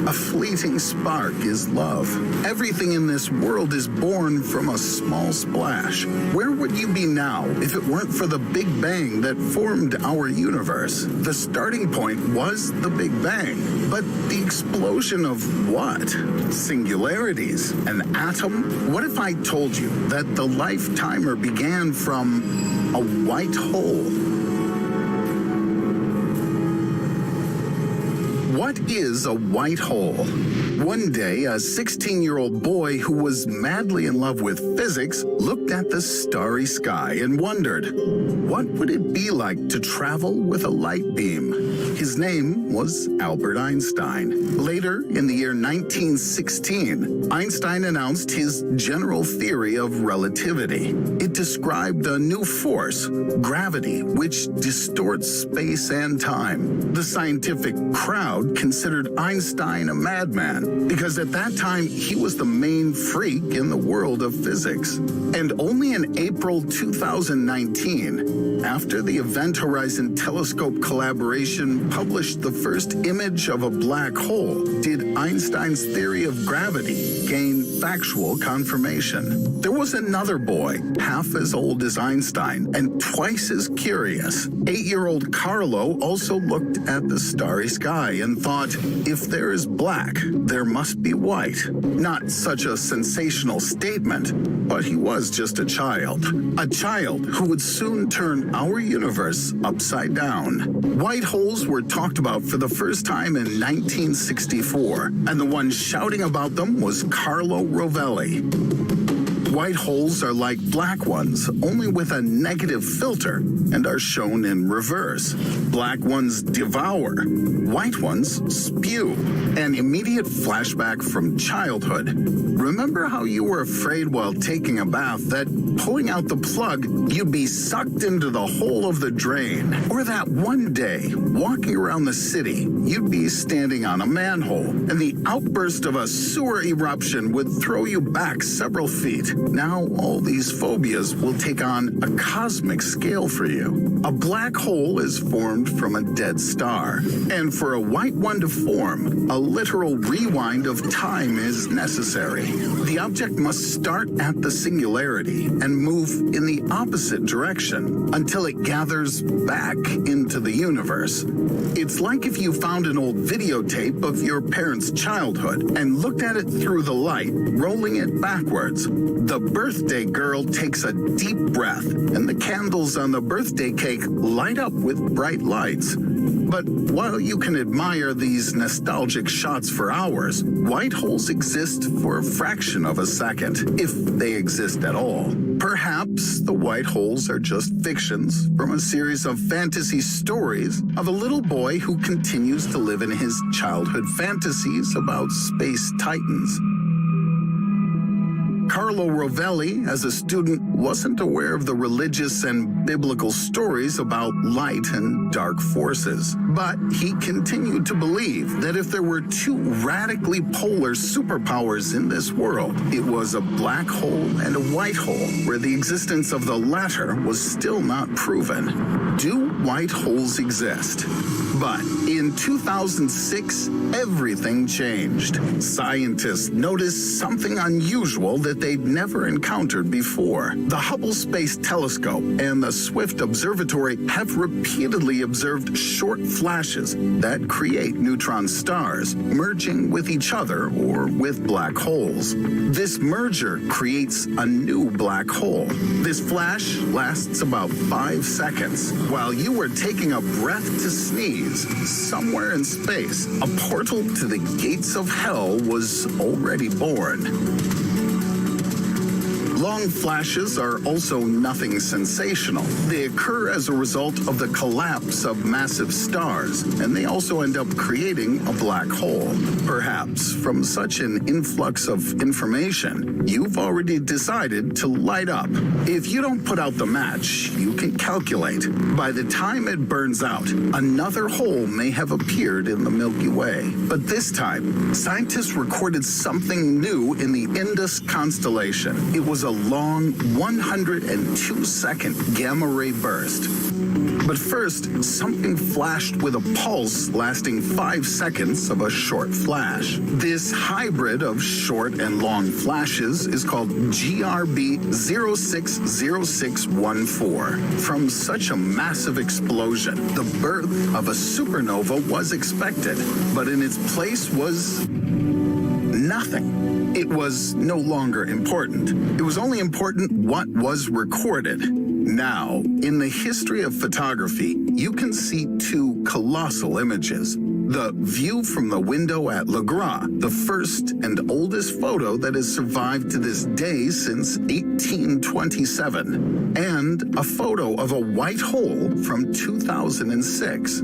A fleeting spark is love. Everything in this world is born from a small splash. Where would you be now if it weren't for the Big Bang that formed our universe? The starting point was the Big Bang, but the explosion of what? Singularities? An atom? What if I told you that the life timer began from a white hole? What is a white hole? One day, a 16-year-old boy who was madly in love with physics looked at the starry sky and wondered, what would it be like to travel with a light beam? His name was Albert Einstein. Later, in the year 1916, Einstein announced his general theory of relativity. It described a new force, gravity, which distorts space and time. The scientific crowd considered Einstein a madman because at that time he was the main freak in the world of physics. And only in April 2019, after the Event Horizon Telescope collaboration published the first image of a black hole, did Einstein's theory of gravity gain factual confirmation. There was another boy, half as old as Einstein and twice as curious. 8-year-old Carlo also looked at the starry sky and thought, if there is black, there must be white. Not such a sensational statement, but he was just a child who would soon turn our universe upside down. White holes were talked about for the first time in 1964, and the one shouting about them was Carlo Rovelli. White holes are like black ones, only with a negative filter, and are shown in reverse. Black ones devour, white ones spew. An immediate flashback from childhood. Remember how you were afraid while taking a bath that pulling out the plug, you'd be sucked into the hole of the drain? Or that one day, walking around the city, you'd be standing on a manhole, and the outburst of a sewer eruption would throw you back several feet. Now all these phobias will take on a cosmic scale for you. A black hole is formed from a dead star, and for a white one to form, a literal rewind of time is necessary. The object must start at the singularity and move in the opposite direction until it gathers back into the universe. It's like if you found an old videotape of your parents' childhood and looked at it through the light, rolling it backwards. The birthday girl takes a deep breath, and the candles on the birthday cake light up with bright lights. But while you can admire these nostalgic shots for hours, white holes exist for a fraction of a second, if they exist at all. Perhaps the white holes are just fictions from a series of fantasy stories of a little boy who continues to live in his childhood fantasies about space titans. Carlo Rovelli, as a student, wasn't aware of the religious and biblical stories about light and dark forces. But he continued to believe that if there were two radically polar superpowers in this world, it was a black hole and a white hole, where the existence of the latter was still not proven. Do white holes exist? But in 2006, everything changed. Scientists noticed something unusual that they'd never encountered before. The Hubble Space Telescope and the Swift Observatory have repeatedly observed short flashes that create neutron stars, merging with each other or with black holes. This merger creates a new black hole. This flash lasts about 5 seconds. While you were taking a breath to sneeze, somewhere in space, a portal to the gates of hell was already born. Long flashes are also nothing sensational. They occur as a result of the collapse of massive stars, and they also end up creating a black hole. Perhaps from such an influx of information, you've already decided to light up. If you don't put out the match, you can calculate. By the time it burns out, another hole may have appeared in the Milky Way. But this time, scientists recorded something new in the Indus constellation. It was a long 102-second gamma ray burst. But first, something flashed with a pulse lasting 5 seconds of a short flash. This hybrid of short and long flashes is called GRB 060614. From such a massive explosion, the birth of a supernova was expected, but in its place was nothing. It was no longer important. It was only important what was recorded. Now, in the history of photography, you can see two colossal images. The view from the window at Le Gras, the first and oldest photo that has survived to this day since 1827, and a photo of a white hole from 2006.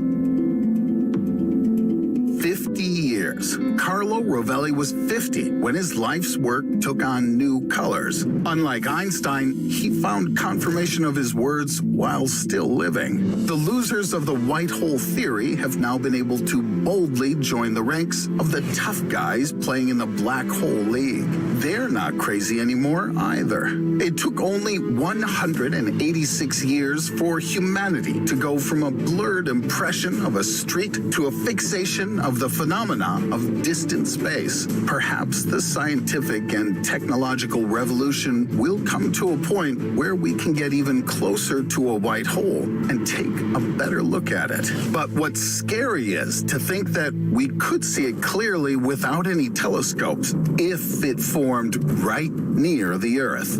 50 years. Carlo Rovelli was 50 when his life's work took on new colors. Unlike Einstein, he found confirmation of his words while still living. The losers of the white hole theory have now been able to boldly join the ranks of the tough guys playing in the black hole league. They're not crazy anymore either. It took only 186 years for humanity to go from a blurred impression of a street to a fixation of the phenomena of distant space. Perhaps the scientific and technological revolution will come to a point where we can get even closer to a white hole and take a better look at it. But what's scary is to think that we could see it clearly without any telescopes if it formed right near the Earth.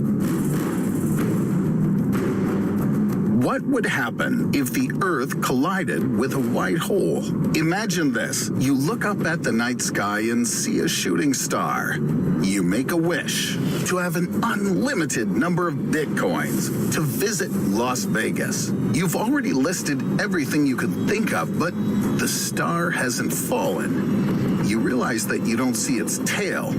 What would happen if the Earth collided with a white hole? Imagine this. You look up at the night sky and see a shooting star. You make a wish to have an unlimited number of Bitcoins to visit Las Vegas. You've already listed everything you could think of, but the star hasn't fallen. You realize that you don't see its tail,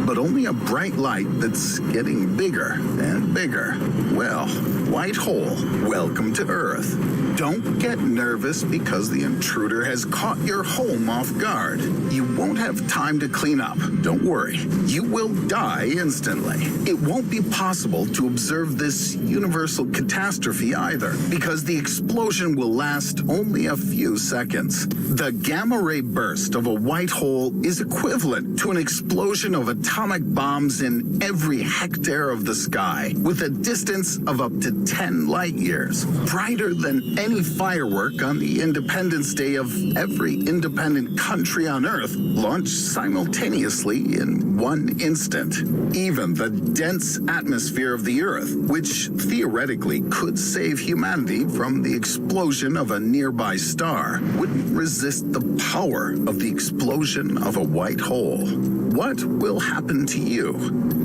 but only a bright light that's getting bigger and bigger. Well, white hole, welcome to Earth. Don't get nervous because the intruder has caught your home off guard. You won't have time to clean up. Don't worry. You will die instantly. It won't be possible to observe this universal catastrophe either, because the explosion will last only a few seconds. The gamma ray burst of a white hole is equivalent to an explosion of atomic bombs in every hectare of the sky, with a distance of up to 10 light years, brighter than any firework on the Independence Day of every independent country on Earth, launched simultaneously in one instant. Even the dense atmosphere of the Earth, which theoretically could save humanity from the explosion of a nearby star, wouldn't resist the power of the explosion of a white hole. What will happen to you?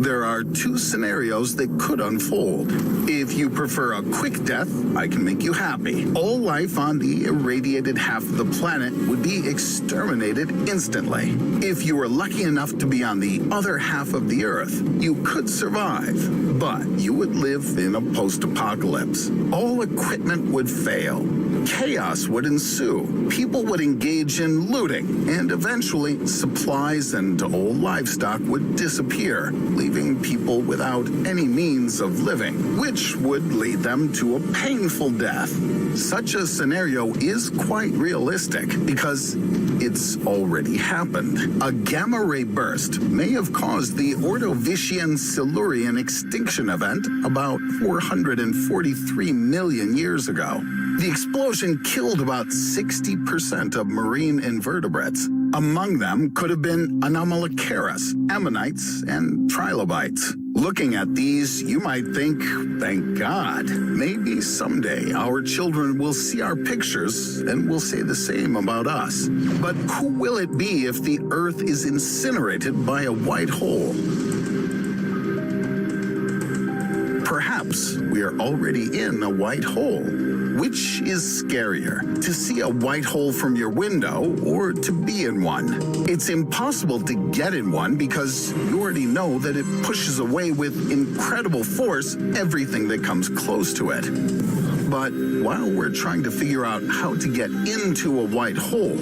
There are two scenarios that could unfold. If you prefer a quick death, I can make you happy. All life on the irradiated half of the planet would be exterminated instantly. If you were lucky enough to be on the other half of the Earth, you could survive, but you would live in a post-apocalypse. All equipment would fail. Chaos would ensue. People would engage in looting, and eventually supplies and old livestock would disappear, leaving people without any means of living, which would lead them to a painful death. Such a scenario is quite realistic because it's already happened. A gamma ray burst may have caused the Ordovician-Silurian extinction event about 443 million years ago. The explosion killed about 60% of marine invertebrates. Among them could have been Anomalocaris, ammonites, and trilobites. Looking at these, you might think, thank God. Maybe someday our children will see our pictures and will say the same about us. But who will it be if the Earth is incinerated by a white hole? Perhaps we are already in a white hole. Which is scarier, to see a white hole from your window or to be in one? It's impossible to get in one because you already know that it pushes away with incredible force everything that comes close to it. But while we're trying to figure out how to get into a white hole,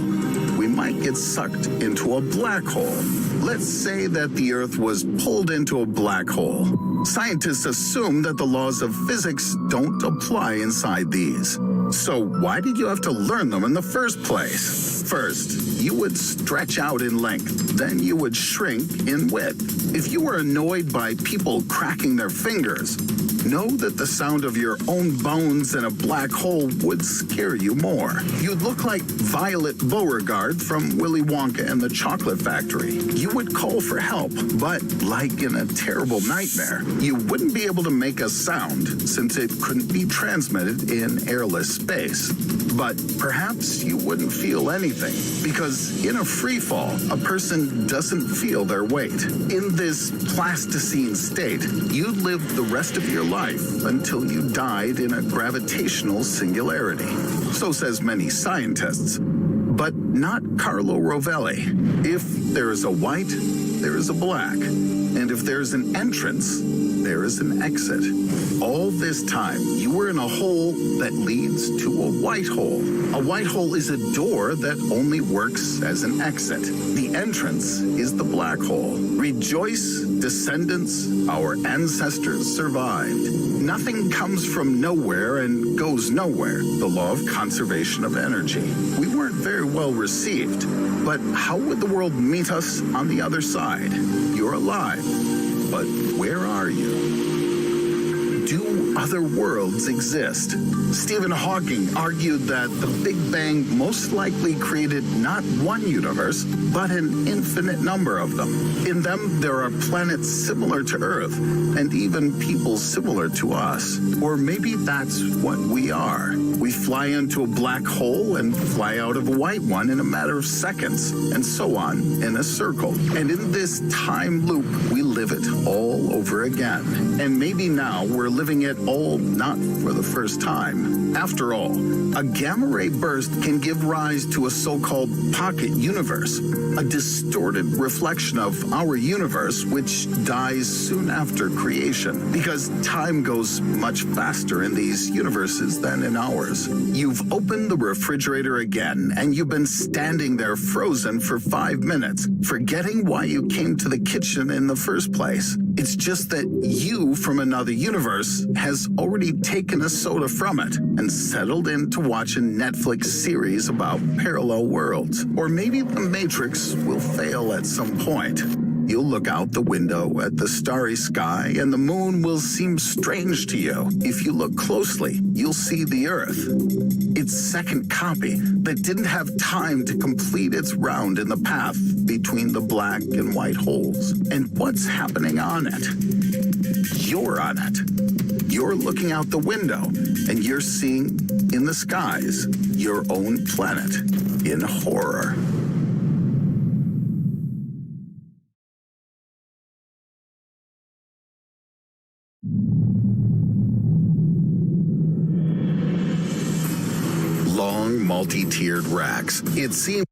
we might get sucked into a black hole. Let's say that the Earth was pulled into a black hole. Scientists assume that the laws of physics don't apply inside these. So why did you have to learn them in the first place? First, you would stretch out in length, then you would shrink in width. If you were annoyed by people cracking their fingers, know that the sound of your own bones in a black hole would scare you more. You'd look like Violet Beauregard from Willy Wonka and the Chocolate Factory. You would call for help, but like in a terrible nightmare, you wouldn't be able to make a sound since it couldn't be transmitted in airless space. But perhaps you wouldn't feel anything, because in a free fall, a person doesn't feel their weight. In this plasticine state, you'd live the rest of your life until you died in a gravitational singularity. So says many scientists. But not Carlo Rovelli. If there is a white, there is a black. And if there's an entrance, there is an exit. All this time, you were in a hole that leads to a white hole. A white hole is a door that only works as an exit. The entrance is the black hole. Rejoice, descendants, our ancestors survived. Nothing comes from nowhere and goes nowhere. The law of conservation of energy. We weren't very well received, but how would the world meet us on the other side? You're alive, but where are you? Do other worlds exist? Stephen Hawking argued that the Big Bang most likely created not one universe, but an infinite number of them. In them, there are planets similar to Earth, and even people similar to us. Or maybe that's what we are. We fly into a black hole and fly out of a white one in a matter of seconds, and so on in a circle. And in this time loop, we live it all over again. And maybe now we're living it all not for the first time. After all, a gamma ray burst can give rise to a so-called pocket universe, a distorted reflection of our universe which dies soon after creation, because time goes much faster in these universes than in ours. You've opened the refrigerator again, and you've been standing there frozen for 5 minutes, forgetting why you came to the kitchen in the first place. It's just that you from another universe has already taken a soda from it and settled in to watch a Netflix series about parallel worlds. Or maybe the Matrix will fail at some point. You'll look out the window at the starry sky, and the moon will seem strange to you. If you look closely, you'll see the Earth. Its second copy that didn't have time to complete its round in the path between the black and white holes. And what's happening on it? You're on it. You're looking out the window, and you're seeing in the skies your own planet in horror. Long, multi-tiered racks. It seems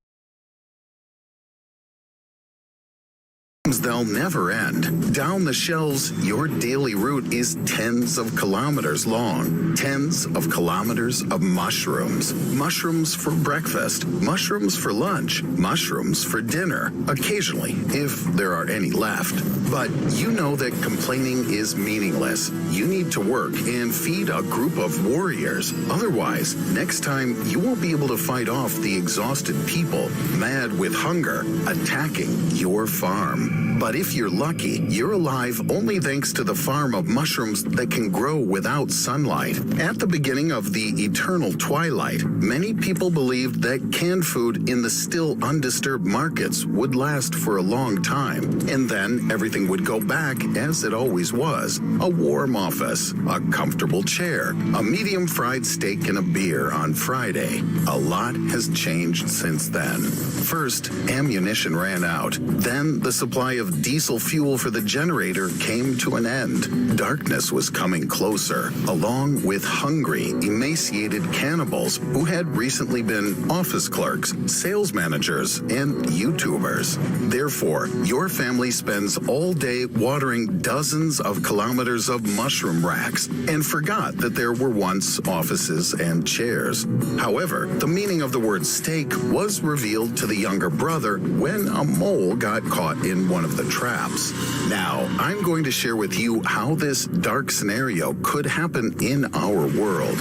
they'll never end. Down the shelves, your daily route is tens of kilometers long. Tens of kilometers of mushrooms. Mushrooms for breakfast. Mushrooms for lunch. Mushrooms for dinner. Occasionally, if there are any left. But you know that complaining is meaningless. You need to work and feed a group of warriors. Otherwise, next time you won't be able to fight off the exhausted people, mad with hunger, attacking your farm. But if you're lucky, you're alive only thanks to the farm of mushrooms that can grow without sunlight. At the beginning of the eternal twilight, many people believed that canned food in the still undisturbed markets would last for a long time. And then everything would go back as it always was. A warm office, a comfortable chair, a medium fried steak and a beer on Friday. A lot has changed since then. First, ammunition ran out. Then the supply of diesel fuel for the generator came to an end. Darkness was coming closer, along with hungry, emaciated cannibals who had recently been office clerks, sales managers, and YouTubers. Therefore, your family spends all day watering dozens of kilometers of mushroom racks and forgot that there were once offices and chairs. However, the meaning of the word steak was revealed to the younger brother when a mole got caught in one of the traps. Now, I'm going to share with you how this dark scenario could happen in our world.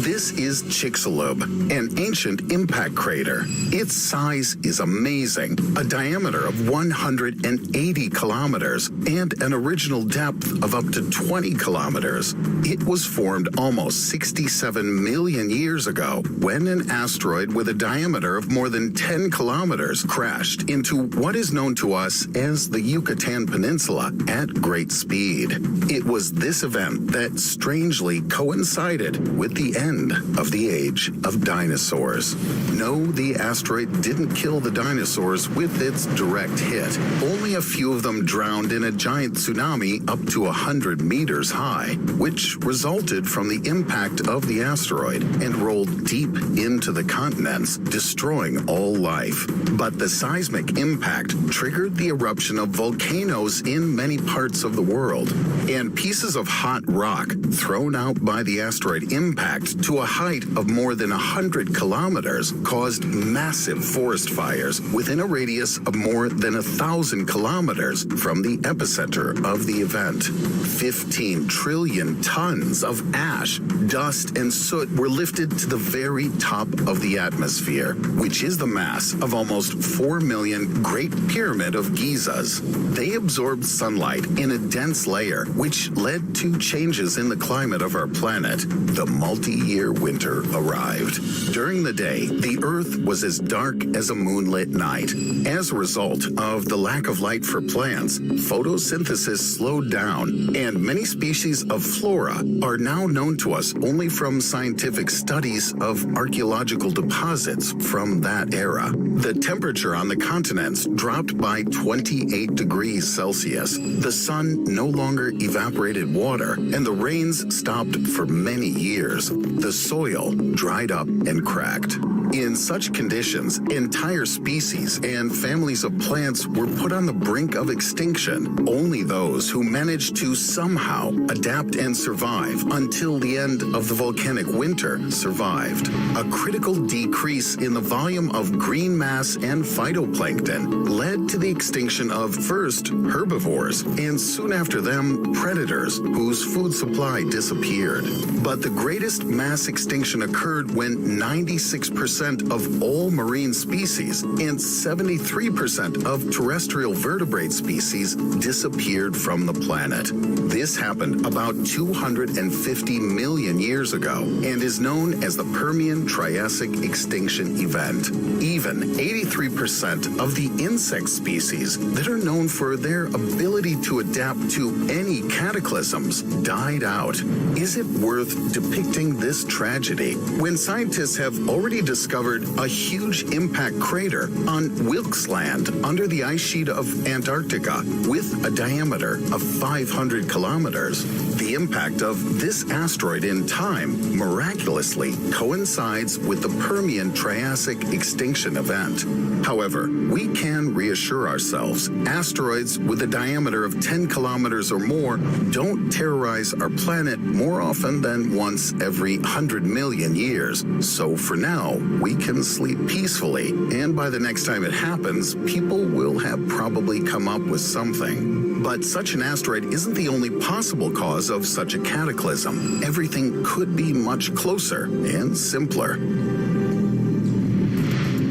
This This is Chicxulub, an ancient impact crater. Its size is amazing, a diameter of 180 kilometers and an original depth of up to 20 kilometers. It was formed almost 67 million years ago when an asteroid with a diameter of more than 10 kilometers crashed into what is known to us as the Yucatan Peninsula at great speed. It was this event that strangely coincided with the end of the age of dinosaurs. No, the asteroid didn't kill the dinosaurs with its direct hit. Only a few of them drowned in a giant tsunami up to 100 meters high, which resulted from the impact of the asteroid and rolled deep into the continents, destroying all life. But the seismic impact triggered the eruption of volcanoes in many parts of the world, and pieces of hot rock thrown out by the asteroid impact to a height of more than 100 kilometers caused massive forest fires within a radius of more than 1,000 kilometers from the epicenter of the event. 15 trillion tons of ash, dust, and soot were lifted to the very top of the atmosphere, which is the mass of almost 4 million Great Pyramid of Gizas. They absorbed sunlight in a dense layer, which led to changes in the climate of our planet. The multi-year winter arrived. During the day, the Earth was as dark as a moonlit night. As a result of the lack of light for plants, photosynthesis slowed down, and many species of flora are now known to us only from scientific studies of archaeological deposits from that era. The temperature on the continents dropped by 28 degrees Celsius. The sun no longer evaporated water, and the rains stopped for many years. The soil dried up and cracked. In such conditions, entire species and families of plants were put on the brink of extinction. Only those who managed to somehow adapt and survive until the end of the volcanic winter survived. A critical decrease in the volume of green mass and phytoplankton led to the extinction of first herbivores and soon after them predators whose food supply disappeared. But the greatest mass extinction occurred when 96% of all marine species and 73% of terrestrial vertebrate species disappeared from the planet. This happened about 250 million years ago and is known as the Permian-Triassic extinction event. Even 83% of the insect species that are known for their ability to adapt to any cataclysms died out. Is it worth depicting this tragedy when scientists have already discovered a huge impact crater on Wilkes Land under the ice sheet of Antarctica with a diameter of 500 kilometers? The impact of this asteroid in time miraculously coincides with the Permian-Triassic extinction event. However, we can reassure ourselves asteroids with a diameter of 10 kilometers or more don't terrorize our planet more often than once every 100 million years. So for now, we can sleep peacefully, and by the next time it happens, people will have probably come up with something. But such an asteroid isn't the only possible cause of such a cataclysm. Everything could be much closer and simpler.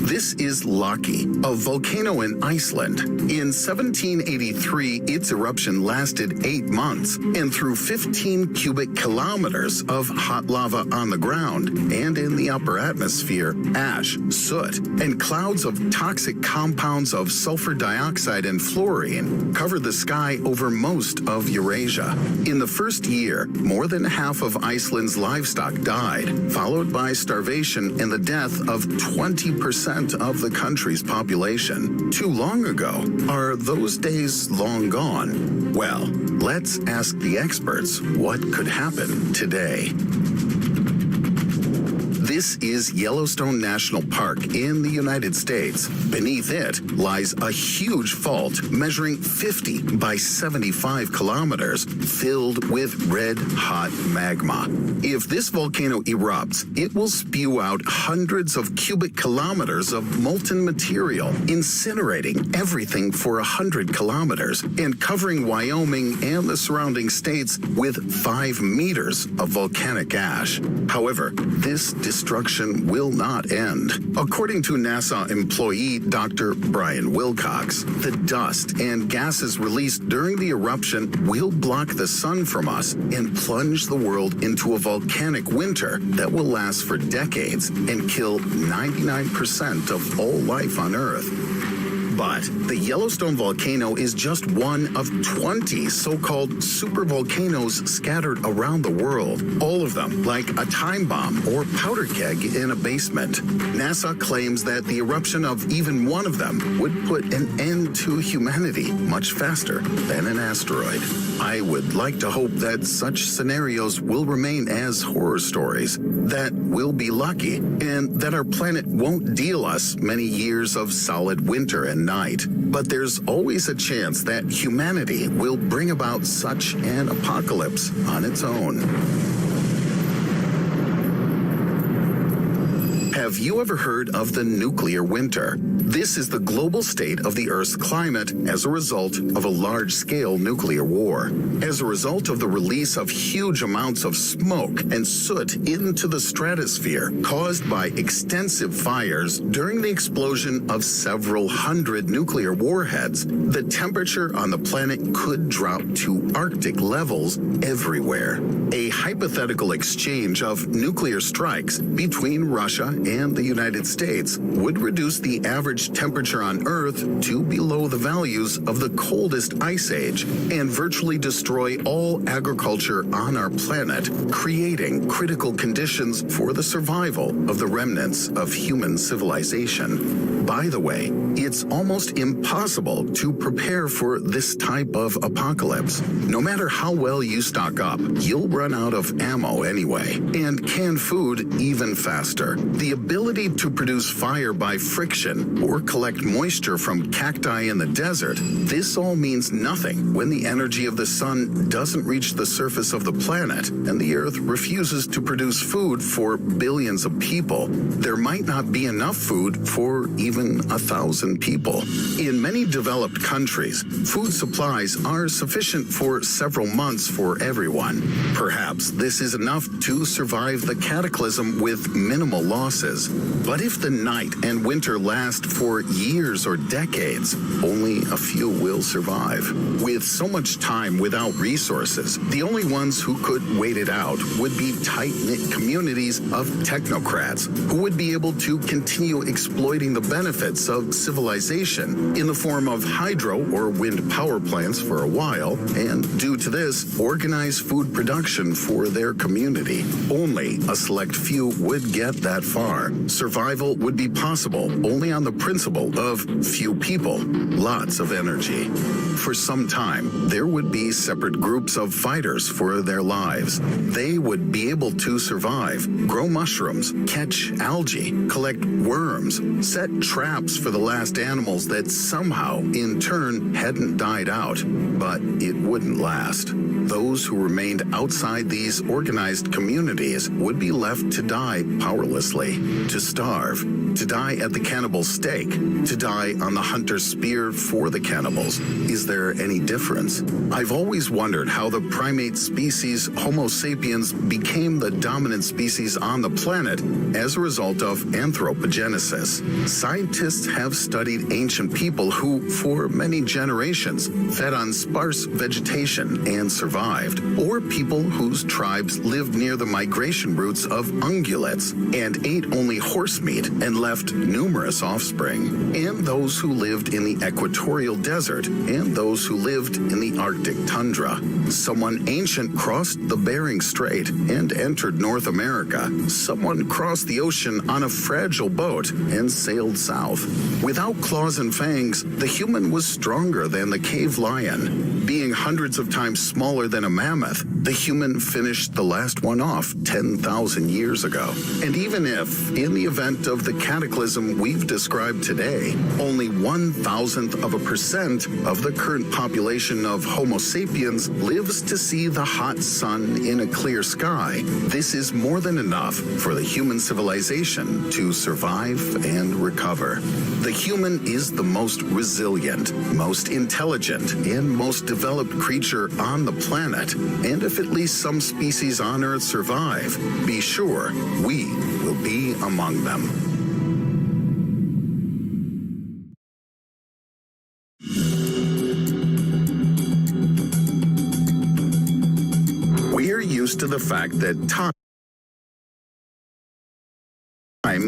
This is Laki, a volcano in Iceland. In 1783, its eruption lasted 8 months and threw 15 cubic kilometers of hot lava on the ground, and in the upper atmosphere, ash, soot, and clouds of toxic compounds of sulfur dioxide and fluorine covered the sky over most of Eurasia. In the first year, more than half of Iceland's livestock died, followed by starvation and the death of 20% of the country's population. Too long ago? Are those days long gone? Well, let's ask the experts what could happen today. This is Yellowstone National Park in the United States. Beneath it lies a huge fault measuring 50 by 75 kilometers, filled with red-hot magma. If this volcano erupts, it will spew out hundreds of cubic kilometers of molten material, incinerating everything for 100 kilometers and covering Wyoming and the surrounding states with 5 meters of volcanic ash. However, this destruction will not end. According to NASA employee Dr. Brian Wilcox, the dust and gases released during the eruption will block the sun from us and plunge the world into a volcanic winter that will last for decades and kill 99% of all life on Earth. But the Yellowstone volcano is just one of 20 so-called supervolcanoes scattered around the world, all of them like a time bomb or powder keg in a basement. NASA claims that the eruption of even one of them would put an end to humanity much faster than an asteroid. I would like to hope that such scenarios will remain as horror stories, that we'll be lucky, and that our planet won't deal us many years of solid winter and night. But there's always a chance that humanity will bring about such an apocalypse on its own. Have you ever heard of the nuclear winter? This is the global state of the Earth's climate as a result of a large-scale nuclear war. As a result of the release of huge amounts of smoke and soot into the stratosphere caused by extensive fires during the explosion of several hundred nuclear warheads, the temperature on the planet could drop to Arctic levels everywhere. A hypothetical exchange of nuclear strikes between Russia and the United States would reduce the average temperature on Earth to below the values of the coldest ice age and virtually destroy all agriculture on our planet, creating critical conditions for the survival of the remnants of human civilization. By the way, it's almost impossible to prepare for this type of apocalypse. No matter how well you stock up, you'll run out of ammo anyway, and canned food even faster. The ability to produce fire by friction or collect moisture from cacti in the desert, this all means nothing when the energy of the sun doesn't reach the surface of the planet and the Earth refuses to produce food for billions of people. There might not be enough food for even 1,000 people. In many developed countries, food supplies are sufficient for several months for everyone. Perhaps this is enough to survive the cataclysm with minimal losses. But if the night and winter last for years or decades, only a few will survive. With so much time without resources, the only ones who could wait it out would be tight-knit communities of technocrats who would be able to continue exploiting the benefits of civilization in the form of hydro or wind power plants for a while, and due to this, organize food production for their community. Only a select few would get that far. Survival would be possible only on the principle of few people, lots of energy. For some time, there would be separate groups of fighters for their lives. They would be able to survive, grow mushrooms, catch algae, collect worms, set traps for the last animals that somehow, in turn, hadn't died out. But it wouldn't last. Those who remained outside these organized communities would be left to die powerlessly, to starve, to die at the cannibal's stake, to die on the hunter's spear for the cannibals. Is there any difference? I've always wondered how the primate species Homo sapiens became the dominant species on the planet as a result of anthropogenesis. Scientists have studied ancient people who, for many generations, fed on sparse vegetation and survived, or people whose tribes lived near the migration routes of ungulates and ate only horse meat and left numerous offspring, and those who lived in the equatorial desert and those who lived in the Arctic tundra. Someone ancient crossed the Bering Strait and entered North America. Someone crossed the ocean on a fragile boat and sailed south. Without claws and fangs, the human was stronger than the cave lion. Being hundreds of times smaller than a mammoth, the human finished the last one off 10,000 years ago. And even if, in the event of the cataclysm we've described today, only 1,000% of the current population of Homo sapiens lives to see the hot sun in a clear sky, this is more than enough for the human civilization to survive and recover. The human is the most resilient, most intelligent, and most developed creature on the planet. And if at least some species on Earth survive, be sure we will be among them. We're used to the fact that time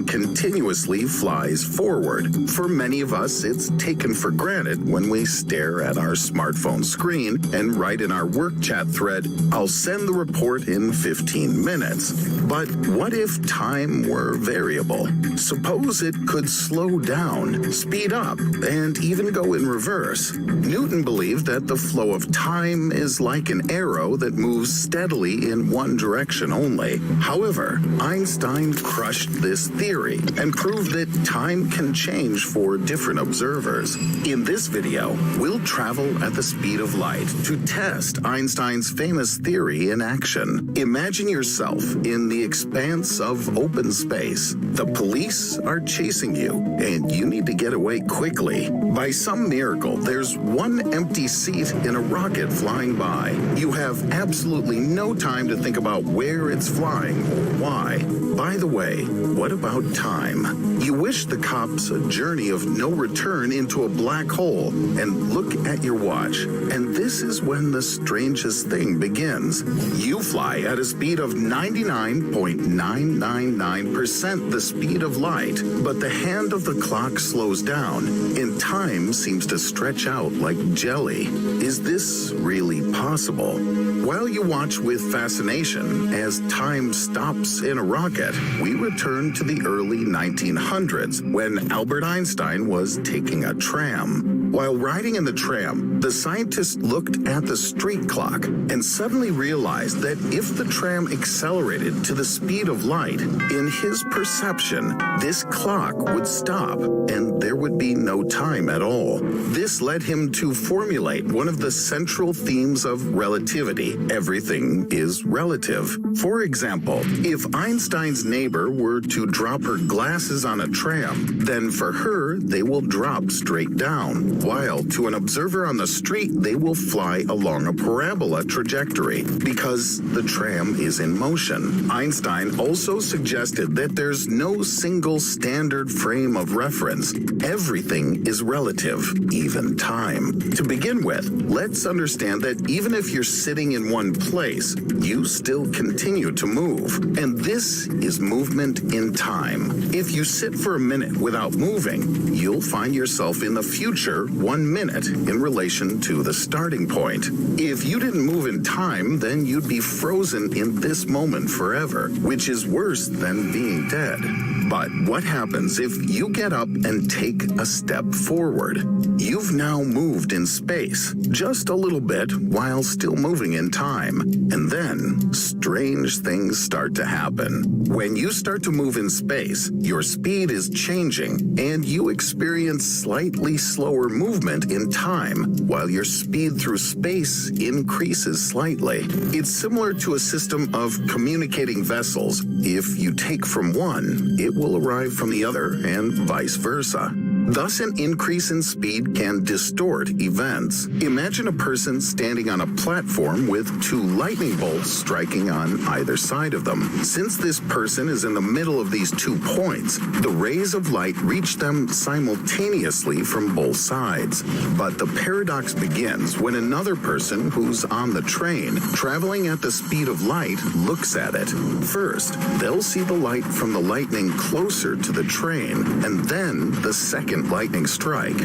continuously flies forward. For many of us, it's taken for granted when we stare at our smartphone screen and write in our work chat thread, "I'll send the report in 15 minutes." But what if time were variable? Suppose it could slow down, speed up, and even go in reverse. Newton believed that the flow of time is like an arrow that moves steadily in one direction only. However, Einstein crushed this theory and proved that time can change for different observers. In this video, we'll travel at the speed of light to test Einstein's famous theory in action. Imagine yourself in the expanse of open space. The police are chasing you, and you need to get away quickly. By some miracle, there's one empty seat in a rocket flying by. You have absolutely no time to think about where it's flying or why. By the way, what about time? You wish the cops a journey of no return into a black hole and look at your watch. And this is when the strangest thing begins. You fly at a speed of 99.999% the speed of light, but the hand of the clock slows down and time seems to stretch out like jelly. Is this really possible? While you watch with fascination as time stops in a rocket, we return to the early 1900s when Albert Einstein was taking a tram. While riding in the tram, the scientist looked at the street clock and suddenly realized that if the tram accelerated to the speed of light, in his perception, this clock would stop and there would be no time at all. This led him to formulate one of the central themes of relativity. Everything is relative. For example, if Einstein's neighbor were to drop her glasses on a tram, then for her, they will drop straight down, while to an observer on the street, they will fly along a parabola trajectory because the tram is in motion. Einstein also suggested that there's no single standard frame of reference. Everything is relative, even time. To begin with, let's understand that even if you're sitting in one place, you still continue to move. And this is movement in time. If you sit for a minute without moving, you'll find yourself in the future 1 minute in relation to the starting point. If you didn't move in time, then you'd be frozen in this moment forever, which is worse than being dead. But what happens if you get up and take a step forward? You've now moved in space, just a little bit while still moving in time. And then, strange things start to happen. When you start to move in space, your speed is changing, and you experience slightly slower movement in time, while your speed through space increases slightly. It's similar to a system of communicating vessels. If you take from one, it will arrive from the other, and vice versa. Thus, an increase in speed can distort events. Imagine a person standing on a platform with two lightning bolts striking on either side of them. Since this person is in the middle of these 2 points, the rays of light reach them simultaneously from both sides. But the paradox begins when another person who's on the train, traveling at the speed of light, looks at it. First, they'll see the light from the lightning closer to the train, and then the second lightning strike.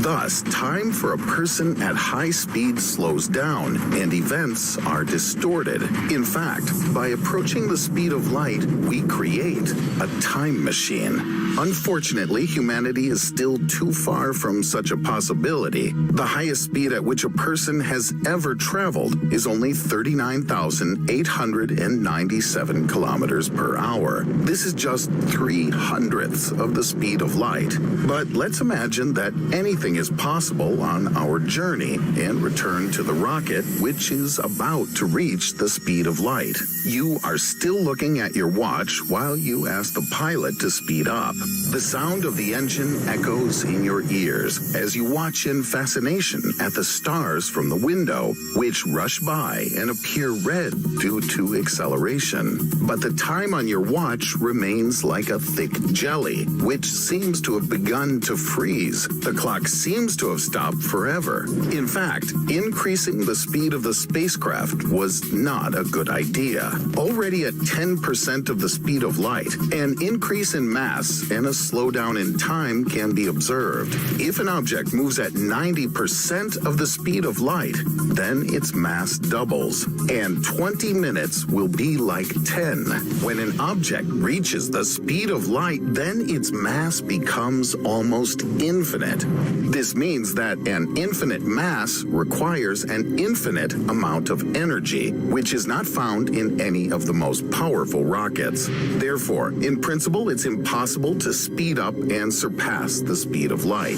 Thus, time for a person at high speed slows down and events are distorted. In fact, by approaching the speed of light, we create a time machine. Unfortunately, humanity is still too far from such a possibility. The highest speed at which a person has ever traveled is only 39,897 kilometers per hour. This is just 3/100th of the speed of light. But let's imagine that anything is possible on our journey and return to the rocket, which is about to reach the speed of light. You are still looking at your watch while you ask the pilot to speed up. The sound of the engine echoes in your ears as you watch in fascination at the stars from the window, which rush by and appear red due to acceleration. But the time on your watch remains like a thick jelly, which seems to have begun to freeze. The clock seems to have stopped forever. In fact, increasing the speed of the spacecraft was not a good idea. Already at 10% of the speed of light, an increase in mass and a slowdown in time can be observed. If an object moves at 90% of the speed of light, then its mass doubles, and 20 minutes will be like 10. When an object reaches the speed of light, then its mass becomes almost infinite. This means that an infinite mass requires an infinite amount of energy, which is not found in any of the most powerful rockets. Therefore, in principle, it's impossible to speed up and surpass the speed of light.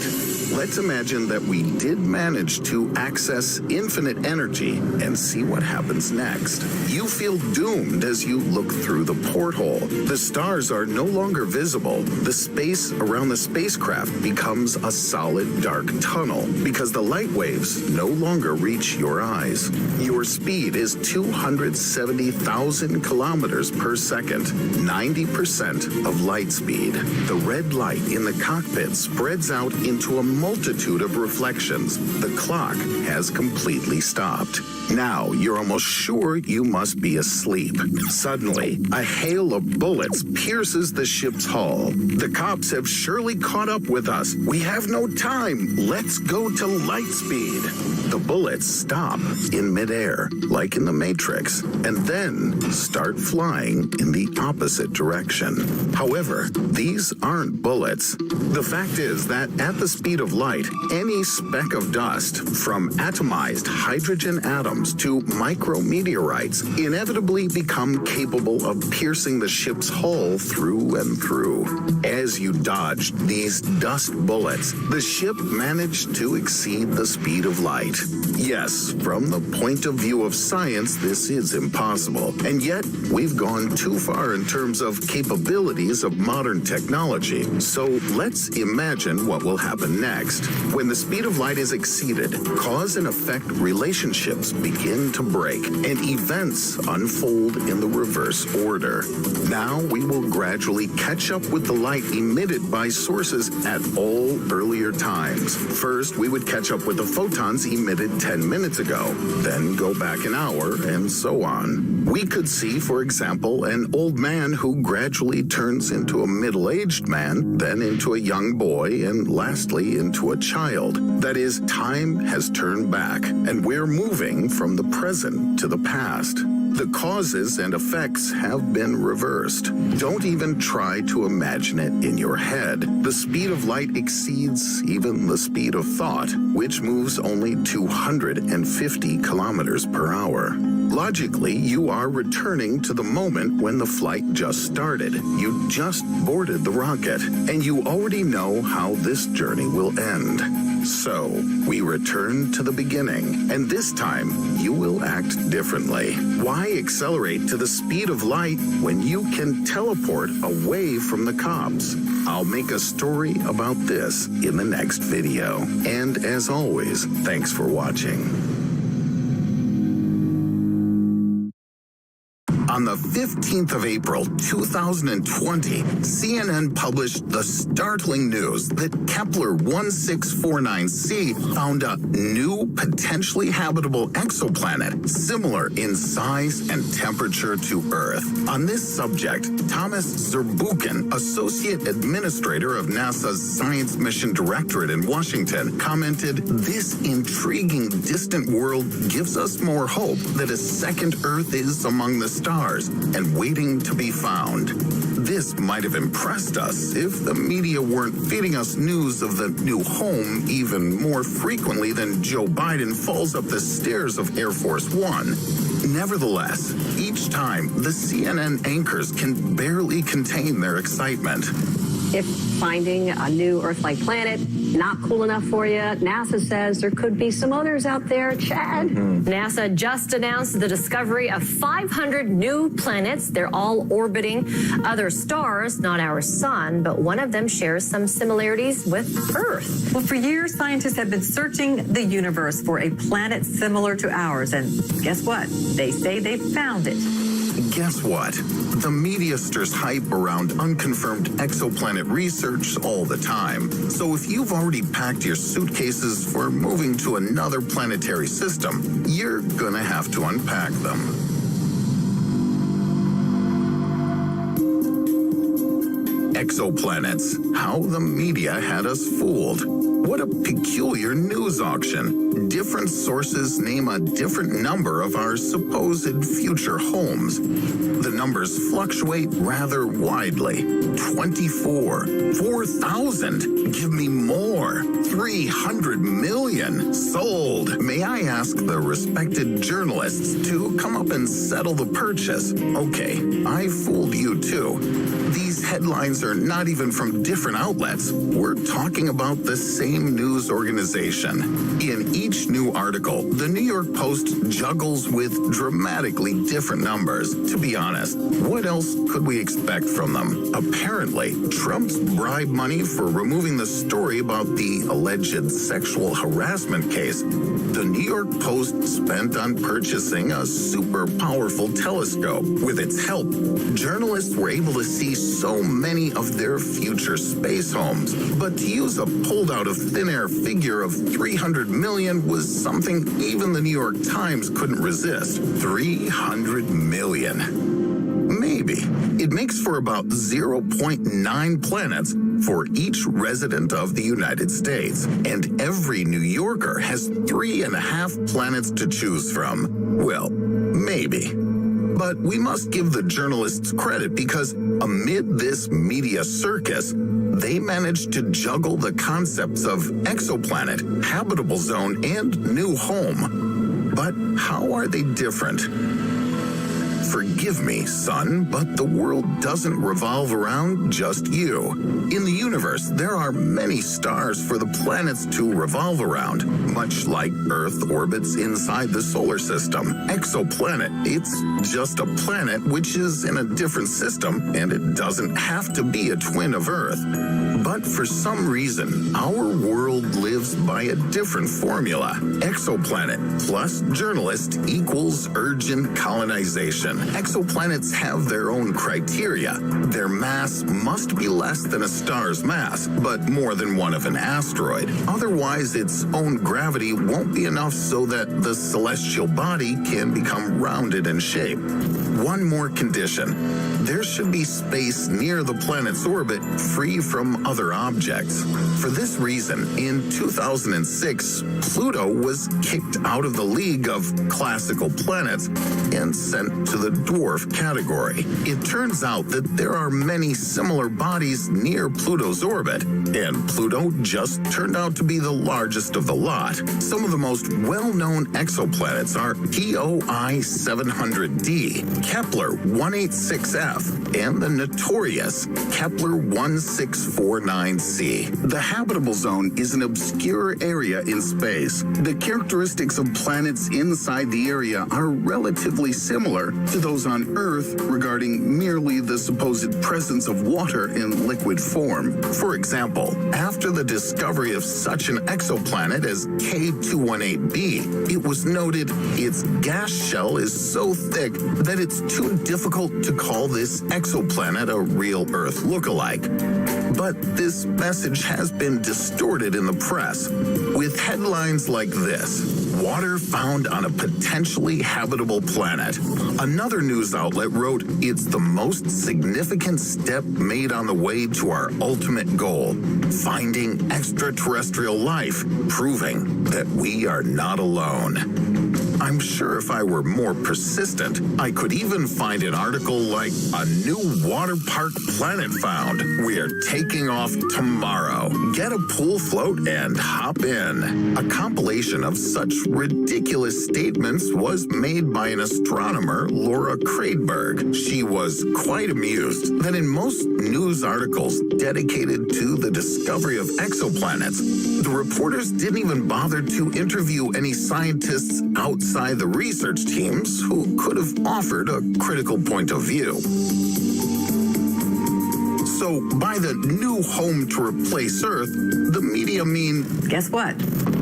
Let's imagine that we did manage to access infinite energy and see what happens next. You feel doomed as you look through the porthole. The stars are no longer visible. The space around the spacecraft becomes a solid dark tunnel because the light waves no longer reach your eyes. Your speed is 270,000 kilometers per second, 90% of light speed. The red light in the cockpit spreads out into a multitude of reflections. The clock has completely stopped. Now you're almost sure you must be asleep. Suddenly, a hail of bullets pierces the ship's hull. The cops have surely caught up with us. We have no time. Let's go to light speed. The bullets stop in midair, like in the Matrix, and then start flying in the opposite direction. However, these aren't bullets. The fact is that at the speed of light, any speck of dust, from atomized hydrogen atoms to micrometeorites, inevitably become capable of piercing the ship's hull through and through. As you dodged these dust bullets, the ship managed to exceed the speed of light. Yes, from the point of view of science, this is impossible. And yet, we've gone too far in terms of capabilities of modern technology. So let's imagine what will happen next. When the speed of light is exceeded, cause and effect relationships begin to break, and events unfold in the reverse order. Now we will gradually catch up with the light emitted by sources at all earlier times. First, we would catch up with the photons emitted 10 minutes ago, then go back an hour, and so on. We could see, for example, an old man who gradually turns into a middle-aged man, then into a young boy, and lastly into a child. That is, time has turned back, and we're moving from the present to the past. The causes and effects have been reversed. Don't even try to imagine it in your head. The speed of light exceeds even the speed of thought, which moves only 250 kilometers per hour. Logically, you are returning to the moment when the flight just started. You just boarded the rocket, and you already know how this journey will end. So, we return to the beginning, and this time, you will act differently. Why accelerate to the speed of light when you can teleport away from the cops? I'll make a story about this in the next video. And as always, thanks for watching. On the 15th of April, 2020, CNN published the startling news that Kepler 1649c found a new, potentially habitable exoplanet similar in size and temperature to Earth. On this subject, Thomas Zurbuchen, Associate Administrator of NASA's Science Mission Directorate in Washington, commented, "This intriguing distant world gives us more hope that a second Earth is among the stars. and waiting to be found. This might have impressed us if the media weren't feeding us news of the new home even more frequently than Joe Biden falls up the stairs of Air Force One. Nevertheless, each time, the CNN anchors can barely contain their excitement. If finding a new Earth-like planet not cool enough for you, NASA says there could be some others out there, Chad. NASA just announced the discovery of 500 new planets. They're all orbiting other stars, not our sun, but one of them shares some similarities with Earth. Well, for years, scientists have been searching the universe for a planet similar to ours. And guess what? They say they found it. Guess what? The media stirs hype around unconfirmed exoplanet research all the time. So if you've already packed your suitcases for moving to another planetary system, you're gonna have to unpack them. Exoplanets. How the media had us fooled. What a peculiar news auction. Different sources name a different number of our supposed future homes. The numbers fluctuate rather widely. 24, 4,000, give me more, 300 million, sold. May I ask the respected journalists to come up and settle the purchase? Okay, I fooled you too. These headlines are not even from different outlets. We're talking about the same news organization. In each new article, the New York Post juggles with dramatically different numbers. To be honest, what else could we expect from them? Apparently, Trump's bribe money for removing the story about the alleged sexual harassment case, the New York Post spent on purchasing a super powerful telescope. With its help, journalists were able to see so many of their future space homes. But to use a pulled out of thin air figure of 300 million was something even the New York Times couldn't resist. 300 million. Maybe. It makes for about 0.9 planets for each resident of the United States. And every New Yorker has 3.5 planets to choose from. Well, maybe. But we must give the journalists credit because amid this media circus, they managed to juggle the concepts of exoplanet, habitable zone, and new home. But how are they different? Forgive me, son, but the world doesn't revolve around just you. In the universe, there are many stars for the planets to revolve around, much like Earth orbits inside the solar system. Exoplanet, it's just a planet which is in a different system, and it doesn't have to be a twin of Earth. But for some reason, our world lives by a different formula. Exoplanet plus journalist equals urgent colonization. Exoplanets have their own criteria. Their mass must be less than a star's mass, but more than one of an asteroid. Otherwise, its own gravity won't be enough so that the celestial body can become rounded in shape. One more condition. There should be space near the planet's orbit free from other objects. For this reason, in 2006, Pluto was kicked out of the League of Classical Planets and sent to the dwarf category. It turns out that there are many similar bodies near Pluto's orbit, and Pluto just turned out to be the largest of the lot. Some of the most well-known exoplanets are POI 700d, Kepler 186f, and the notorious Kepler 1649c. The habitable zone is an obscure area in space. The characteristics of planets inside the area are relatively similar to those on Earth regarding merely the supposed presence of water in liquid form. For example, after the discovery of such an exoplanet as K218b, it was noted its gas shell is so thick that it's too difficult to call this exoplanet a real Earth lookalike. But this message has been distorted in the press with headlines like this: water found on a potentially habitable planet. Another news outlet wrote, it's the most significant step made on the way to our ultimate goal, finding extraterrestrial life, proving that we are not alone. I'm sure if I were more persistent, I could even find an article like a new water park planet found. We are taking off tomorrow. Get a pool float and hop in. A compilation of such ridiculous statements was made by an astronomer, Laura Kraidberg. She was quite amused that in most news articles dedicated to the discovery of exoplanets, the reporters didn't even bother to interview any scientists outside the research teams who could have offered a critical point of view. So, by the new home to replace Earth, the media mean... Guess what?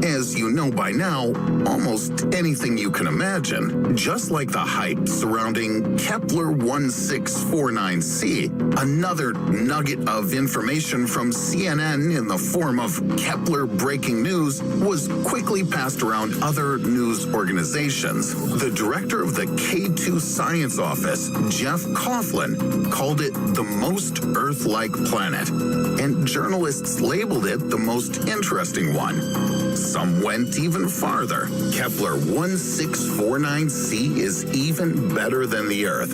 As you know by now, almost anything you can imagine. Just like the hype surrounding Kepler 1649c, another nugget of information from CNN in the form of Kepler breaking news was quickly passed around other news organizations. The director of the K2 Science Office, Jeff Coughlin, called it the most Earth-like planet, and journalists labeled it the most interesting one. Some went even farther. Kepler 1649c is even better than the Earth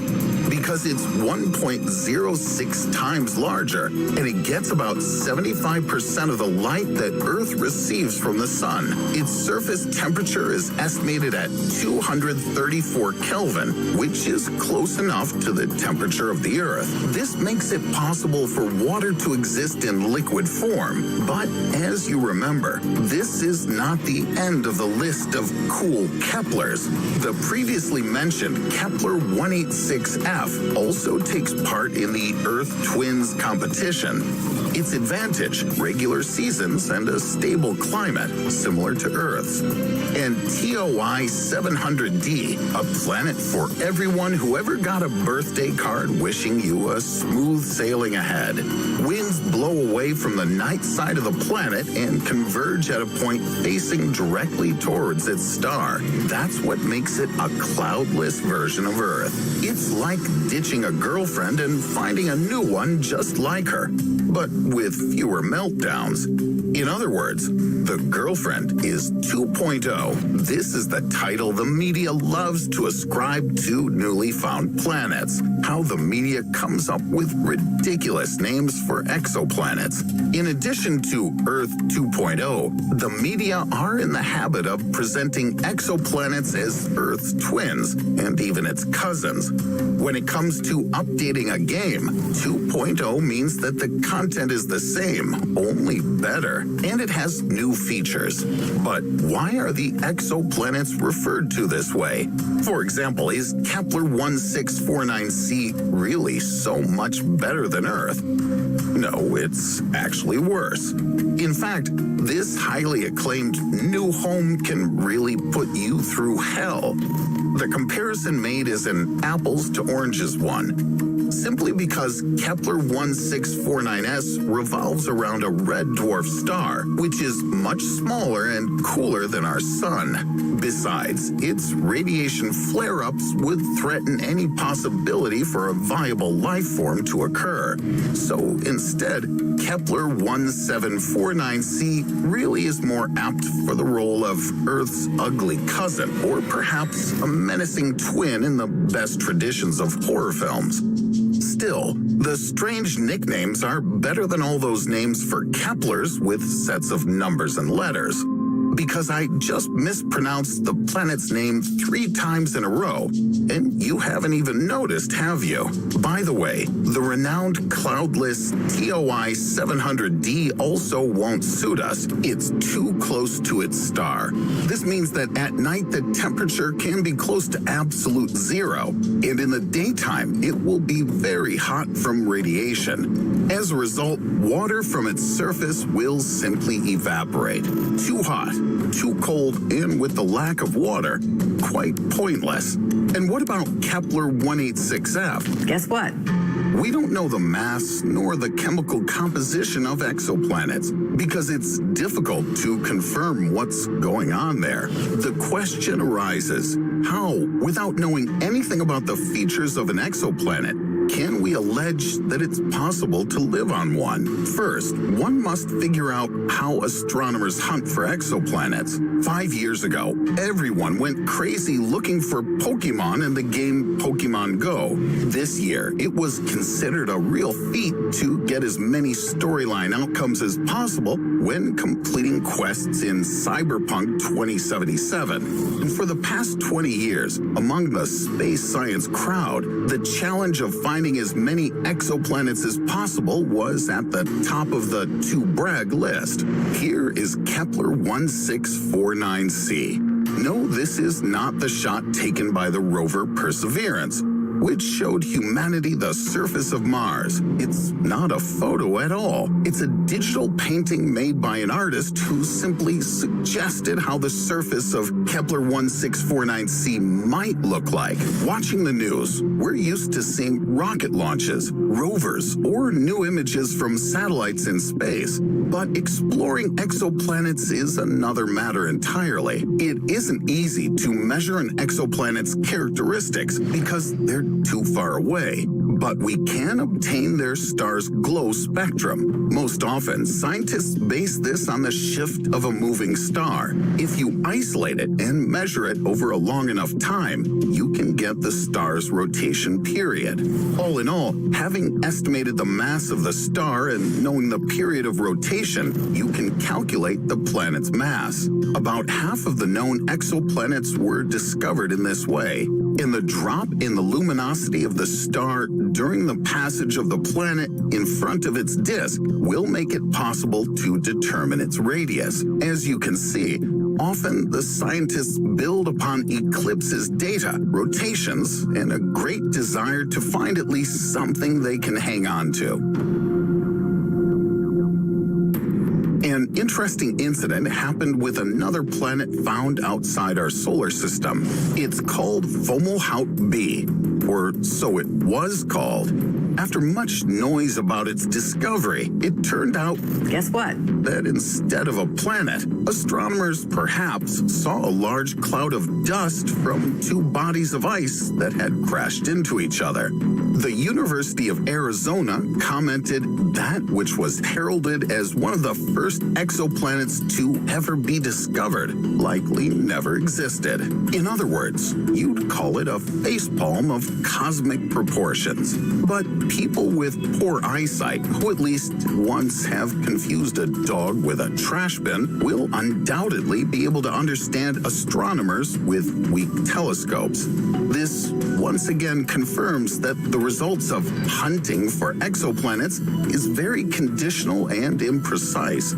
because it's 1.06 times larger, and it gets about 75% of the light that Earth receives from the sun. Its surface temperature is estimated at 234 Kelvin, which is close enough to the temperature of the Earth. This makes it possible for water to exist in liquid form. But as you remember, this is not the end of the list of cool Keplers. The previously mentioned Kepler 186f also takes part in the Earth Twins competition. Its advantage, regular seasons and a stable climate, similar to Earth's. And TOI 700d, a planet for everyone who ever got a birthday card wishing you a smooth sailing ahead. Winds blow away from the night side of the planet and converge at a point facing directly towards its star. That's what makes it a cloudless version of Earth. It's like ditching a girlfriend and finding a new one just like her, but with fewer meltdowns. In other words, the girlfriend is 2.0. This is the title the media loves to ascribe to newly found planets. How the media comes up with ridiculous names for exoplanets. In addition to Earth 2.0, the media are in the habit of presenting exoplanets as Earth's twins and even its cousins. When it comes to updating a game, 2.0 means that the content is the same, only better, and it has new features. But why are the exoplanets referred to this way? For example, is Kepler 1649c really so much better than Earth? No, it's actually worse. In fact, this highly acclaimed new home can really put you through hell. The comparison made is an apples to oranges one. Simply because Kepler 1649s revolves around a red dwarf star, which is much smaller and cooler than our sun. Besides, its radiation flare-ups would threaten any possibility for a viable life form to occur. So instead, Kepler 1749c really is more apt for the role of Earth's ugly cousin, or perhaps a menacing twin in the best traditions of horror films. Still, the strange nicknames are better than all those names for Keplers with sets of numbers and letters. Because I just mispronounced the planet's name 3 times in a row, and you haven't even noticed, have you? By the way, the renowned cloudless TOI 700d also won't suit us. It's too close to its star. This means that at night the temperature can be close to absolute zero, and in the daytime it will be very hot from radiation. As a result, water from its surface will simply evaporate. Too hot, too cold, and with the lack of water, quite pointless. And what about Kepler 186f? Guess what? We don't know the mass nor the chemical composition of exoplanets because it's difficult to confirm what's going on there. The question arises, how, without knowing anything about the features of an exoplanet, can we allege that it's possible to live on one? First, one must figure out how astronomers hunt for exoplanets. 5 years ago, everyone went crazy looking for Pokemon in the game Pokemon Go. This year, it was considered a real feat to get as many storyline outcomes as possible when completing quests in Cyberpunk 2077. And for the past 20 years, among the space science crowd, the challenge of finding as many exoplanets as possible was at the top of the to-brag list. Here is Kepler 1649c. No, this is not the shot taken by the rover Perseverance, which showed humanity the surface of Mars. It's not a photo at all. It's a digital painting made by an artist who simply suggested how the surface of Kepler 1649c might look like. Watching the news, we're used to seeing rocket launches, rovers, or new images from satellites in space. But exploring exoplanets is another matter entirely. It isn't easy to measure an exoplanet's characteristics because they're too far away, but we can obtain their star's glow spectrum. Most often, scientists base this on the shift of a moving star. If you isolate it and measure it over a long enough time, you can get the star's rotation period. All in all, having estimated the mass of the star and knowing the period of rotation, you can calculate the planet's mass. About half of the known exoplanets were discovered in this way. And the drop in the luminosity of the star during the passage of the planet in front of its disk will make it possible to determine its radius. As you can see, often the scientists build upon eclipses data, rotations, and a great desire to find at least something they can hang on to. An interesting incident happened with another planet found outside our solar system. It's called Fomalhaut B, or so it was called. After much noise about its discovery, it turned out, guess what? That instead of a planet, astronomers perhaps saw a large cloud of dust from two bodies of ice that had crashed into each other. The University of Arizona commented that which was heralded as one of the first exoplanets to ever be discovered likely never existed. In other words, you'd call it a facepalm of cosmic proportions. But people with poor eyesight, who at least once have confused a dog with a trash bin, will undoubtedly be able to understand astronomers with weak telescopes. This once again confirms that the results of hunting for exoplanets is very conditional and imprecise.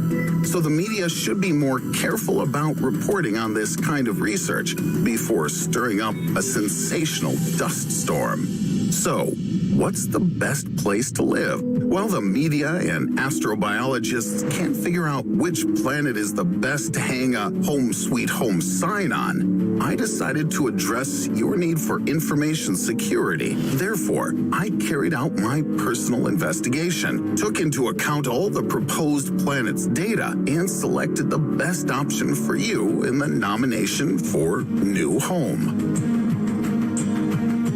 So the media should be more careful about reporting on this kind of research before stirring up a sensational dust storm. So, what's the best place to live? While the media and astrobiologists can't figure out which planet is the best to hang a home sweet home sign on, I decided to address your need for information security. Therefore, I carried out my personal investigation, took into account all the proposed planets' data, and selected the best option for you in the nomination for New Home.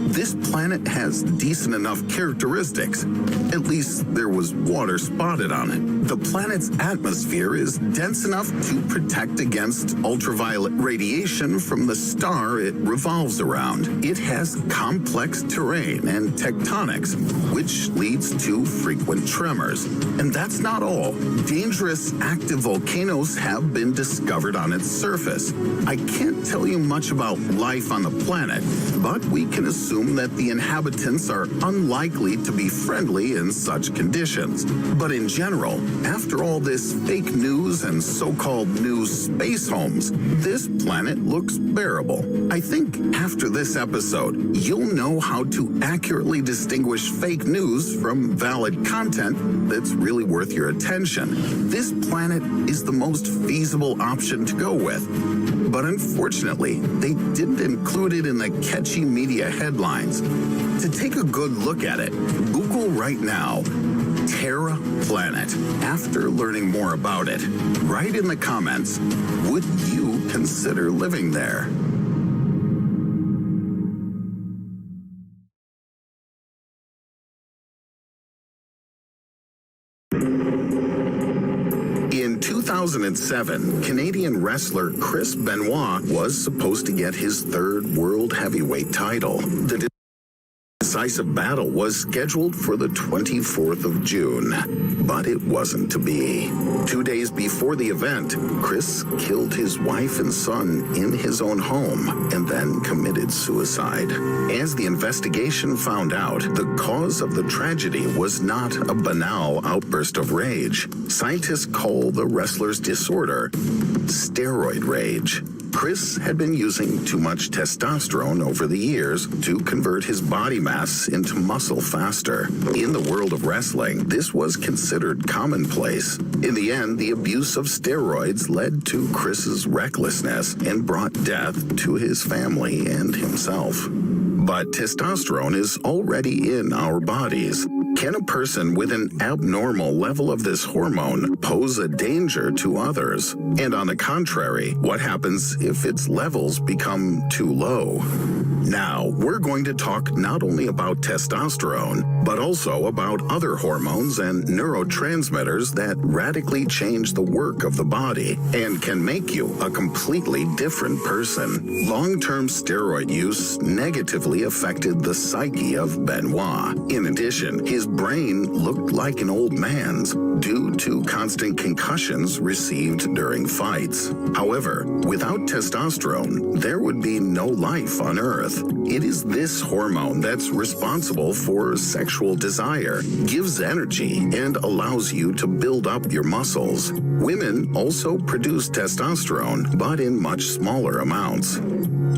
This planet has decent enough characteristics. At least there was water spotted on it. The planet's atmosphere is dense enough to protect against ultraviolet radiation from the star it revolves around. It has complex terrain and tectonics, which leads to frequent tremors. And that's not all. Dangerous active volcanoes have been discovered on its surface. I can't tell you much about life on the planet, but we can assume that the inhabitants are unlikely to be friendly in such conditions. But in general, after all this fake news and so-called new space homes, this planet looks bearable. I think after this episode, you'll know how to accurately distinguish fake news from valid content that's really worth your attention. This planet is the most feasible option to go with. But unfortunately, they didn't include it in the catchy media headlines. To take a good look at it, Google right now, Terra Planet. After learning more about it, write in the comments, would you consider living there? In 2007, Canadian wrestler Chris Benoit was supposed to get his third world heavyweight title. The decisive battle was scheduled for the 24th of June, but it wasn't to be. 2 days before the event, Chris killed his wife and son in his own home and then committed suicide. As the investigation found out, the cause of the tragedy was not a banal outburst of rage. Scientists call the wrestler's disorder steroid rage. Chris had been using too much testosterone over the years to convert his body mass into muscle faster. In the world of wrestling, this was considered commonplace. In the end, the abuse of steroids led to Chris's recklessness and brought death to his family and himself. But testosterone is already in our bodies. Can a person with an abnormal level of this hormone pose a danger to others? And on the contrary, what happens if its levels become too low? Now, we're going to talk not only about testosterone, but also about other hormones and neurotransmitters that radically change the work of the body and can make you a completely different person. Long-term steroid use negatively affected the psyche of Benoit. In addition, his brain looked like an old man's due to constant concussions received during fights. However, without testosterone, there would be no life on Earth. It is this hormone that's responsible for sexual desire, gives energy, and allows you to build up your muscles. Women also produce testosterone, but in much smaller amounts.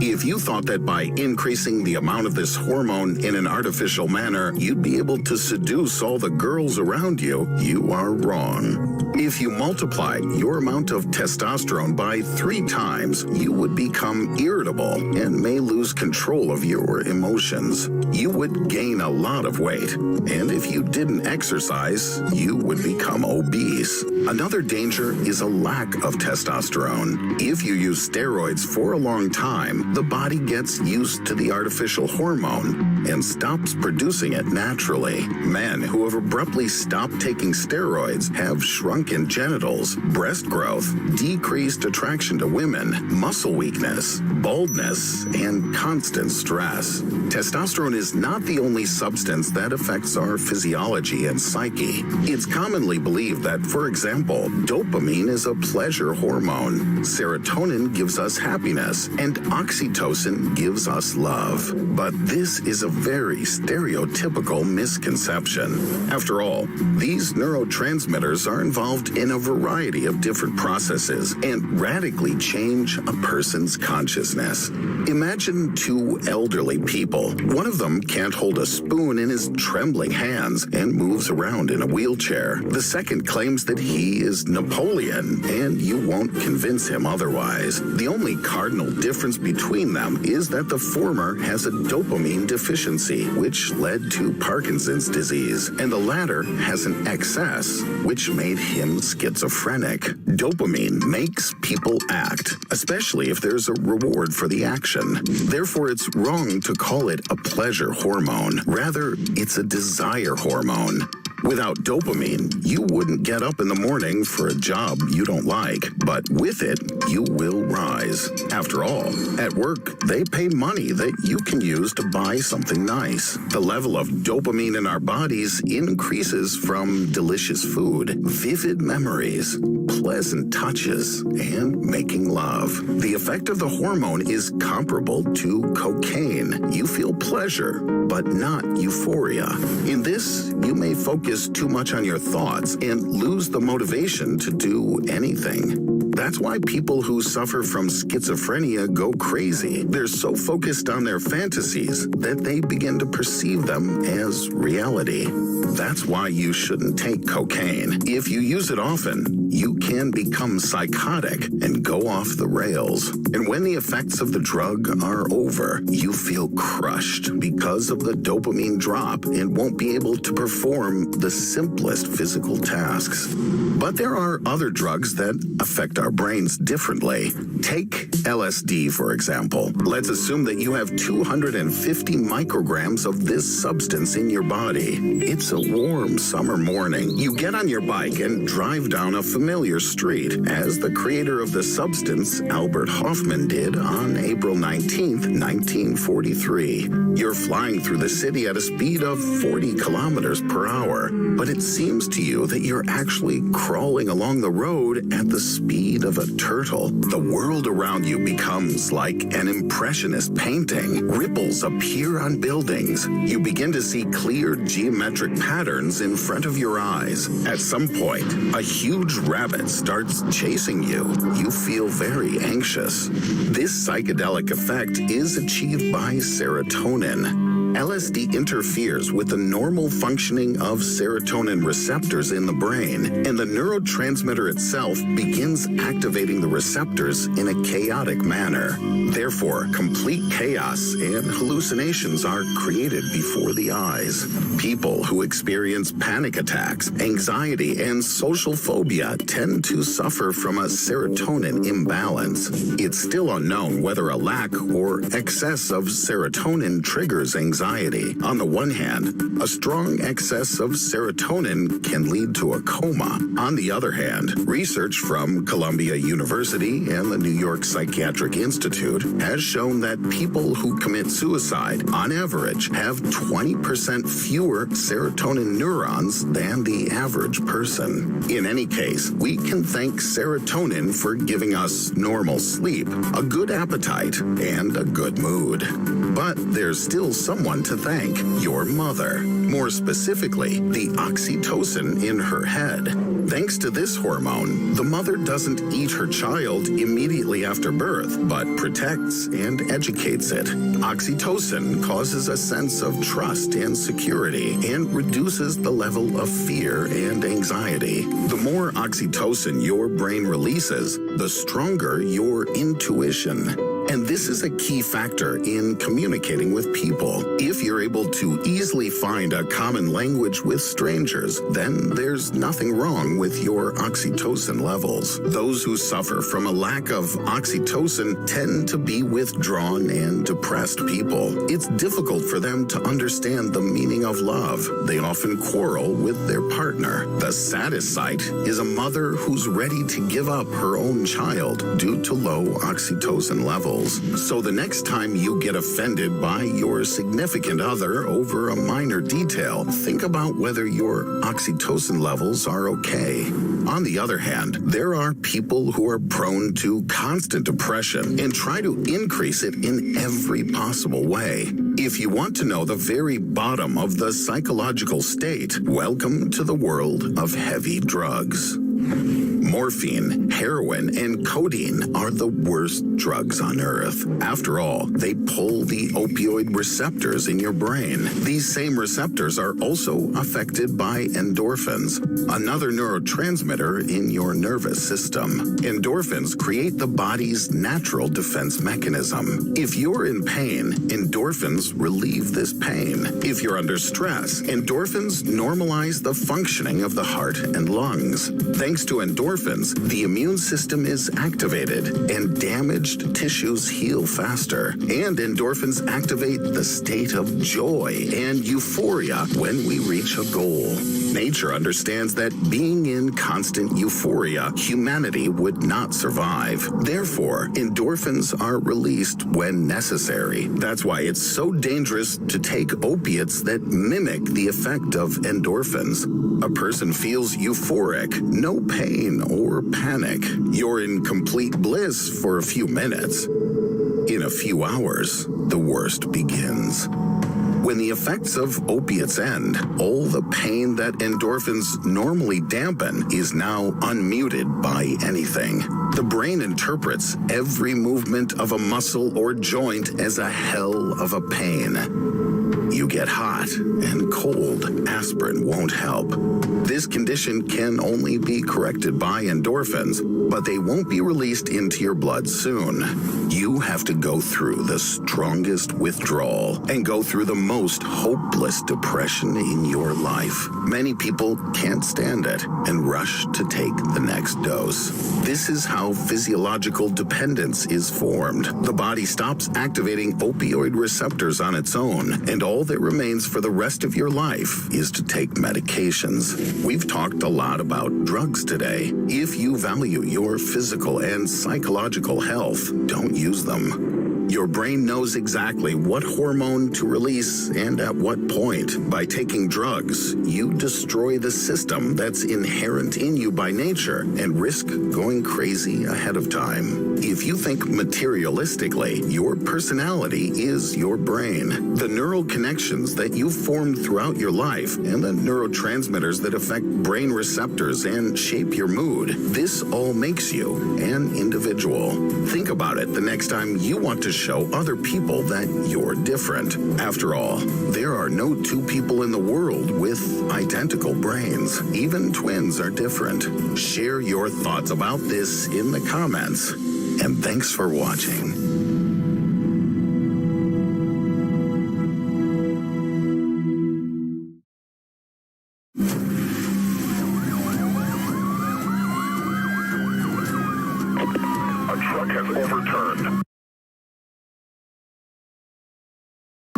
If you thought that by increasing the amount of this hormone in an artificial manner, you'd be able to seduce all the girls around you, you are wrong. If you multiplied your amount of testosterone by 3 times, you would become irritable and may lose control of your emotions. You would gain a lot of weight, and if you didn't exercise, you would become obese. Another danger is a lack of testosterone. If you use steroids for a long time, the body gets used to the artificial hormone and stops producing it naturally. Men who have abruptly stopped taking steroids have shrunken genitals, breast growth, decreased attraction to women, muscle weakness, baldness, and constant stress. Testosterone is not the only substance that affects our physiology and psyche. It's commonly believed that, for example, dopamine is a pleasure hormone, serotonin gives us happiness, and oxytocin gives us love. But this is a very stereotypical misconception. After all, these neurotransmitters are involved in a variety of different processes and radically change a person's consciousness. Imagine 2 elderly people. One of them can't hold a spoon in his trembling hands and moves around in a wheelchair. The second claims that he is Napoleon, and you won't convince him otherwise. The only cardinal difference between them is that the former has a dopamine deficiency, which led to Parkinson's disease, and the latter has an excess, which made him schizophrenic. Dopamine makes people act, especially if there's a reward for the action. Therefore, it's wrong to call it a pleasure hormone. Rather, it's a desire hormone. Without dopamine, you wouldn't get up in the morning for a job you don't like, but with it, you will rise. After all, at work, they pay money that you can use to buy something nice. The level of dopamine in our bodies increases from delicious food, vivid memories, pleasant touches, and making love. The effect of the hormone is comparable to cocaine. You feel pleasure, but not euphoria. In this, you may focus too much on your thoughts and lose the motivation to do anything. That's why people who suffer from schizophrenia go crazy. They're so focused on their fantasies that they begin to perceive them as reality. That's why you shouldn't take cocaine. If you use it often, you can become psychotic and go off the rails. And when the effects of the drug are over, you feel crushed because of the dopamine drop and won't be able to perform the simplest physical tasks. But there are other drugs that affect our brains differently. Take LSD, for example. Let's assume that you have 250 micrograms of this substance in your body. It's a warm summer morning. You get on your bike and drive down a familiar street, as the creator of the substance, Albert Hofmann, did on April 19th, 1943. You're flying through the city at a speed of 40 kilometers per hour, but it seems to you that you're actually crawling along the road at the speed of a turtle. The world around you becomes like an impressionist painting. Ripples appear on buildings. You begin to see clear geometric patterns in front of your eyes. At some point, a huge rabbit starts chasing you. You feel very anxious. This psychedelic effect is achieved by serotonin. LSD interferes with the normal functioning of serotonin receptors in the brain, and the neurotransmitter itself begins activating the receptors in a chaotic manner. Therefore, complete chaos and hallucinations are created before the eyes. People who experience panic attacks, anxiety, and social phobia tend to suffer from a serotonin imbalance. It's still unknown whether a lack or excess of serotonin triggers anxiety. On the one hand, a strong excess of serotonin can lead to a coma. On the other hand, research from Columbia University and the New York Psychiatric Institute has shown that people who commit suicide, on average, have 20% fewer serotonin neurons than the average person. In any case, we can thank serotonin for giving us normal sleep, a good appetite, and a good mood. But there's still someone to thank: your mother. More specifically, the oxytocin in her head. Thanks to this hormone, the mother doesn't eat her child immediately after birth, but protects and educates it. Oxytocin causes a sense of trust and security and reduces the level of fear and anxiety. The more oxytocin your brain releases, the stronger your intuition. And this is a key factor in communicating with people. If you're able to easily find a common language with strangers, then there's nothing wrong with your oxytocin levels. Those who suffer from a lack of oxytocin tend to be withdrawn and depressed people. It's difficult for them to understand the meaning of love. They often quarrel with their partner. The saddest sight is a mother who's ready to give up her own child due to low oxytocin levels. So the next time you get offended by your significant other over a minor detail, think about whether your oxytocin levels are okay. On the other hand, there are people who are prone to constant depression and try to increase it in every possible way. If you want to know the very bottom of the psychological state, welcome to the world of heavy drugs. Morphine, heroin, and codeine are the worst drugs on earth. After all, they pull the opioid receptors in your brain. These same receptors are also affected by endorphins, another neurotransmitter in your nervous system. Endorphins create the body's natural defense mechanism. If you're in pain, endorphins relieve this pain. If you're under stress, endorphins normalize the functioning of the heart and lungs. Thanks to endorphins, the immune system is activated and damaged tissues heal faster. And endorphins activate the state of joy and euphoria when we reach a goal. Nature understands that being in constant euphoria, humanity would not survive. Therefore, endorphins are released when necessary. That's why it's so dangerous to take opiates that mimic the effect of endorphins. A person feels euphoric, no pain or panic. You're in complete bliss for a few minutes. In a few hours, the worst begins. When the effects of opiates end, all the pain that endorphins normally dampen is now unmuted by anything. The brain interprets every movement of a muscle or joint as a hell of a pain. You get hot and cold, aspirin won't help. This condition can only be corrected by endorphins, but they won't be released into your blood soon. You have to go through the strongest withdrawal and go through the most hopeless depression in your life. Many people can't stand it and rush to take the next dose. This is how physiological dependence is formed. The body stops activating opioid receptors on its own, and all that remains for the rest of your life is to take medications. We've talked a lot about drugs today. If you value your physical and psychological health, don't use them. Your brain knows exactly what hormone to release and at what point. By taking drugs, you destroy the system that's inherent in you by nature and risk going crazy ahead of time. If you think materialistically, your personality is your brain. The neural connections that you've formed throughout your life and the neurotransmitters that affect brain receptors and shape your mood, this all makes you an individual. Think about it the next time you want to show other people that you're different. After all, there are no two people in the world with identical brains. Even twins are different. Share your thoughts about this in the comments. And thanks for watching. A truck has overturned.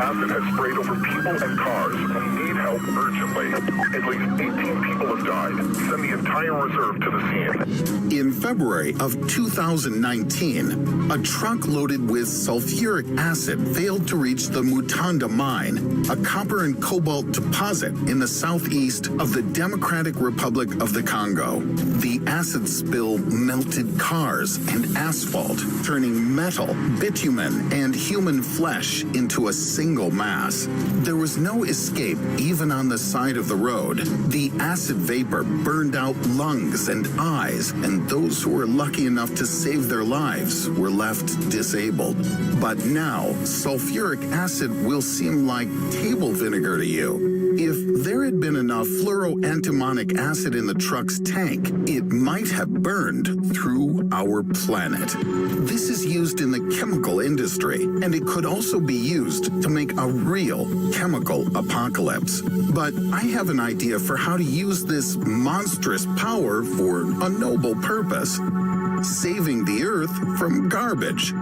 Acid has sprayed over people and cars. We need help urgently. At least 18 people have died. Send the entire reserve to the scene. In February of 2019, a truck loaded with sulfuric acid failed to reach the Mutanda mine, a copper and cobalt deposit in the southeast of the Democratic Republic of the Congo. The acid spill melted cars and asphalt, turning metal, bitumen, and human flesh into a single mass. There was no escape even on the side of the road. The acid vapor burned out lungs and eyes, and those who were lucky enough to save their lives were left disabled. But now, sulfuric acid will seem like table vinegar to you. If there had been enough fluoroantimonic acid in the truck's tank, it might have burned through our planet. This is used in the chemical industry, and it could also be used to make a real chemical apocalypse. But I have an idea for how to use this monstrous power for a noble purpose. Saving the Earth from garbage,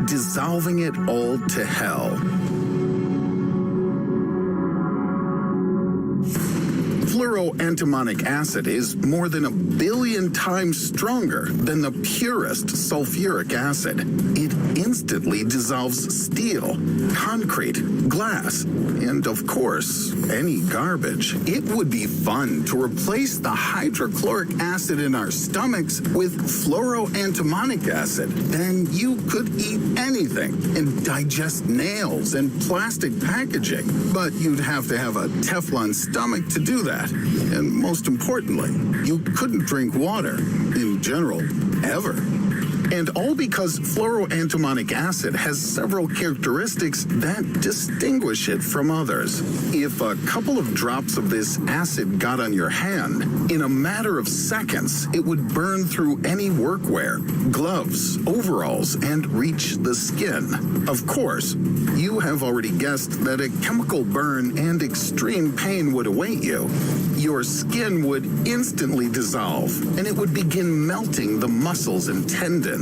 dissolving it all to hell. Fluoroantimonic acid is more than 1 billion times stronger than the purest sulfuric acid. It instantly dissolves steel, concrete, glass, and of course, any garbage. It would be fun to replace the hydrochloric acid in our stomachs with fluoroantimonic acid. Then you could eat anything and digest nails and plastic packaging. But you'd have to have a Teflon stomach to do that. And most importantly, you couldn't drink water, in general, ever. And all because fluoroantimonic acid has several characteristics that distinguish it from others. If a couple of drops of this acid got on your hand, in a matter of seconds, it would burn through any workwear, gloves, overalls, and reach the skin. Of course, you have already guessed that a chemical burn and extreme pain would await you. Your skin would instantly dissolve, and it would begin melting the muscles and tendons.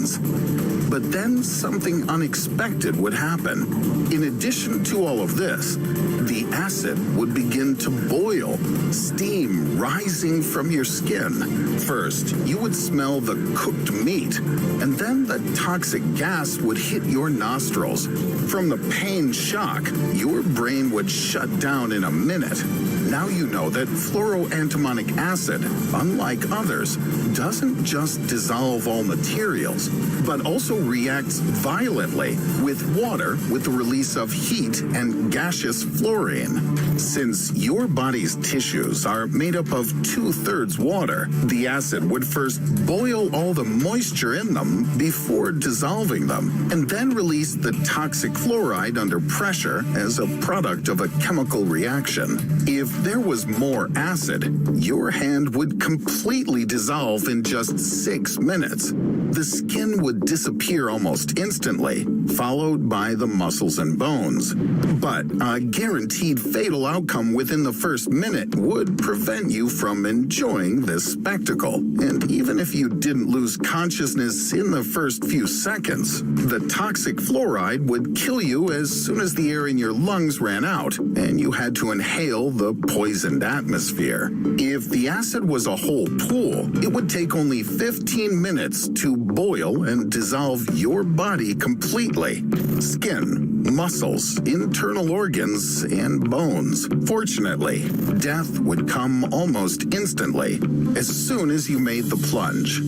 But then something unexpected would happen. In addition to all of this, the acid would begin to boil, steam rising from your skin. First, you would smell the cooked meat, and then the toxic gas would hit your nostrils. From the pain shock, your brain would shut down in a minute. Now you know that fluoroantimonic acid, unlike others, doesn't just dissolve all materials, but also reacts violently with water with the release of heat and gaseous fluorine. Since your body's tissues are made up of 2/3 water, the acid would first boil all the moisture in them before dissolving them, and then release the toxic fluoride under pressure as a product of a chemical reaction. If there was more acid, your hand would completely dissolve in just 6 minutes. The skin would disappear almost instantly, followed by the muscles and bones. But a guaranteed fatal outcome within the first minute would prevent you from enjoying this spectacle. And even if you didn't lose consciousness in the first few seconds, the toxic fluoride would kill you as soon as the air in your lungs ran out and you had to inhale the poisoned atmosphere. If the acid was a whole pool, it would take only 15 minutes to boil and dissolve your body completely. Skin, muscles, internal organs, and bones. Fortunately, death would come almost instantly as soon as you made the plunge.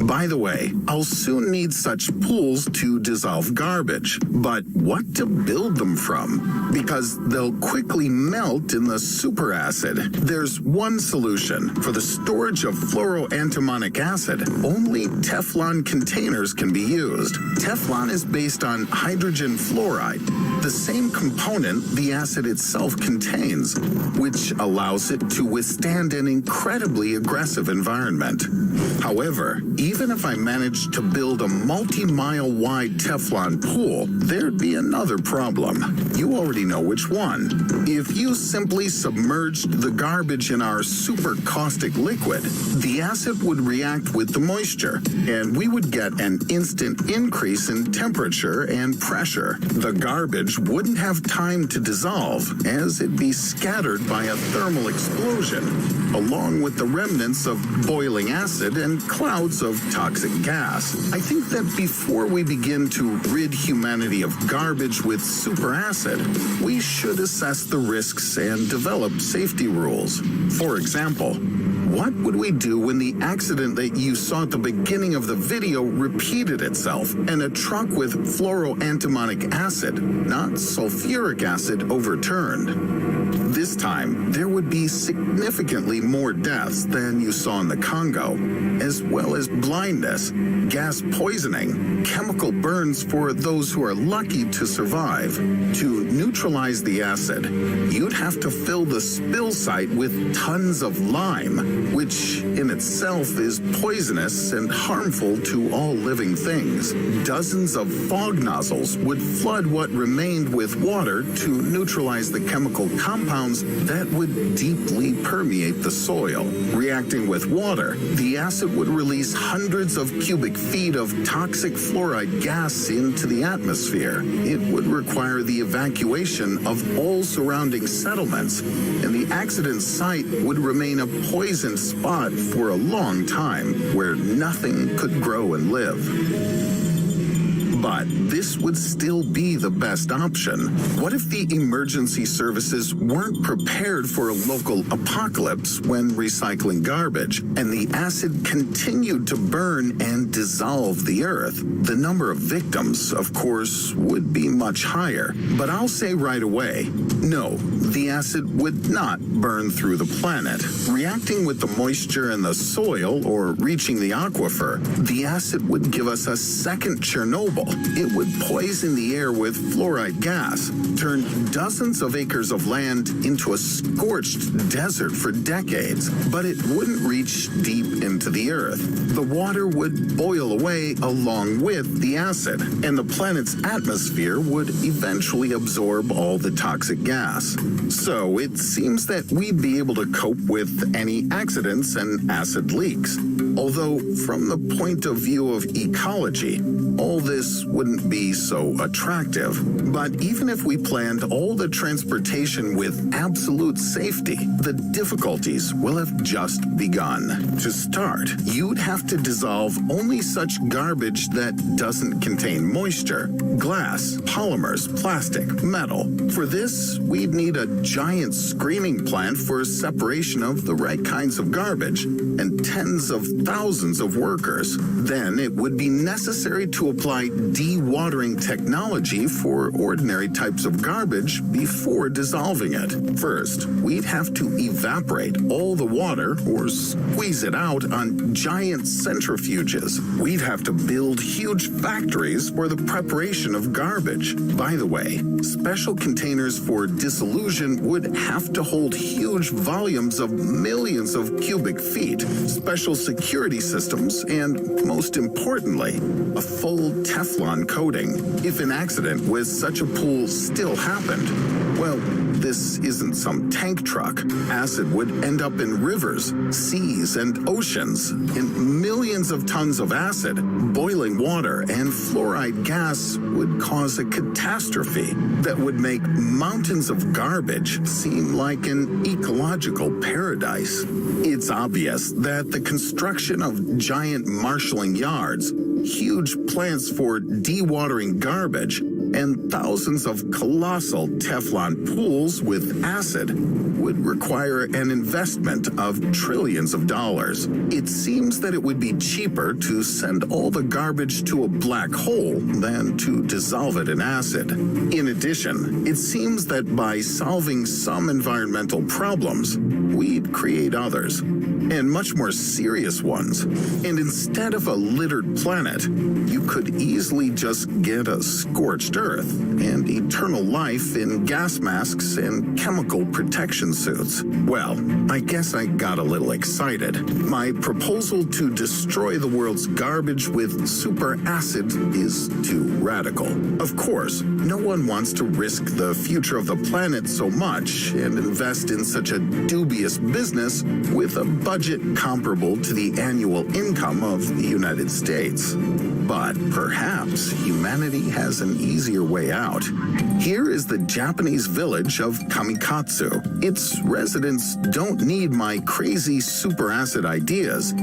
By the way, I'll soon need such pools to dissolve garbage, but what to build them from? Because they'll quickly melt in the superacid. There's one solution. For the storage of fluoroantimonic acid, only Teflon containers can be used. Teflon is based on hydrogen fluoride, the same component the acid itself contains, which allows it to withstand an incredibly aggressive environment. However, even if I managed to build a multi-mile wide Teflon pool, there'd be another problem. You already know which one. If you simply submerged the garbage in our super caustic liquid, the acid would react with the moisture, and we would get an instant increase in temperature and pressure. The garbage wouldn't have time to dissolve, as it'd be scattered by a thermal explosion, along with the remnants of boiling acid and clouds of toxic gas. I think that before we begin to rid humanity of garbage with superacid, we should assess the risks and develop safety rules. For example, what would we do when the accident that you saw at the beginning of the video repeated itself and a truck with fluoroantimonic acid, not sulfuric acid, overturned? This time, there would be significantly more deaths than you saw in the Congo, as well as blindness, gas poisoning, chemical burns for those who are lucky to survive. To neutralize the acid, you'd have to fill the spill site with tons of lime, which in itself is poisonous and harmful to all living things. Dozens of fog nozzles would flood what remained with water to neutralize the chemical compounds that would deeply permeate the soil. Reacting with water, the acid would release hundreds of cubic feet of toxic fluoride gas into the atmosphere. It would require the evacuation of all surrounding settlements, and the accident site would remain a poisoned spot for a long time where nothing could grow and live. But this would still be the best option. What if the emergency services weren't prepared for a local apocalypse when recycling garbage, and the acid continued to burn and dissolve the earth? The number of victims, of course, would be much higher. But I'll say right away, no, the acid would not burn through the planet. Reacting with the moisture in the soil or reaching the aquifer, the acid would give us a second Chernobyl. It would poison the air with fluoride gas, turn dozens of acres of land into a scorched desert for decades, but it wouldn't reach deep into the earth. The water would boil away along with the acid, and the planet's atmosphere would eventually absorb all the toxic gas. So it seems that we'd be able to cope with any accidents and acid leaks. Although, from the point of view of ecology, all this this wouldn't be so attractive. But even if we planned all the transportation with absolute safety, the difficulties will have just begun. To start, you'd have to dissolve only such garbage that doesn't contain moisture: glass, polymers, plastic, metal. For this, we'd need a giant screening plant for separation of the right kinds of garbage and tens of thousands of workers. Then it would be necessary to apply dewatering technology for ordinary types of garbage before dissolving it. First, we'd have to evaporate all the water or squeeze it out on giant centrifuges. We'd have to build huge factories for the preparation of garbage. By the way, special containers for dissolution would have to hold huge volumes of millions of cubic feet, special security systems, and most importantly, a full Teflon coating. If an accident with such a pool still happened, well, this isn't some tank truck. Acid would end up in rivers, seas, and oceans. And millions of tons of acid, boiling water, and fluoride gas would cause a catastrophe that would make mountains of garbage seem like an ecological paradise. It's obvious that the construction of giant marshalling yards, huge plants for dewatering garbage, and thousands of colossal Teflon pools with acid would require an investment of trillions of dollars. It seems that it would be cheaper to send all the garbage to a black hole than to dissolve it in acid. In addition, it seems that by solving some environmental problems, we'd create others, and much more serious ones. And instead of a littered planet, you could easily just get a scorched Earth and eternal life in gas masks and chemical protection suits. Well, I guess I got a little excited. My proposal to destroy the world's garbage with super acid is too radical. Of course, no one wants to risk the future of the planet so much and invest in such a dubious business with a budget comparable to the annual income of the United States. But perhaps humanity has an easier way out. Here is the Japanese village of Kamikatsu. Its residents don't need my crazy super acid ideas.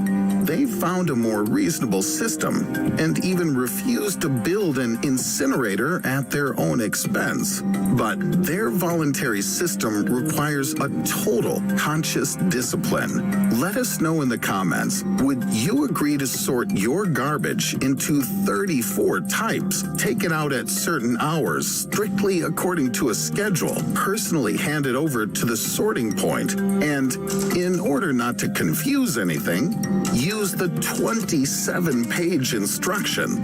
They found a more reasonable system and even refused to build an incinerator at their own expense. But their voluntary system requires a total conscious discipline. Let us know in the comments, would you agree to sort your garbage into 34 types, take it out at certain hours, strictly according to a schedule, personally hand it over to the sorting point, and in order not to confuse anything, use the 27-page instruction?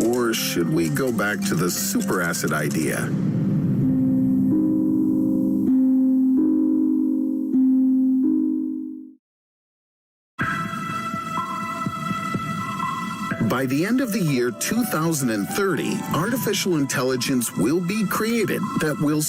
Or should we go back to the super acid idea? By the end of the year 2030, artificial intelligence will be created that will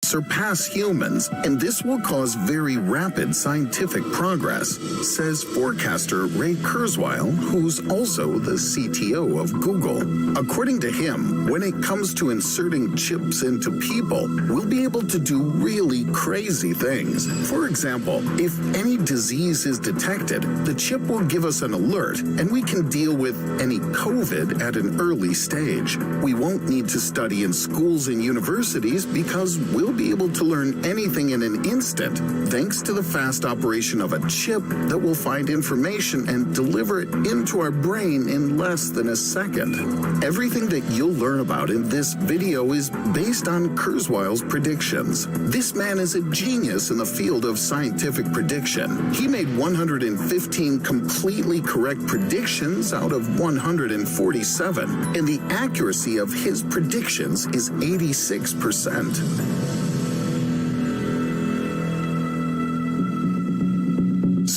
surpass humans, and this will cause very rapid scientific progress, says forecaster Ray Kurzweil, who's also the CTO of Google. According to him, when it comes to inserting chips into people, we'll be able to do really crazy things. For example, if any disease is detected, the chip will give us an alert, and we can deal with any COVID at an early stage. We won't need to study in schools and universities because we'll be able to learn anything in an instant, thanks to the fast operation of a chip that will find information and deliver it into our brain in less than a second. Everything that you'll learn about in this video is based on Kurzweil's predictions. This man is a genius in the field of scientific prediction. He made 115 completely correct predictions out of 147, and the accuracy of his predictions is 86%.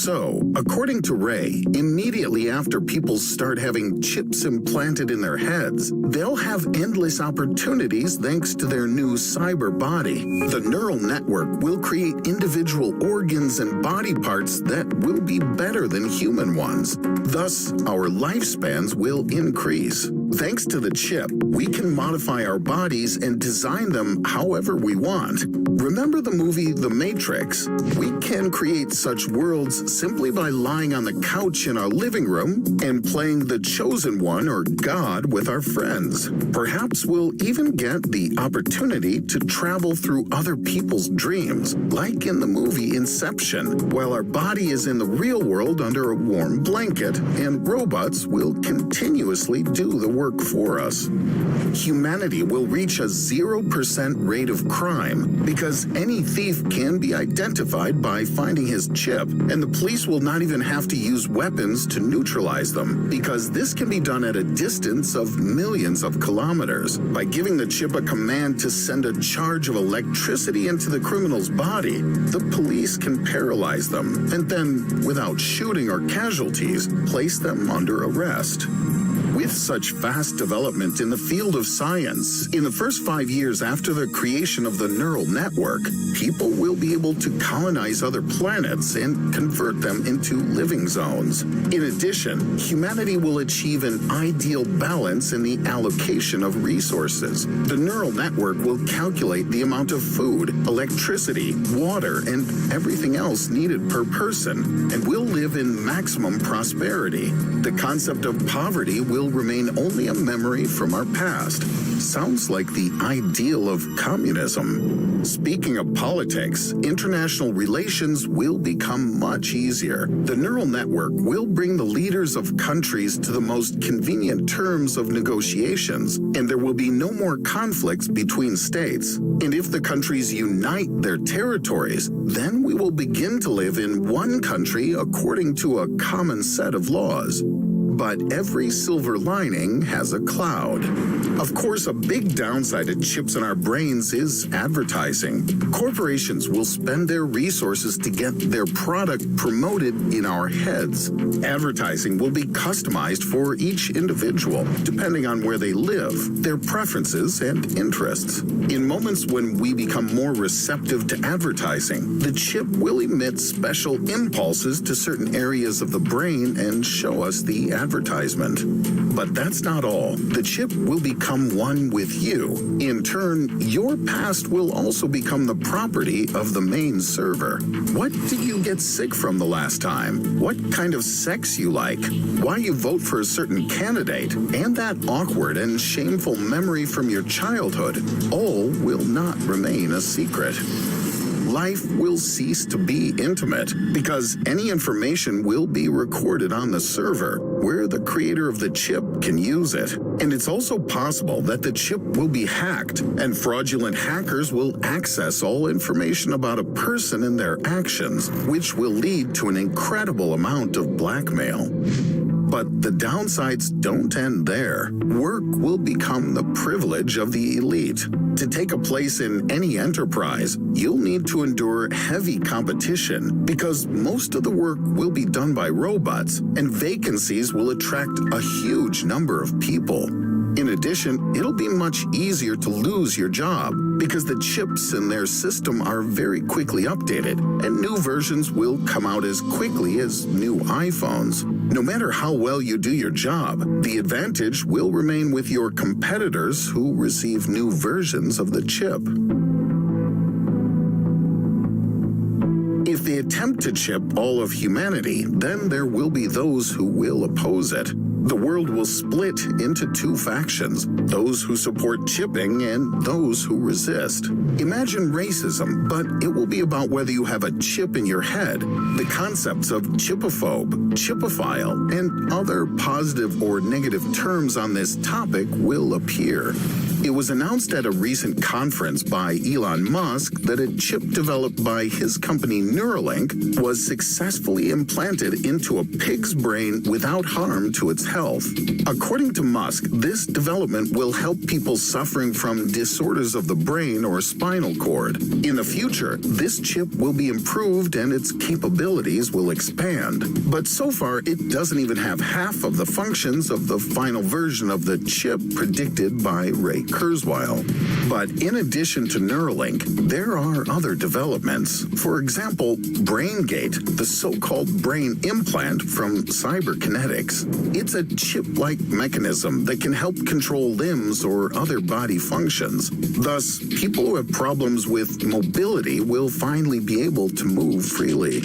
So, according to Ray, immediately after people start having chips implanted in their heads, they'll have endless opportunities thanks to their new cyber body. The neural network will create individual organs and body parts that will be better than human ones. Thus, our lifespans will increase. Thanks to the chip, we can modify our bodies and design them however we want. Remember the movie The Matrix? We can create such worlds simply by lying on the couch in our living room and playing the chosen one or God with our friends. Perhaps we'll even get the opportunity to travel through other people's dreams, like in the movie Inception, while our body is in the real world under a warm blanket, and robots will continuously do the work for us. Humanity will reach a 0% rate of crime because any thief can be identified by finding his chip, and the police will not even have to use weapons to neutralize them because this can be done at a distance of millions of kilometers. By giving the chip a command to send a charge of electricity into the criminal's body, the police can paralyze them and then, without shooting or casualties, place them under arrest. With such fast development in the field of science, in the first 5 years after the creation of the neural network, people will be able to colonize other planets and convert them into living zones. In addition, humanity will achieve an ideal balance in the allocation of resources. The neural network will calculate the amount of food, electricity, water, and everything else needed per person, and will live in maximum prosperity. The concept of poverty will remain only a memory from our past. Sounds like the ideal of communism. Speaking of politics, international relations will become much easier. The neural network will bring the leaders of countries to the most convenient terms of negotiations, and there will be no more conflicts between states. And if the countries unite their territories, then we will begin to live in one country according to a common set of laws. But every silver lining has a cloud. Of course, a big downside to chips in our brains is advertising. Corporations will spend their resources to get their product promoted in our heads. Advertising will be customized for each individual, depending on where they live, their preferences, and interests. In moments when we become more receptive to advertising, the chip will emit special impulses to certain areas of the brain and show us the advertisement. But that's not all. The chip will become one with you. In turn, your past will also become the property of the main server. What did you get sick from the last time? What kind of sex you like? Why you vote for a certain candidate? And that awkward and shameful memory from your childhood, all will not remain a secret. Life will cease to be intimate because any information will be recorded on the server where the creator of the chip can use it. And it's also possible that the chip will be hacked and fraudulent hackers will access all information about a person and their actions, which will lead to an incredible amount of blackmail. But the downsides don't end there. Work will become the privilege of the elite. To take a place in any enterprise, you'll need to endure heavy competition because most of the work will be done by robots, and vacancies will attract a huge number of people. In addition, it'll be much easier to lose your job because the chips in their system are very quickly updated, and new versions will come out as quickly as new iPhones. No matter how well you do your job, the advantage will remain with your competitors who receive new versions of the chip. If they attempt to chip all of humanity, then there will be those who will oppose it. The world will split into two factions, those who support chipping and those who resist. Imagine racism, but it will be about whether you have a chip in your head. The concepts of chipophobe, chipophile, and other positive or negative terms on this topic will appear. It was announced at a recent conference by Elon Musk that a chip developed by his company Neuralink was successfully implanted into a pig's brain without harm to its health. According to Musk, this development will help people suffering from disorders of the brain or spinal cord. In the future, this chip will be improved and its capabilities will expand. But so far, it doesn't even have half of the functions of the final version of the chip predicted by Ray Kurzweil. But in addition to Neuralink, there are other developments. For example, BrainGate, the so-called brain implant from Cyberkinetics. It's a chip-like mechanism that can help control limbs or other body functions. Thus, people who have problems with mobility will finally be able to move freely.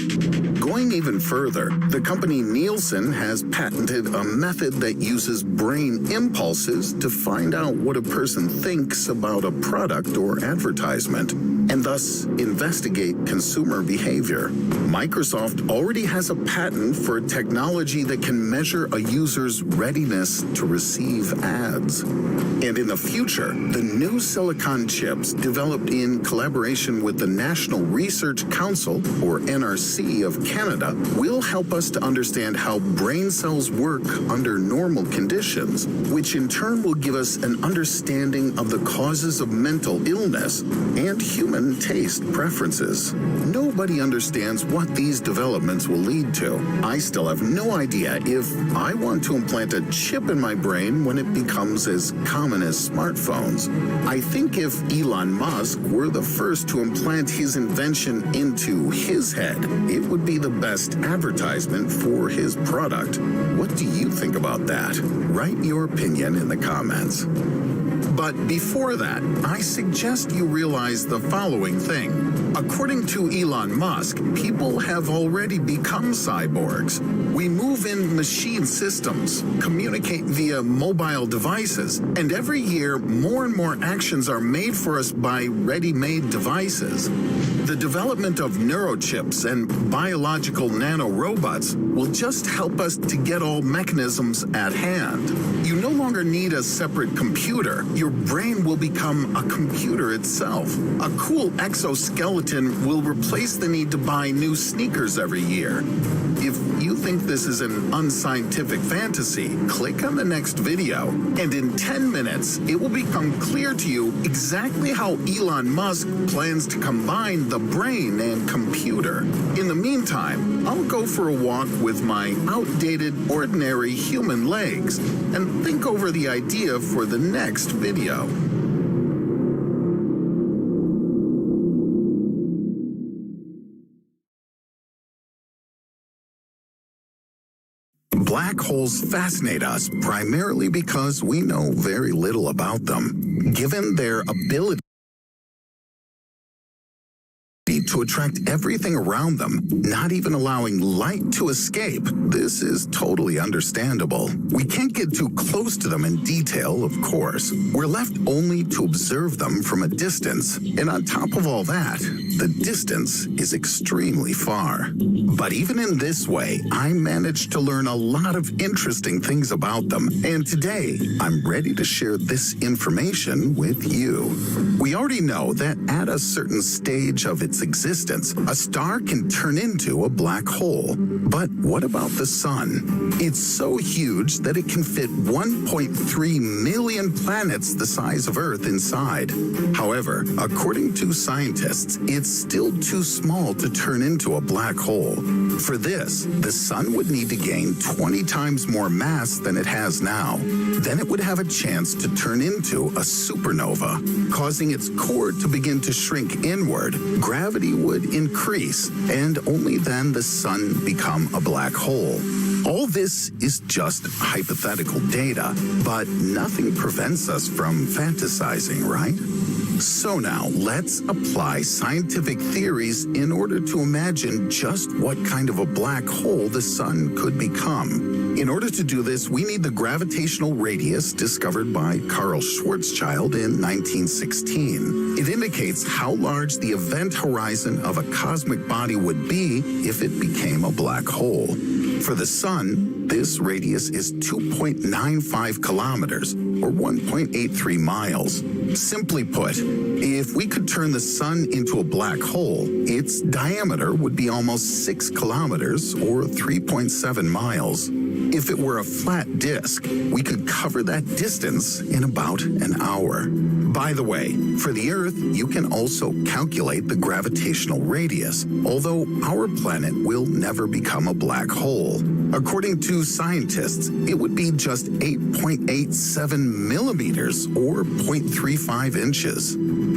Going even further, the company Nielsen has patented a method that uses brain impulses to find out what a person thinks about a product or advertisement, and thus investigate consumer behavior. Microsoft already has a patent for technology that can measure a user's readiness to receive ads. And in the future, the new silicon chips developed in collaboration with the National Research Council, or NRC, of Canada, will help us to understand how brain cells work under normal conditions, which in turn will give us an understanding of the causes of mental illness and human taste preferences. Nobody understands what these developments will lead to. I still have no idea if I want to implant a chip in my brain when it becomes as common as smartphones. I think if Elon Musk were the first to implant his invention into his head, it would be the best advertisement for his product. What do you think about that? Write your opinion in the comments. But before that, I suggest you realize the following thing. According to Elon Musk, people have already become cyborgs. We move in machine systems, communicate via mobile devices, and every year more and more actions are made for us by ready-made devices. The development of neurochips and biological nanorobots will just help us to get all mechanisms at hand. You no longer need a separate computer. Your brain will become a computer itself. A cool exoskeleton will replace the need to buy new sneakers every year. If you think this is an unscientific fantasy, click on the next video, and in 10 minutes, it will become clear to you exactly how Elon Musk plans to combine the brain and computer. In the meantime, I'll go for a walk with my outdated, ordinary human legs and think over the idea for the next video. Black holes fascinate us primarily because we know very little about them. Given their ability to attract everything around them, not even allowing light to escape, this is totally understandable. We can't get too close to them in detail, of course. We're left only to observe them from a distance, and on top of all that, the distance is extremely far. But even in this way, I managed to learn a lot of interesting things about them, and today, I'm ready to share this information with you. We already know that at a certain stage of its existence, a star can turn into a black hole. But what about the sun? It's so huge that it can fit 1.3 million planets the size of Earth inside. However, according to scientists, it's still too small to turn into a black hole. For this, the sun would need to gain 20 times more mass than it has now. Then it would have a chance to turn into a supernova, causing its core to begin to shrink inward. Gravity would increase, and only then the sun become a black hole. All this is just hypothetical data, but nothing prevents us from fantasizing, right? So now, let's apply scientific theories in order to imagine just what kind of a black hole the sun could become. In order to do this, we need the gravitational radius discovered by Carl Schwarzschild in 1916. It indicates how large the event horizon of a cosmic body would be if it became a black hole. For the sun, this radius is 2.95 kilometers, or 1.83 miles. Simply put, if we could turn the sun into a black hole, its diameter would be almost 6 kilometers or 3.7 miles. If it were a flat disk, we could cover that distance in about an hour. By the way, for the Earth, you can also calculate the gravitational radius, although our planet will never become a black hole. According to scientists, it would be just 8.87 millimeters or 0.35 inches.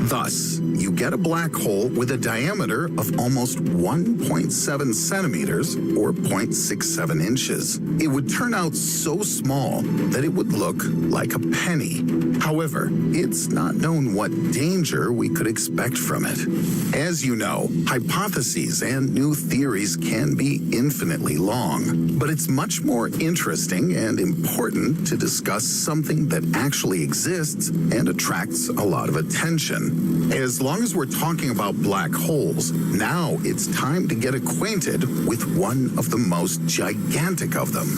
Thus, you get a black hole with a diameter of almost 1.7 centimeters or 0.67 inches. It would turn out so small that it would look like a penny. However, it's not known what danger we could expect from it. As you know, hypotheses and new theories can be infinitely long, but it's much more interesting and important to discuss something that actually exists and attracts a lot of attention. As long as we're talking about black holes, now it's time to get acquainted with one of the most gigantic of them.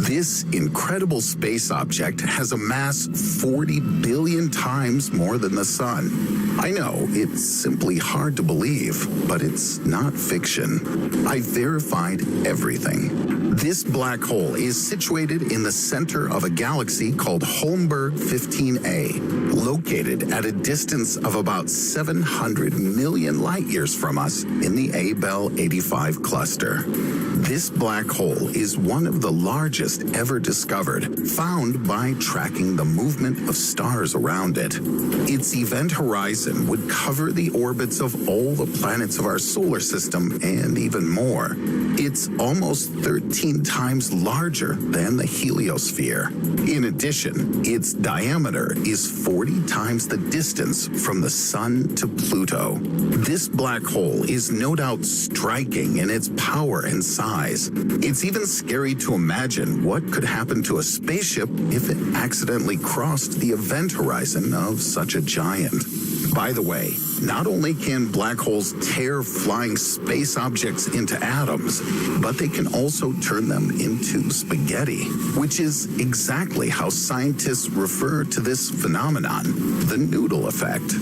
This incredible space object has a mass 40 billion times more than the sun. I know, it's simply hard to believe, but it's not fiction. I verified everything. This black hole is situated in the center of a galaxy called Holmberg 15A, located at a distance of about 700 million light years from us in the A-Bell 85 cluster. This black hole is one of the largest ever discovered, found by tracking the movement of stars around it. Its event horizon would cover the orbits of all the planets of our solar system and even more. It's almost 13 times larger than the heliosphere. In addition, its diameter is 40 times the distance from the Sun to Pluto. This black hole is no doubt striking in its power and size. It's even scary to imagine what could happen to a spaceship if it accidentally crossed the event horizon of such a giant. By the way, not only can black holes tear flying space objects into atoms, but they can also turn them into spaghetti, which is exactly how scientists refer to this phenomenon, the noodle effect.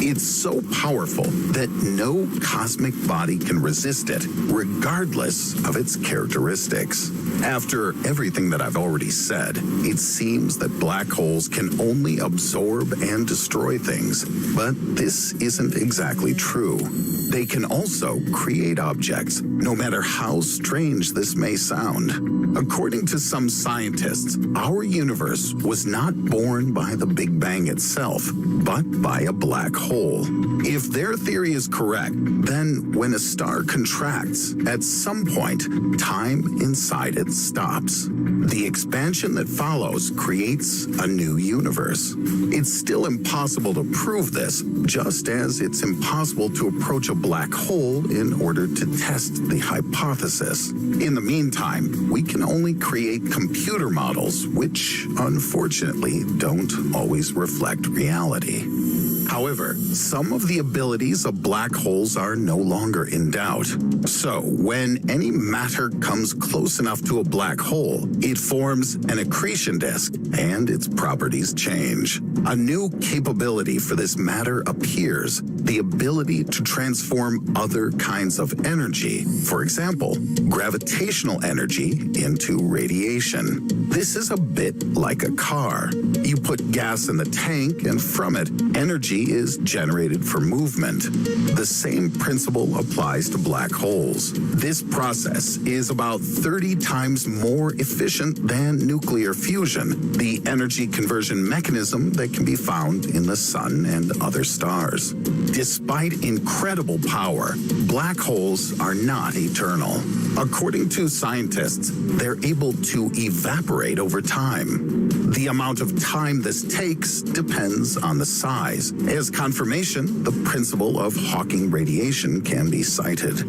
It's so powerful that no cosmic body can resist it, regardless of its characteristics. After everything that I've already said, it seems that black holes can only absorb and destroy things, but this isn't exactly true. They can also create objects, no matter how strange this may sound. According to some scientists, our universe was not born by the Big Bang itself, but by a black hole. If their theory is correct, then when a star contracts, at some point, time inside it stops. The expansion that follows creates a new universe. It's still impossible to prove this, just as it's impossible to approach a black hole in order to test the hypothesis. In the meantime, we can only create computer models, which unfortunately don't always reflect reality. However, some of the abilities of black holes are no longer in doubt. So, when any matter comes close enough to a black hole, it forms an accretion disk, and its properties change. A new capability for this matter appears, the ability to transform other kinds of energy, for example, gravitational energy into radiation. This is a bit like a car. You put gas in the tank, and from it, energy is generated for movement. The same principle applies to black holes. This process is about 30 times more efficient than nuclear fusion, the energy conversion mechanism that can be found in the sun and other stars. Despite incredible power, black holes are not eternal. According to scientists, they're able to evaporate over time. The amount of time this takes depends on the size. As confirmation, the principle of Hawking radiation can be cited.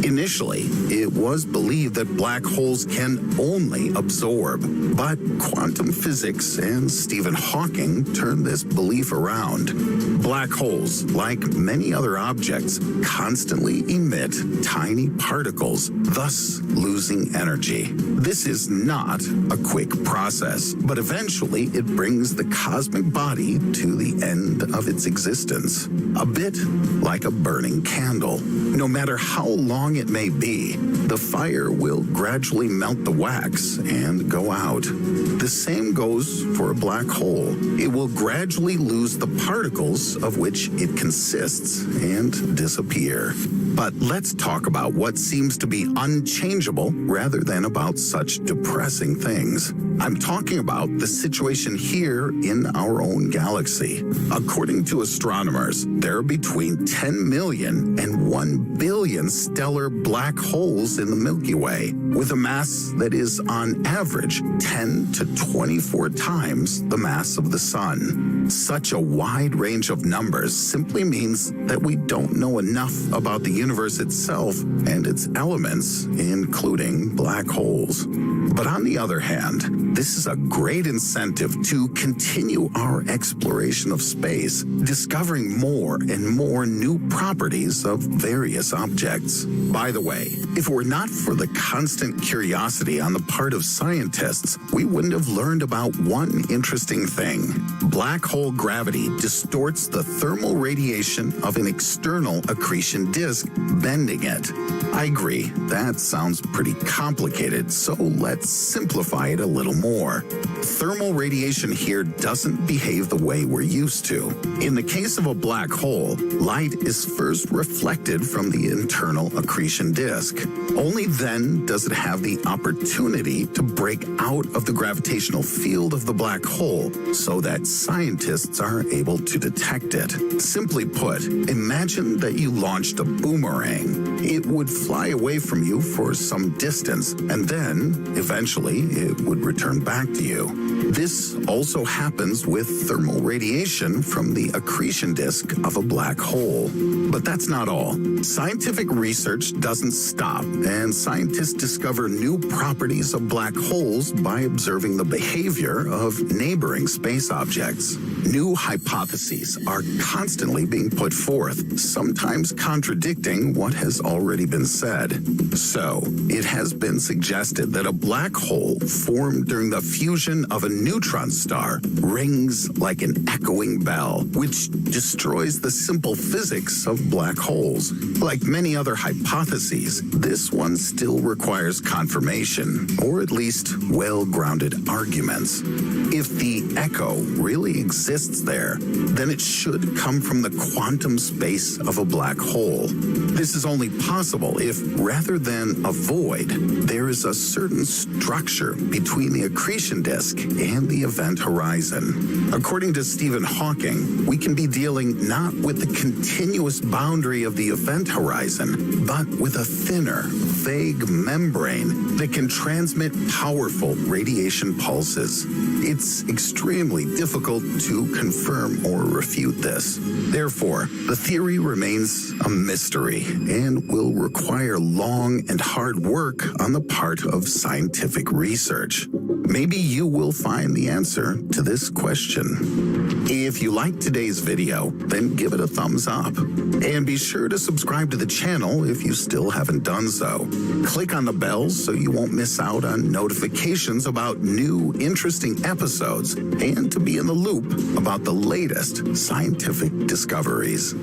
Initially, it was believed that black holes can only absorb, but quantum physics and Stephen Hawking turned this belief around. Black holes, like many other objects, constantly emit tiny particles, thus losing energy. This is not a quick process, but eventually eventually it brings the cosmic body to the end of its existence, a bit like a burning candle. No matter how long it may be, the fire will gradually melt the wax and go out. The same goes for a black hole. It will gradually lose the particles of which it consists and disappear. But let's talk about what seems to be unchangeable rather than about such depressing things. I'm talking about the situation here in our own galaxy. According to astronomers, there are between 10 million and 1 billion stellar black holes in the Milky Way, with a mass that is on average 10 to 24 times the mass of the Sun. Such a wide range of numbers simply means that we don't know enough about the universe itself and its elements, including black holes. But on the other hand, this is a great incentive to continue our exploration of space, discovering more and more new properties of various objects. By the way, if it were not for the constant curiosity on the part of scientists, we wouldn't have learned about one interesting thing. Black hole gravity distorts the thermal radiation of an external accretion disk, bending it. I agree, that sounds pretty complicated, so let's simplify it a little more. Thermal radiation here doesn't behave the way we're used to. In the case of a black hole, light is first reflected from the internal accretion disk. Only then does it have the opportunity to break out of the gravitational field of the black hole so that scientists are able to detect it. Simply put, imagine that you launched a boomerang. It would fly away from you for some distance, and then, eventually, it would return back to you. This also happens with thermal radiation from the accretion disk of a black hole. But that's not all. Scientific research doesn't stop, and scientists discover new properties of black holes by observing the behavior of neighboring space objects. New hypotheses are constantly being put forth, sometimes contradicting what has already been said. So, it has been suggested that a black hole formed during the fusion of a neutron star rings like an echoing bell, which destroys the simple physics of black holes. Like many other hypotheses, this one still requires confirmation, or at least well-grounded arguments. If the echo really exists there, then it should come from the quantum space of a black hole. This is only possible if, rather than a void, there is a certain structure between the accretion disk and the event horizon. According to Stephen Hawking, we can be dealing not with the continuous boundary of the event horizon, but with a thinner, vague membrane that can transmit powerful radiation pulses. It's extremely difficult to confirm or refute this. Therefore, the theory remains a mystery and will require long and hard work on the part of scientific research. Maybe you will find the answer to this question. If you liked today's video, then give it a thumbs up. And be sure to subscribe to the channel if you still haven't done so. Click on the bells so you won't miss out on notifications about new, interesting episodes and to be in the loop about the latest scientific discoveries.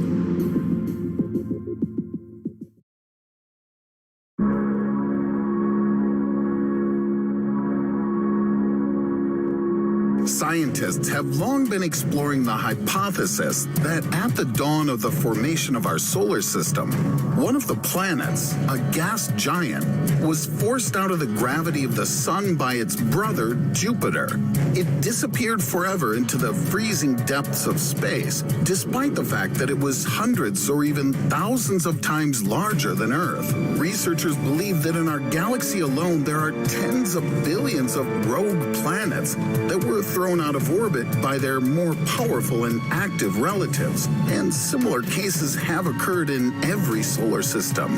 Scientists have long been exploring the hypothesis that at the dawn of the formation of our solar system, one of the planets, a gas giant, was forced out of the gravity of the sun by its brother, Jupiter. It disappeared forever into the freezing depths of space, despite the fact that it was hundreds or even thousands of times larger than Earth. Researchers believe that in our galaxy alone, there are tens of billions of rogue planets that were thrown out of orbit by their more powerful and active relatives, and similar cases have occurred in every solar system.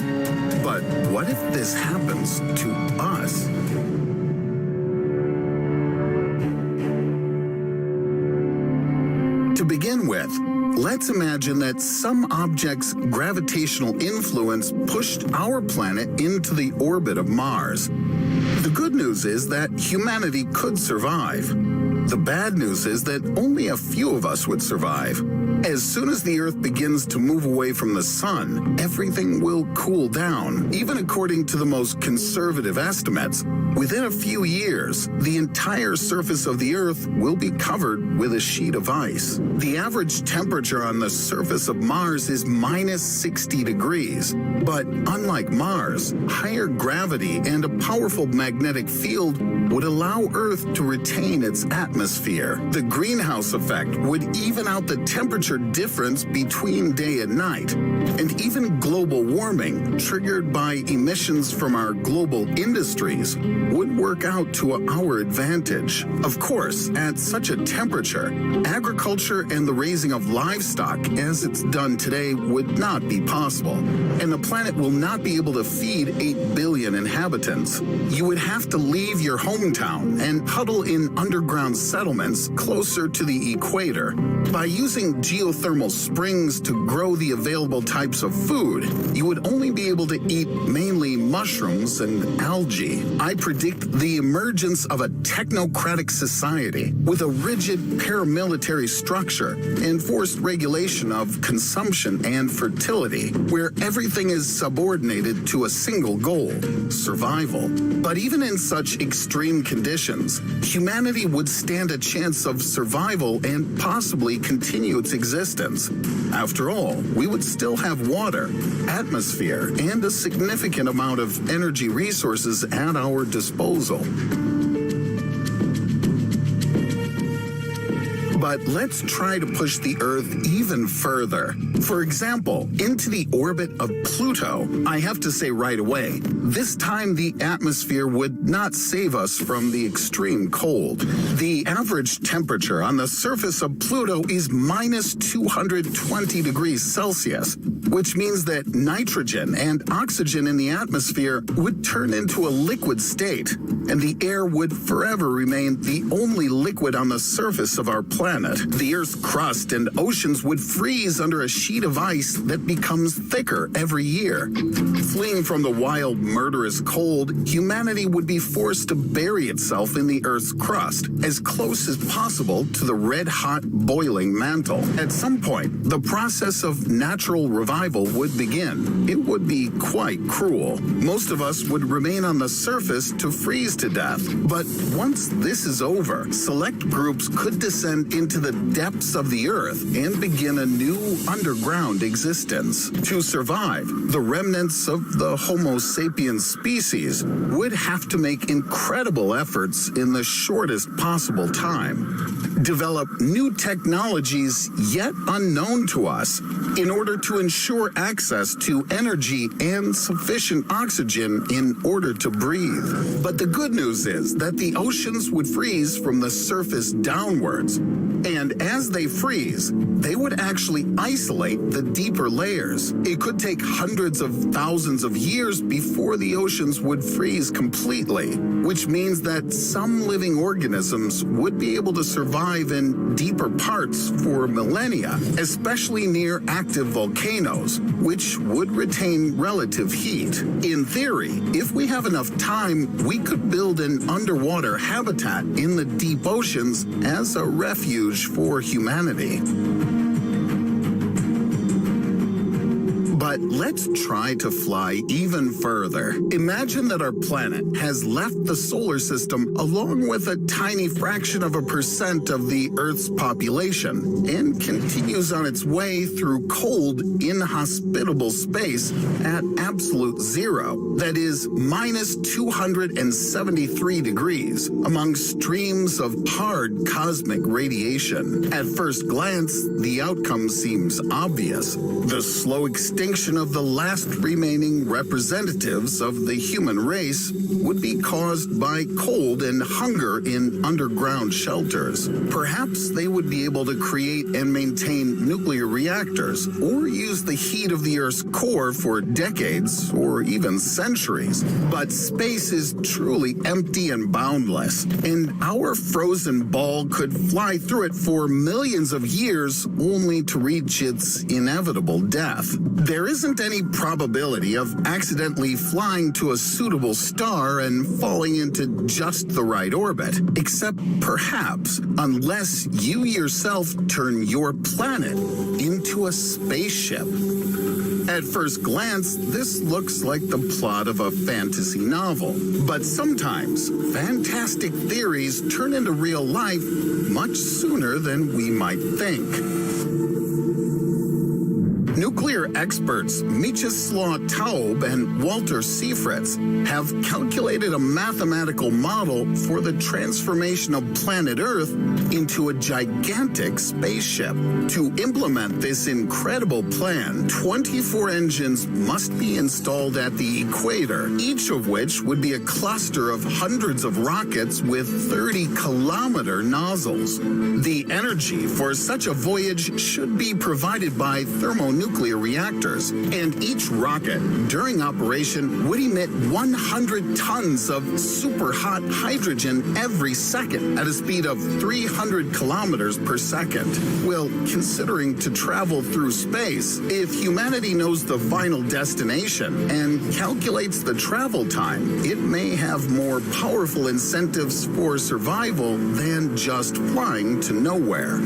But what if this happens to us? To begin with, let's imagine that some object's gravitational influence pushed our planet into the orbit of Mars. The good news is that humanity could survive. The bad news is that only a few of us would survive. As soon as the Earth begins to move away from the sun, everything will cool down. Even according to the most conservative estimates, within a few years, the entire surface of the Earth will be covered with a sheet of ice. The average temperature on the surface of Mars is minus 60 degrees. But unlike Mars, higher gravity and a powerful magnetic field would allow Earth to retain its atmosphere. The greenhouse effect would even out the temperature difference between day and night. And even global warming, triggered by emissions from our global industries, would work out to our advantage. Of course, at such a temperature, agriculture and the raising of livestock as it's done today would not be possible. And the planet will not be able to feed 8 billion inhabitants. You would have to leave your hometown and huddle in underground settlements closer to the equator. By using geothermal springs to grow the available types of food, you would only be able to eat mainly mushrooms and algae. I predict the emergence of a technocratic society with a rigid paramilitary structure and forced regulation of consumption and fertility, where everything is subordinated to a single goal: survival. But even in such extreme conditions, humanity would stand a chance of survival and possibly continue its existence. After all, we would still have water, atmosphere, and a significant amount of energy resources at our disposal. But let's try to push the Earth even further. For example, into the orbit of Pluto. I have to say right away, this time the atmosphere would not save us from the extreme cold. The average temperature on the surface of Pluto is minus 220 degrees Celsius, which means that nitrogen and oxygen in the atmosphere would turn into a liquid state, and the air would forever remain the only liquid on the surface of our planet. The Earth's crust and oceans would freeze under a sheet of ice that becomes thicker every year. Fleeing from the wild, murderous cold, humanity would be forced to bury itself in the Earth's crust, as close as possible to the red-hot, boiling mantle. At some point, the process of natural revival would begin. It would be quite cruel. Most of us would remain on the surface to freeze to death. But once this is over, select groups could descend into the depths of the Earth and begin a new underground existence. To survive, the remnants of the Homo sapiens species would have to make incredible efforts in the shortest possible time. Develop new technologies yet unknown to us in order to ensure access to energy and sufficient oxygen in order to breathe. But the good news is that the oceans would freeze from the surface downwards. And as they freeze, they would actually isolate the deeper layers. It could take hundreds of thousands of years before the oceans would freeze completely, which means that some living organisms would be able to survive in deeper parts for millennia, especially near active volcanoes, which would retain relative heat. In theory, if we have enough time, we could build an underwater habitat in the deep oceans as a refuge for humanity. But let's try to fly even further. Imagine that our planet has left the solar system along with a tiny fraction of 1% of the Earth's population and continues on its way through cold, inhospitable space at absolute zero. That is minus 273 degrees among streams of hard cosmic radiation. At first glance, the outcome seems obvious. The slow extinction of the last remaining representatives of the human race would be caused by cold and hunger in underground shelters. Perhaps they would be able to create and maintain nuclear reactors or use the heat of the Earth's core for decades or even centuries. But space is truly empty and boundless, and our frozen ball could fly through it for millions of years only to reach its inevitable death. There isn't any probability of accidentally flying to a suitable star and falling into just the right orbit, except perhaps unless you yourself turn your planet into a spaceship. At first glance, this looks like the plot of a fantasy novel, but sometimes fantastic theories turn into real life much sooner than we might think. Nuclear experts Mieczysław Taub and Walter Seifritz have calculated a mathematical model for the transformation of planet Earth into a gigantic spaceship. To implement this incredible plan, 24 engines must be installed at the equator, each of which would be a cluster of hundreds of rockets with 30-kilometer nozzles. The energy for such a voyage should be provided by thermonuclear reactors, and each rocket during operation would emit 100 tons of super hot hydrogen every second at a speed of 300 kilometers per second. Well, considering to travel through space, if humanity knows the final destination and calculates the travel time, it may have more powerful incentives for survival than just flying to nowhere.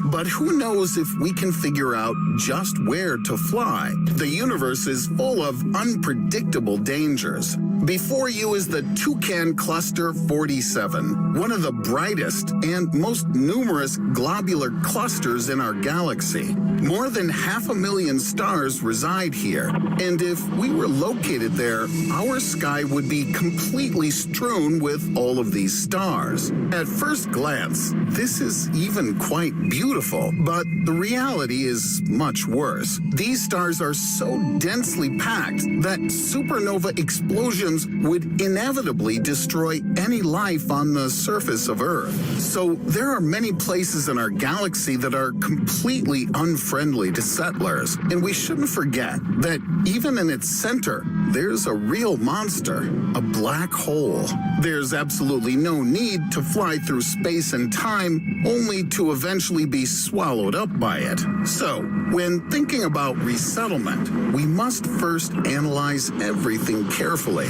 But who knows if we can figure out just where to fly? The universe is full of unpredictable dangers. Before you is the Toucan Cluster 47, one of the brightest and most numerous globular clusters in our galaxy. More than 500,000 stars reside here, and if we were located there, our sky would be completely strewn with all of these stars. At first glance, this is even quite beautiful, but the reality is much worse. These stars are so densely packed that supernova explosions would inevitably destroy any life on the surface of Earth. So there are many places in our galaxy that are completely unfriendly to settlers, and we shouldn't forget that even in its center, there's a real monster, a black hole. There's absolutely no need to fly through space and time only to eventually be swallowed up by it. So, when thinking about resettlement, we must first analyze everything carefully.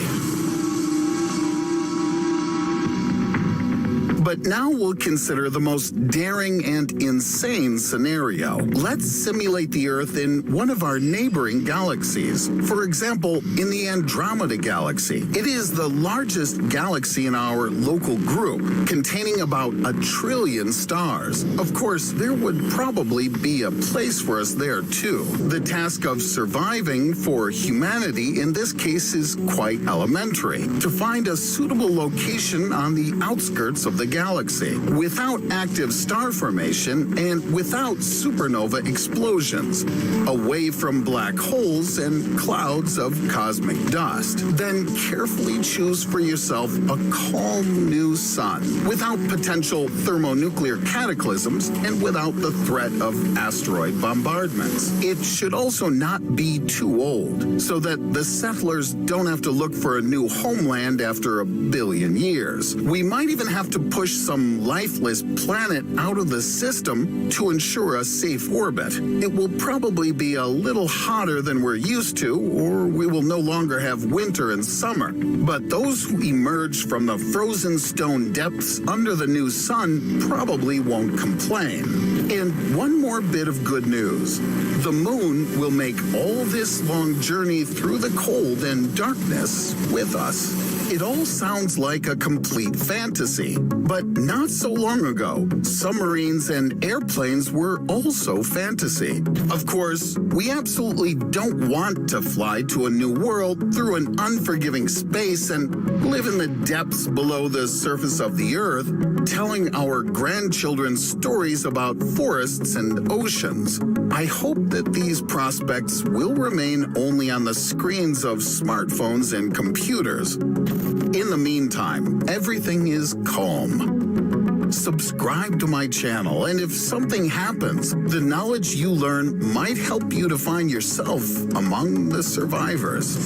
But now we'll consider the most daring and insane scenario. Let's simulate the Earth in one of our neighboring galaxies. For example, in the Andromeda Galaxy. It is the largest galaxy in our local group, containing about 1 trillion stars. Of course, there would probably be a place for us there too. The task of surviving for humanity in this case is quite elementary. To find a suitable location on the outskirts of the galaxy, without active star formation and without supernova explosions, away from black holes and clouds of cosmic dust. Then carefully choose for yourself a calm new sun, without potential thermonuclear cataclysms and without the threat of asteroid bombardments. It should also not be too old, so that the settlers don't have to look for a new homeland after 1 billion years. We might even have to push some lifeless planet out of the system to ensure a safe orbit. It will probably be a little hotter than we're used to, or we will no longer have winter and summer. But those who emerge from the frozen stone depths under the new sun probably won't complain. And one more bit of good news. The moon will make all this long journey through the cold and darkness with us. It all sounds like a complete fantasy, but not so long ago, submarines and airplanes were also fantasy. Of course, we absolutely don't want to fly to a new world through an unforgiving space and live in the depths below the surface of the Earth, telling our grandchildren stories about forests and oceans. I hope that these prospects will remain only on the screens of smartphones and computers. In the meantime, everything is calm. Subscribe to my channel, and if something happens, the knowledge you learn might help you to find yourself among the survivors.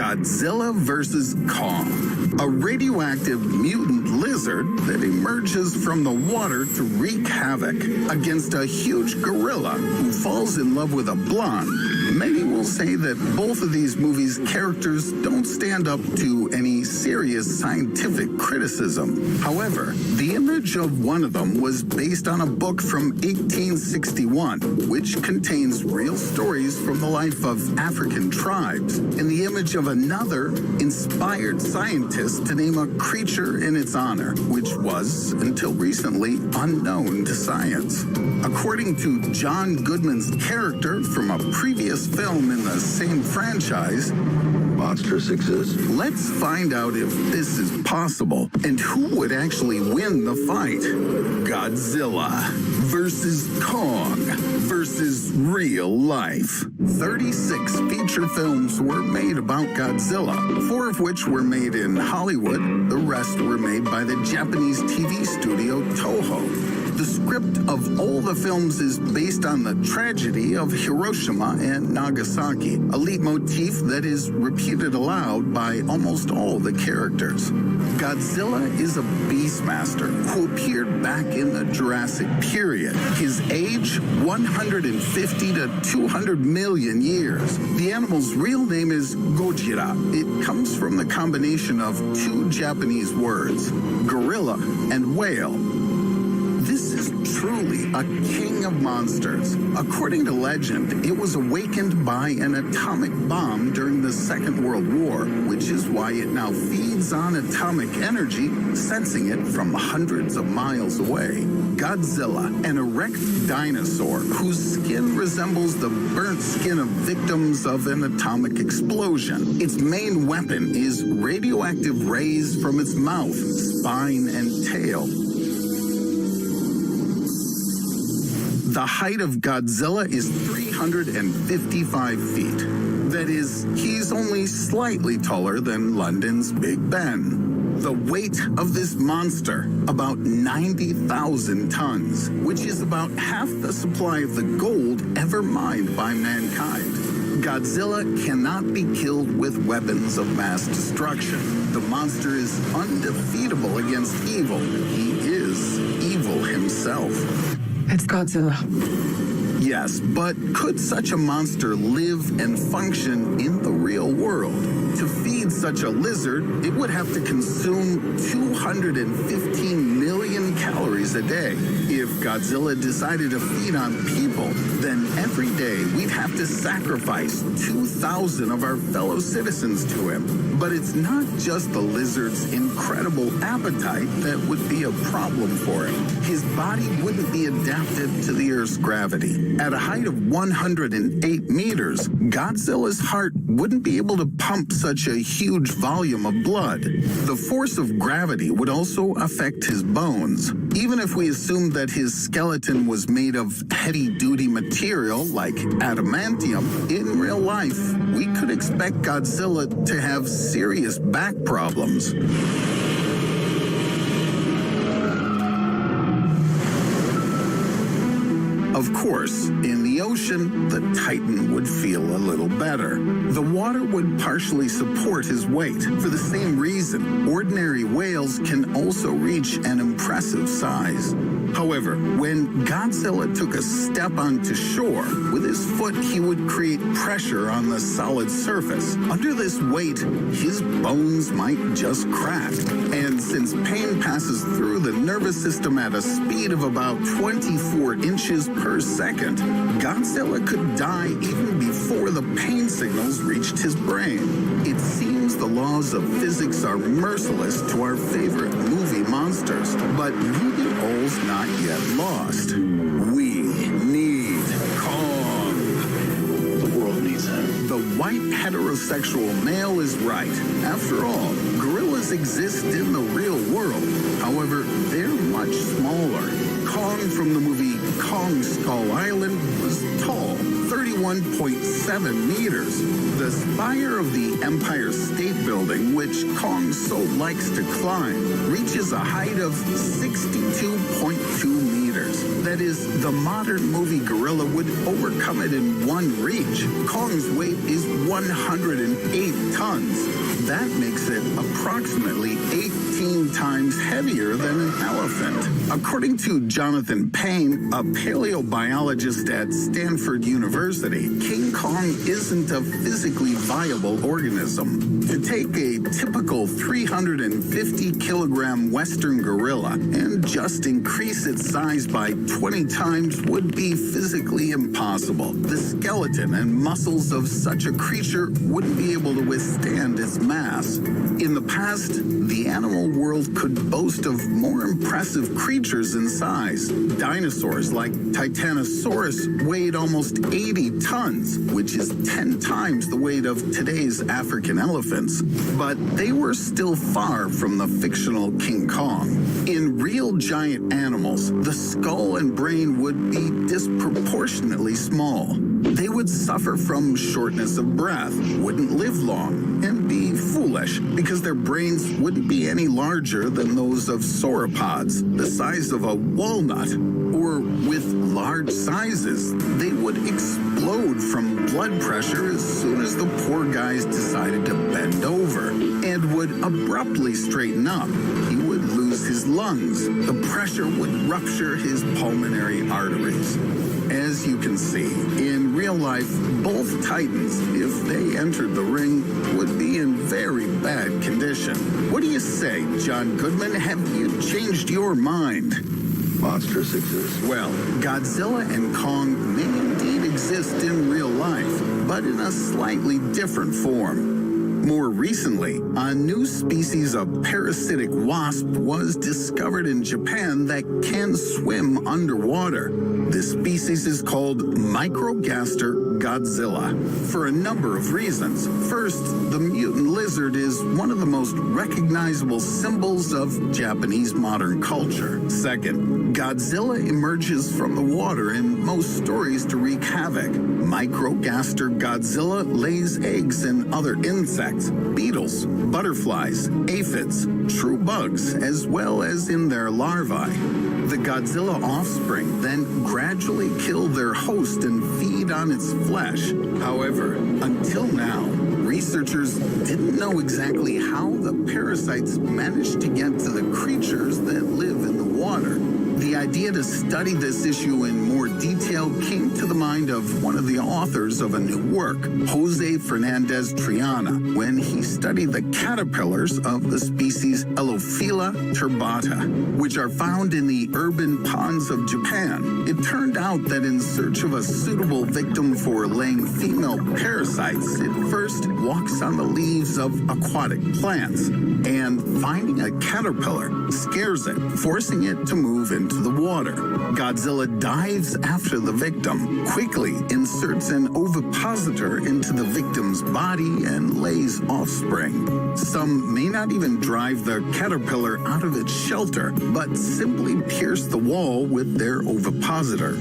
Godzilla vs. Kong, a radioactive mutant lizard that emerges from the water to wreak havoc against a huge gorilla who falls in love with a blonde. Many will say that both of these movies' characters don't stand up to any serious scientific criticism. However, the image of one of them was based on a book from 1861, which contains real stories from the life of African tribes, and the image of another inspired scientists to name a creature in its honor, which was, until recently, unknown to science. According to John Goodman's character from a previous film in the same franchise, monsters exist. Let's find out if this is possible and who would actually win the fight. Godzilla versus Kong versus real life. 36 feature films were made about Godzilla, 4 of which were made in Hollywood. The rest were made by the Japanese TV studio Toho. The script of all the films is based on the tragedy of Hiroshima and Nagasaki, a leitmotif that is repeated aloud by almost all the characters. Godzilla is a beastmaster who appeared back in the Jurassic period. His age, 150 to 200 million years. The animal's real name is Gojira. It comes from the combination of 2 Japanese words, gorilla and whale. This is truly a king of monsters. According to legend, it was awakened by an atomic bomb during the Second World War, which is why it now feeds on atomic energy, sensing it from hundreds of miles away. Godzilla, an erect dinosaur whose skin resembles the burnt skin of victims of an atomic explosion. Its main weapon is radioactive rays from its mouth, spine, and tail. The height of Godzilla is 355 feet. That is, he's only slightly taller than London's Big Ben. The weight of this monster, about 90,000 tons, which is about half the supply of the gold ever mined by mankind. Godzilla cannot be killed with weapons of mass destruction. The monster is undefeatable against evil. He is evil himself. It's Godzilla. Yes, but could such a monster live and function in the real world? To feed such a lizard, it would have to consume 215 million calories a day. If Godzilla decided to feed on people, then every day we'd have to sacrifice 2,000 of our fellow citizens to him. But it's not just the lizard's incredible appetite that would be a problem for him. His body wouldn't be adapted to the Earth's gravity. At a height of 108 meters, Godzilla's heart wouldn't be able to pump such a huge volume of blood. The force of gravity would also affect his bones. Even if we assume that his skeleton was made of heavy-duty material like adamantium, in real life, we could expect Godzilla to have serious back problems. Of course, in the ocean, the Titan would feel a little better. The water would partially support his weight. For the same reason, ordinary whales can also reach an impressive size. However, when Godzilla took a step onto shore, with his foot he would create pressure on the solid surface. Under this weight, his bones might just crack. And since pain passes through the nervous system at a speed of about 24 inches per second, Godzilla could die even before the pain signals reached his brain. It seems the laws of physics are merciless to our favorite movie monsters, but maybe all's not yet lost. We need Kong. The world needs him. The white heterosexual male is right. After all, gorillas exist in the real world. However, they're much smaller. Kong from the movie Kong Skull Island was tall, 31.7 meters. The spire of the Empire State Building, which Kong so likes to climb, reaches a height of 62.2 meters. That is, the modern movie gorilla would overcome it in one reach. Kong's weight is 108 tons. That makes it approximately 18 times heavier than an elephant. According to Jonathan Payne, a paleobiologist at Stanford University, King Kong isn't a physically viable organism. To take a typical 350-kilogram Western gorilla and just increase its size by 20 times would be physically impossible. The skeleton and muscles of such a creature wouldn't be able to withstand its mass. In the past, the animal world could boast of more impressive creatures in size. Dinosaurs like Titanosaurus weighed almost 80 tons, which is 10 times the weight of today's African elephants. But they were still far from the fictional King Kong. In real giant animals, the skull and brain would be disproportionately small. They would suffer from shortness of breath, wouldn't live long, and be foolish because their brains wouldn't be any larger than those of sauropods, the size of a walnut. Or with large sizes, they would explode from blood pressure as soon as the poor guys decided to bend over, and would abruptly straighten up. He would lose his lungs. The pressure would rupture his pulmonary arteries. As you can see, in real life, both titans, if they entered the ring, would be in very bad condition. What do you say, John Goodman? Have you changed your mind? Monsters exist. Well, Godzilla and Kong may indeed exist in real life, but in a slightly different form. More recently, a new species of parasitic wasp was discovered in Japan that can swim underwater. This species is called Microgaster Godzilla for a number of reasons. First, the mutant lizard is one of the most recognizable symbols of Japanese modern culture. Second, Godzilla emerges from the water in most stories to wreak havoc. Microgaster Godzilla lays eggs in other insects, beetles, butterflies, aphids, true bugs, as well as in their larvae. The Godzilla offspring then gradually kill their host and feed on its flesh. However, until now, researchers didn't know exactly how the parasites managed to get to the creatures that live in the water. The idea to study this issue in more detail came to the mind of one of the authors of a new work, Jose Fernandez Triana, when he studied the caterpillars of the species Elophila turbata, which are found in the urban ponds of Japan. It turned out that in search of a suitable victim for laying female parasites, it first walks on the leaves of aquatic plants, and finding a caterpillar scares it, forcing it to move into the water. Godzilla dives after the victim, quickly inserts an ovipositor into the victim's body, and lays offspring. Some may not even drive the caterpillar out of its shelter, but simply pierce the wall with their ovipositor.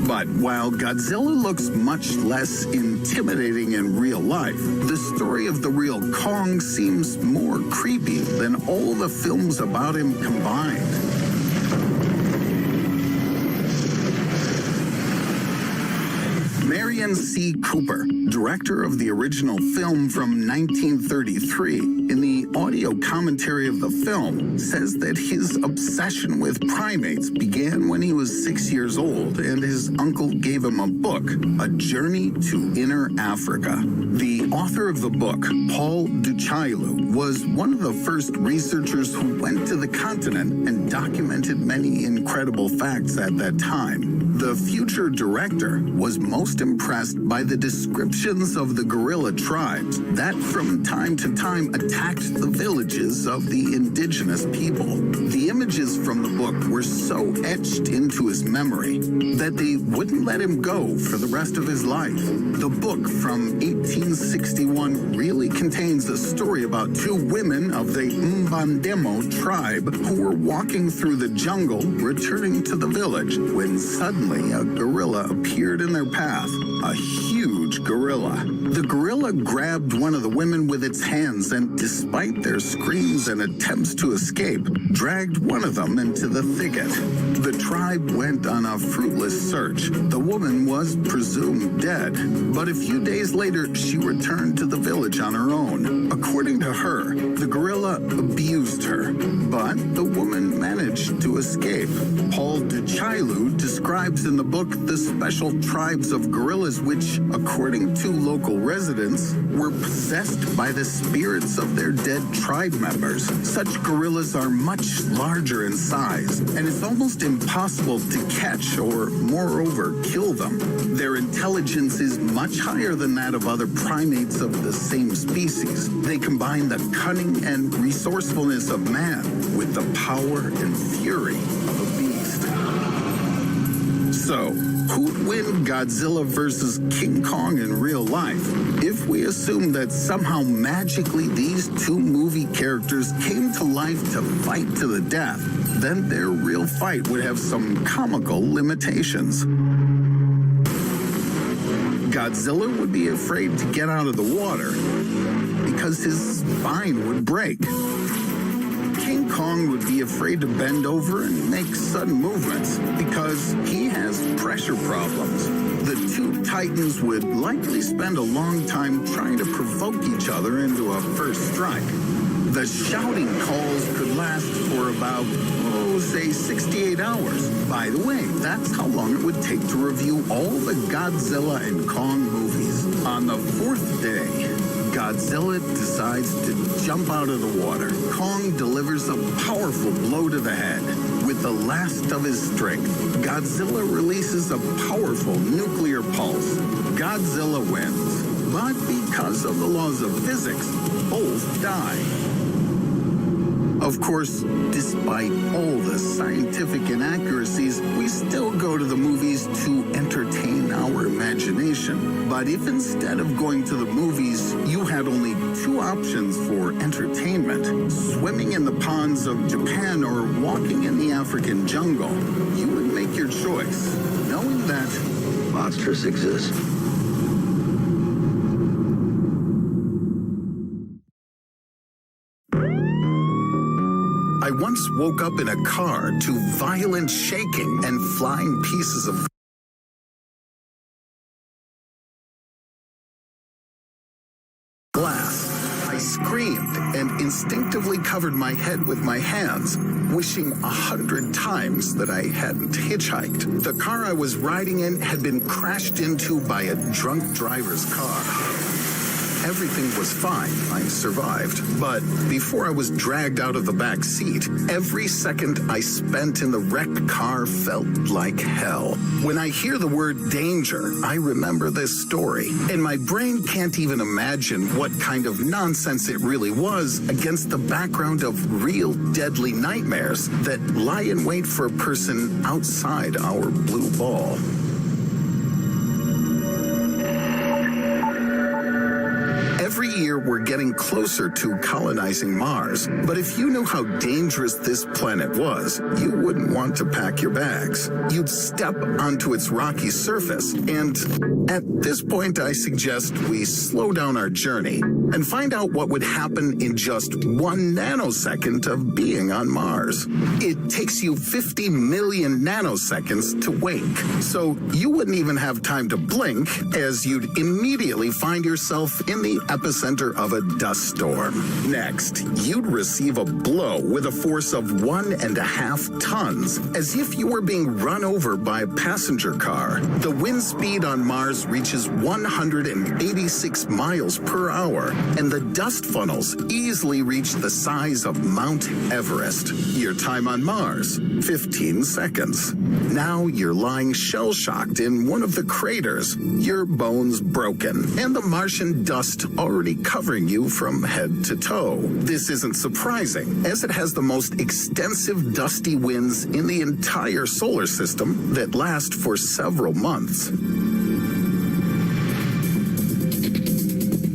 But while Godzilla looks much less intimidating in real life, the story of the real Kong seems more creepy than all the films about him combined. Marion C. Cooper, director of the original film from 1933, in the audio commentary of the film, says that his obsession with primates began when he was 6 years old and his uncle gave him a book, A Journey to Inner Africa. The author of the book, Paul Duchailu, was one of the first researchers who went to the continent and documented many incredible facts at that time. The future director was most impressed by the descriptions of the gorilla tribes that from time to time attacked the villages of the indigenous people. The images from the book were so etched into his memory that they wouldn't let him go for the rest of his life. The book from 1861 really contains a story about two women of the Mbandemo tribe who were walking through the jungle returning to the village when suddenly a gorilla appeared in their path. A huge gorilla. The gorilla grabbed one of the women with its hands and, despite their screams and attempts to escape, dragged one of them into the thicket. The tribe went on a fruitless search. The woman was presumed dead, but a few days later she returned to the village on her own. According to her, the gorilla abused her, but the woman managed to escape. Paul Duchailu describes in the book the special tribes of gorillas which, according to local residents, were possessed by the spirits of their dead tribe members. Such gorillas are much larger in size, and it's almost impossible to catch or, moreover, kill them. Their intelligence is much higher than that of other primates of the same species. They combine the cunning and resourcefulness of man with the power and fury of a beast. So, who'd win Godzilla versus King Kong in real life? If we assume that somehow magically these two movie characters came to life to fight to the death, then their real fight would have some comical limitations. Godzilla would be afraid to get out of the water because his spine would break. King Kong would be afraid to bend over and make sudden movements because he has pressure problems. The two titans would likely spend a long time trying to provoke each other into a first strike. The shouting calls could last for about, say 68 hours. By the way, that's how long it would take to review all the Godzilla and Kong movies. On the fourth day, Godzilla decides to jump out of the water. Kong delivers a powerful blow to the head. With the last of his strength, Godzilla releases a powerful nuclear pulse. Godzilla wins. But because of the laws of physics, both die. Of course, despite all the scientific inaccuracies, we still go to the movies to entertain our imagination. But if instead of going to the movies, you had only two options for entertainment, swimming in the ponds of Japan or walking in the African jungle, you would make your choice, knowing that monsters exist. I once woke up in a car to violent shaking and flying pieces of glass. I screamed and instinctively covered my head with my hands, wishing 100 times that I hadn't hitchhiked. The car I was riding in had been crashed into by a drunk driver's car. Everything was fine. I survived. But before I was dragged out of the back seat, every second I spent in the wrecked car felt like hell. When I hear the word danger, I remember this story, and my brain can't even imagine what kind of nonsense it really was against the background of real deadly nightmares that lie in wait for a person outside our blue ball. Every year, we're getting closer to colonizing Mars. But if you knew how dangerous this planet was, you wouldn't want to pack your bags. You'd step onto its rocky surface. And at this point, I suggest we slow down our journey and find out what would happen in just 1 nanosecond of being on Mars. It takes you 50 million nanoseconds to wink. So you wouldn't even have time to blink, as you'd immediately find yourself in the epicenter center of a dust storm. Next, you'd receive a blow with a force of 1.5 tons, as if you were being run over by a passenger car. The wind speed on Mars reaches 186 miles per hour, and the dust funnels easily reach the size of Mount Everest. Your time on Mars, 15 seconds. Now you're lying shell-shocked in one of the craters, your bones broken, and the Martian dust already covering you from head to toe. This isn't surprising, as it has the most extensive dusty winds in the entire solar system that last for several months.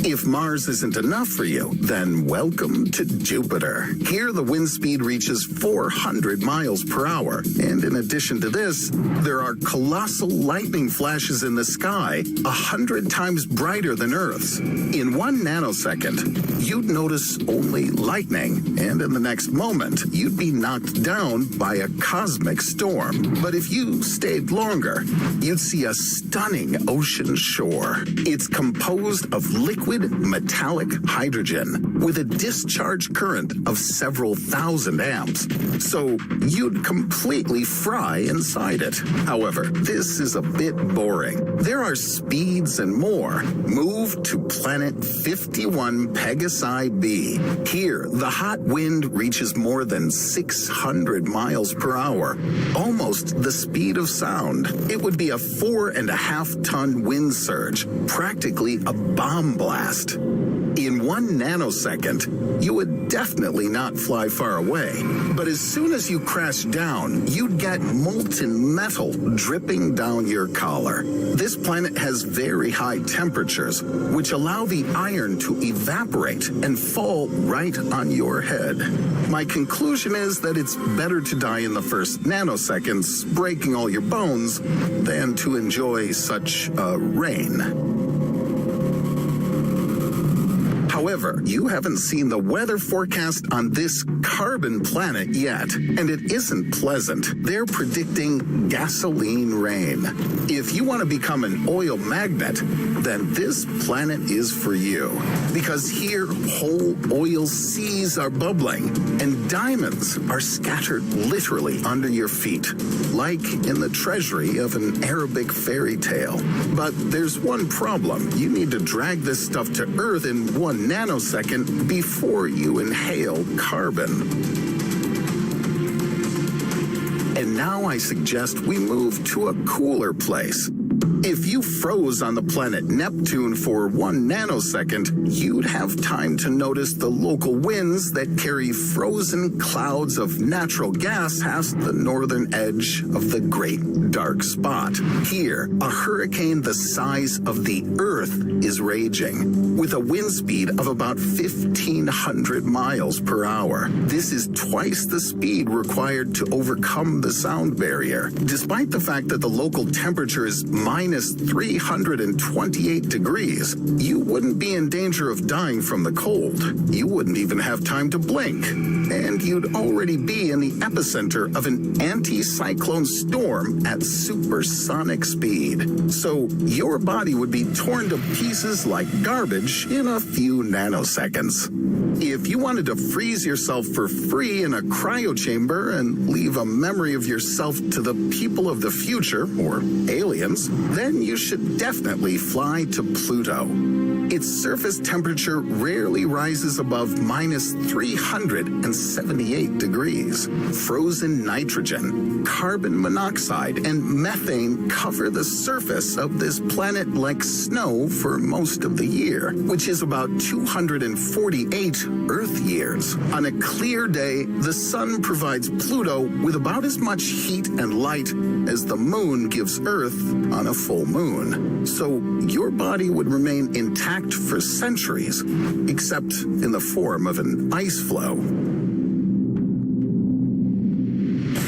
If Mars isn't enough for you, then welcome to Jupiter. Here, the wind speed reaches 400 miles per hour. And in addition to this, there are colossal lightning flashes in the sky, 100 times brighter than Earth's. In 1 nanosecond, you'd notice only lightning. And in the next moment, you'd be knocked down by a cosmic storm. But if you stayed longer, you'd see a stunning ocean shore. It's composed of liquid metallic hydrogen with a discharge current of several thousand amps, so you'd completely fry inside it. However, this is a bit boring. There are speeds and more. Move to planet 51 Pegasi B. Here, the hot wind reaches more than 600 miles per hour, almost the speed of sound. It would be a 4.5-ton wind surge, practically a bomb blast. In 1 nanosecond, you would definitely not fly far away. But as soon as you crash down, you'd get molten metal dripping down your collar. This planet has very high temperatures, which allow the iron to evaporate and fall right on your head. My conclusion is that it's better to die in the first nanoseconds, breaking all your bones, than to enjoy such rain. However, you haven't seen the weather forecast on this carbon planet yet, and it isn't pleasant. They're predicting gasoline rain. If you want to become an oil magnet, then this planet is for you. Because here, whole oil seas are bubbling, and diamonds are scattered literally under your feet, like in the treasury of an Arabic fairy tale. But there's one problem. You need to drag this stuff to Earth in 1 nanosecond before you inhale carbon. And now I suggest we move to a cooler place. If you froze on the planet Neptune for 1 nanosecond, you'd have time to notice the local winds that carry frozen clouds of natural gas past the northern edge of the Great Dark Spot. Here, a hurricane the size of the Earth is raging, with a wind speed of about 1,500 miles per hour. This is twice the speed required to overcome the sound barrier. Despite the fact that the local temperature is minus 328 degrees, you wouldn't be in danger of dying from the cold. You wouldn't even have time to blink. And you'd already be in the epicenter of an anti-cyclone storm at supersonic speed. So your body would be torn to pieces like garbage in a few nanoseconds. If you wanted to freeze yourself for free in a cryo chamber and leave a memory of yourself to the people of the future, or aliens, then you should definitely fly to Pluto. Its surface temperature rarely rises above minus 378 degrees. Frozen nitrogen, carbon monoxide, and methane cover the surface of this planet like snow for most of the year, which is about 248 Earth years. On a clear day, the sun provides Pluto with about as much heat and light as the moon gives Earth on a full moon. So your body would remain intact for centuries, except in the form of an ice flow.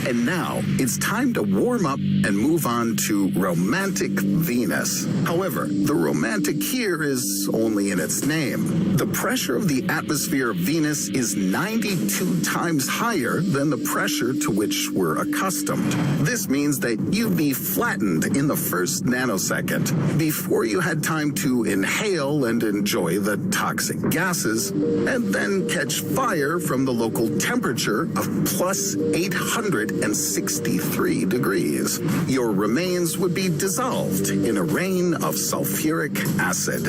And now, it's time to warm up and move on to romantic Venus. However, the romantic here is only in its name. The pressure of the atmosphere of Venus is 92 times higher than the pressure to which we're accustomed. This means that you'd be flattened in the first nanosecond before you had time to inhale and enjoy the toxic gases, and then catch fire from the local temperature of plus 863 degrees. Your remains would be dissolved in a rain of sulfuric acid.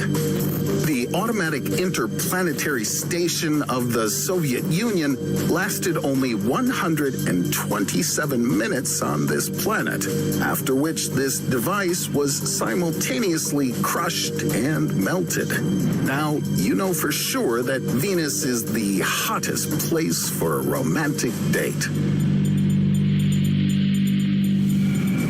The automatic interplanetary station of the Soviet Union lasted only 127 minutes on this planet, after which this device was simultaneously crushed and melted. Now, you know for sure that Venus is the hottest place for a romantic date.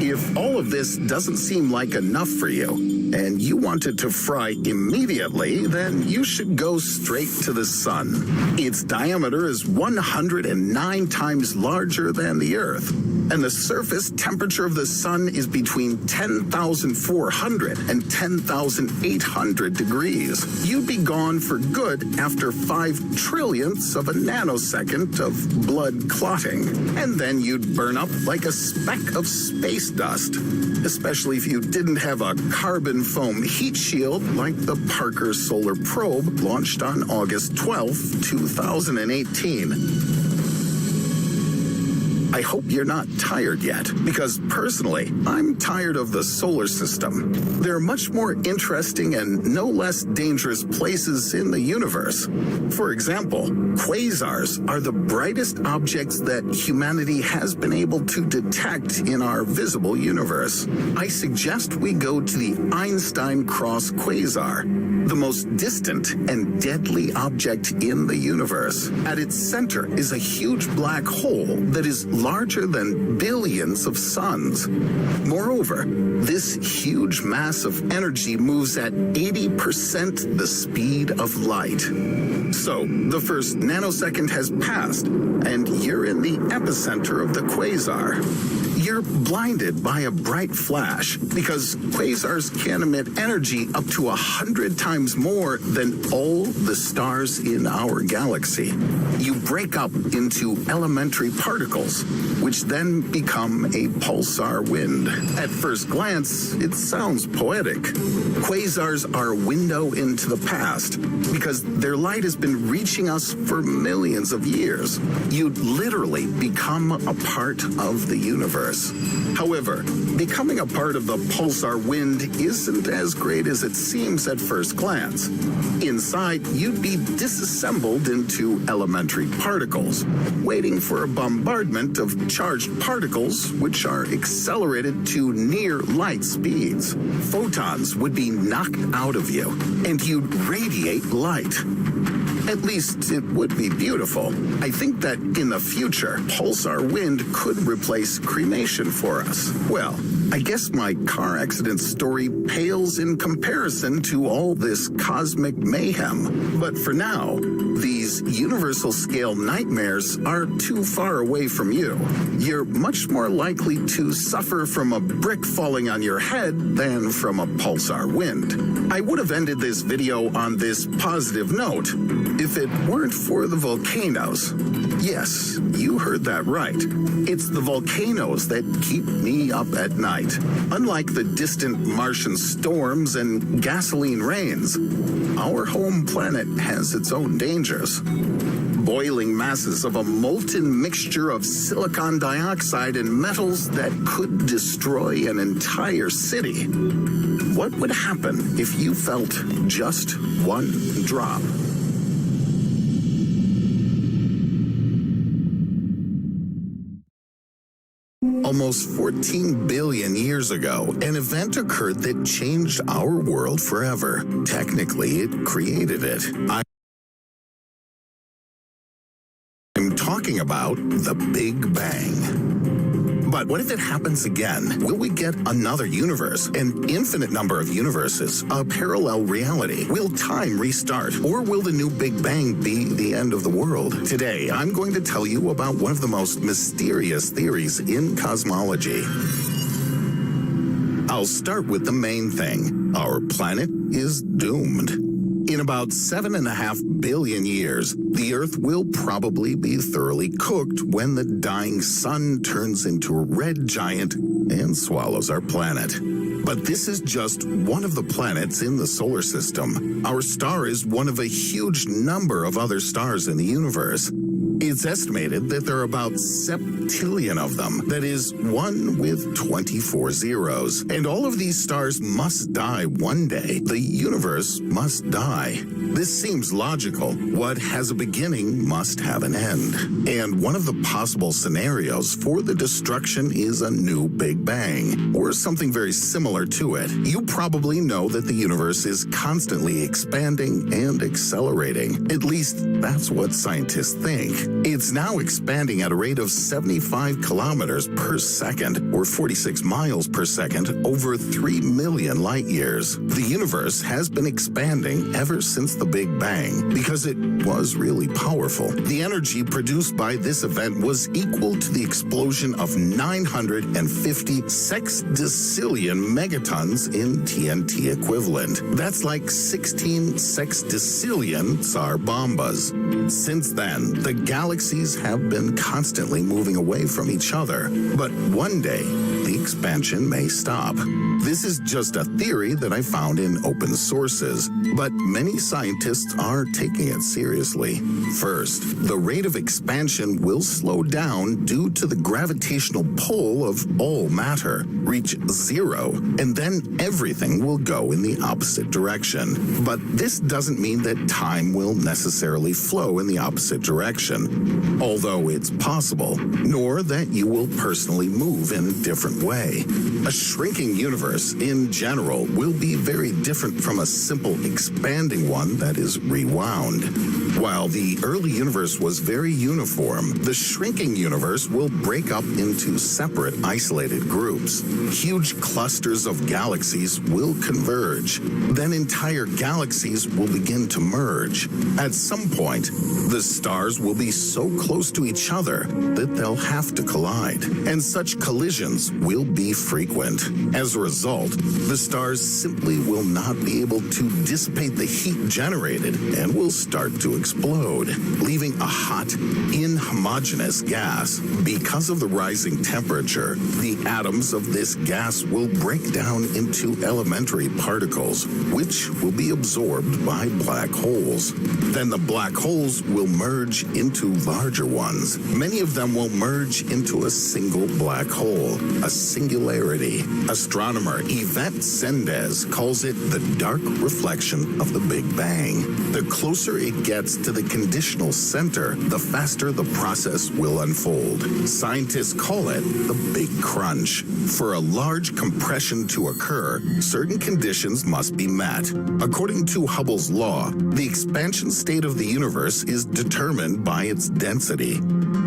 If all of this doesn't seem like enough for you, and you want it to fry immediately, then you should go straight to the sun. Its diameter is 109 times larger than the Earth, and the surface temperature of the sun is between 10,400 and 10,800 degrees. You'd be gone for good after 5 trillionths of a nanosecond of blood clotting, and then you'd burn up like a speck of space dust, especially if you didn't have a carbon foam heat shield like the Parker Solar Probe launched on August 12, 2018. I hope you're not tired yet, because personally, I'm tired of the solar system. There are much more interesting and no less dangerous places in the universe. For example, quasars are the brightest objects that humanity has been able to detect in our visible universe. I suggest we go to the Einstein Cross Quasar, the most distant and deadly object in the universe. At its center is a huge black hole that is larger than billions of suns. Moreover, this huge mass of energy moves at 80% the speed of light. So, the first nanosecond has passed, and you're in the epicenter of the quasar. You're blinded by a bright flash because quasars can emit energy up to 100 times more than all the stars in our galaxy. You break up into elementary particles, which then become a pulsar wind. At first glance, it sounds poetic. Quasars are a window into the past because their light has been reaching us for millions of years. You'd literally become a part of the universe. However, becoming a part of the pulsar wind isn't as great as it seems at first glance. Inside, you'd be disassembled into elementary particles, waiting for a bombardment of charged particles which are accelerated to near light speeds. Photons would be knocked out of you, and you'd radiate light. At least it would be beautiful. I think that in the future, pulsar wind could replace cremation for us. Well, I guess my car accident story pales in comparison to all this cosmic mayhem. But for now, these universal scale nightmares are too far away from you. You're much more likely to suffer from a brick falling on your head than from a pulsar wind. I would have ended this video on this positive note if it weren't for the volcanoes. Yes, you heard that right. It's the volcanoes that keep me up at night. Unlike the distant Martian storms and gasoline rains, our home planet has its own dangers. Boiling masses of a molten mixture of silicon dioxide and metals that could destroy an entire city. What would happen if you felt just one drop? Almost 14 billion years ago, an event occurred that changed our world forever. Technically, it created it. I'm talking about the Big Bang. But what if it happens again? Will we get another universe, an infinite number of universes, a parallel reality? Will time restart? Or will the new Big Bang be the end of the world? Today, I'm going to tell you about one of the most mysterious theories in cosmology. I'll start with the main thing. Our planet is doomed. In about 7.5 billion years, the Earth will probably be thoroughly cooked when the dying sun turns into a red giant and swallows our planet. But this is just one of the planets in the solar system. Our star is one of a huge number of other stars in the universe. It's estimated that there are about septillion of them. That is, 1 with 24 zeros. And all of these stars must die one day. The universe must die. This seems logical. What has a beginning must have an end. And one of the possible scenarios for the destruction is a new Big Bang, or something very similar to it. You probably know that the universe is constantly expanding and accelerating. At least that's what scientists think. It's now expanding at a rate of 75 kilometers per second, or 46 miles per second, over 3 million light years. The universe has been expanding ever since the Big Bang because it was really powerful. The energy produced by this event was equal to the explosion of 950 sextillion megatons in TNT equivalent. That's like 16 sextillion Tsar bombas. Since then, the galaxies have been constantly moving away from each other, but one day the expansion may stop. This is just a theory that I found in open sources, but many scientists are taking it seriously. First, the rate of expansion will slow down due to the gravitational pull of all matter, reach zero, and then everything will go in the opposite direction. But this doesn't mean that time will necessarily flow in the opposite direction, although it's possible, nor that you will personally move in a different way. A shrinking universe in general will be very different from a simple expanding one that is rewound. While the early universe was very uniform, the shrinking universe will break up into separate isolated groups. Huge clusters of galaxies will converge. Then entire galaxies will begin to merge. At some point, the stars will be so close to each other that they'll have to collide, and such collisions will be frequent. As a result, the stars simply will not be able to dissipate the heat generated and will start to explode, leaving a hot, inhomogeneous gas. Because of the rising temperature, the atoms of this gas will break down into elementary particles, which will be absorbed by black holes. Then the black holes will merge into larger ones. Many of them will merge into a single black hole, a singularity. Astronomer Yvette Sendez calls it the dark reflection of the Big Bang. The closer it gets to the conditional center, the faster the process will unfold. Scientists call it the Big Crunch. For a large compression to occur, certain conditions must be met. According to Hubble's law, the expansion state of the universe is determined by its density.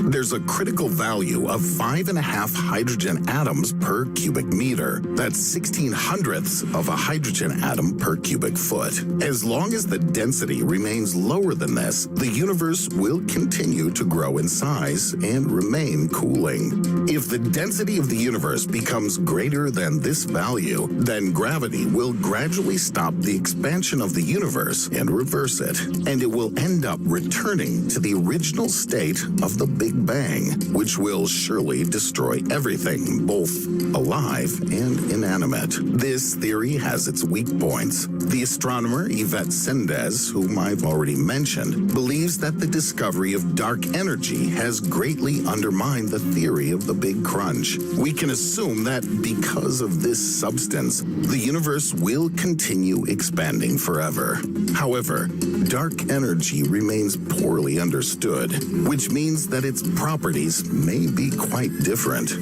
There's a critical value of 5.5 hydrogen atoms per cubic meter. That's 16/100ths of a hydrogen atom per cubic foot. As long as the density remains lower than this, the universe will continue to grow in size and remain cooling. If the density of the universe becomes greater than this value, then gravity will gradually stop the expansion of the universe and reverse it, and it will end up returning to the original state of the Big Bang, which will surely destroy everything, both alive and inanimate. This theory has its weak points. The astronomer Yvette Sendez, whom I've already mentioned, believes that the discovery of dark energy has greatly undermined the theory of the Big Crunch. We can assume that because of this substance, the universe will continue expanding forever. However, dark energy remains poorly understood, which means that its properties may be quite different.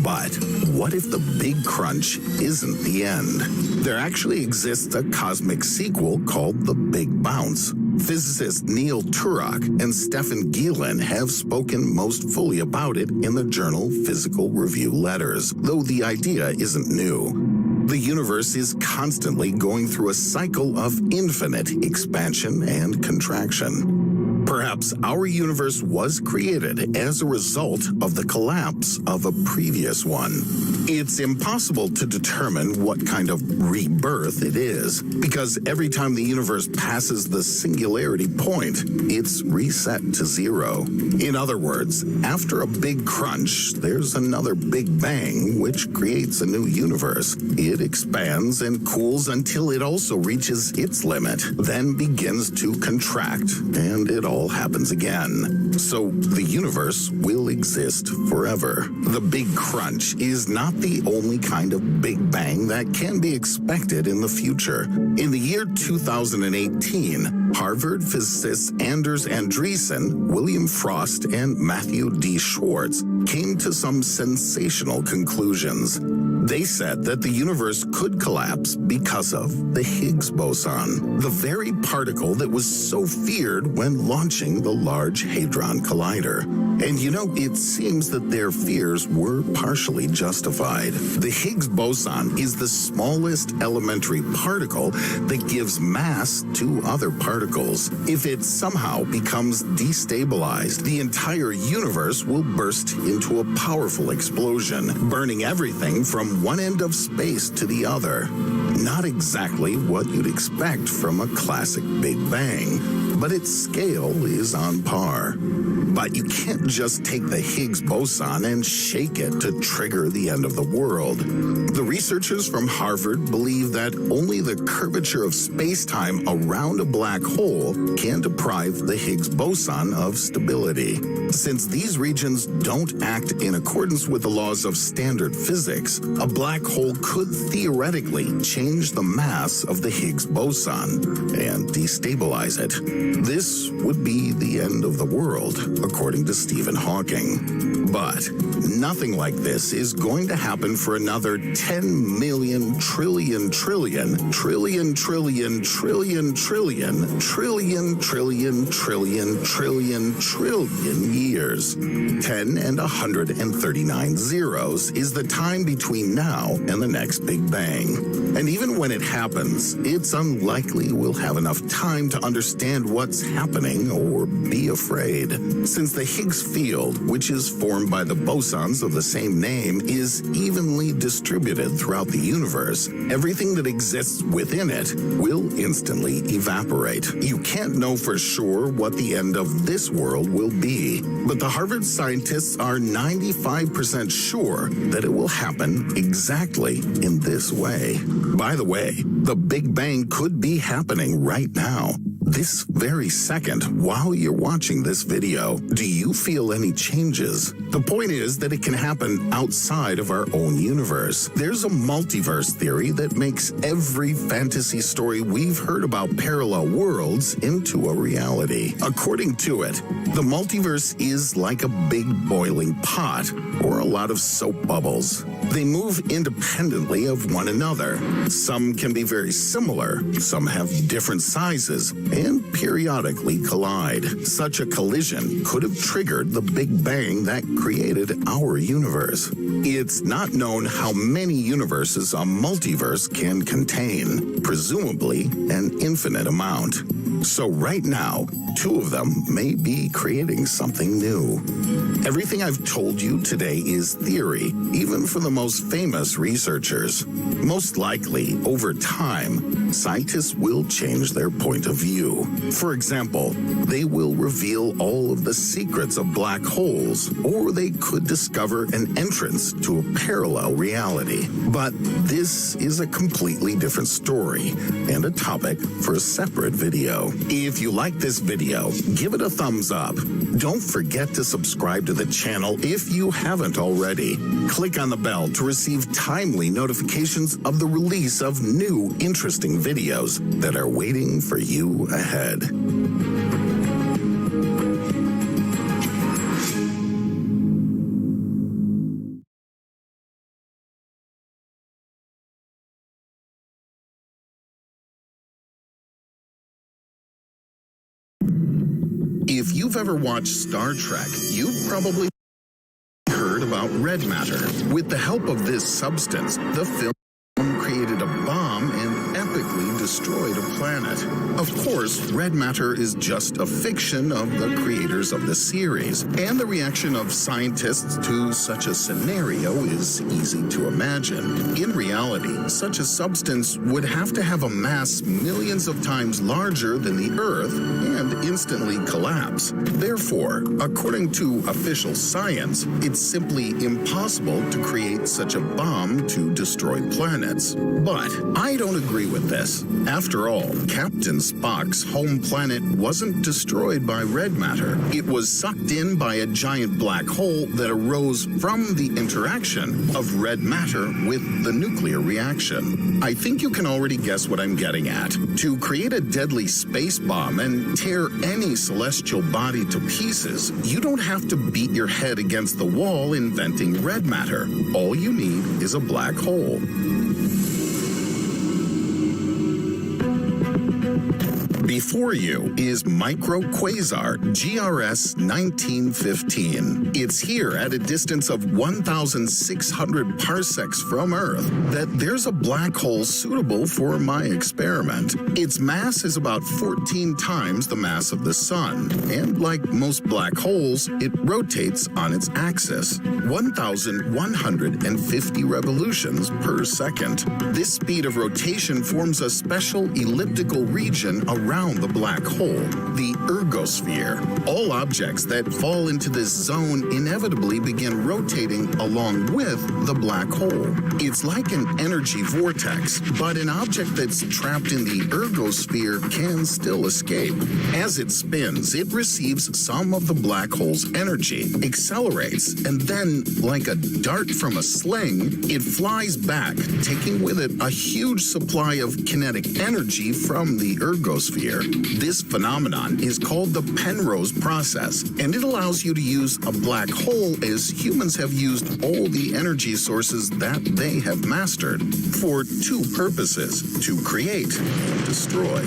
But what if the Big Crunch isn't the end? There actually exists a cosmic sequel called the Big Bounce. Physicists Neil Turok and Stephen Gielen have spoken most fully about it in the journal Physical Review Letters, though the idea isn't new. The universe is constantly going through a cycle of infinite expansion and contraction. Perhaps our universe was created as a result of the collapse of a previous one. It's impossible to determine what kind of rebirth it is, because every time the universe passes the singularity point, it's reset to zero. In other words, after a big crunch, there's another big bang, which creates a new universe. It expands and cools until it also reaches its limit, then begins to contract, and it all happens again. So the universe will exist forever. The Big Crunch is not the only kind of Big Bang that can be expected in the future. In the year 2018, Harvard physicists Anders Andreessen, William Frost, and Matthew D. Schwartz came to some sensational conclusions. They said that the universe could collapse because of the Higgs boson, the very particle that was so feared when launching the Large Hadron Collider. And you know, it seems that their fears were partially justified. The Higgs boson is the smallest elementary particle that gives mass to other particles. If it somehow becomes destabilized, the entire universe will burst into a powerful explosion, burning everything from one end of space to the other. Not exactly what you'd expect from a classic Big Bang, but its scale is on par. But you can't just take the Higgs boson and shake it to trigger the end of the world. The researchers from Harvard believe that only the curvature of space-time around a black hole can deprive the Higgs boson of stability. Since these regions don't act in accordance with the laws of standard physics, a black hole could theoretically change the mass of the Higgs boson and destabilize it. This would be the end of the world, according to Stephen Hawking. But nothing like this is going to happen for another 10 million trillion trillion trillion trillion trillion trillion trillion trillion trillion trillion trillion years. 10 and 139 zeros is the time between now and the next Big Bang. And even when it happens, it's unlikely we'll have enough time to understand what's happening or be afraid. Since the Higgs field, which is formed by the bosons of the same name, is evenly distributed throughout the universe, everything that exists within it will instantly evaporate. You can't know for sure what the end of this world will be, but the Harvard scientists are 95% sure that it will happen exactly in this way. By the way, the Big Bang could be happening right now. This very second, while you're watching this video, do you feel any changes? The point is that it can happen outside of our own universe. There's a multiverse theory that makes every fantasy story we've heard about parallel worlds into a reality. According to it, the multiverse is like a big boiling pot or a lot of soap bubbles. They move independently of one another. Some can be very similar, some have different sizes, and periodically collide. Such a collision could have triggered the Big Bang that created our universe. It's not known how many universes a multiverse can contain, presumably an infinite amount. So right now, two of them may be creating something new. Everything I've told you today is theory, even for the most famous researchers. Most likely, over time, scientists will change their point of view. For example, they will reveal all of the secrets of black holes, or they could discover an entrance to a parallel reality. But this is a completely different story and a topic for a separate video. If you like this video, give it a thumbs up. Don't forget to subscribe to the channel if you haven't already. Click on the bell to receive timely notifications of the release of new interesting videos that are waiting for you ahead. you've ever watched Star Trek, you've probably heard about red matter. With the help of this substance, the film created a bomb and epically destroyed a planet. Of course, red matter is just a fiction of the creators of the series, and the reaction of scientists to such a scenario is easy to imagine. In reality, such a substance would have to have a mass millions of times larger than the Earth and instantly collapse. Therefore, according to official science, it's simply impossible to create such a bomb to destroy planets. But I don't agree with this. After all, Captain Spock's home planet wasn't destroyed by red matter. It was sucked in by a giant black hole that arose from the interaction of red matter with the nuclear reaction. I think you can already guess what I'm getting at. To create a deadly space bomb and tear any celestial body to pieces, you don't have to beat your head against the wall inventing red matter. All you need is a black hole. Before you is microquasar GRS 1915. It's here at a distance of 1,600 parsecs from Earth that there's a black hole suitable for my experiment. Its mass is about 14 times the mass of the Sun, and like most black holes, it rotates on its axis, 1,150 revolutions per second. This speed of rotation forms a special elliptical region around the black hole, the ergosphere. All objects that fall into this zone inevitably begin rotating along with the black hole. It's like an energy vortex, but an object that's trapped in the ergosphere can still escape. As it spins, it receives some of the black hole's energy, accelerates, and then, like a dart from a sling, it flies back, taking with it a huge supply of kinetic energy from the ergosphere. This phenomenon is called the Penrose process, and it allows you to use a black hole as humans have used all the energy sources that they have mastered for two purposes: to create and destroy.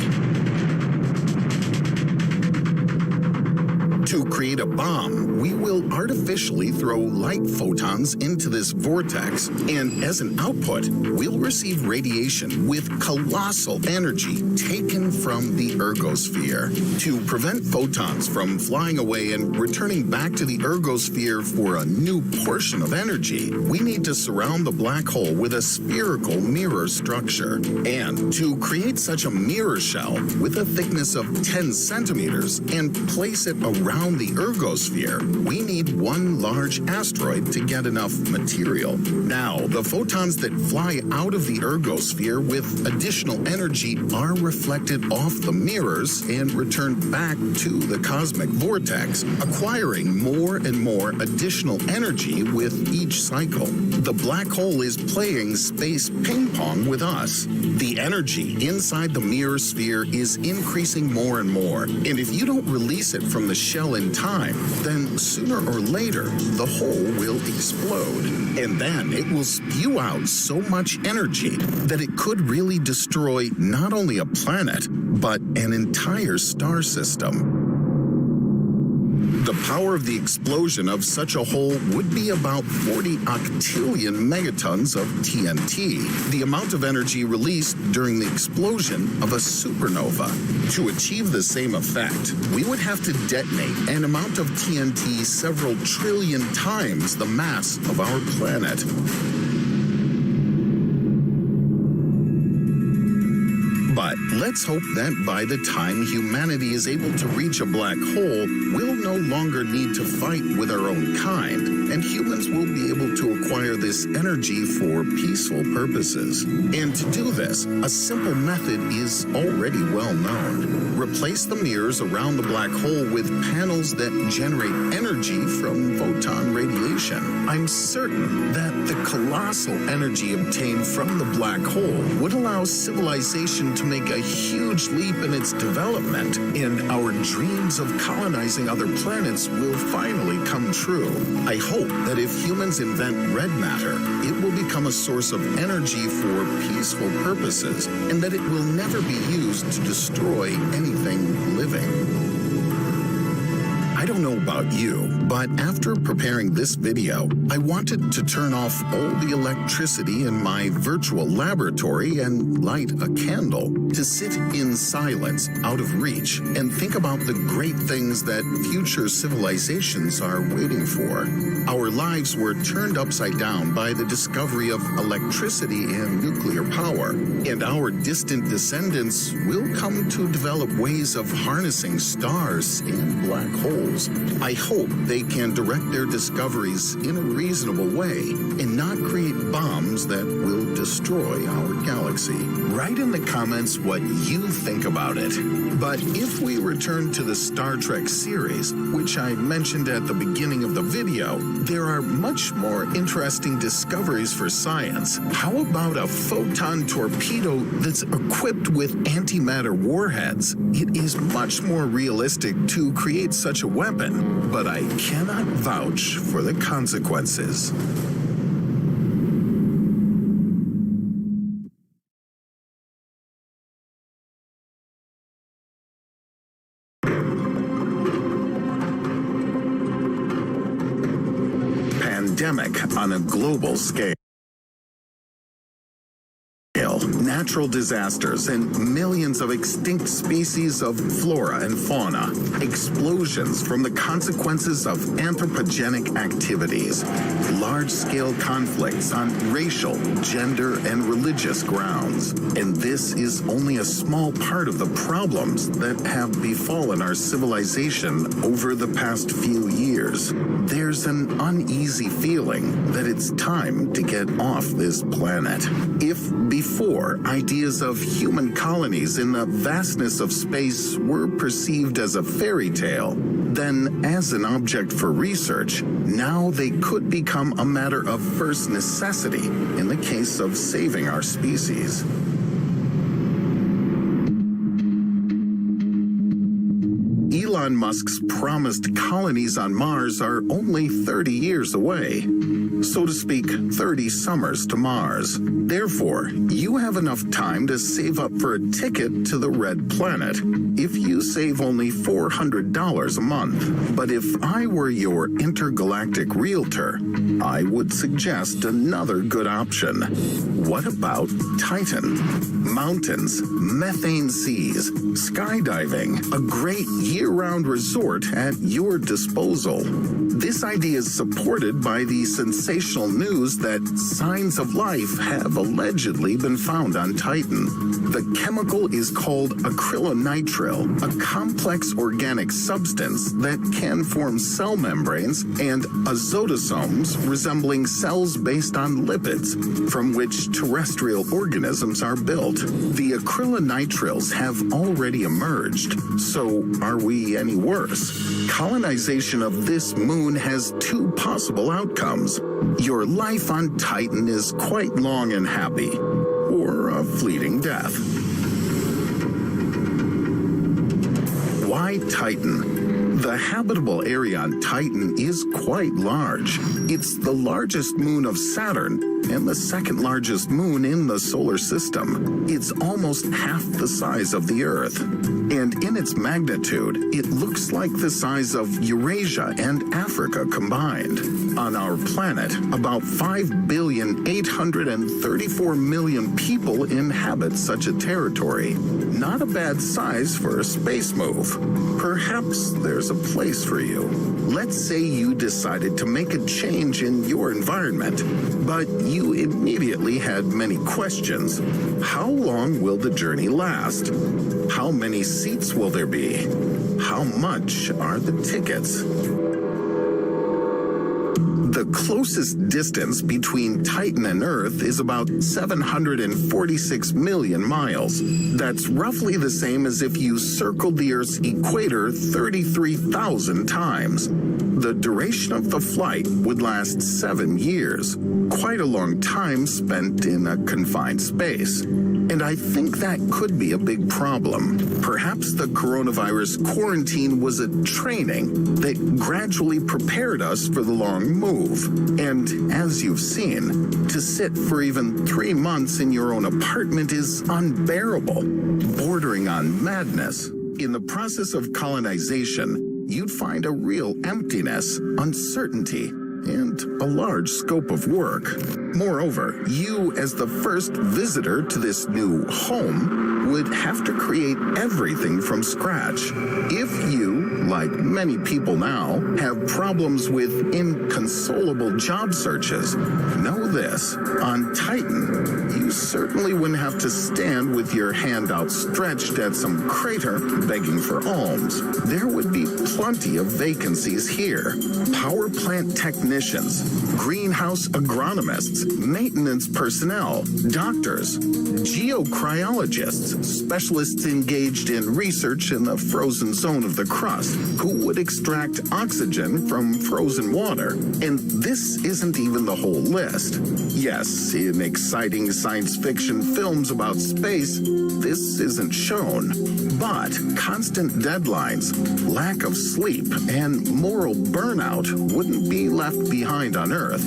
To create a bomb, we will artificially throw light photons into this vortex, and as an output, we'll receive radiation with colossal energy taken from the ergosphere. To prevent photons from flying away and returning back to the ergosphere for a new portion of energy, we need to surround the black hole with a spherical mirror structure. And to create such a mirror shell with a thickness of 10 centimeters and place it around the ergosphere, we need one large asteroid to get enough material. Now, the photons that fly out of the ergosphere with additional energy are reflected off the mirrors and returned back to the cosmic vortex, acquiring more and more additional energy with each cycle. The black hole is playing space ping pong with us. The energy inside the mirror sphere is increasing more and more, and if you don't release it from the shell in time, then sooner or later, the hole will explode, and then it will spew out so much energy that it could really destroy not only a planet, but an entire star system. The power of the explosion of such a hole would be about 40 octillion megatons of TNT, the amount of energy released during the explosion of a supernova. To achieve the same effect, we would have to detonate an amount of TNT several trillion times the mass of our planet. But let's hope that by the time humanity is able to reach a black hole, we'll no longer need to fight with our own kind, and humans will be able to acquire this energy for peaceful purposes. And to do this, a simple method is already well known. Replace the mirrors around the black hole with panels that generate energy from photon radiation. I'm certain that the colossal energy obtained from the black hole would allow civilization to make a huge leap in its development, and our dreams of colonizing other planets will finally come true. I hope that if humans invent red matter, it will become a source of energy for peaceful purposes, and that it will never be used to destroy anything living. I don't know about you, but after preparing this video, I wanted to turn off all the electricity in my virtual laboratory and light a candle to sit in silence out of reach and think about the great things that future civilizations are waiting for. Our lives were turned upside down by the discovery of electricity and nuclear power, and our distant descendants will come to develop ways of harnessing stars and black holes. I hope they can direct their discoveries in a reasonable way and not create bombs that will destroy our galaxy. Write in the comments what you think about it. But if we return to the Star Trek series, which I mentioned at the beginning of the video, there are much more interesting discoveries for science. How about a photon torpedo that's equipped with antimatter warheads? It is much more realistic to create such a weapon, but I cannot vouch for the consequences. Pandemic on a global scale. Natural disasters and millions of extinct species of flora and fauna. Explosions from the consequences of anthropogenic activities. Large-scale conflicts on racial, gender, and religious grounds. And this is only a small part of the problems that have befallen our civilization over the past few years. There's an uneasy feeling that it's time to get off this planet. If before ideas of human colonies in the vastness of space were perceived as a fairy tale, then as an object for research, now they could become a matter of first necessity in the case of saving our species. Elon Musk's promised colonies on Mars are only 30 years away. So to speak, 30 summers to Mars. Therefore, you have enough time to save up for a ticket to the Red Planet if you save only $400 a month. But if I were your intergalactic realtor, I would suggest another good option. What about Titan? Mountains, methane seas, skydiving, a great year-round resort at your disposal. This idea is supported by the sensational news that signs of life have allegedly been found on Titan. The chemical is called acrylonitrile, a complex organic substance that can form cell membranes and azotosomes resembling cells based on lipids, from which terrestrial organisms are built. The acrylonitriles have already emerged, so are we any worse? Colonization of this moon has two possible outcomes. Your life on Titan is quite long and happy, or a fleeting death. Why Titan? The habitable area on Titan is quite large. It's the largest moon of Saturn and the second largest moon in the solar system. It's almost half the size of the Earth. And in its magnitude, it looks like the size of Eurasia and Africa combined. On our planet, about 5,834,000,000 people inhabit such a territory. Not a bad size for a space move. Perhaps there's a place for you. Let's say you decided to make a change in your environment, but you immediately had many questions. How long will the journey last? How many seats will there be? How much are the tickets? The closest distance between Titan and Earth is about 746 million miles. That's roughly the same as if you circled the Earth's equator 33,000 times. The duration of the flight would last 7 years, quite a long time spent in a confined space. And I think that could be a big problem. Perhaps the coronavirus quarantine was a training that gradually prepared us for the long move. And as you've seen, to sit for even 3 months in your own apartment is unbearable, bordering on madness. In the process of colonization, you'd find a real emptiness, uncertainty, and a large scope of work. Moreover, you, as the first visitor to this new home, would have to create everything from scratch. If you, like many people now, have problems with inconsolable job searches, know this: on Titan, you certainly wouldn't have to stand with your hand outstretched at some crater begging for alms. There would be plenty of vacancies here. Power plant technicians, greenhouse agronomists, maintenance personnel, doctors, geocryologists, specialists engaged in research in the frozen zone of the crust, who would extract oxygen from frozen water. And this isn't even the whole list. Yes, in exciting science fiction films about space, this isn't shown. But constant deadlines, lack of sleep, and moral burnout wouldn't be left behind on Earth.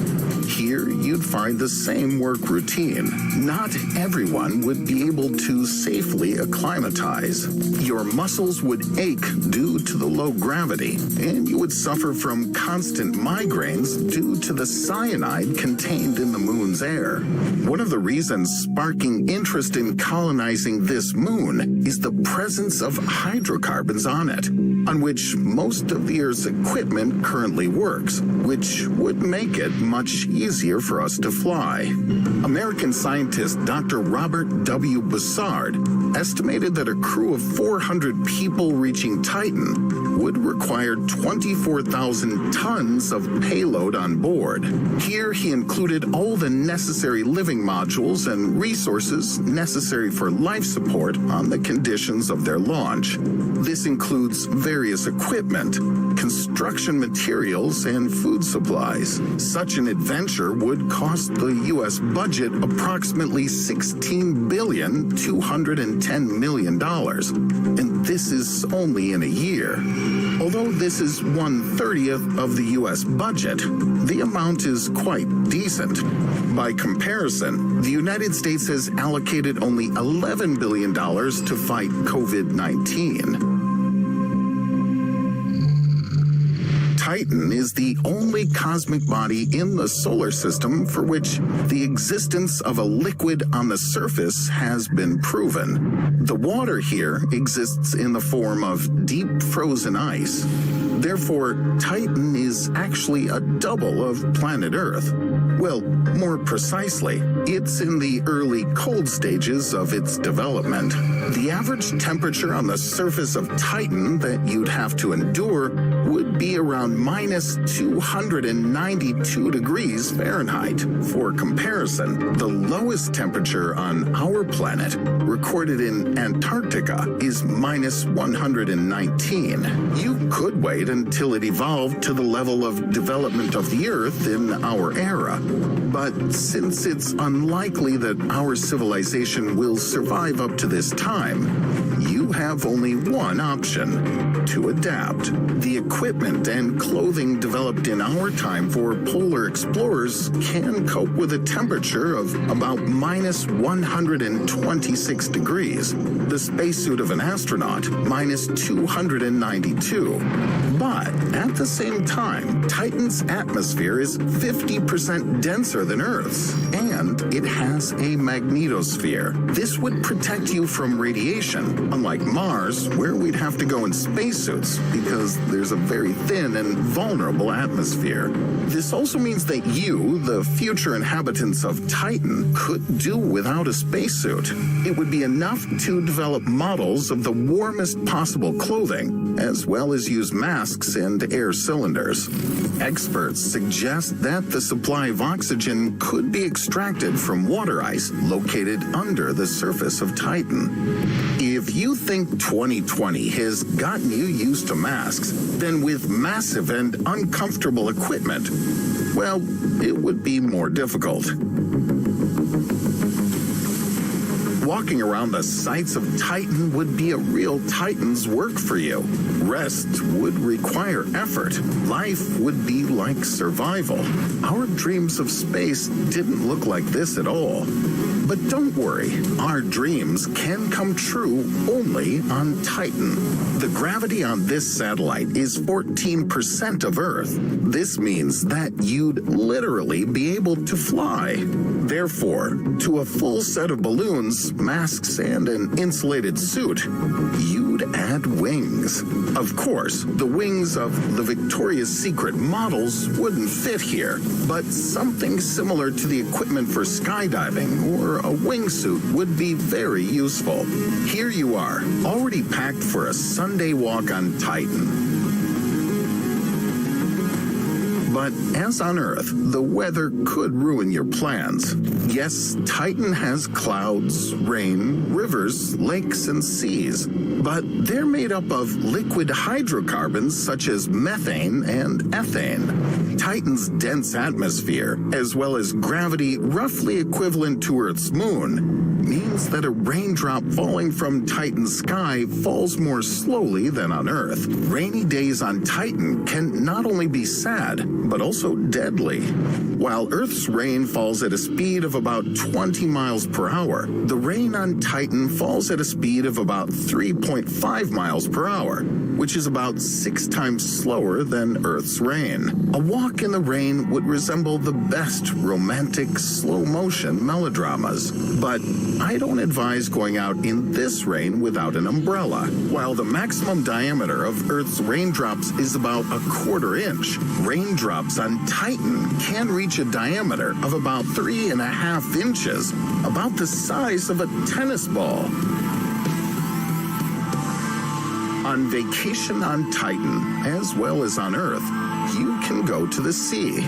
Here, you'd find the same work routine. Not everyone would be able to safely acclimatize. Your muscles would ache due to the low gravity, and you would suffer from constant migraines due to the cyanide contained in the moon's air. One of the reasons sparking interest in colonizing this moon is the presence of hydrocarbons on it, on which most of the Earth's equipment currently works, which would make it much easier for us to fly. American scientist Dr. Robert W. Bussard estimated that a crew of 400 people reaching Titan would require 24,000 tons of payload on board. Here he included all the necessary living modules and resources necessary for life support on the conditions of their launch. This includes various equipment, construction materials, and food supplies. Such an adventure would cost the U.S. budget approximately $16,210 million. And this is only in a year. Although this is 1/30th of the U.S. budget, the amount is quite decent. By comparison, the United States has allocated only $11 billion to fight COVID-19. Titan is the only cosmic body in the solar system for which the existence of a liquid on the surface has been proven. The water here exists in the form of deep frozen ice. Therefore, Titan is actually a double of planet Earth. Well, more precisely, it's in the early cold stages of its development. The average temperature on the surface of Titan that you'd have to endure would be around minus 292 degrees Fahrenheit. For comparison, the lowest temperature on our planet, recorded in Antarctica, is minus 119. You could wait until it evolved to the level of development of the Earth in our era. But since it's unlikely that our civilization will survive up to this time, you have only one option: to adapt. The equipment and clothing developed in our time for polar explorers can cope with a temperature of about minus 126 degrees. The spacesuit of an astronaut, minus 292. But at the same time, Titan's atmosphere is 50% denser than Earth's, and it has a magnetosphere. This would protect you from radiation, unlike Mars, where we'd have to go in spacesuits because there's a very thin and vulnerable atmosphere. This also means that you, the future inhabitants of Titan, could do without a spacesuit. It would be enough to develop models of the warmest possible clothing, as well as use masks and air cylinders. Experts suggest that the supply of oxygen could be extracted from water ice located under the surface of Titan. If you think 2020 has gotten you used to masks, then with massive and uncomfortable equipment, well, it would be more difficult. Walking around the sites of Titan would be a real Titan's work for you. Rest would require effort. Life would be like survival. Our dreams of space didn't look like this at all. But don't worry, our dreams can come true only on Titan. The gravity on this satellite is 14% of Earth. This means that you'd literally be able to fly. Therefore, to a full set of balloons, masks, and an insulated suit, you'd add wings. Of course, the wings of the Victoria's Secret models wouldn't fit here, but something similar to the equipment for skydiving or a wingsuit would be very useful. Here you are, already packed for a Sunday walk on Titan. But as on Earth, the weather could ruin your plans. Yes, Titan has clouds, rain, rivers, lakes, and seas, but they're made up of liquid hydrocarbons such as methane and ethane. Titan's dense atmosphere, as well as gravity roughly equivalent to Earth's moon, means that a raindrop falling from Titan's sky falls more slowly than on Earth. Rainy days on Titan can not only be sad, but also deadly. While Earth's rain falls at a speed of about 20 miles per hour, the rain on Titan falls at a speed of about 3.5 miles per hour, which is about 6 times slower than Earth's rain. A walk in the rain would resemble the best romantic slow-motion melodramas, but I don't advise going out in this rain without an umbrella. While the maximum diameter of Earth's raindrops is about a quarter inch, raindrops on Titan can reach a diameter of about 3.5 inches, about the size of a tennis ball. On vacation on Titan, as well as on Earth, you can go to the sea.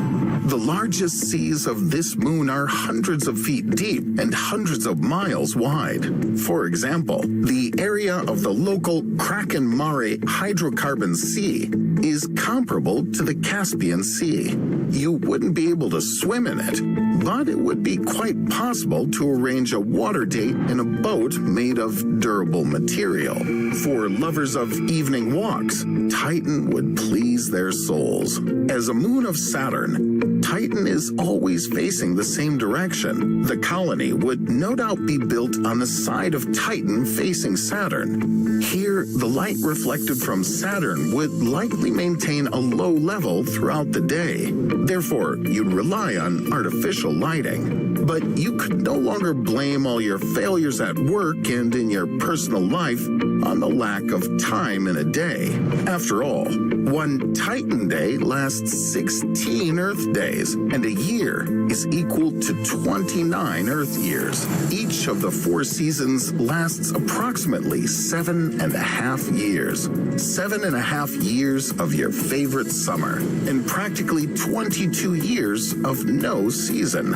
The largest seas of this moon are hundreds of feet deep and hundreds of miles wide. For example, the area of the local Kraken Mare hydrocarbon sea is comparable to the Caspian Sea. You wouldn't be able to swim in it, but it would be quite possible to arrange a water date in a boat made of durable material. For lovers of evening walks, Titan would please their souls. As a moon of Saturn, Titan is always facing the same direction. The colony would no doubt be built on the side of Titan facing Saturn. Here, the light reflected from Saturn would likely maintain a low level throughout the day. Therefore, you'd rely on artificial lighting. But you could no longer blame all your failures at work and in your personal life on the lack of time in a day. After all, one Titan day lasts 16 Earth days, and a year is equal to 29 Earth years. Each of the 4 seasons lasts approximately 7.5 years. 7.5 years of your favorite summer, and practically 22 years of no season.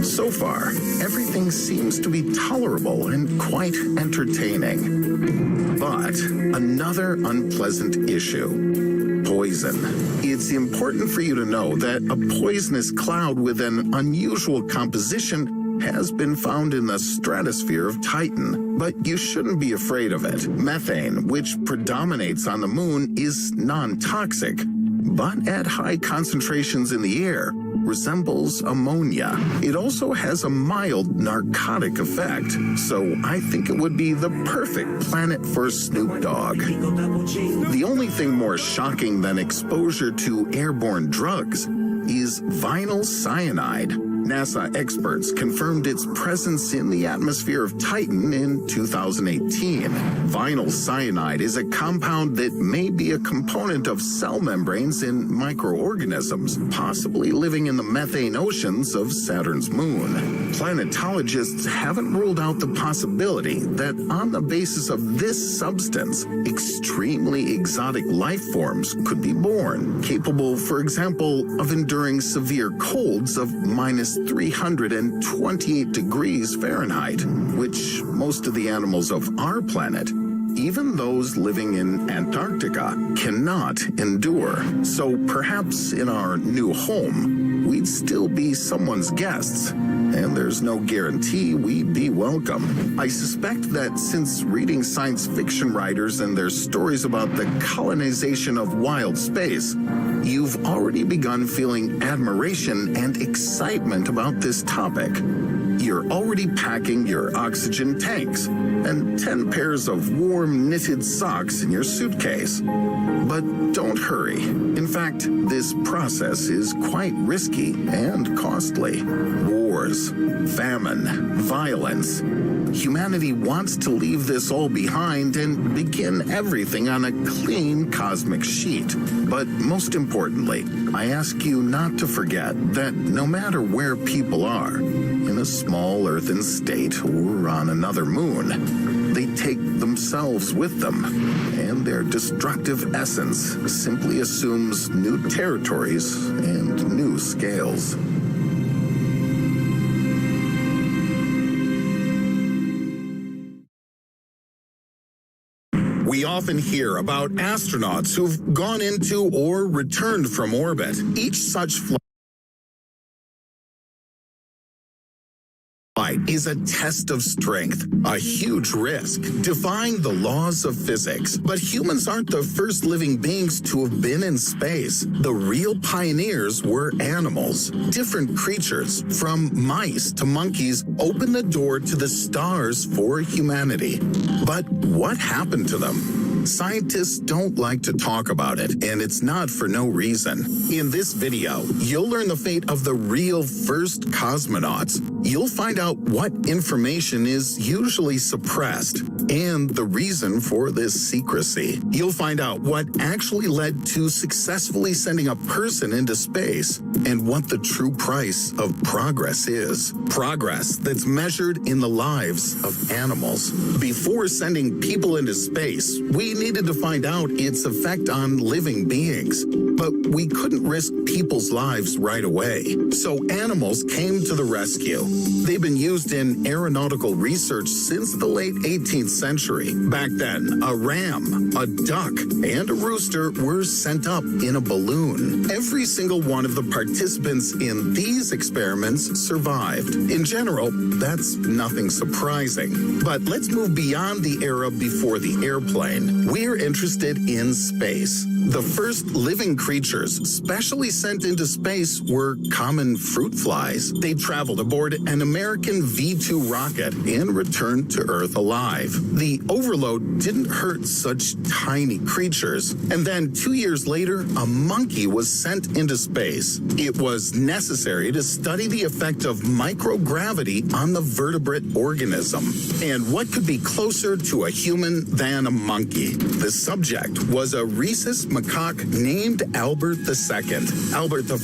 So far, everything seems to be tolerable and quite entertaining. But another unpleasant issue: poison. It's important for you to know that a poisonous cloud with an unusual composition has been found in the stratosphere of Titan, but you shouldn't be afraid of it. Methane, which predominates on the moon, is non-toxic, but at high concentrations in the air, resembles ammonia. It also has a mild narcotic effect, so I think it would be the perfect planet for Snoop Dogg. The only thing more shocking than exposure to airborne drugs is vinyl cyanide. NASA experts confirmed its presence in the atmosphere of Titan in 2018. Vinyl cyanide is a compound that may be a component of cell membranes in microorganisms, possibly living in the methane oceans of Saturn's moon. Planetologists haven't ruled out the possibility that on the basis of this substance, extremely exotic life forms could be born, capable, for example, of enduring severe colds of minus 328 degrees Fahrenheit, which most of the animals of our planet, even those living in Antarctica, cannot endure. So perhaps in our new home, we'd still be someone's guests, and there's no guarantee we'd be welcome. I suspect that since reading science fiction writers and their stories about the colonization of wild space, you've already begun feeling admiration and excitement about this topic. You're already packing your oxygen tanks and 10 pairs of warm knitted socks in your suitcase. But don't hurry. In fact, this process is quite risky and costly. Wars, famine, violence. Humanity wants to leave this all behind and begin everything on a clean cosmic sheet. But most importantly, I ask you not to forget that no matter where people are, in a small earthen state or on another moon, they take themselves with them, and their destructive essence simply assumes new territories and new scales. We often hear about astronauts who've gone into or returned from orbit. Each such flight is a test of strength, a huge risk, defying the laws of physics. But humans aren't the first living beings to have been in space. The real pioneers were animals. Different creatures, from mice to monkeys, opened the door to the stars for humanity. But what happened to them? Scientists don't like to talk about it, and it's not for no reason. In this video, you'll learn the fate of the real first cosmonauts. You'll find out what information is usually suppressed and the reason for this secrecy. You'll find out what actually led to successfully sending a person into space and what the true price of progress is. Progress that's measured in the lives of animals. Before sending people into space, we needed to find out its effect on living beings. But we couldn't risk people's lives right away. So animals came to the rescue. They've been used in aeronautical research since the late 18th century. Back then, a ram, a duck, and a rooster were sent up in a balloon. Every single one of the participants in these experiments survived. In general, that's nothing surprising. But let's move beyond the era before the airplane. We're interested in space. The first living creatures specially sent into space were common fruit flies. They traveled aboard an American V-2 rocket and returned to Earth alive. The overload didn't hurt such tiny creatures. And then 2 years later, a monkey was sent into space. It was necessary to study the effect of microgravity on the vertebrate organism. And what could be closer to a human than a monkey? The subject was a rhesus macaque named Albert II. Albert I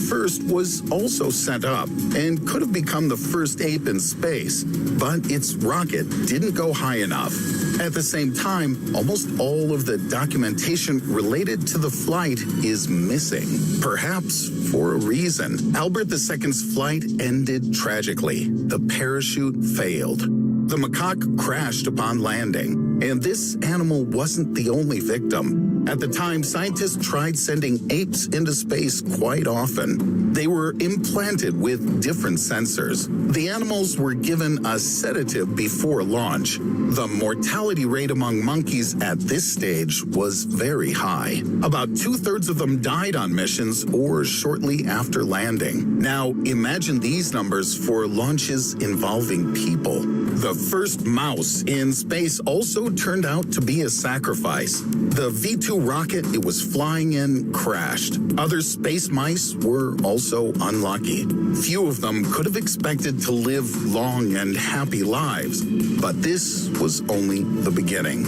was also sent up and could have become the first ape in space, but its rocket didn't go high enough. At the same time, almost all of the documentation related to the flight is missing, perhaps for a reason. Albert II's flight ended tragically. The parachute failed. The macaque crashed upon landing, and this animal wasn't the only victim. At the time, scientists tried sending apes into space quite often. They were implanted with different sensors. The animals were given a sedative before launch. The mortality rate among monkeys at this stage was very high. About 2/3 of them died on missions or shortly after landing. Now, imagine these numbers for launches involving people. The first mouse in space also turned out to be a sacrifice. The V-2 rocket it was flying in crashed. Other space mice were also unlucky. Few of them could have expected to live long and happy lives, but this was only the beginning.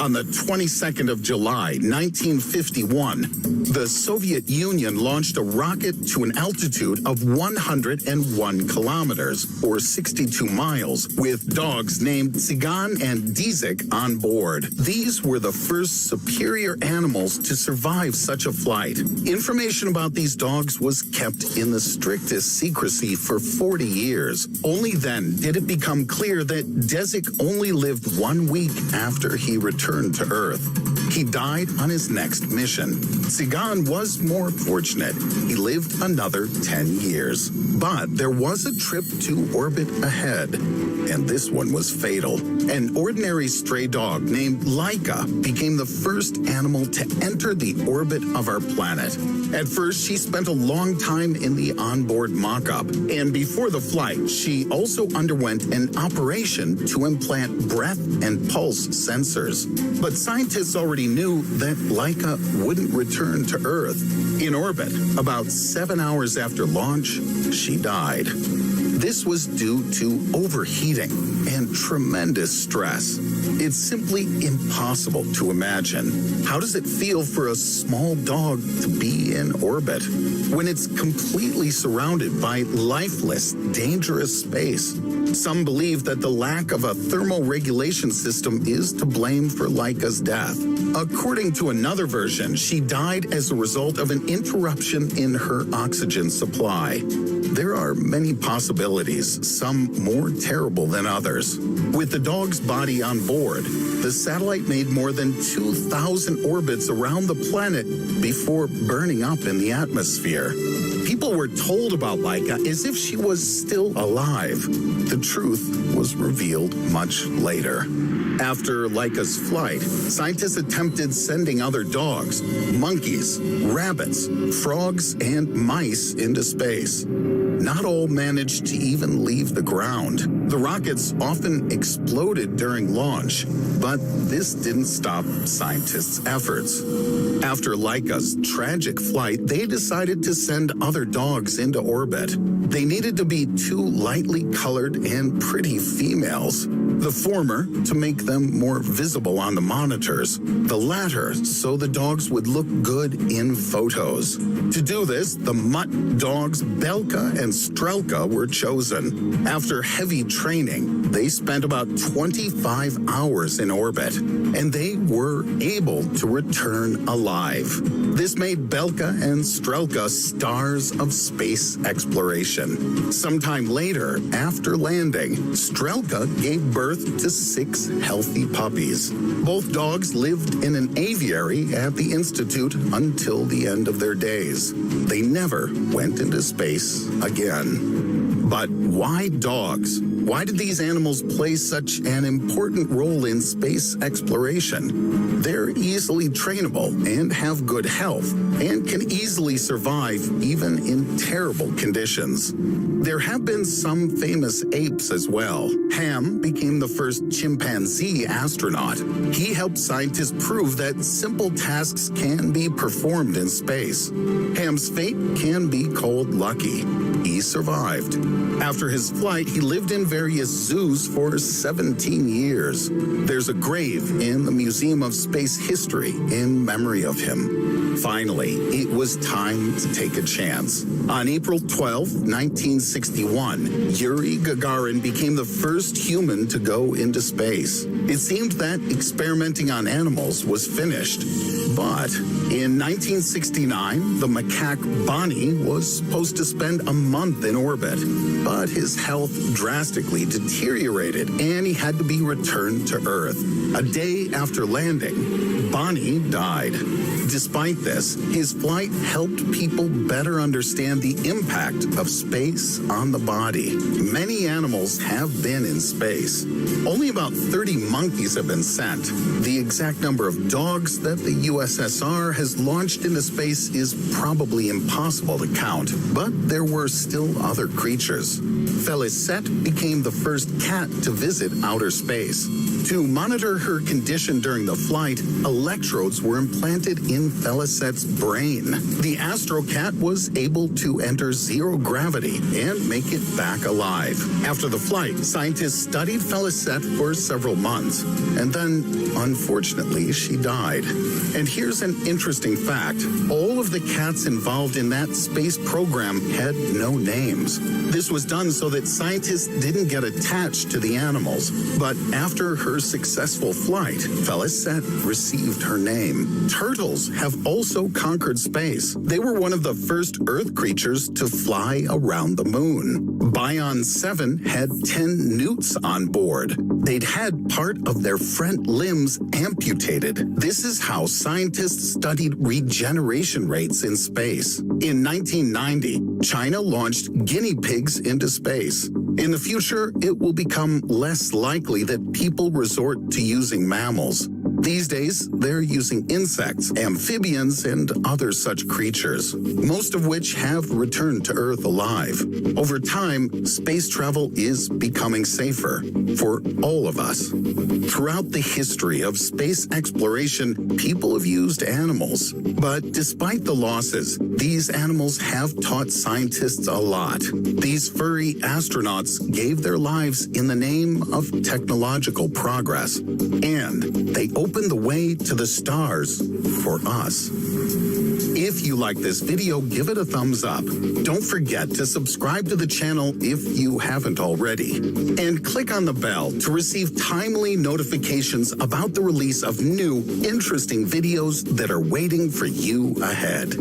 On the 22nd of July, 1951, the Soviet Union launched a rocket to an altitude of 101 kilometers, or 62 miles, with dogs named Tsigan and Dizik on board. These were the first superior animals to survive such a flight. Information about these dogs was kept in the strictest secrecy for 40 years. Only then did it become clear that Dizik only lived 1 week after he returned to Earth. He died on his next mission. Sigan was more fortunate. He lived another 10 years. But there was a trip to orbit ahead, and this one was fatal. An ordinary stray dog named Laika became the first animal to enter the orbit of our planet. At first, she spent a long time in the onboard mock-up, and before the flight, she also underwent an operation to implant breath and pulse sensors. But scientists already knew that Laika wouldn't return to Earth. In orbit, about 7 hours after launch, she died. This was due to overheating and tremendous stress. It's simply impossible to imagine. How does it feel for a small dog to be in orbit when it's completely surrounded by lifeless, dangerous space? Some believe that the lack of a thermal regulation system is to blame for Laika's death. According to another version, she died as a result of an interruption in her oxygen supply. There are many possibilities, some more terrible than others. With the dog's body on board, the satellite made more than 2,000 orbits around the planet before burning up in the atmosphere. People were told about Laika as if she was still alive. The truth was revealed much later. After Laika's flight, scientists attempted sending other dogs, monkeys, rabbits, frogs, and mice into space. Not all managed to even leave the ground. The rockets often exploded during launch, but this didn't stop scientists' efforts. After Laika's tragic flight, they decided to send other dogs into orbit. They needed to be 2 lightly colored and pretty females. The former to make them more visible on the monitors, the latter so the dogs would look good in photos. To do this, the mutt dogs Belka and Strelka were chosen. After heavy training, they spent about 25 hours in orbit, and they were able to return alive. This made Belka and Strelka stars of space exploration. Sometime later, after landing, Strelka gave birth to 6 healthy puppies. Both dogs lived in an aviary at the Institute until the end of their days. They never went into space again. But why dogs? Why did these animals play such an important role in space exploration? They're easily trainable and have good health and can easily survive even in terrible conditions. There have been some famous apes as well. Ham became the first chimpanzee astronaut. He helped scientists prove that simple tasks can be performed in space. Ham's fate can be called lucky. He survived. After his flight, he lived in various zoos for 17 years. There's a grave in the Museum of Space History in memory of him. Finally, it was time to take a chance. On April 12, 1961, Yuri Gagarin became the first human to go into space. It seemed that experimenting on animals was finished. But in 1969, the macaque Bonnie was supposed to spend a month in orbit. But his health drastically deteriorated and he had to be returned to Earth. A day after landing, Bonnie died. Despite this, his flight helped people better understand the impact of space on the body. Many animals have been in space. Only about 30 monkeys have been sent. The exact number of dogs that the USSR has launched into space is probably impossible to count, but there were still other creatures. Felicette became the first cat to visit outer space. To monitor her condition during the flight, electrodes were implanted in Felicette's brain. The Astrocat was able to enter zero gravity and make it back alive. After the flight, scientists studied Felicette for several months, and then, unfortunately, she died. And here's an interesting fact. All of the cats involved in that space program had no names. This was done so that scientists didn't get attached to the animals. But after her her successful flight, Felicette received her name. Turtles have also conquered space. They were one of the first Earth creatures to fly around the moon. Bion 7 had 10 newts on board. They'd had part of their front limbs amputated. This is how scientists studied regeneration rates in space. In 1990, China launched guinea pigs into space. In the future, it will become less likely that people resort to using mammals. These days, they're using insects, amphibians, and other such creatures, most of which have returned to Earth alive. Over time, space travel is becoming safer for all of us. Throughout the history of space exploration, people have used animals. But despite the losses, these animals have taught scientists a lot. These furry astronauts gave their lives in the name of technological progress, and they opened the way to the stars for us. If you like this video, give it a thumbs up. Don't forget to subscribe to the channel if you haven't already. And click on the bell to receive timely notifications about the release of new, interesting videos that are waiting for you ahead.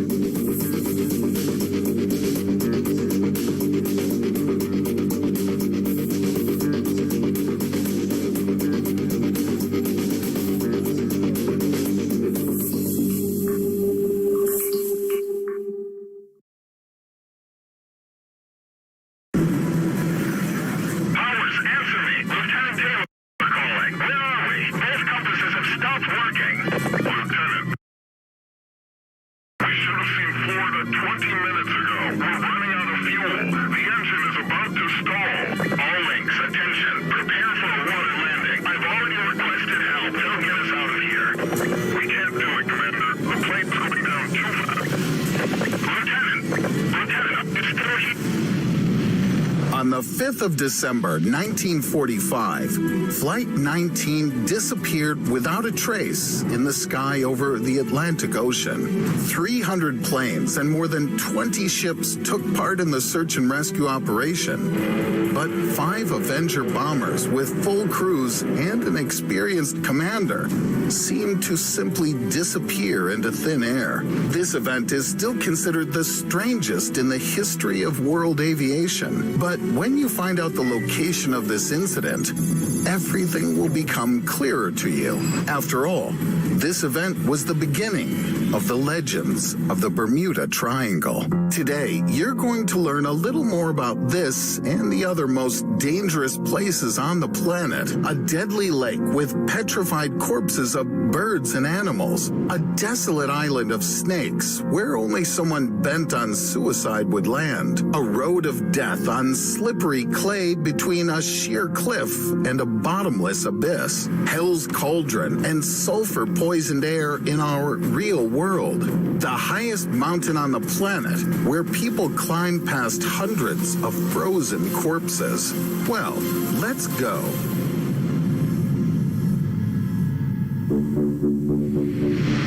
On the 5th of December, 1945, Flight 19 disappeared without a trace in the sky over the Atlantic Ocean. 300 planes and more than 20 ships took part in the search and rescue operation. But 5 Avenger bombers with full crews and an experienced commander seemed to simply disappear into thin air. This event is still considered the strangest in the history of world aviation. But when you find out the location of this incident, everything will become clearer to you. After all, this event was the beginning of the legends of the Bermuda Triangle. Today, you're going to learn a little more about this and the other most dangerous places on the planet. A deadly lake with petrified corpses of birds and animals. A desolate island of snakes where only someone bent on suicide would land. A road of death on slippery clay between a sheer cliff and a bottomless abyss. Hell's cauldron and sulfur-poisoned air in our real world. The highest mountain on the planet where people climb past hundreds of frozen corpses. Well, let's go.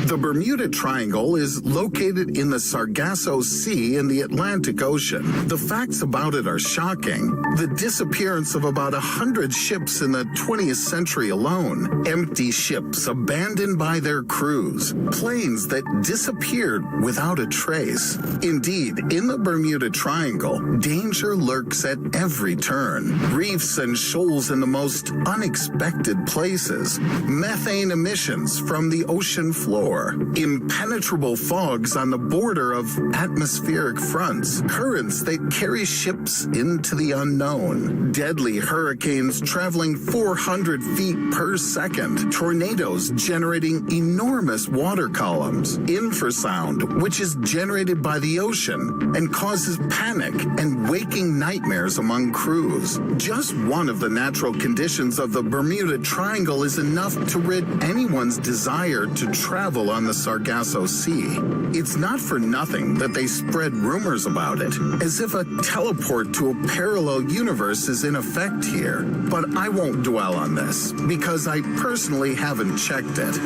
The Bermuda Triangle is located in the Sargasso Sea in the Atlantic Ocean. The facts about it are shocking. The disappearance of about 100 ships in the 20th century alone. Empty ships abandoned by their crews. Planes that disappeared without a trace. Indeed, in the Bermuda Triangle, danger lurks at every turn. Reefs and shoals in the most unexpected places. Methane emissions from the ocean floor. Impenetrable fogs on the border of atmospheric fronts. Currents that carry ships into the unknown. Deadly hurricanes traveling 400 feet per second. Tornadoes generating enormous water columns. Infrasound, which is generated by the ocean and causes panic and waking nightmares among crews. Just one of the natural conditions of the Bermuda Triangle is enough to rid anyone's desire to travel on the Sargasso Sea. It's not for nothing that they spread rumors about it, as if a teleport to a parallel universe is in effect here. But I won't dwell on this, because I personally haven't checked it.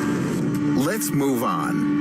Let's move on.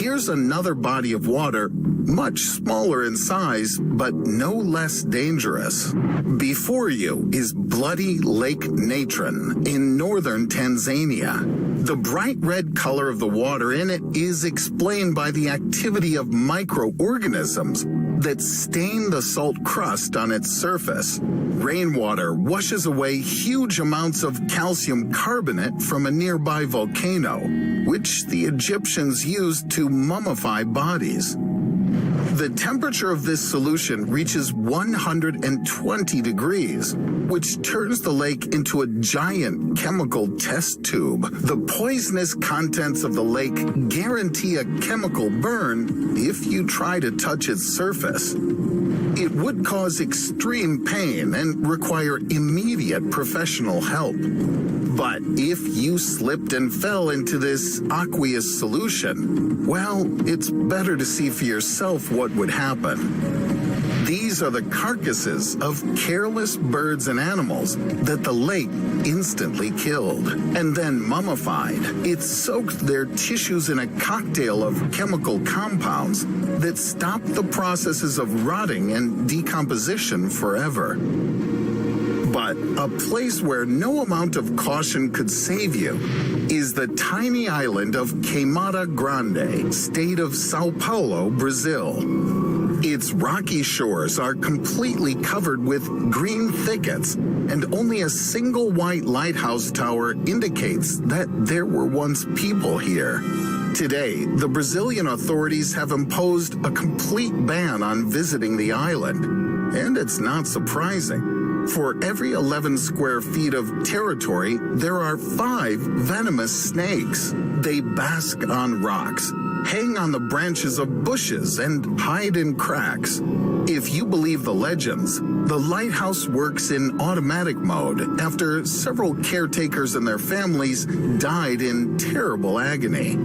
here's another body of water, much smaller in size, but no less dangerous. Before you is Bloody Lake Natron in northern Tanzania. The bright red color of the water in it is explained by the activity of microorganisms that stain the salt crust on its surface. Rainwater washes away huge amounts of calcium carbonate from a nearby volcano, which the Egyptians used to mummify bodies. The temperature of this solution reaches 120 degrees, which turns the lake into a giant chemical test tube. The poisonous contents of the lake guarantee a chemical burn if you try to touch its surface. It would cause extreme pain and require immediate professional help. But if you slipped and fell into this aqueous solution, well, it's better to see for yourself what would happen. These are the carcasses of careless birds and animals that the lake instantly killed and then mummified. It soaked their tissues in a cocktail of chemical compounds that stopped the processes of rotting and decomposition forever. But a place where no amount of caution could save you is the tiny island of Queimada Grande, state of Sao Paulo, Brazil. Its rocky shores are completely covered with green thickets, and only a single white lighthouse tower indicates that there were once people here. Today, the Brazilian authorities have imposed a complete ban on visiting the island, and it's not surprising. For every 11 square feet of territory, there are 5 venomous snakes. They bask on rocks, hang on the branches of bushes, and hide in cracks. If you believe the legends, the lighthouse works in automatic mode after several caretakers and their families died in terrible agony.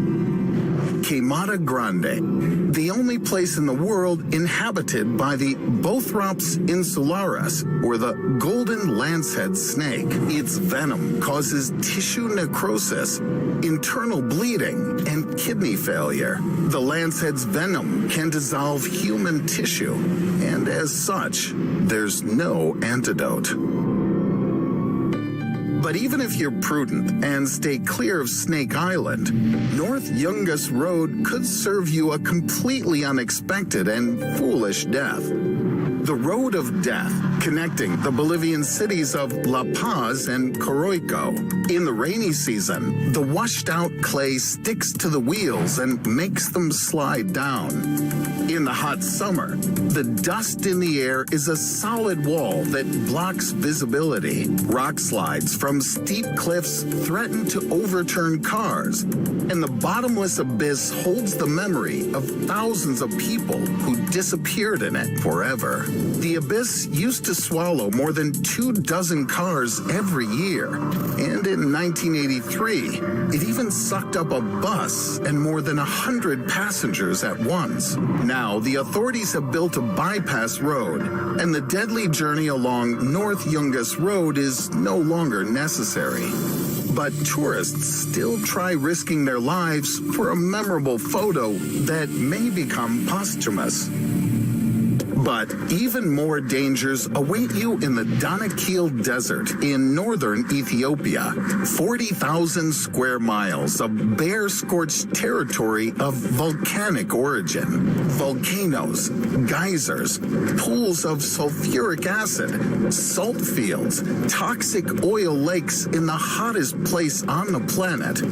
Queimada Grande, the only place in the world inhabited by the Bothrops insularis, or the golden lancehead snake. Its venom causes tissue necrosis, internal bleeding, and kidney failure. The lancehead's venom can dissolve human tissue, and as such, there's no antidote. But even if you're prudent and stay clear of Snake Island, North Yungas Road could serve you a completely unexpected and foolish death. The Road of Death, connecting the Bolivian cities of La Paz and Coroico. In the rainy season, the washed-out clay sticks to the wheels and makes them slide down. In the hot summer, the dust in the air is a solid wall that blocks visibility. Rock slides from steep cliffs threaten to overturn cars, and the bottomless abyss holds the memory of thousands of people who disappeared in it forever. The abyss used to swallow more than 24 cars every year, and in 1983, it even sucked up a bus and more than 100 passengers at once. Now, the authorities have built a bypass road, and the deadly journey along North Yungas Road is no longer necessary. But tourists still try risking their lives for a memorable photo that may become posthumous. But even more dangers await you in the Danakil Desert in northern Ethiopia. 40,000 square miles of bare-scorched territory of volcanic origin. Volcanoes, geysers, pools of sulfuric acid, salt fields, toxic oil lakes in the hottest place on the planet.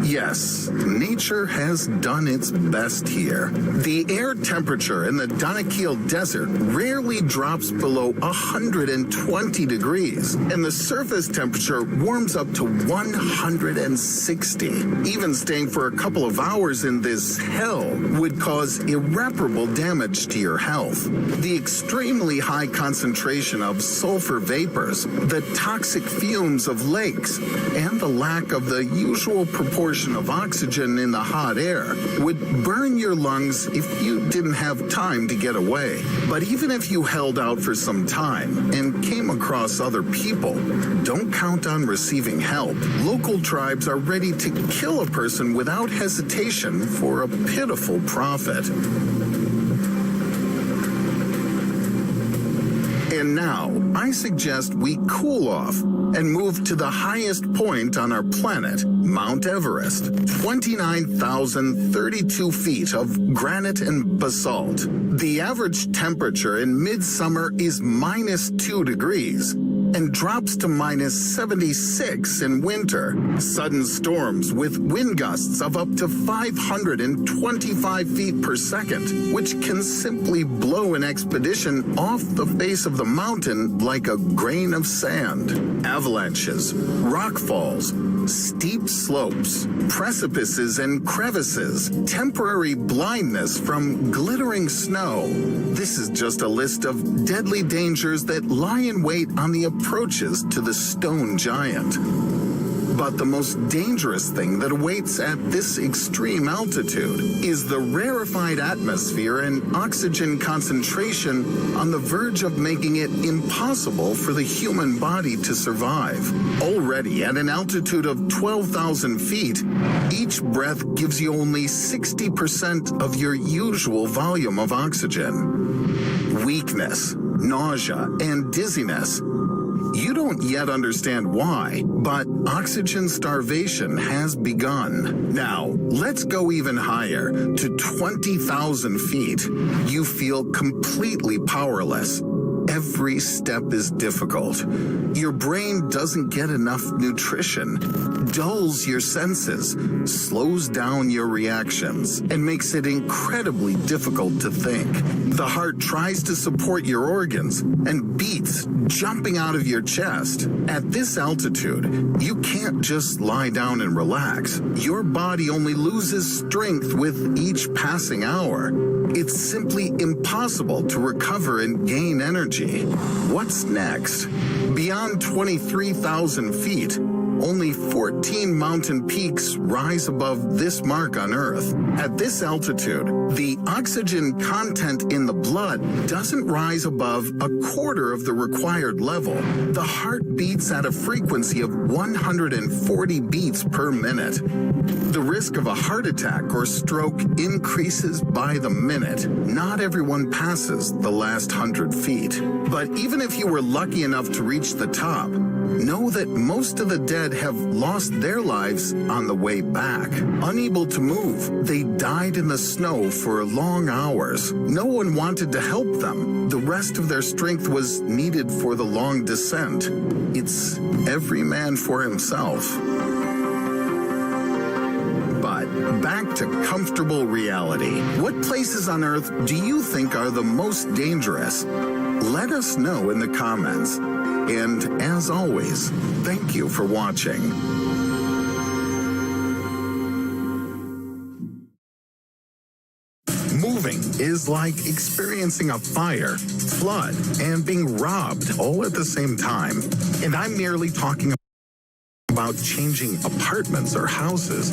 Yes, nature has done its best here. The air temperature in the Danakil Desert rarely drops below 120 degrees, and the surface temperature warms up to 160. Even staying for a couple of hours in this hell would cause irreparable damage to your health. The extremely high concentration of sulfur vapors, the toxic fumes of lakes, and the lack of the usual proportion of oxygen in the hot air would burn your lungs if you didn't have time to get away. But even if you held out for some time and came across other people, don't count on receiving help. Local tribes are ready to kill a person without hesitation for a pitiful profit. And now, I suggest we cool off and move to the highest point on our planet, Mount Everest, 29,032 feet of granite and basalt. The average temperature in midsummer is -2 degrees and drops to -76 in winter. Sudden storms with wind gusts of up to 525 feet per second, which can simply blow an expedition off the face of the mountain like a grain of sand. Avalanches, rock falls, steep slopes, precipices and crevices, temporary blindness from glittering snow. This is just a list of deadly dangers that lie in wait on the approaches to the stone giant. But the most dangerous thing that awaits at this extreme altitude is the rarefied atmosphere and oxygen concentration on the verge of making it impossible for the human body to survive. Already at an altitude of 12,000 feet, each breath gives you only 60% of your usual volume of oxygen. Weakness, nausea, and dizziness. You don't yet understand why, but oxygen starvation has begun. Now, let's go even higher, to 20,000 feet. You feel completely powerless. Every step is difficult. Your brain doesn't get enough nutrition, dulls your senses, slows down your reactions, and makes it incredibly difficult to think. The heart tries to support your organs and beats jumping out of your chest. At this altitude, you can't just lie down and relax. Your body only loses strength with each passing hour. It's simply impossible to recover and gain energy. What's next? Beyond 23,000 feet, only 14 mountain peaks rise above this mark on Earth. At this altitude, the oxygen content in the blood doesn't rise above a quarter of the required level. The heart beats at a frequency of 140 beats per minute. The risk of a heart attack or stroke increases by the minute. Not everyone passes the last 100 feet. But even if you were lucky enough to reach the top, know that most of the dead have lost their lives on the way back. Unable to move, they died in the snow for long hours. No one wanted to help them. The rest of their strength was needed for the long descent. It's every man for himself. But back to comfortable reality. What places on Earth do you think are the most dangerous? Let us know in the comments. And as always, thank you for watching. Moving is like experiencing a fire, flood, and being robbed all at the same time. And I'm merely talking about changing apartments or houses.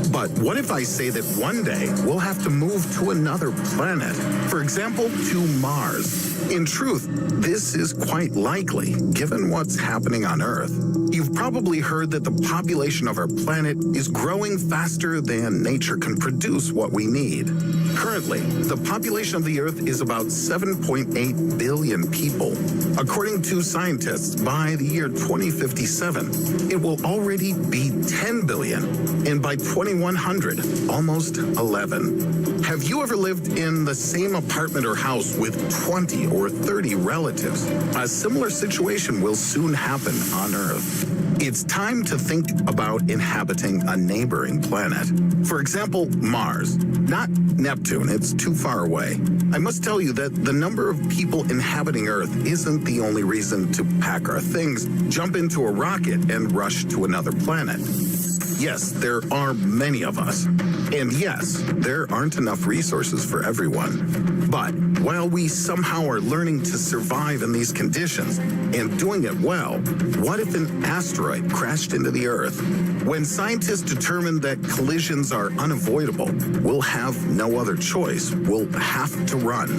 But what if I say that one day we'll have to move to another planet? For example, to Mars. In truth, this is quite likely, given what's happening on Earth. You've probably heard that the population of our planet is growing faster than nature can produce what we need. Currently, the population of the Earth is about 7.8 billion people. According to scientists, by the year 2057, it will already be 10 billion, and by 2100, almost 11. Have you ever lived in the same apartment or house with 20 or 30 relatives? A similar situation will soon happen on Earth. It's time to think about inhabiting a neighboring planet. For example, Mars. Not Neptune, it's too far away. I must tell you that the number of people inhabiting Earth isn't the only reason to pack our things, jump into a rocket, and rush to another planet. Yes, there are many of us. And yes, there aren't enough resources for everyone. But while we somehow are learning to survive in these conditions and doing it well, what if an asteroid crashed into the Earth? When scientists determine that collisions are unavoidable, we'll have no other choice. We'll have to run.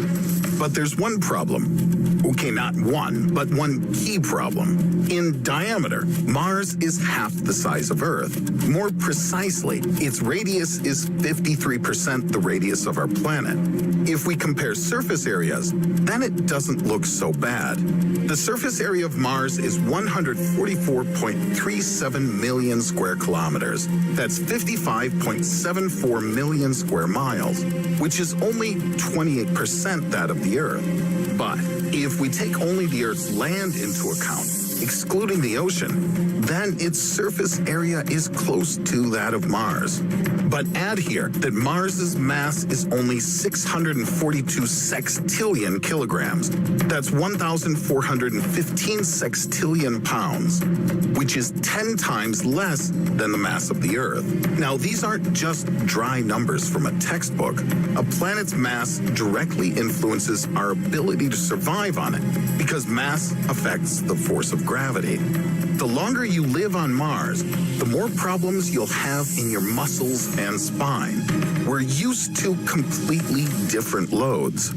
But there's one problem. Okay, not one, but one key problem. In diameter, Mars is half the size of Earth. More precisely, its radius is 53% the radius of our planet. If we compare surface areas, then it doesn't look so bad. The surface area of Mars is 144.37 million square kilometers. That's 55.74 million square miles, which is only 28% that of the Earth. But if we take only the Earth's land into account, excluding the ocean, then its surface area is close to that of Mars. But add here that Mars's mass is only 642 sextillion kilograms. That's 1,415 sextillion pounds, which is 10 times less than the mass of the Earth. Now, these aren't just dry numbers from a textbook. A planet's mass directly influences our ability to survive on it, because mass affects the force of gravity. The longer you live on Mars, the more problems you'll have in your muscles and spine. We're used to completely different loads.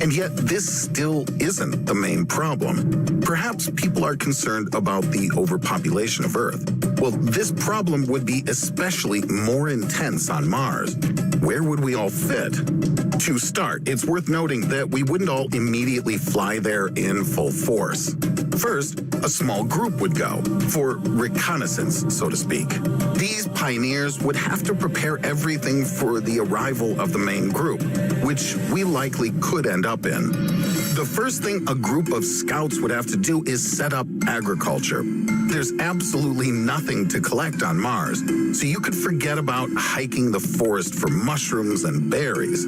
And yet, this still isn't the main problem. Perhaps people are concerned about the overpopulation of Earth. Well, this problem would be especially more intense on Mars. Where would we all fit? To start, it's worth noting that we wouldn't all immediately fly there in full force. First, a small group would go, for reconnaissance, so to speak. These pioneers would have to prepare everything for the arrival of the main group, which we likely could end up in. The first thing a group of scouts would have to do is set up agriculture. There's absolutely nothing to collect on Mars, so you could forget about hiking the forest for mushrooms and berries.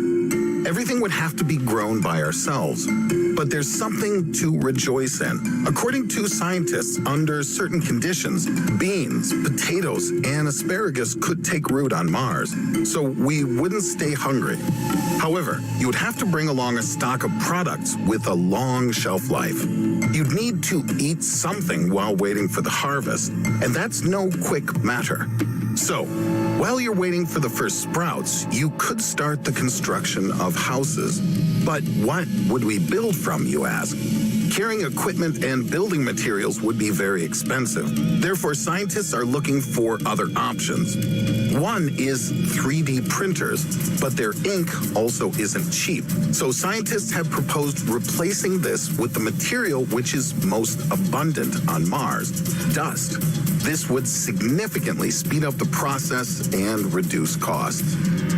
Everything would have to be grown by ourselves. But there's something to rejoice in. According to scientists, under certain conditions, beans, potatoes, and asparagus could take root on Mars, so we wouldn't stay hungry. However, you would have to bring along a stock of products with a long shelf life. You'd need to eat something while waiting for the harvest, and that's no quick matter. So, while you're waiting for the first sprouts, you could start the construction of houses. But what would we build from, you ask? Carrying equipment and building materials would be very expensive. Therefore, scientists are looking for other options. One is 3D printers, but their ink also isn't cheap. So scientists have proposed replacing this with the material which is most abundant on Mars, dust. This would significantly speed up the process and reduce costs.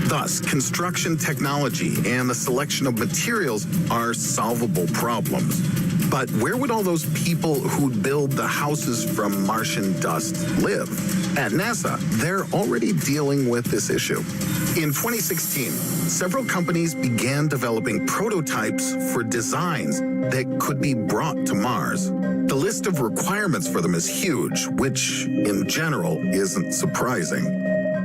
Thus, construction technology and the selection of materials are solvable problems. But where would all those people who'd build the houses from Martian dust live? At NASA, they're already dealing with this issue. In 2016, several companies began developing prototypes for designs that could be brought to Mars. The list of requirements for them is huge, which, in general, isn't surprising.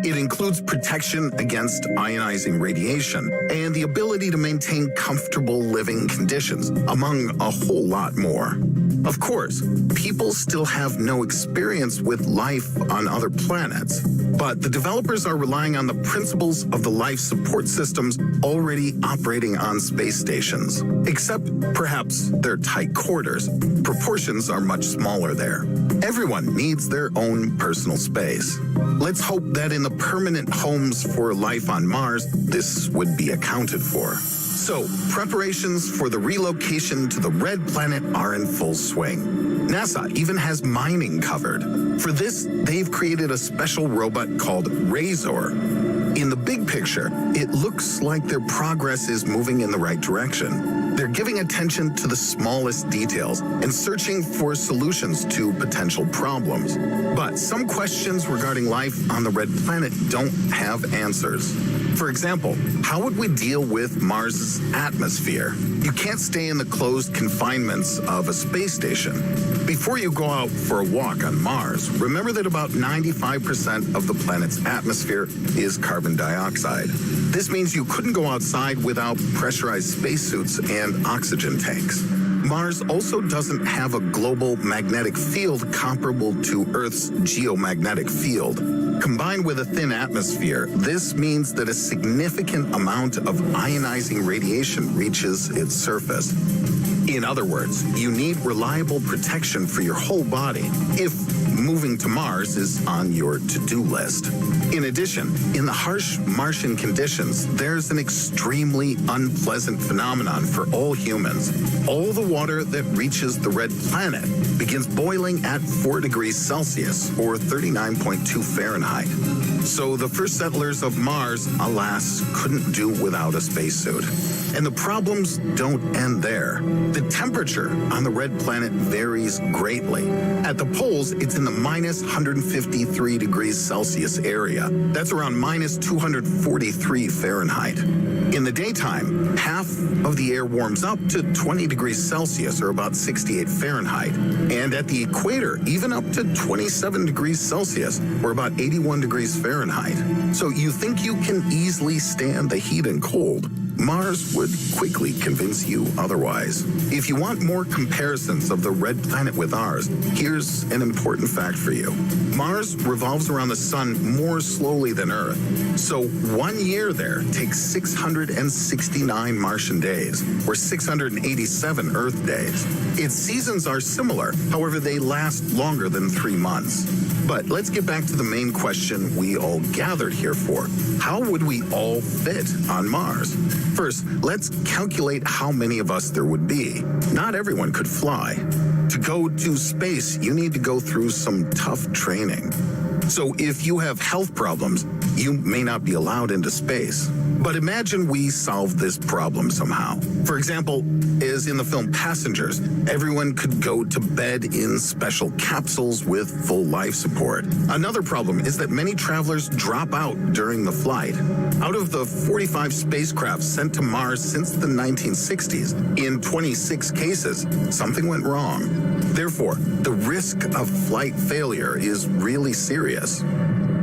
It includes protection against ionizing radiation and the ability to maintain comfortable living conditions, among a whole lot more. Of course, people still have no experience with life on other planets, but the developers are relying on the principles of the life support systems already operating on space stations. Except, perhaps, their tight quarters. Proportions are much smaller there. Everyone needs their own personal space. Let's hope that in the permanent homes for life on Mars, this would be accounted for. So, preparations for the relocation to the red planet are in full swing. NASA even has mining covered. For this, they've created a special robot called Razor. In the big picture, it looks like their progress is moving in the right direction. They're giving attention to the smallest details and searching for solutions to potential problems. But some questions regarding life on the red planet don't have answers. For example, how would we deal with Mars's atmosphere? You can't stay in the closed confinements of a space station. Before you go out for a walk on Mars, remember that about 95% of the planet's atmosphere is carbon dioxide. This means you couldn't go outside without pressurized spacesuits and oxygen tanks. Mars also doesn't have a global magnetic field comparable to Earth's geomagnetic field. Combined with a thin atmosphere, this means that a significant amount of ionizing radiation reaches its surface. In other words, you need reliable protection for your whole body if moving to Mars is on your to-do list. In addition, in the harsh Martian conditions, there's an extremely unpleasant phenomenon for all humans. All the water that reaches the red planet begins boiling at 4 degrees Celsius or 39.2 Fahrenheit. So the first settlers of Mars, alas, couldn't do without a spacesuit. And the problems don't end there. The temperature on the red planet varies greatly. At the poles, it's in the minus 153 degrees Celsius area. That's around minus 243 Fahrenheit. In the daytime, half of the air warms up to 20 degrees Celsius, or about 68 Fahrenheit. And at the equator, even up to 27 degrees Celsius, or about 81 degrees Fahrenheit. So you think you can easily stand the heat and cold? Mars would quickly convince you otherwise. If you want more comparisons of the red planet with ours, here's an important fact for you. Mars revolves around the sun more slowly than Earth. So 1 year there takes 669 Martian days, or 687 Earth days. Its seasons are similar, however, they last longer than 3 months. But let's get back to the main question we all gathered here for. How would we all fit on Mars? First, let's calculate how many of us there would be. Not everyone could fly. To go to space, you need to go through some tough training. So if you have health problems, you may not be allowed into space. But imagine we solve this problem somehow. For example, as in the film Passengers, everyone could go to bed in special capsules with full life support. Another problem is that many travelers drop out during the flight. Out of the 45 spacecraft sent to Mars since the 1960s, in 26 cases, something went wrong. Therefore, the risk of flight failure is really serious.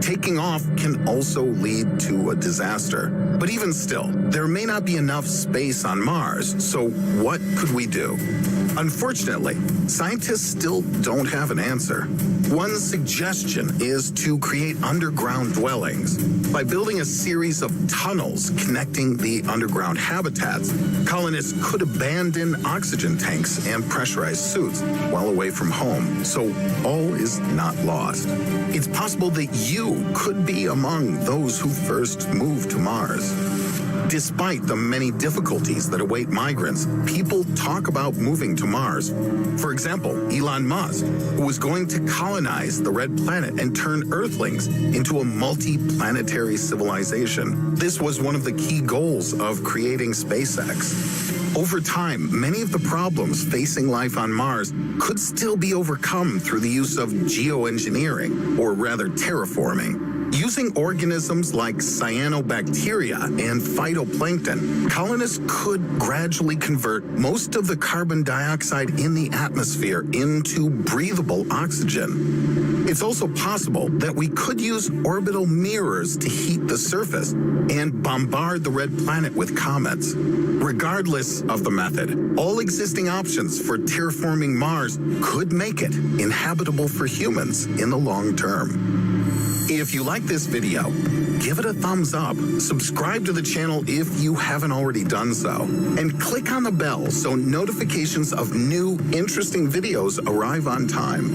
Taking off can also lead to a disaster. But even still, there may not be enough space on Mars, so what could we do? Unfortunately, scientists still don't have an answer. One suggestion is to create underground dwellings. By building a series of tunnels connecting the underground habitats, colonists could abandon oxygen tanks and pressurized suits while away from home, so all is not lost. It's possible that you could be among those who first moved to Mars. Despite the many difficulties that await migrants, people talk about moving to Mars. For example, Elon Musk, who was going to colonize the red planet and turn Earthlings into a multi-planetary civilization. This was one of the key goals of creating SpaceX. Over time, many of the problems facing life on Mars could still be overcome through the use of geoengineering, or rather terraforming. Using organisms like cyanobacteria and phytoplankton, colonists could gradually convert most of the carbon dioxide in the atmosphere into breathable oxygen. It's also possible that we could use orbital mirrors to heat the surface and bombard the red planet with comets. Regardless of the method, all existing options for terraforming Mars could make it inhabitable for humans in the long term. If you like this video, give it a thumbs up, subscribe to the channel if you haven't already done so, and click on the bell so notifications of new, interesting videos arrive on time.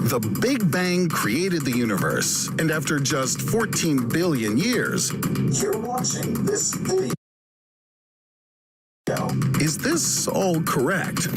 The Big Bang created the universe, and after just 14 billion years, you're watching this video. Is this all correct?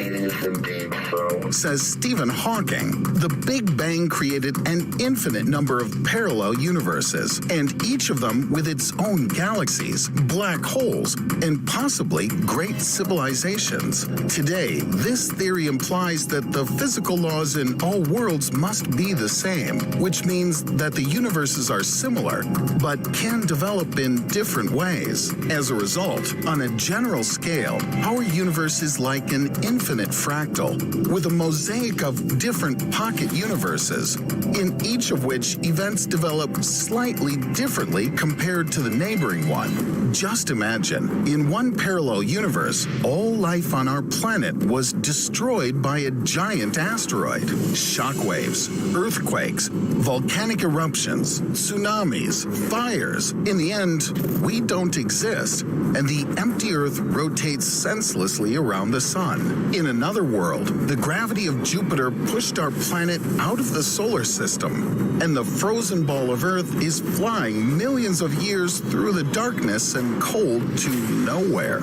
Says Stephen Hawking. The Big Bang created an infinite number of parallel universes, and each of them with its own galaxies, black holes, and possibly great civilizations. Today, this theory implies that the physical laws in all worlds must be the same, which means that the universes are similar, but can develop in different ways. As a result, on a general scale, our universe is like an infinite fractal, with a mosaic of different pocket universes, in each of which events develop slightly differently compared to the neighboring one. Just imagine, in one parallel universe, all life on our planet was destroyed by a giant asteroid. Shockwaves, earthquakes, volcanic eruptions, tsunamis, fires. In the end, we don't exist, and the empty Earth rotates senselessly around the sun. In another world, the gravity of Jupiter pushed our planet out of the solar system, and the frozen ball of Earth is flying millions of years through the darkness and cold to nowhere.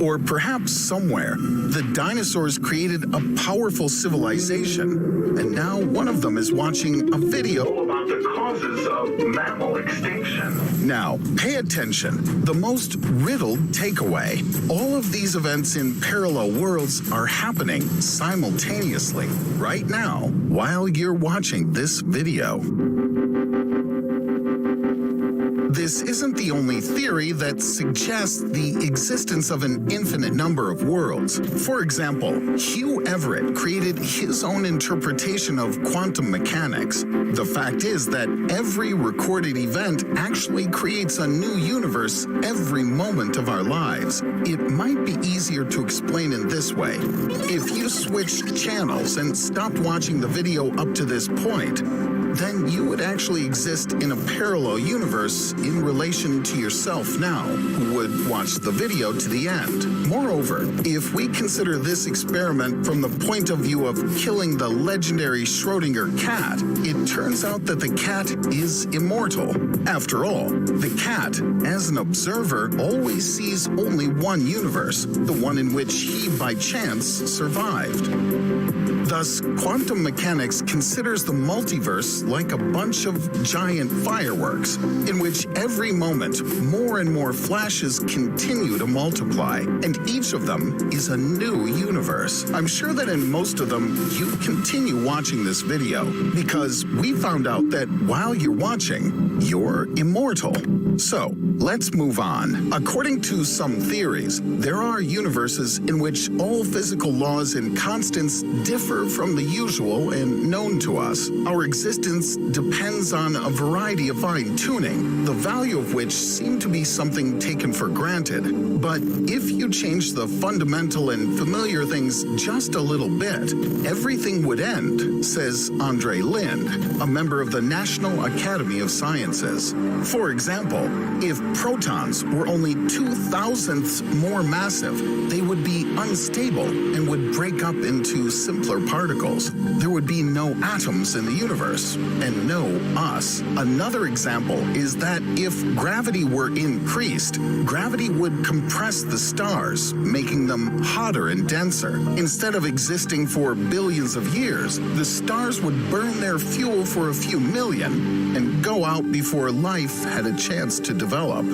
Or perhaps somewhere, the dinosaurs created a powerful civilization, and now one of them is watching a video about the causes of mammal extinction. Now, pay attention. The most riddled takeaway. All of these events in parallel worlds are happening simultaneously, right now, while you're watching this video. This isn't the only theory that suggests the existence of an infinite number of worlds. For example, Hugh Everett created his own interpretation of quantum mechanics. The fact is that every recorded event actually creates a new universe every moment of our lives. It might be easier to explain in this way. If you switched channels and stopped watching the video up to this point, then you would actually exist in a parallel universe in relation to yourself now, who would watch the video to the end. Moreover, if we consider this experiment from the point of view of killing the legendary Schrödinger cat, it turns out that the cat is immortal. After all, the cat, as an observer, always sees only one universe, the one in which he, by chance, survived. Thus, quantum mechanics considers the multiverse like a bunch of giant fireworks, in which every moment more and more flashes continue to multiply, and each of them is a new universe. I'm sure that in most of them, you continue watching this video, because we found out that while you're watching, you're immortal. So, let's move on. According to some theories, there are universes in which all physical laws and constants differ from the usual and known to us. Our existence depends on a variety of fine-tuning, the value of which seem to be something taken for granted. But if you change the fundamental and familiar things just a little bit, everything would end, says Andre Lind, a member of the National Academy of Sciences. For example, if protons were only 2,000ths more massive, they would be unstable and would break up into simpler particles. There would be no atoms in the universe, and no us. Another example is that if gravity were increased, gravity would compress the stars, making them hotter and denser. Instead of existing for billions of years, the stars would burn their fuel for a few million and go out before life had a chance to develop.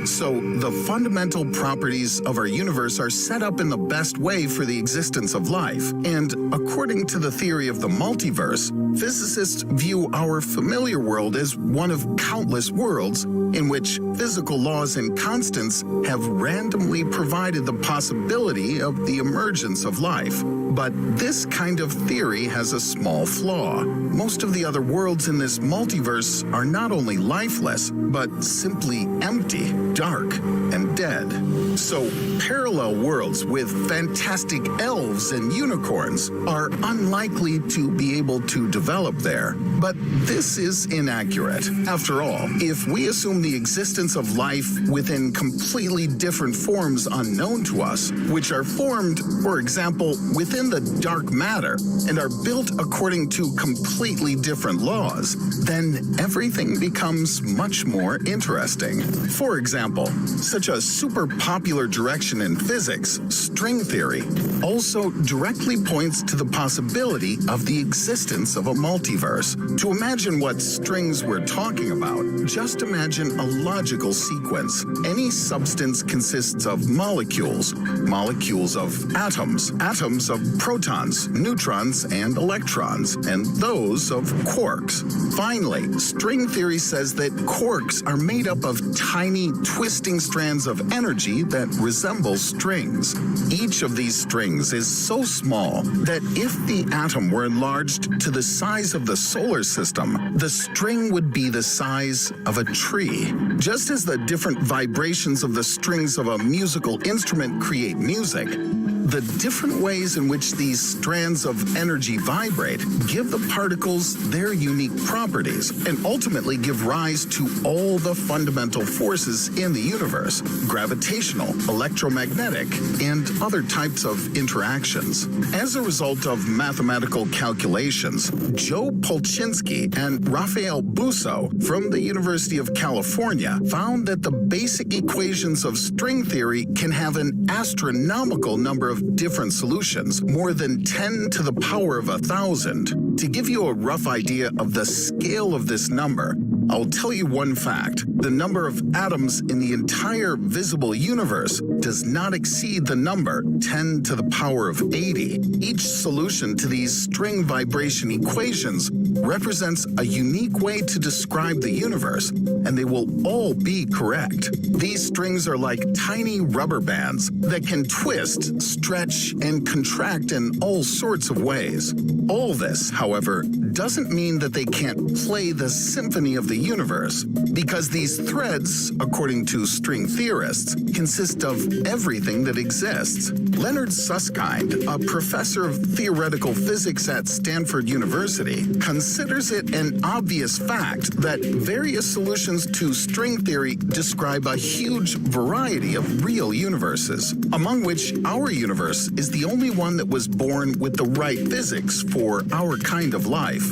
So, the fundamental properties of our universe are set up in the best way for the existence of life. And according to the theory of the multiverse, physicists view our familiar world as one of countless worlds in which physical laws and constants have randomly provided the possibility of the emergence of life. But this kind of theory has a small flaw. Most of the other worlds in this multiverse are not only lifeless, but simply empty, dark, and dead. So, parallel worlds with fantastic elves and unicorns are unlikely to be able to develop there. But this is inaccurate. After all, if we assume the existence of life within completely different forms unknown to us, which are formed, for example, within the dark matter, and are built according to completely different laws, then everything becomes much more interesting. For example, such a super popular direction in physics, string theory, also directly points to the possibility of the existence of a multiverse. To imagine what strings we're talking about, just imagine a logical sequence. Any substance consists of molecules, molecules of atoms, atoms of protons, neutrons, and electrons, and those of quarks. Finally, string theory says that quarks are made up of tiny, twisting strands of of energy that resembles strings. Each of these strings is so small that if the atom were enlarged to the size of the solar system, the string would be the size of a tree. Just as the different vibrations of the strings of a musical instrument create music, the different ways in which these strands of energy vibrate give the particles their unique properties and ultimately give rise to all the fundamental forces in the universe: gravitational, electromagnetic, and other types of interactions. As a result of mathematical calculations, Joe Polchinski and Raphael Busso from the University of California found that the basic equations of string theory can have an astronomical number of different solutions, more than 10 to the power of 1,000. To give you a rough idea of the scale of this number, I'll tell you one fact. The number of atoms in the entire visible universe does not exceed the number 10 to the power of 80. Each solution to these string vibration equations represents a unique way to describe the universe, and they will all be correct. These strings are like tiny rubber bands that can twist, stretch, and contract in all sorts of ways. All this, however, doesn't mean that they can't play the symphony of the universe, because these threads, according to string theorists, consist of everything that exists. Leonard Susskind, a professor of theoretical physics at Stanford University, considers it an obvious fact that various solutions to string theory describe a huge variety of real universes, among which our universe is the only one that was born with the right physics for our kind of life.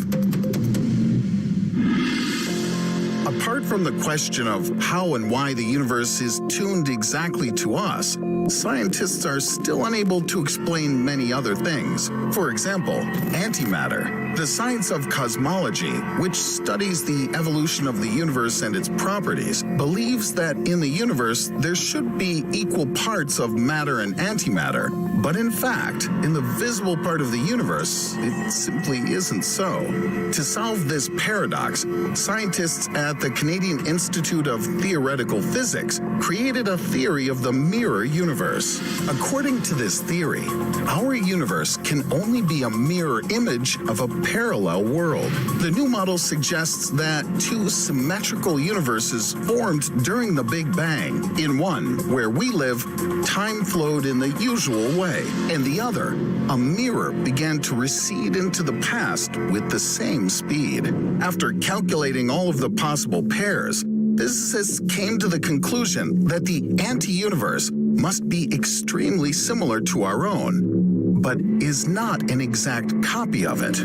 Apart from the question of how and why the universe is tuned exactly to us, scientists are still unable to explain many other things. For example, antimatter. The science of cosmology, which studies the evolution of the universe and its properties, believes that in the universe there should be equal parts of matter and antimatter. But in fact, in the visible part of the universe, it simply isn't so. To solve this paradox, scientists at the Canadian Institute of Theoretical Physics created a theory of the mirror universe. According to this theory, our universe can only be a mirror image of a parallel world. The new model suggests that two symmetrical universes formed during the Big Bang. In one, where we live, time flowed in the usual way. In the other, a mirror began to recede into the past with the same speed. After calculating all of the possible pairs, physicists came to the conclusion that the anti-universe must be extremely similar to our own, but is not an exact copy of it.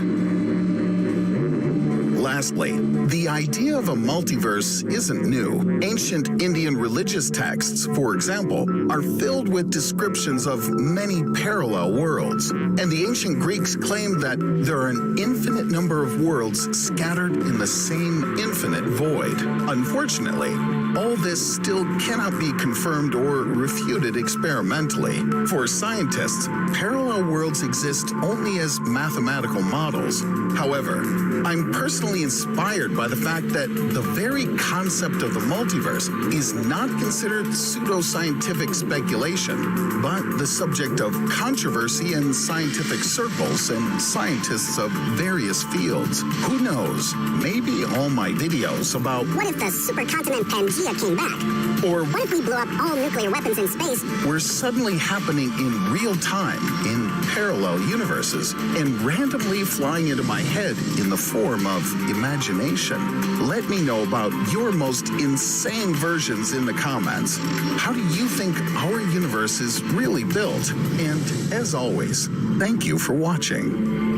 Lastly, the idea of a multiverse isn't new. Ancient Indian religious texts, for example, are filled with descriptions of many parallel worlds. And the ancient Greeks claimed that there are an infinite number of worlds scattered in the same infinite void. Unfortunately, all this still cannot be confirmed or refuted experimentally. For scientists, parallel worlds exist only as mathematical models. However, I'm personally inspired by the fact that the very concept of the multiverse is not considered pseudoscientific speculation, but the subject of controversy in scientific circles and scientists of various fields. Who knows? Maybe all my videos about what if the supercontinent Pangea came back? Or what if we blew up all nuclear weapons in space? Were suddenly happening in real time in parallel universes and randomly flying into my head in the form of imagination. Let me know about your most insane versions in the comments. How do you think our universe is really built? And as always, thank you for watching.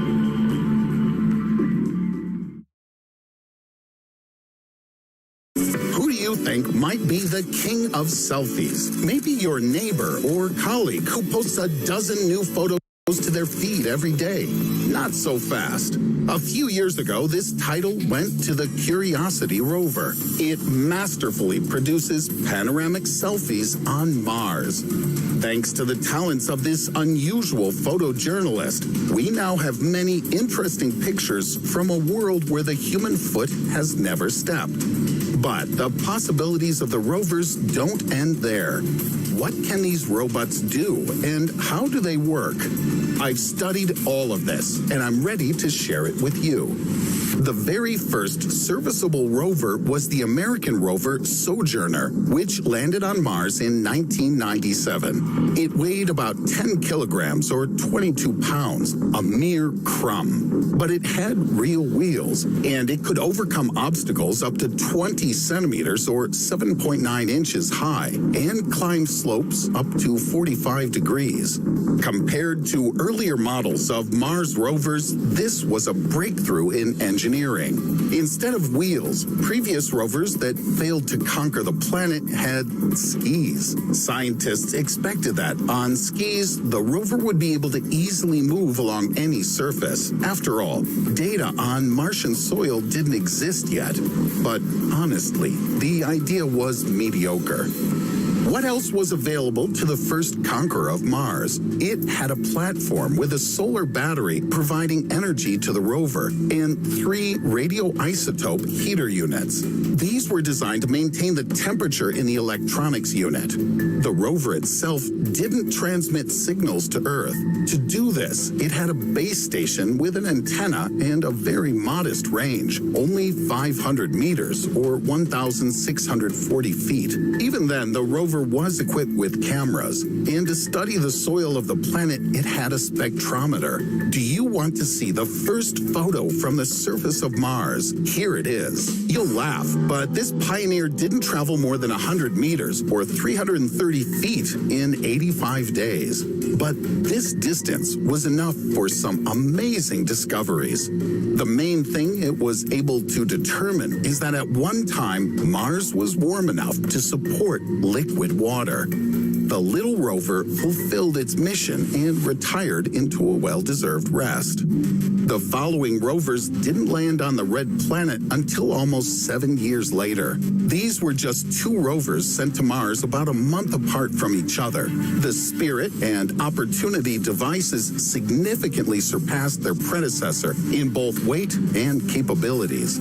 Think might be the king of selfies. Maybe your neighbor or colleague who posts a dozen new photos to their feed every day. Not so fast. A few years ago, this title went to the Curiosity rover. It masterfully produces panoramic selfies on Mars. Thanks to the talents of this unusual photojournalist, we now have many interesting pictures from a world where the human foot has never stepped. But the possibilities of the rovers don't end there. What can these robots do, and how do they work? I've studied all of this, and I'm ready to share it with you. The very first serviceable rover was the American rover Sojourner, which landed on Mars in 1997. It weighed about 10 kilograms or 22 pounds, a mere crumb. But it had real wheels, and it could overcome obstacles up to 20 centimeters or 7.9 inches high and climb slopes up to 45 degrees. Compared to earlier models of Mars rovers, this was a breakthrough in engineering. Instead of wheels, previous rovers that failed to conquer the planet had skis. Scientists expected that on skis, the rover would be able to easily move along any surface. After all, data on Martian soil didn't exist yet. But honestly, the idea was mediocre. What else was available to the first conqueror of Mars? It had a platform with a solar battery providing energy to the rover and 3 radioisotope heater units. These were designed to maintain the temperature in the electronics unit. The rover itself didn't transmit signals to Earth. To do this, it had a base station with an antenna and a very modest range, only 500 meters or 1,640 feet. Even then, the rover was equipped with cameras, and to study the soil of the planet, it had a spectrometer. Do you want to see the first photo from the surface of Mars? Here it is. You'll laugh, but this pioneer didn't travel more than 100 meters or 330 feet in 85 days. But this distance was enough for some amazing discoveries. The main thing it was able to determine is that at one time, Mars was warm enough to support liquid water. The little rover fulfilled its mission and retired into a well-deserved rest. The following rovers didn't land on the red planet until almost 7 years later. These were just 2 rovers sent to Mars about a month apart from each other. The Spirit and Opportunity devices significantly surpassed their predecessor in both weight and capabilities.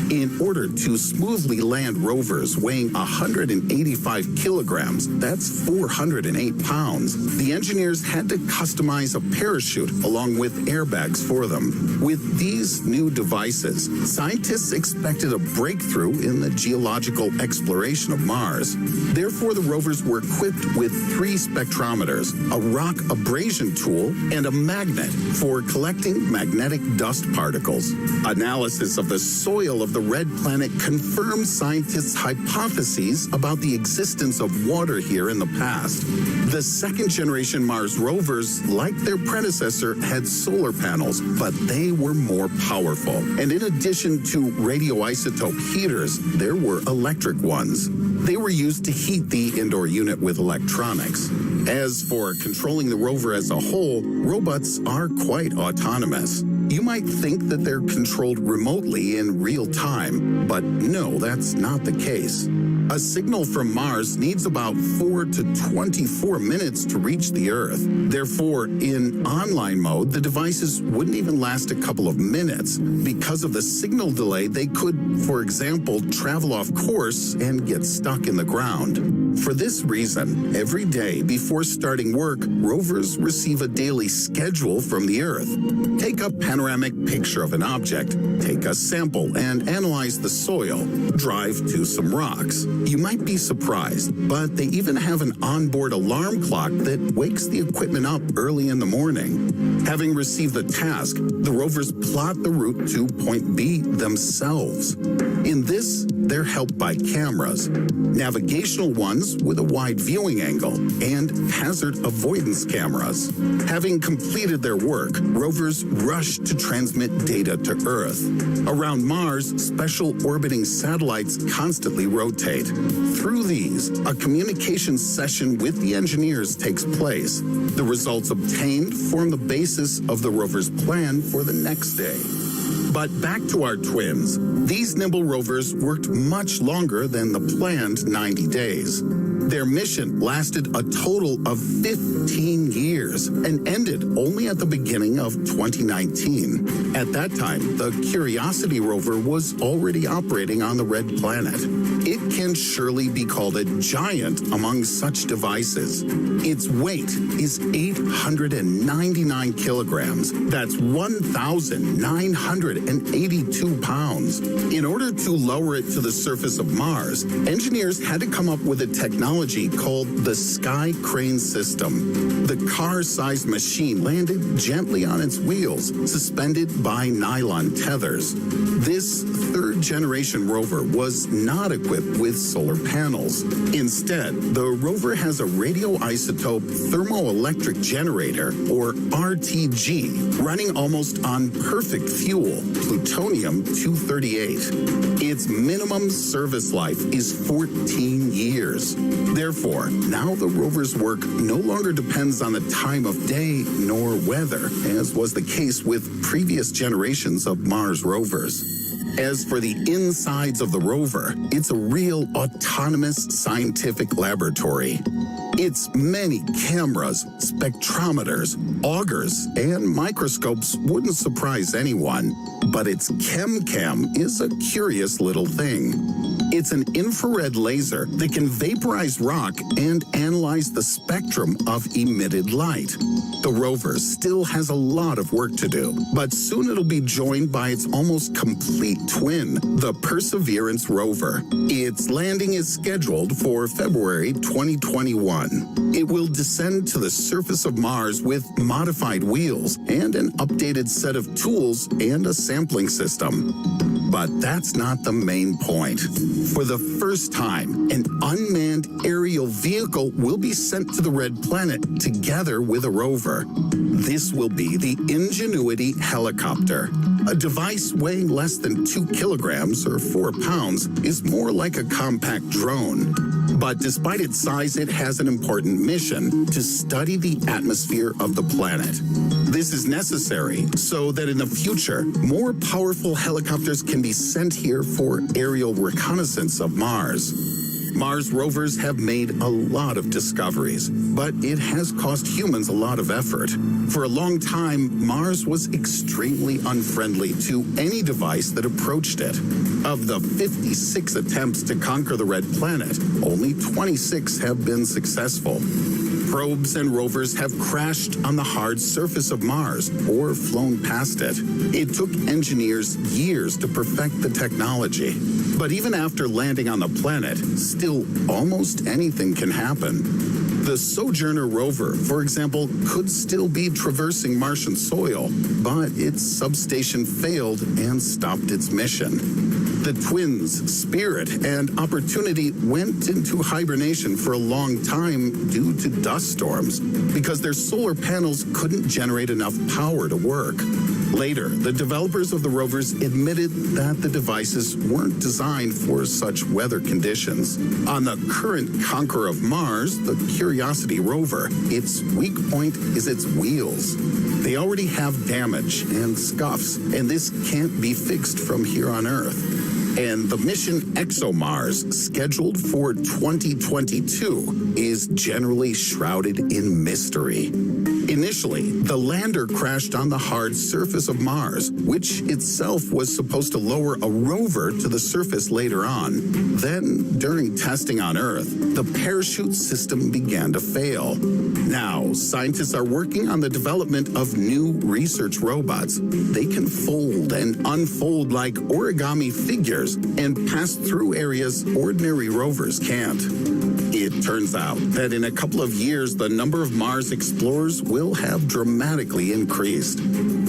In order to smoothly land rovers weighing 185 kilograms, that's 408 pounds, the engineers had to customize a parachute along with airbags for them. With these new devices, scientists expected a breakthrough in the geological exploration of Mars. Therefore, the rovers were equipped with 3 spectrometers, a rock abrasion tool, and a magnet for collecting magnetic dust particles. Analysis of the soil of the red planet confirmed scientists' hypotheses about the existence of water here in the past. The second-generation Mars rovers, like their predecessor, had solar panels, but they were more powerful. And in addition to radioisotope heaters, there were electric ones. They were used to heat the indoor unit with electronics. As for controlling the rover as a whole, robots are quite autonomous. You might think that they're controlled remotely in real time, but no, that's not the case. A signal from Mars needs about 4 to 24 minutes to reach the Earth. Therefore, in online mode, the devices wouldn't even last a couple of minutes. Because of the signal delay, they could, for example, travel off course and get stuck in the ground. For this reason, every day before starting work, rovers receive a daily schedule from the Earth. Take a panoramic picture of an object, take a sample, and analyze the soil. Drive to some rocks. You might be surprised, but they even have an onboard alarm clock that wakes the equipment up early in the morning. Having received the task, the rovers plot the route to point B themselves. In this, they're helped by cameras, navigational ones with a wide viewing angle, and hazard avoidance cameras. Having completed their work, rovers rush to transmit data to Earth. Around Mars, special orbiting satellites constantly rotate. Through these, a communication session with the engineers takes place. The results obtained form the basis of the rover's plan for the next day. But back to our twins. These nimble rovers worked much longer than the planned 90 days. Their mission lasted a total of 15 years and ended only at the beginning of 2019. At that time, the Curiosity rover was already operating on the red planet. It can surely be called a giant among such devices. Its weight is 899 kilograms. That's 1,982 pounds. In order to lower it to the surface of Mars, engineers had to come up with a technology called the Sky Crane System. The car-sized machine landed gently on its wheels, suspended by nylon tethers. This third-generation rover was not equipped with solar panels. Instead, the rover has a radioisotope thermoelectric generator, or RTG, running almost on perfect fuel, plutonium-238. Its minimum service life is 14 years. Therefore, now the rover's work no longer depends on the time of day nor weather, as was the case with previous generations of Mars rovers. As for the insides of the rover, it's a real autonomous scientific laboratory. Its many cameras, spectrometers, augers, and microscopes wouldn't surprise anyone, but its ChemCam is a curious little thing. It's an infrared laser that can vaporize rock and analyze the spectrum of emitted light. The rover still has a lot of work to do, but soon it'll be joined by its almost complete twin, the Perseverance rover. Its landing is scheduled for February 2021. It will descend to the surface of Mars with modified wheels and an updated set of tools and a sampling system. But that's not the main point. For the first time, an unmanned aerial vehicle will be sent to the red planet together with a rover. This will be the Ingenuity helicopter. A device weighing less than 2 kilograms or 4 pounds is more like a compact drone. But despite its size, it has an important mission: to study the atmosphere of the planet. This is necessary so that in the future, more powerful helicopters can be sent here for aerial reconnaissance of Mars. Mars rovers have made a lot of discoveries, but it has cost humans a lot of effort. For a long time, Mars was extremely unfriendly to any device that approached it. Of the 56 attempts to conquer the red planet, only 26 have been successful. Probes and rovers have crashed on the hard surface of Mars or flown past it. It took engineers years to perfect the technology. But even after landing on the planet, still almost anything can happen. The Sojourner rover, for example, could still be traversing Martian soil, but its substation failed and stopped its mission. The twins, Spirit and Opportunity, went into hibernation for a long time due to dust storms because their solar panels couldn't generate enough power to work. Later, the developers of the rovers admitted that the devices weren't designed for such weather conditions. On the current Conqueror of Mars, the Curiosity rover, its weak point is its wheels. They already have damage and scuffs, and this can't be fixed from here on Earth. And the mission ExoMars, scheduled for 2022, is generally shrouded in mystery. Initially, the lander crashed on the hard surface of Mars, which itself was supposed to lower a rover to the surface later on. Then, during testing on Earth, the parachute system began to fail. Now, scientists are working on the development of new research robots. They can fold and unfold like origami figures and pass through areas ordinary rovers can't. It turns out that in a couple of years, the number of Mars explorers will have dramatically increased.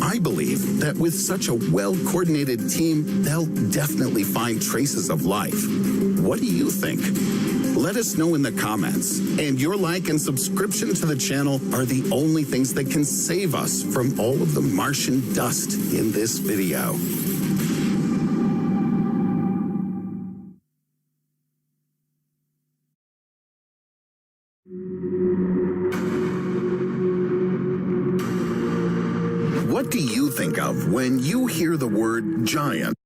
I believe that with such a well-coordinated team, they'll definitely find traces of life. What do you think? Let us know in the comments. And your like and subscription to the channel are the only things that can save us from all of the Martian dust in this video. What do you think of when you hear the word giant?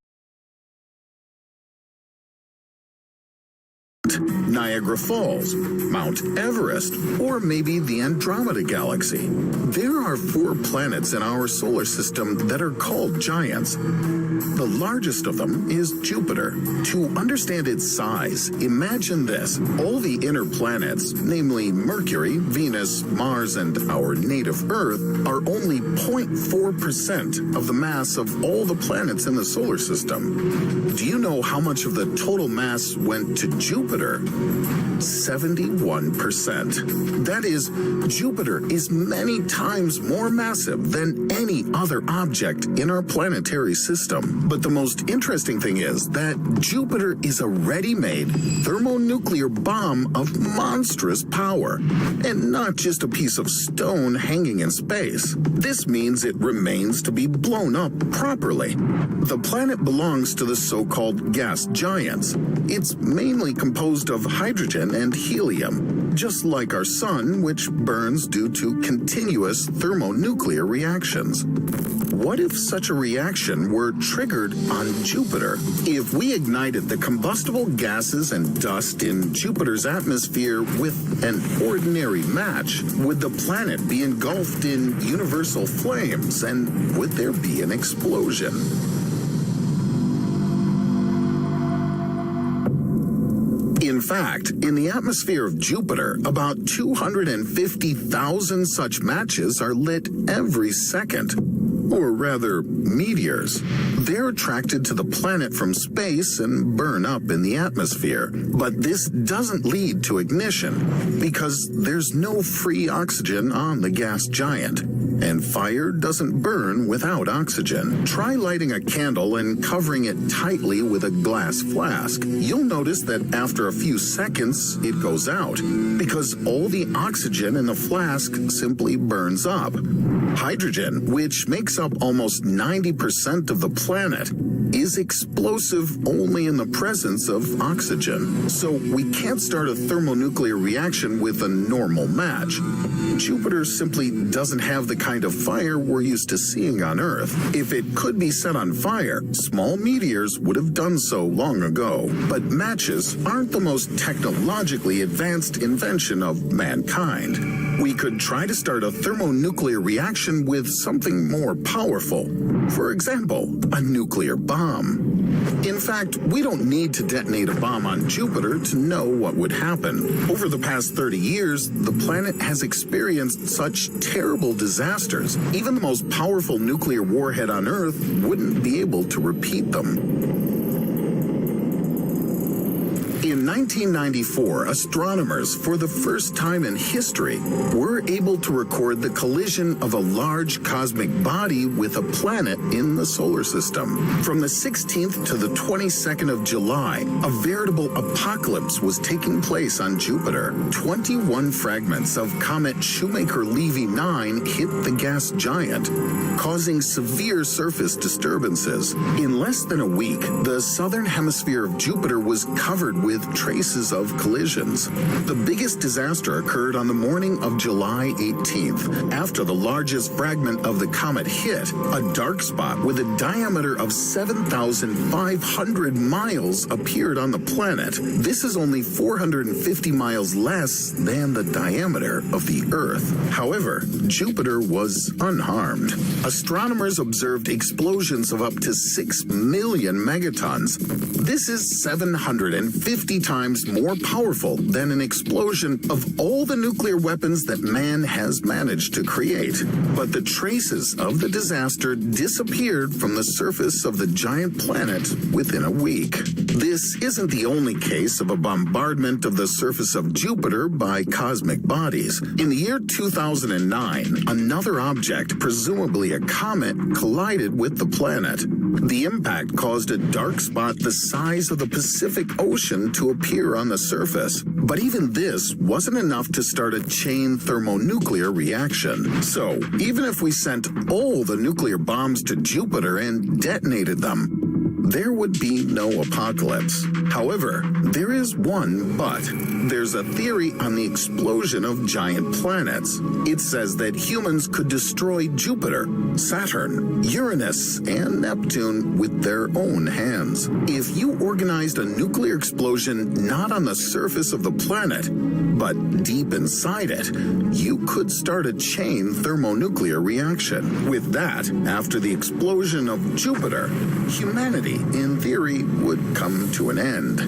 Niagara Falls, Mount Everest, or maybe the Andromeda Galaxy. There are 4 planets in our solar system that are called giants. The largest of them is Jupiter. To understand its size, imagine this. All the inner planets, namely Mercury, Venus, Mars, and our native Earth, are only 0.4% of the mass of all the planets in the solar system. Do you know how much of the total mass went to Jupiter? 71%. That is, Jupiter is many times more massive than any other object in our planetary system. But the most interesting thing is that Jupiter is a ready-made thermonuclear bomb of monstrous power, and not just a piece of stone hanging in space. This means it remains to be blown up properly. The planet belongs to the so-called gas giants. It's mainly composed of hydrogen and helium, just like our sun, which burns due to continuous thermonuclear reactions. What if such a reaction were triggered on Jupiter? If we ignited the combustible gases and dust in Jupiter's atmosphere with an ordinary match, would the planet be engulfed in universal flames, and would there be an explosion? In fact, in the atmosphere of Jupiter, about 250,000 such matches are lit every second. Or rather, meteors. They're attracted to the planet from space and burn up in the atmosphere. But this doesn't lead to ignition, because there's no free oxygen on the gas giant. And fire doesn't burn without oxygen. Try lighting a candle and covering it tightly with a glass flask. You'll notice that after a few seconds, it goes out, because all the oxygen in the flask simply burns up. Hydrogen, which makes up almost 90% of the planet, is explosive only in the presence of oxygen. So we can't start a thermonuclear reaction with a normal match. Jupiter simply doesn't have the kind of fire we're used to seeing on Earth. If it could be set on fire, small meteors would have done so long ago. But matches aren't the most technologically advanced invention of mankind. We could try to start a thermonuclear reaction with something more powerful. For example, a nuclear bomb. In fact, we don't need to detonate a bomb on Jupiter to know what would happen. Over the past 30 years, the planet has experienced such terrible disasters, even the most powerful nuclear warhead on Earth wouldn't be able to repeat them. In 1994, astronomers, for the first time in history, were able to record the collision of a large cosmic body with a planet in the solar system. From the 16th to the 22nd of July, a veritable apocalypse was taking place on Jupiter. 21 fragments of comet Shoemaker-Levy 9 hit the gas giant, causing severe surface disturbances. In less than a week, the southern hemisphere of Jupiter was covered with traces of collisions. The biggest disaster occurred on the morning of July 18th. After the largest fragment of the comet hit, a dark spot with a diameter of 7,500 miles appeared on the planet. This is only 450 miles less than the diameter of the Earth. However, Jupiter was unharmed. Astronomers observed explosions of up to 6 million megatons. This is 750 times more powerful than an explosion of all the nuclear weapons that man has managed to create. But the traces of the disaster disappeared from the surface of the giant planet within a week. This isn't the only case of a bombardment of the surface of Jupiter by cosmic bodies. In the year 2009, another object, presumably a comet, collided with the planet. The impact caused a dark spot the size of the Pacific Ocean to appear on the surface. But even this wasn't enough to start a chain thermonuclear reaction. So, even if we sent all the nuclear bombs to Jupiter and detonated them, there would be no apocalypse. However, there is one but. There's a theory on the explosion of giant planets. It says that humans could destroy Jupiter, Saturn, Uranus, and Neptune with their own hands. If you organized a nuclear explosion not on the surface of the planet, but deep inside it, you could start a chain thermonuclear reaction. With that, after the explosion of Jupiter, humanity, in theory, would come to an end.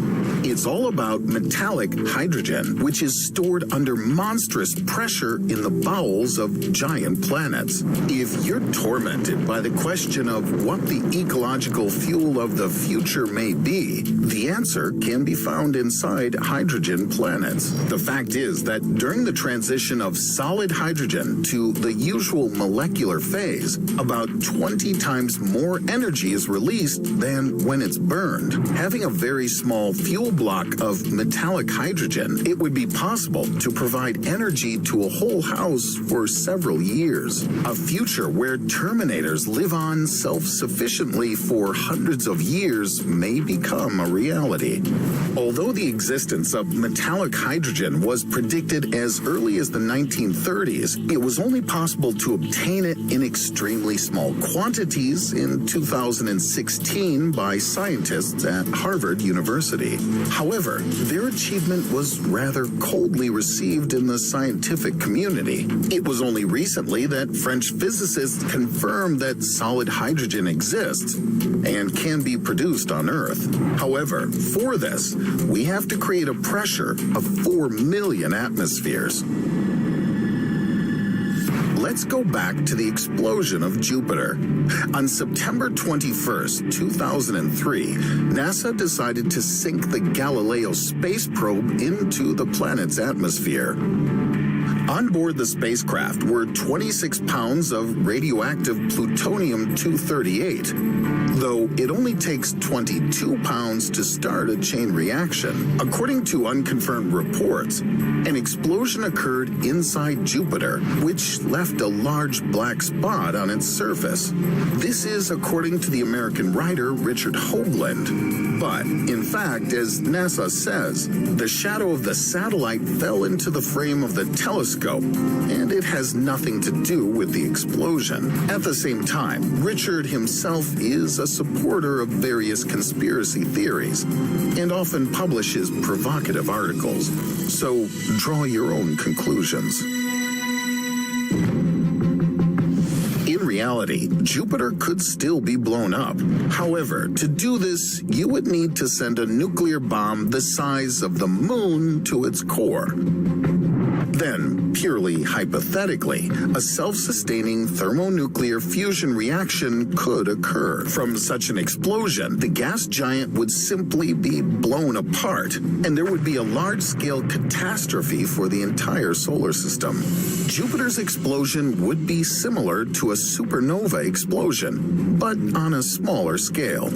It's all about metallic hydrogen, which is stored under monstrous pressure in the bowels of giant planets. If you're tormented by the question of what the ecological fuel of the future may be, the answer can be found inside hydrogen planets. The fact is that during the transition of solid hydrogen to the usual molecular phase, about 20 times more energy is released than when it's burned. Having a very small fuel block of metallic hydrogen, it would be possible to provide energy to a whole house for several years. A future where Terminators live on self-sufficiently for hundreds of years may become a reality. Although the existence of metallic hydrogen was predicted as early as the 1930s, it was only possible to obtain it in extremely small quantities in 2016 by scientists at Harvard University. However, their achievement was rather coldly received in the scientific community. It was only recently that French physicists confirmed that solid hydrogen exists and can be produced on Earth. However, for this, we have to create a pressure of 4 million atmospheres. Let's go back to the explosion of Jupiter. On September 21st, 2003, NASA decided to sink the Galileo space probe into the planet's atmosphere. On board the spacecraft were 26 pounds of radioactive plutonium-238, though it only takes 22 pounds to start a chain reaction. According to unconfirmed reports, an explosion occurred inside Jupiter, which left a large black spot on its surface. This is according to the American writer Richard Hoagland. But, in fact, as NASA says, the shadow of the satellite fell into the frame of the telescope, and it has nothing to do with the explosion. At the same time, Richard himself is a supporter of various conspiracy theories and often publishes provocative articles. So draw your own conclusions. In reality, Jupiter could still be blown up. However, to do this, you would need to send a nuclear bomb the size of the moon to its core. Then, purely hypothetically, a self-sustaining thermonuclear fusion reaction could occur. From such an explosion, the gas giant would simply be blown apart, and there would be a large-scale catastrophe for the entire solar system. Jupiter's explosion would be similar to a supernova explosion, but on a smaller scale.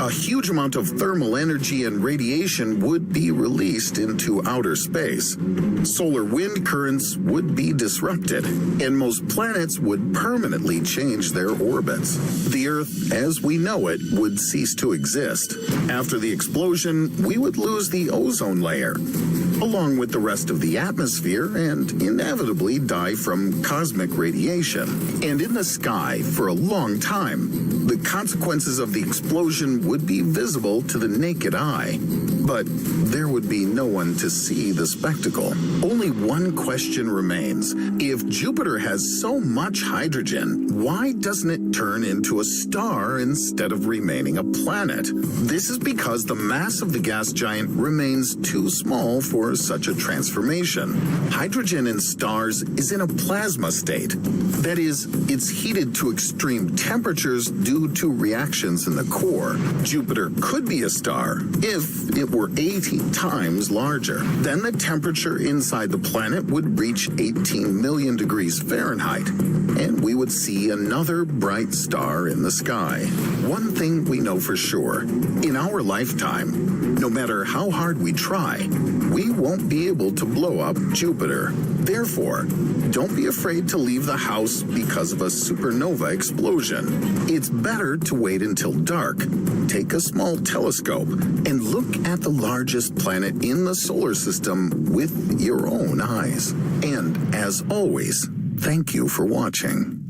A huge amount of thermal energy and radiation would be released into outer space. Solar wind currents would be disrupted, and most planets would permanently change their orbits. The Earth, as we know it, would cease to exist. After the explosion, we would lose the ozone layer, along with the rest of the atmosphere, and inevitably die from cosmic radiation. And in the sky, for a long time, the consequences of the explosion would be visible to the naked eye. But there would be no one to see the spectacle. Only one question remains. If Jupiter has so much hydrogen, why doesn't it turn into a star instead of remaining a planet? This is because the mass of the gas giant remains too small for such a transformation. Hydrogen in stars is in a plasma state. That is, it's heated to extreme temperatures due to reactions in the core. Jupiter could be a star if it were 80 times larger. Then the temperature inside the planet would reach 18 million degrees Fahrenheit, and we would see another bright star in the sky. One thing we know for sure, in our lifetime, no matter how hard we try, we won't be able to blow up Jupiter. Therefore, don't be afraid to leave the house because of a supernova explosion. It's better to wait until dark. Take a small telescope and look at the largest planet in the solar system with your own eyes. And as always, thank you for watching.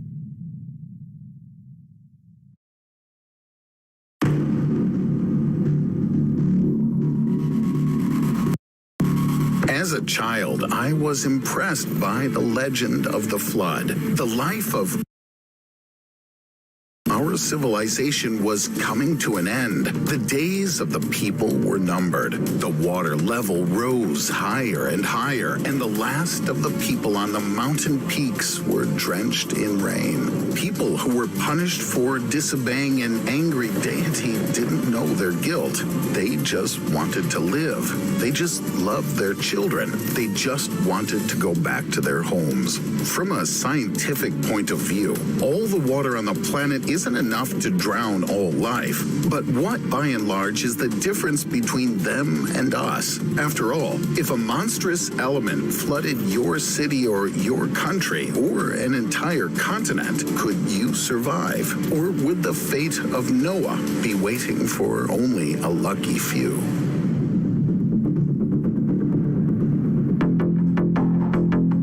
As a child, I was impressed by the legend of the flood. The life of our civilization was coming to an end. The days of the people were numbered. The water level rose higher and higher, and the last of the people on the mountain peaks were drenched in rain. People who were punished for disobeying an angry deity didn't know their guilt. They just wanted to live. They just loved their children. They just wanted to go back to their homes. From a scientific point of view, all the water on the planet isn't enough to drown all life. But what, by and large, is the difference between them and us? After all, if a monstrous element flooded your city or your country or an entire continent, could you survive? Or would the fate of Noah be waiting for only a lucky few?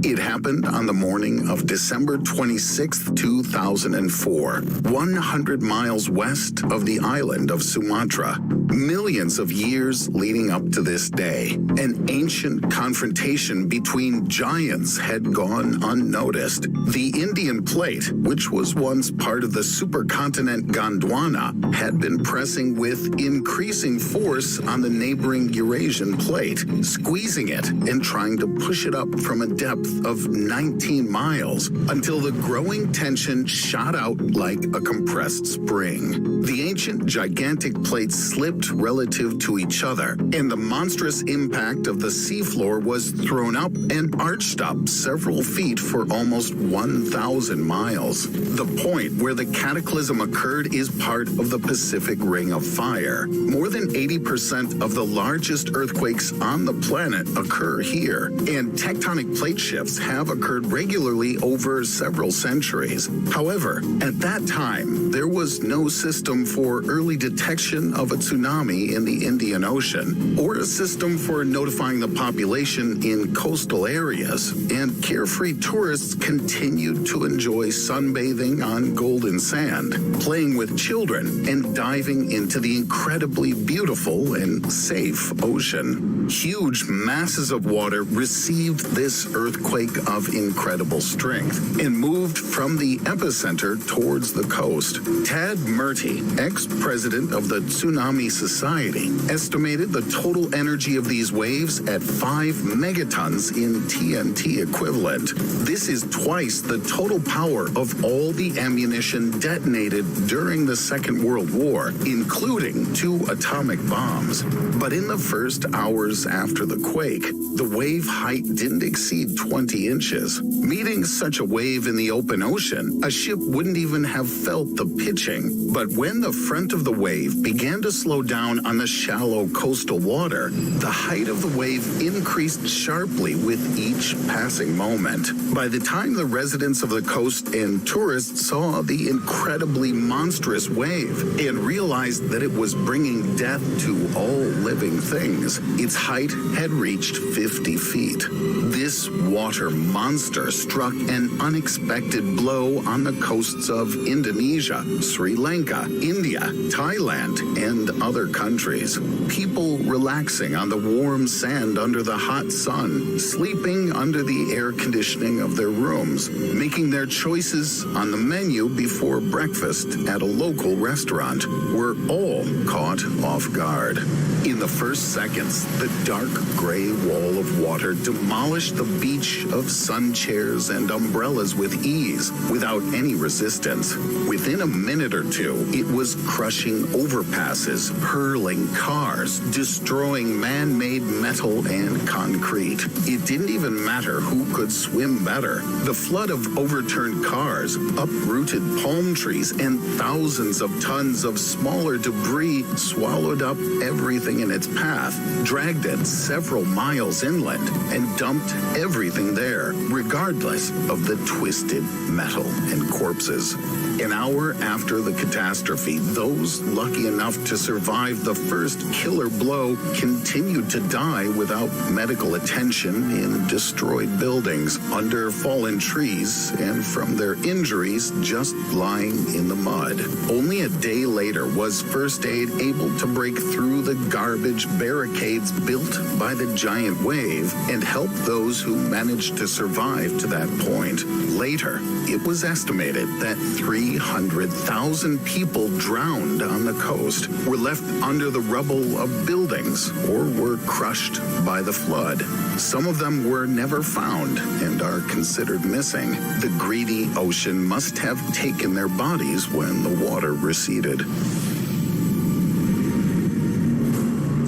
It happened on the morning of December 26, 2004, 100 miles west of the island of Sumatra. Millions of years leading up to this day, an ancient confrontation between giants had gone unnoticed. The Indian plate, which was once part of the supercontinent Gondwana, had been pressing with increasing force on the neighboring Eurasian plate, squeezing it and trying to push it up from a depth of 19 miles until the growing tension shot out like a compressed spring. The ancient gigantic plates slipped relative to each other, and the monstrous impact of the seafloor was thrown up and arched up several feet for almost 1,000 miles. The point where the cataclysm occurred is part of the Pacific Ring of Fire. More than 80% of the largest earthquakes on the planet occur here, and tectonic plate shifts have occurred regularly over several centuries. However, at that time, there was no system for early detection of a tsunami in the Indian Ocean, or a system for notifying the population in coastal areas, and carefree tourists continued to enjoy sunbathing on golden sand, playing with children, and diving into the incredibly beautiful and safe ocean. Huge masses of water received this earthquake of incredible strength and moved from the epicenter towards the coast. Tad Murty, ex-president of the Tsunami Society, estimated the total energy of these waves at 5 megatons in TNT equivalent. This is twice the total power of all the ammunition detonated during the Second World War, including 2 atomic bombs. But in the first hours after the quake, the wave height didn't exceed 20 inches. Meeting such a wave in the open ocean, a ship wouldn't even have felt the pitching. But when the front of the wave began to slow down on the shallow coastal water, the height of the wave increased sharply with each passing moment. By the time the residents of the coast and tourists saw the incredibly monstrous wave and realized that it was bringing death to all living things, its height had reached 50 feet. This water monster struck an unexpected blow on the coasts of Indonesia, Sri Lanka, India, Thailand, and other countries. People relaxing on the warm sand under the hot sun, sleeping under the air conditioning of their rooms, making their choices on the menu before breakfast at a local restaurant, were all caught off guard. In the first seconds, the dark gray wall of water demolished the beach of Sun lawn chairs and umbrellas with ease, without any resistance. Within a minute or two, it was crushing overpasses, hurling cars, destroying man-made metal and concrete. It didn't even matter who could swim better. The flood of overturned cars, uprooted palm trees, and thousands of tons of smaller debris swallowed up everything in its path, dragged it several miles inland, and dumped everything there, regardless of the twisted metal and corpses. An hour after the catastrophe, those lucky enough to survive the first killer blow continued to die without medical attention in destroyed buildings, under fallen trees, and from their injuries just lying in the mud. Only a day later was first aid able to break through the garbage barricades built by the giant wave and help those who managed to survive to that point. Later, it was estimated that 300,000 people drowned on the coast, were left under the rubble of buildings, or were crushed by the flood. Some of them were never found and are considered missing. The greedy ocean must have taken their bodies when the water receded.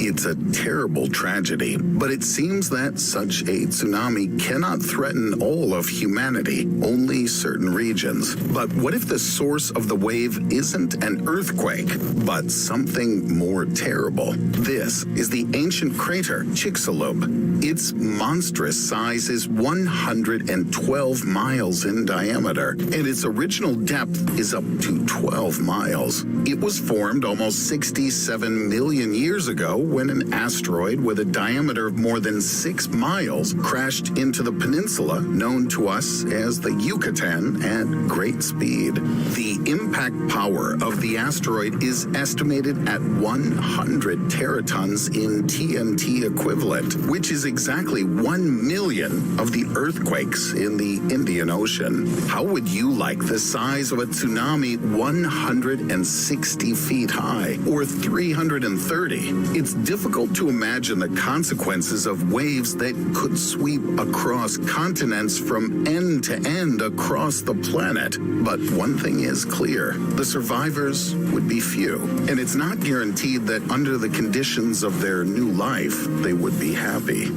It's a terrible tragedy, but it seems that such a tsunami cannot threaten all of humanity, only certain regions. But what if the source of the wave isn't an earthquake, but something more terrible? This is the ancient crater Chicxulub. Its monstrous size is 112 miles in diameter, and its original depth is up to 12 miles. It was formed almost 67 million years ago when an asteroid with a diameter of more than 6 miles crashed into the peninsula known to us as the Yucatan at great speed. The impact power of the asteroid is estimated at 100 teratons in TNT equivalent, which is exactly 1 million of the earthquakes in the Indian Ocean. How would you like the size of a tsunami 160 feet high or 330? It's difficult to imagine the consequences of waves that could sweep across continents from end to end across the planet. But one thing is clear, the survivors would be few, and it's not guaranteed that under the conditions of their new life, they would be happy.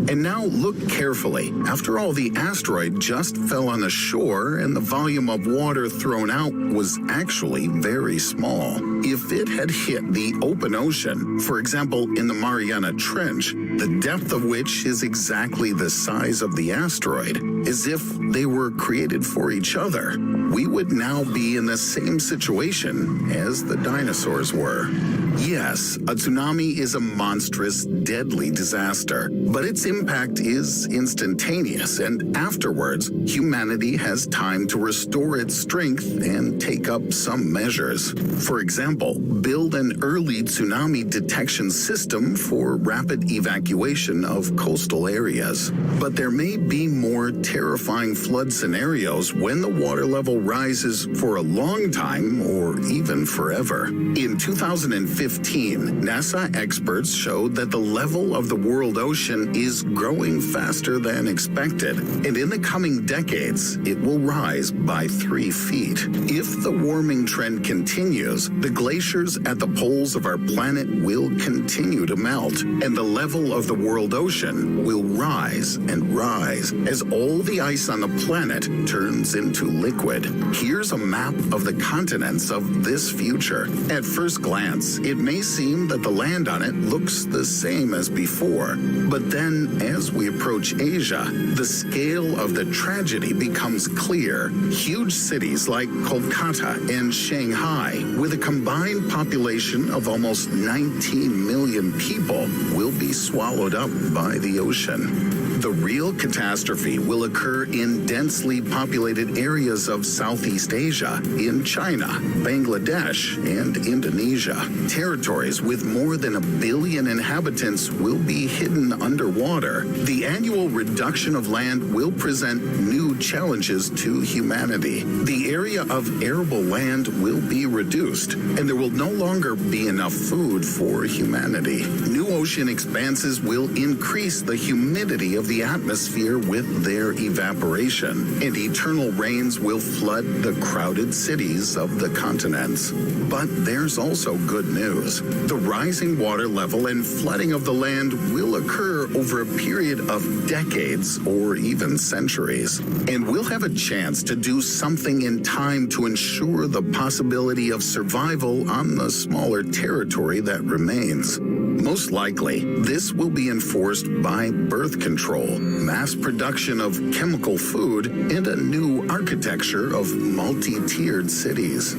And now look carefully. After all, the asteroid just fell on the shore and the volume of water thrown out was actually very small. If it had hit the open ocean, for example, in the Mariana Trench, the depth of which is exactly the size of the asteroid, as if they were created for each other, we would now be in the same situation as the dinosaurs were. Yes, a tsunami is a monstrous, deadly disaster, but its impact is instantaneous, and afterwards, humanity has time to restore its strength and take up some measures. For example, build an early tsunami detection system for rapid evacuation of coastal areas. But there may be more terrifying flood scenarios when the water level rises for a long time or even forever. In 2015, NASA experts showed that the level of the world ocean is growing faster than expected, and in the coming decades, it will rise by 3 feet. If the warming trend continues, the glaciers at the poles of our planet will continue to melt, and the level of the world ocean will rise and rise as all the ice on the planet turns into liquid. Here's a map of the continents of this future. At first glance, it may seem that the land on it looks the same as before, but then as we approach Asia, the scale of the tragedy becomes clear. Huge cities like Kolkata and Shanghai, with a combined population of almost 19 million people, will be swallowed up by the ocean. The real catastrophe will occur in densely populated areas of Southeast Asia, in China, Bangladesh, and Indonesia. Territories with more than 1 billion inhabitants will be hidden underwater. The annual reduction of land will present new challenges to humanity. The area of arable land will be reduced, and there will no longer be enough food for humanity. New ocean expanses will increase the humidity of the atmosphere with their evaporation, and eternal rains will flood the crowded cities of the continents. But there's also good news. The rising water level and flooding of the land will occur over a period of decades or even centuries, and we'll have a chance to do something in time to ensure the possibility of survival on the smaller territory that remains. Most likely, this will be enforced by birth control, mass production of chemical food, and a new architecture of multi-tiered cities.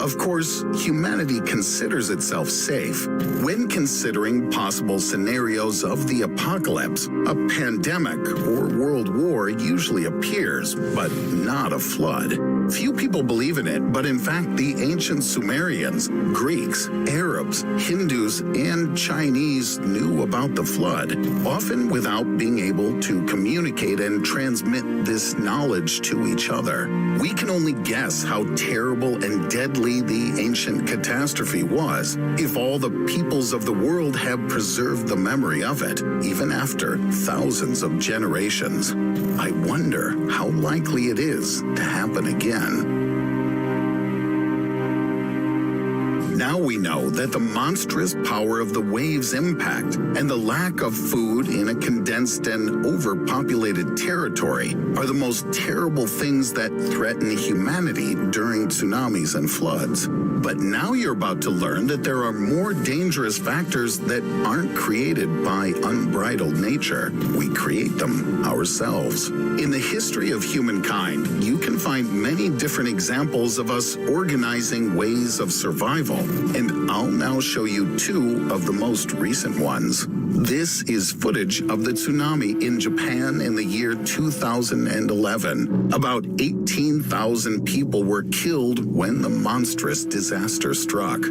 Of course, humanity considers itself safe when considering possible scenarios of the apocalypse. A pandemic or world war usually appears, but not a flood. Few people believe in it, but in fact, the ancient Sumerians, Greeks, Arabs, Hindus, and Chinese knew about the flood, often without being able to communicate and transmit this knowledge to each other. We can only guess how terrible and deadly the ancient catastrophe was if all the peoples of the world have preserved the memory of it, even after thousands of generations. I wonder how likely it is to happen again. Now we know that the monstrous power of the wave's impact and the lack of food in a condensed and overpopulated territory are the most terrible things that threaten humanity during tsunamis and floods. But now you're about to learn that there are more dangerous factors that aren't created by unbridled nature. We create them ourselves. In the history of humankind, you can find many different examples of us organizing ways of survival, and I'll now show you two of the most recent ones. This is footage of the tsunami in Japan in the year 2011. About 18,000 people were killed when the monstrous disaster struck.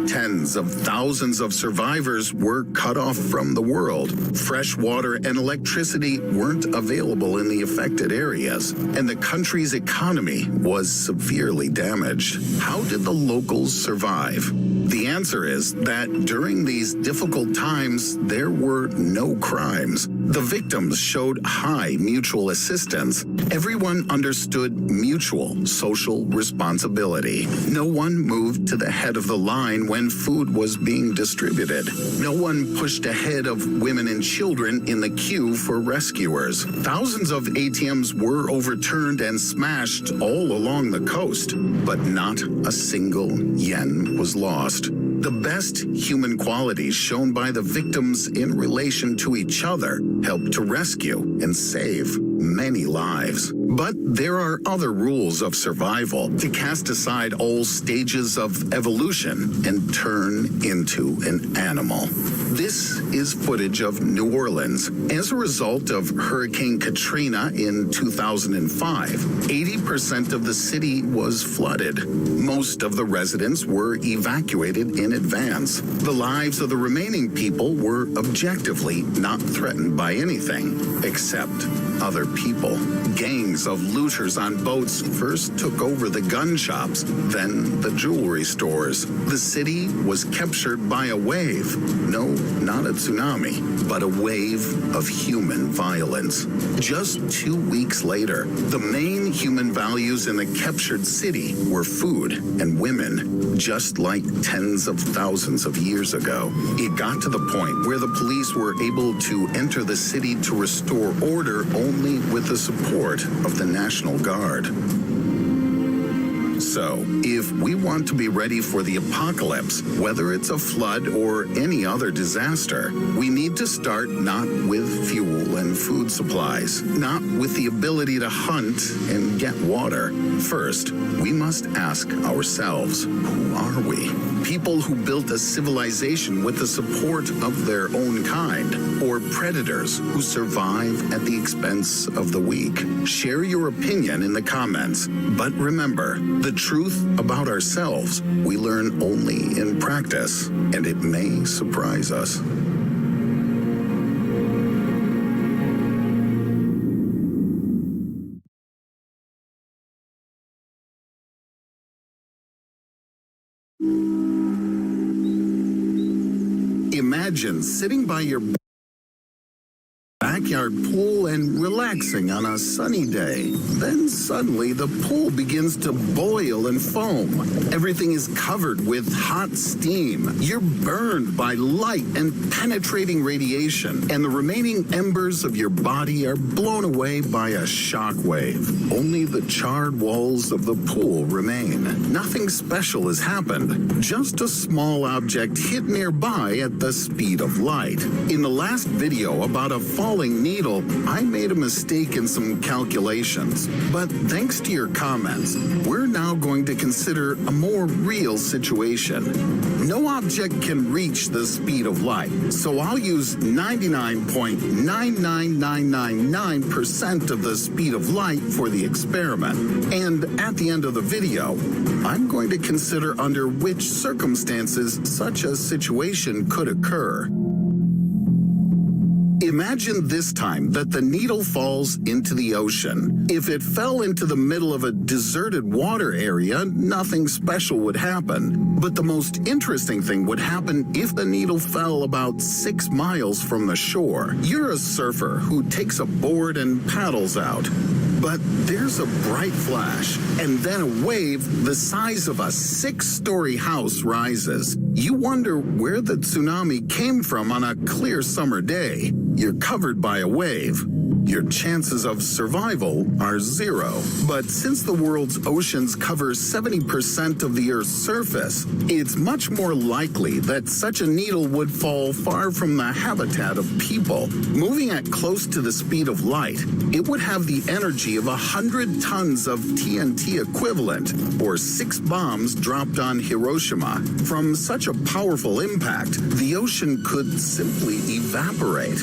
Tens of thousands of survivors were cut off from the world. Fresh water and electricity weren't available in the affected areas, and the country's economy was severely damaged. How did the locals survive? The answer is that during these difficult times, there were no crimes. The victims showed high mutual assistance. Everyone understood mutual social responsibility. No one moved to the head of the line when food was being distributed. No one pushed ahead of women and children in the queue for rescuers. Thousands of ATMs were overturned and smashed all along the coast, but not a single yen was lost. The best human qualities shown by the victims in relation to each other helped to rescue and save many lives. But there are other rules of survival to cast aside all stages of evolution and turn into an animal. This is footage of New Orleans. As a result of Hurricane Katrina in 2005, 80% of the city was flooded. Most of the residents were evacuated in advance. The lives of the remaining people were objectively not threatened by anything except other people. Gangs of looters on boats first took over the gun shops, then the jewelry stores. The city was captured by a wave. No, not a tsunami, but a wave of human violence. Just 2 weeks later, the main human values in the captured city were food and women, just like tens of thousands of years ago. It got to the point where the police were able to enter the city to restore order only with the support of the National Guard. So, if we want to be ready for the apocalypse, whether it's a flood or any other disaster, we need to start not with fuel and food supplies, not with the ability to hunt and get water. First, we must ask ourselves, who are we? People who built a civilization with the support of their own kind, or predators who survive at the expense of the weak? Share your opinion in the comments, but remember, the truth about ourselves we learn only in practice, and it may surprise us. Imagine sitting by your backyard pool and relaxing on a sunny day. Then suddenly the pool begins to boil and foam. Everything is covered with hot steam. You're burned by light and penetrating radiation, and the remaining embers of your body are blown away by a shock wave. Only the charred walls of the pool remain. Nothing special has happened. Just a small object hit nearby at the speed of light. In the last video about a falling needle, I made a mistake in some calculations. But thanks to your comments, we're now going to consider a more real situation. No object can reach the speed of light, so I'll use 99.99999% of the speed of light for the experiment. And at the end of the video, I'm going to consider under which circumstances such a situation could occur. Imagine this time that the needle falls into the ocean. If it fell into the middle of a deserted water area, nothing special would happen. But the most interesting thing would happen if the needle fell about 6 miles from the shore. You're a surfer who takes a board and paddles out. But there's a bright flash, and then a wave the size of a 6-story house rises. You wonder where the tsunami came from on a clear summer day. You're covered by a wave. Your chances of survival are 0. But since the world's oceans cover 70% of the Earth's surface, it's much more likely that such a needle would fall far from the habitat of people. Moving at close to the speed of light, it would have the energy of 100 tons of TNT equivalent, or 6 bombs dropped on Hiroshima. From such a powerful impact, the ocean could simply evaporate.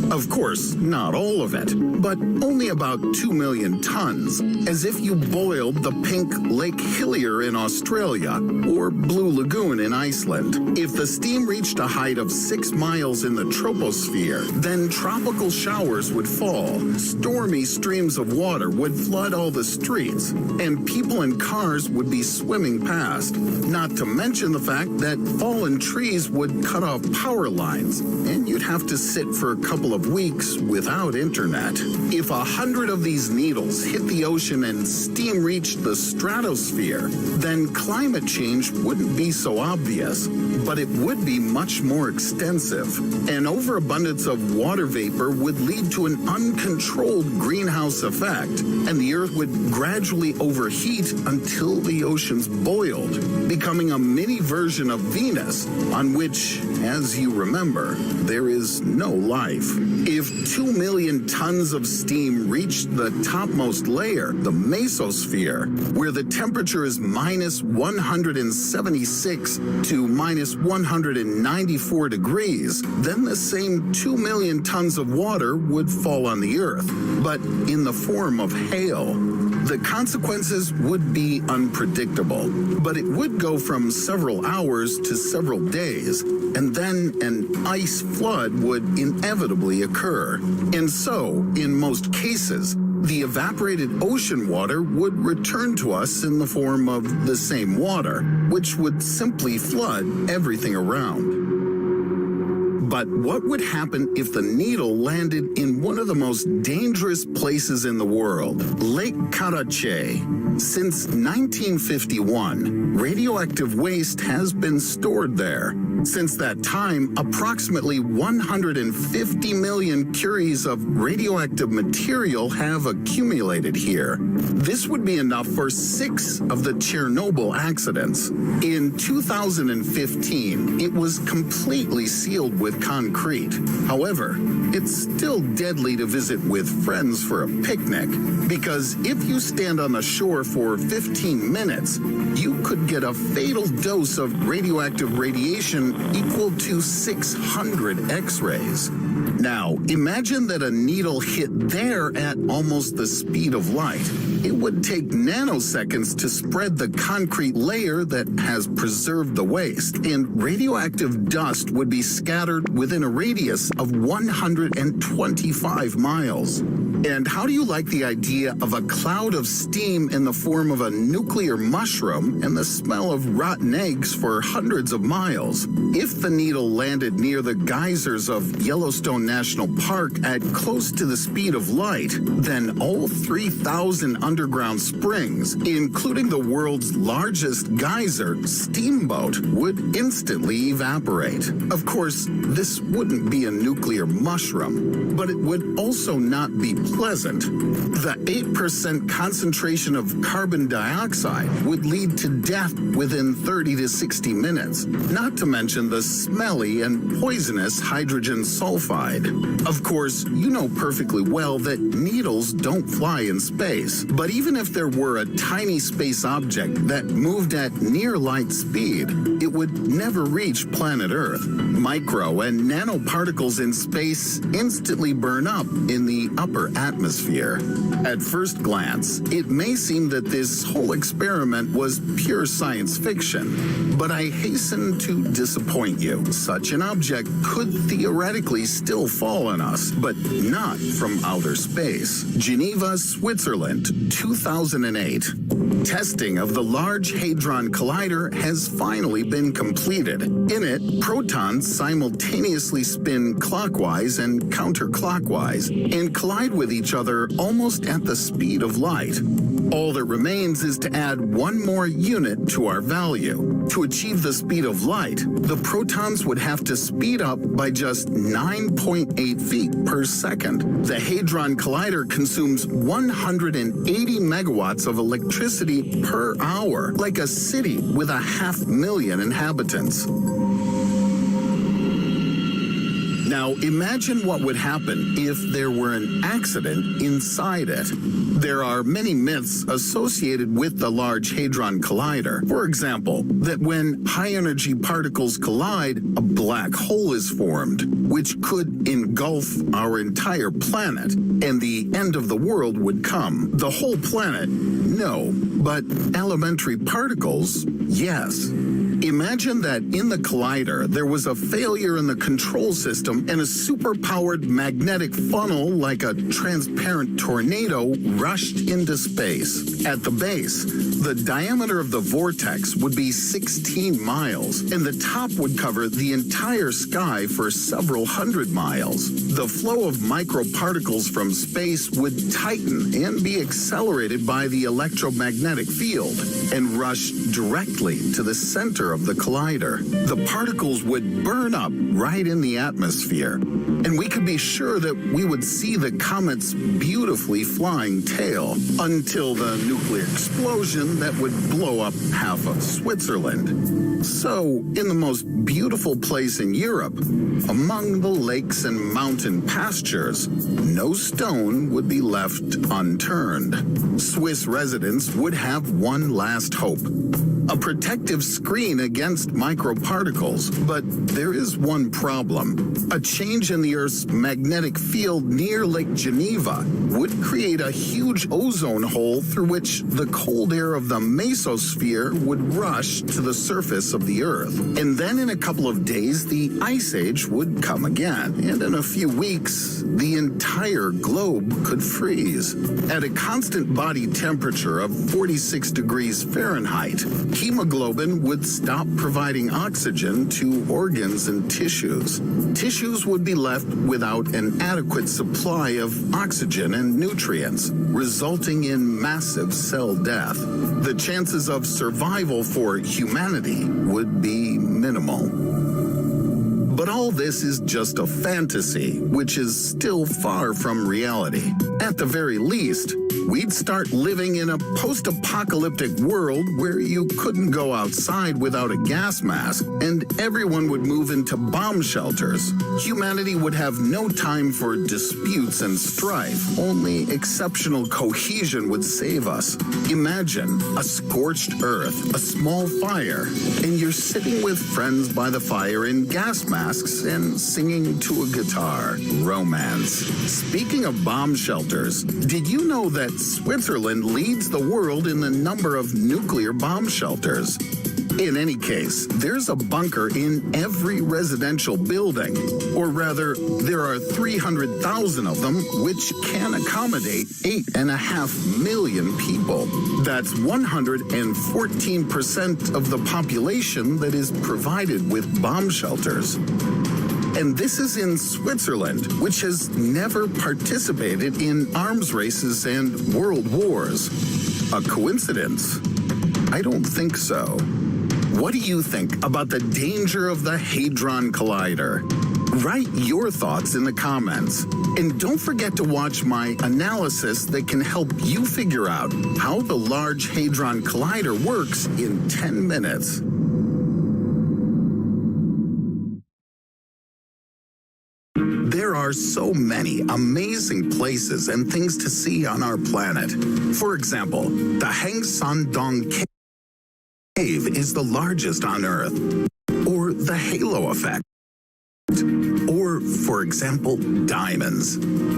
Of course, not all of it, but only about 2 million tons, as if you boiled the pink Lake Hillier in Australia or Blue Lagoon in Iceland. If the steam reached a height of 6 miles in the troposphere, then tropical showers would fall, stormy streams of water would flood all the streets, and people and cars would be swimming past. Not to mention the fact that fallen trees would cut off power lines, and you'd have to sit for a couple of weeks without internet. If 100 of these needles hit the ocean and steam reached the stratosphere, then climate change wouldn't be so obvious, but it would be much more extensive. An overabundance of water vapor would lead to an uncontrolled greenhouse effect, and the Earth would gradually overheat until the oceans boiled, becoming a mini version of Venus, on which, as you remember, there is no life. If 2 million tons of steam reached the topmost layer, the mesosphere, where the temperature is minus 176 to minus 194 degrees, then the same 2 million tons of water would fall on the Earth, but in the form of hail. The consequences would be unpredictable, but it would go from several hours to several days, and then an ice flood would inevitably occur. And so, in most cases, the evaporated ocean water would return to us in the form of the same water, which would simply flood everything around. But what would happen if the needle landed in one of the most dangerous places in the world, Lake Karachay? Since 1951, radioactive waste has been stored there. Since that time, approximately 150 million curies of radioactive material have accumulated here. This would be enough for 6 of the Chernobyl accidents. In 2015, it was completely sealed with concrete. However, it's still deadly to visit with friends for a picnic, because if you stand on the shore for 15 minutes, you could get a fatal dose of radioactive radiation equal to 600 X-rays. Now, imagine that a needle hit there at almost the speed of light. It would take nanoseconds to spread the concrete layer that has preserved the waste, and radioactive dust would be scattered within a radius of 125 miles. And how do you like the idea of a cloud of steam in the form of a nuclear mushroom and the smell of rotten eggs for hundreds of miles? If the needle landed near the geysers of Yellowstone National Park at close to the speed of light, then all 3,000 underground springs, including the world's largest geyser, Steamboat, would instantly evaporate. Of course, this wouldn't be a nuclear mushroom, but it would also not be pleasant. The 8% concentration of carbon dioxide would lead to death within 30 to 60 minutes, not to mention the smelly and poisonous hydrogen sulfide. Of course, you know perfectly well that needles don't fly in space, but even if there were a tiny space object that moved at near light speed, it would never reach planet Earth. Micro and nanoparticles in space instantly burn up in the upper atmosphere. At first glance, it may seem that this whole experiment was pure science fiction, but I hasten to disappoint you. Such an object could theoretically still fall on us, but not from outer space. Geneva, Switzerland, 2008. Testing of the Large Hadron Collider has finally been completed. In it, protons simultaneously spin clockwise and counterclockwise and collide with each other almost at the speed of light. All that remains is to add one more unit to our value. To achieve the speed of light, the protons would have to speed up by just 9.8 feet per second. The Hadron Collider consumes 180 megawatts of electricity per hour, like a city with 500,000 inhabitants. Now, imagine what would happen if there were an accident inside it. There are many myths associated with the Large Hadron Collider. For example, that when high-energy particles collide, a black hole is formed, which could engulf our entire planet, and the end of the world would come. The whole planet? No. But elementary particles? Yes. Imagine that in the collider, there was a failure in the control system and a superpowered magnetic funnel like a transparent tornado rushed into space. At the base, the diameter of the vortex would be 16 miles, and the top would cover the entire sky for several hundred miles. The flow of microparticles from space would tighten and be accelerated by the electromagnetic field and rush directly to the center of the collider. The particles would burn up right in the atmosphere, and we could be sure that we would see the comet's beautifully flying tail until the nuclear explosion that would blow up half of Switzerland. So, in the most beautiful place in Europe, among the lakes and mountain pastures, no stone would be left unturned. Swiss residents would have one last hope: a protective screen against microparticles. But there is one problem. A change in the Earth's magnetic field near Lake Geneva would create a huge ozone hole through which the cold air of the mesosphere would rush to the surface of the Earth. And then in a couple of days, the ice age would come again. And in a few weeks, the entire globe could freeze. At a constant body temperature of 46 degrees Fahrenheit, hemoglobin would stop providing oxygen to organs and tissues. Tissues would be left without an adequate supply of oxygen and nutrients, resulting in massive cell death. The chances of survival for humanity would be minimal. But all this is just a fantasy, which is still far from reality. At the very least, we'd start living in a post-apocalyptic world where you couldn't go outside without a gas mask, and everyone would move into bomb shelters. Humanity would have no time for disputes and strife. Only exceptional cohesion would save us. Imagine a scorched earth, a small fire, and you're sitting with friends by the fire in gas masks and singing to a guitar. Romance. Speaking of bomb shelters, did you know that Switzerland leads the world in the number of nuclear bomb shelters? In any case, there's a bunker in every residential building. Or rather, there are 300,000 of them, which can accommodate 8.5 million people. That's 114% of the population that is provided with bomb shelters. And this is in Switzerland, which has never participated in arms races and world wars. A coincidence? I don't think so. What do you think about the danger of the Hadron Collider? Write your thoughts in the comments. And don't forget to watch my analysis that can help you figure out how the Large Hadron Collider works in 10 minutes. There are so many amazing places and things to see on our planet. For example, the Hang San Dong Cave is the largest on Earth. Or the halo effect. Or, for example, diamonds.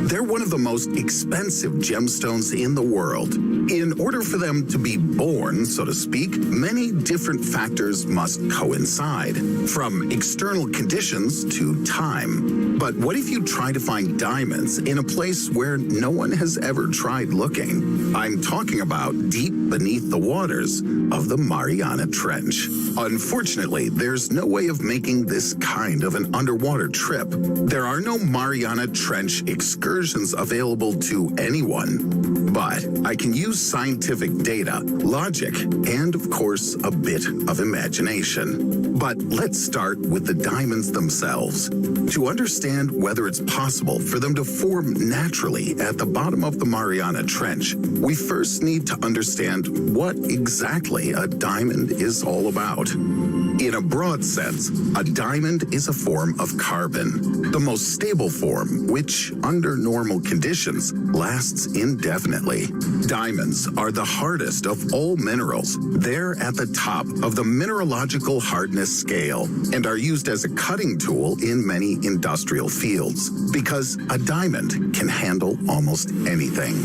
They're one of the most expensive gemstones in the world. In order for them to be born, so to speak, many different factors must coincide, from external conditions to time. But what if you try to find diamonds in a place where no one has ever tried looking? I'm talking about deep beneath the waters of the Mariana Trench. Unfortunately, there's no way of making this kind of an underwater trip. There are no Mariana Trench excursions available to anyone. But I can use scientific data, logic, and of course, a bit of imagination. But let's start with the diamonds themselves. To understand whether it's possible for them to form naturally at the bottom of the Mariana Trench, we first need to understand what exactly a diamond is all about. In a broad sense, a diamond is a form of carbon, the most stable form, which, under normal conditions, lasts indefinitely. Diamonds are the hardest of all minerals. They're at the top of the mineralogical hardness scale and are used as a cutting tool in many industrial fields because a diamond can handle almost anything.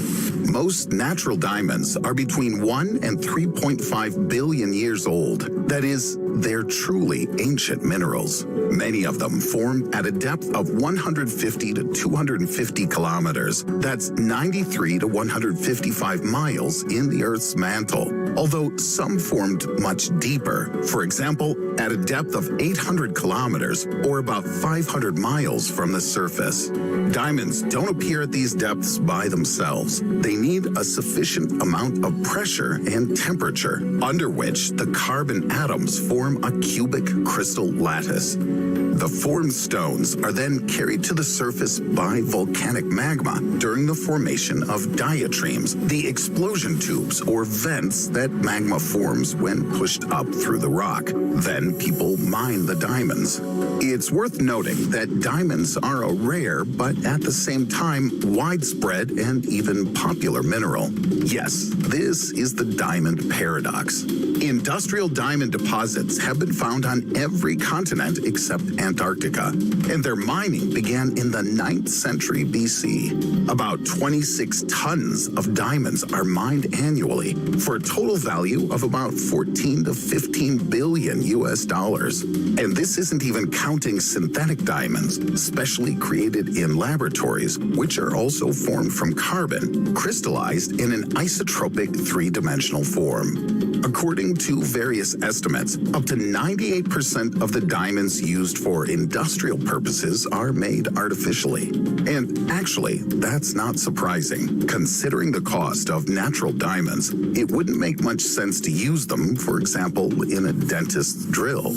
Most natural diamonds are between 1 and 3.5 billion years old. That is, they're truly ancient minerals. Many of them formed at a depth of 150 to 250 kilometers. That's 93 to 155 miles in the Earth's mantle, although some formed much deeper. For example, at a depth of 800 kilometers, or about 500 miles from the surface. Diamonds don't appear at these depths by themselves. They need a sufficient amount of pressure and temperature, under which the carbon atoms form a cubic crystal lattice. The formed stones are then carried to the surface by volcanic magma during the formation of diatremes, the explosion tubes or vents that magma forms when pushed up through the rock. Then people mine the diamonds. It's worth noting that diamonds are a rare, but at the same time, widespread and even popular mineral. Yes, this is the diamond paradox. Industrial diamond deposits have been found on every continent except Antarctica, and their mining began in the 9th century BC. About 26 tons of diamonds are mined annually for a total value of about 14 to 15 billion US dollars. And this isn't even counting synthetic diamonds, specially created in laboratories, which are also formed from carbon, crystallized in an isotropic three-dimensional form. According to various estimates, up to 98% of the diamonds used for industrial purposes are made artificially. And actually, that's not surprising. Considering the cost of natural diamonds, it wouldn't make much sense to use them, for example, in a dentist's drill.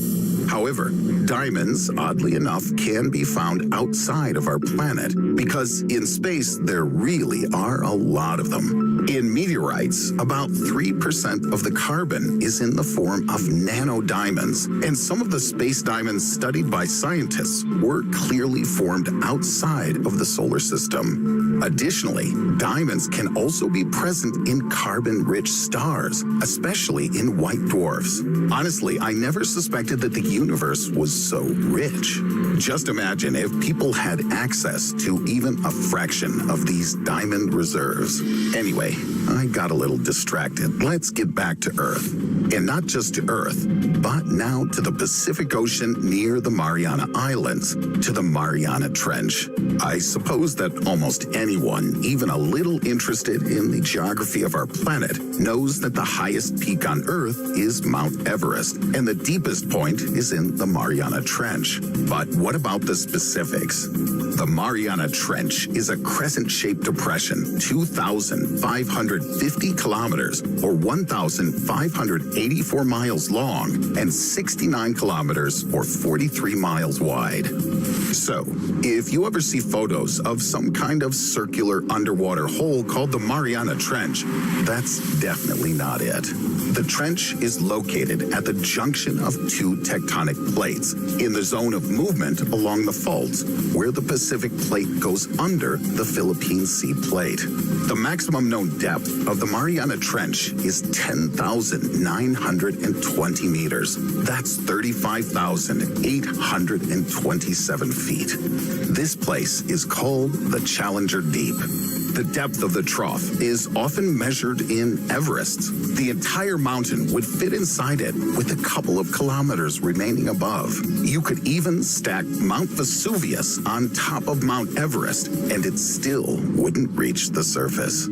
However, diamonds, oddly enough, can be found outside of our planet because in space there really are a lot of them. In meteorites, about 3% of the carbon is in the form of nanodiamonds, and some of the space diamonds studied by scientists were clearly formed outside of the solar system. Additionally, diamonds can also be present in carbon-rich stars, especially in white dwarfs. Honestly, I never suspected that the universe was so rich. Just imagine if people had access to even a fraction of these diamond reserves. Anyway, I got a little distracted. Let's get back to Earth. And not just to Earth, but now to the Pacific Ocean near the Mariana Islands, to the Mariana Trench. I suppose that almost anyone, even a little interested in the geography of our planet, knows that the highest peak on Earth is Mount Everest, and the deepest point is in the Mariana Trench. But what about the specifics? The Mariana Trench is a crescent-shaped depression, 2,550 kilometers, or 1,584 miles long, and 69 kilometers, or 43 miles wide. So, if you ever see photos of some kind of circular underwater hole called the Mariana Trench, that's definitely not it. The trench is located at the junction of two tectonic plates in the zone of movement along the faults where the Pacific Plate goes under the Philippine Sea Plate. The maximum known depth of the Mariana Trench is 10,920 meters. That's 35,827 feet. This place is called the Challenger Deep. The depth of the trough is often measured in Everests. The entire mountain would fit inside it with a couple of kilometers remaining above. You could even stack Mount Vesuvius on top of Mount Everest, and it still wouldn't reach the surface.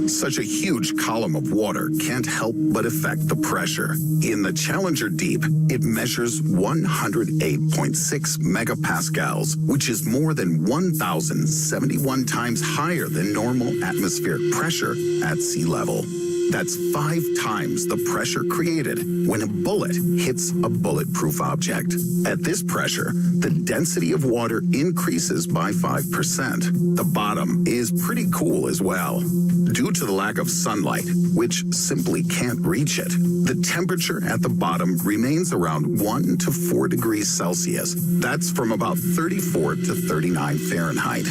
Such a huge column of water can't help but affect the pressure. In the Challenger Deep, it measures 108.6 megapascals, which is more than 1,071 times higher than normal atmospheric pressure at sea level. That's 5 times the pressure created when a bullet hits a bulletproof object. At this pressure, the density of water increases by 5%. The bottom is pretty cool as well. Due to the lack of sunlight, which simply can't reach it, the temperature at the bottom remains around 1 to 4 degrees Celsius. That's from about 34 to 39 Fahrenheit.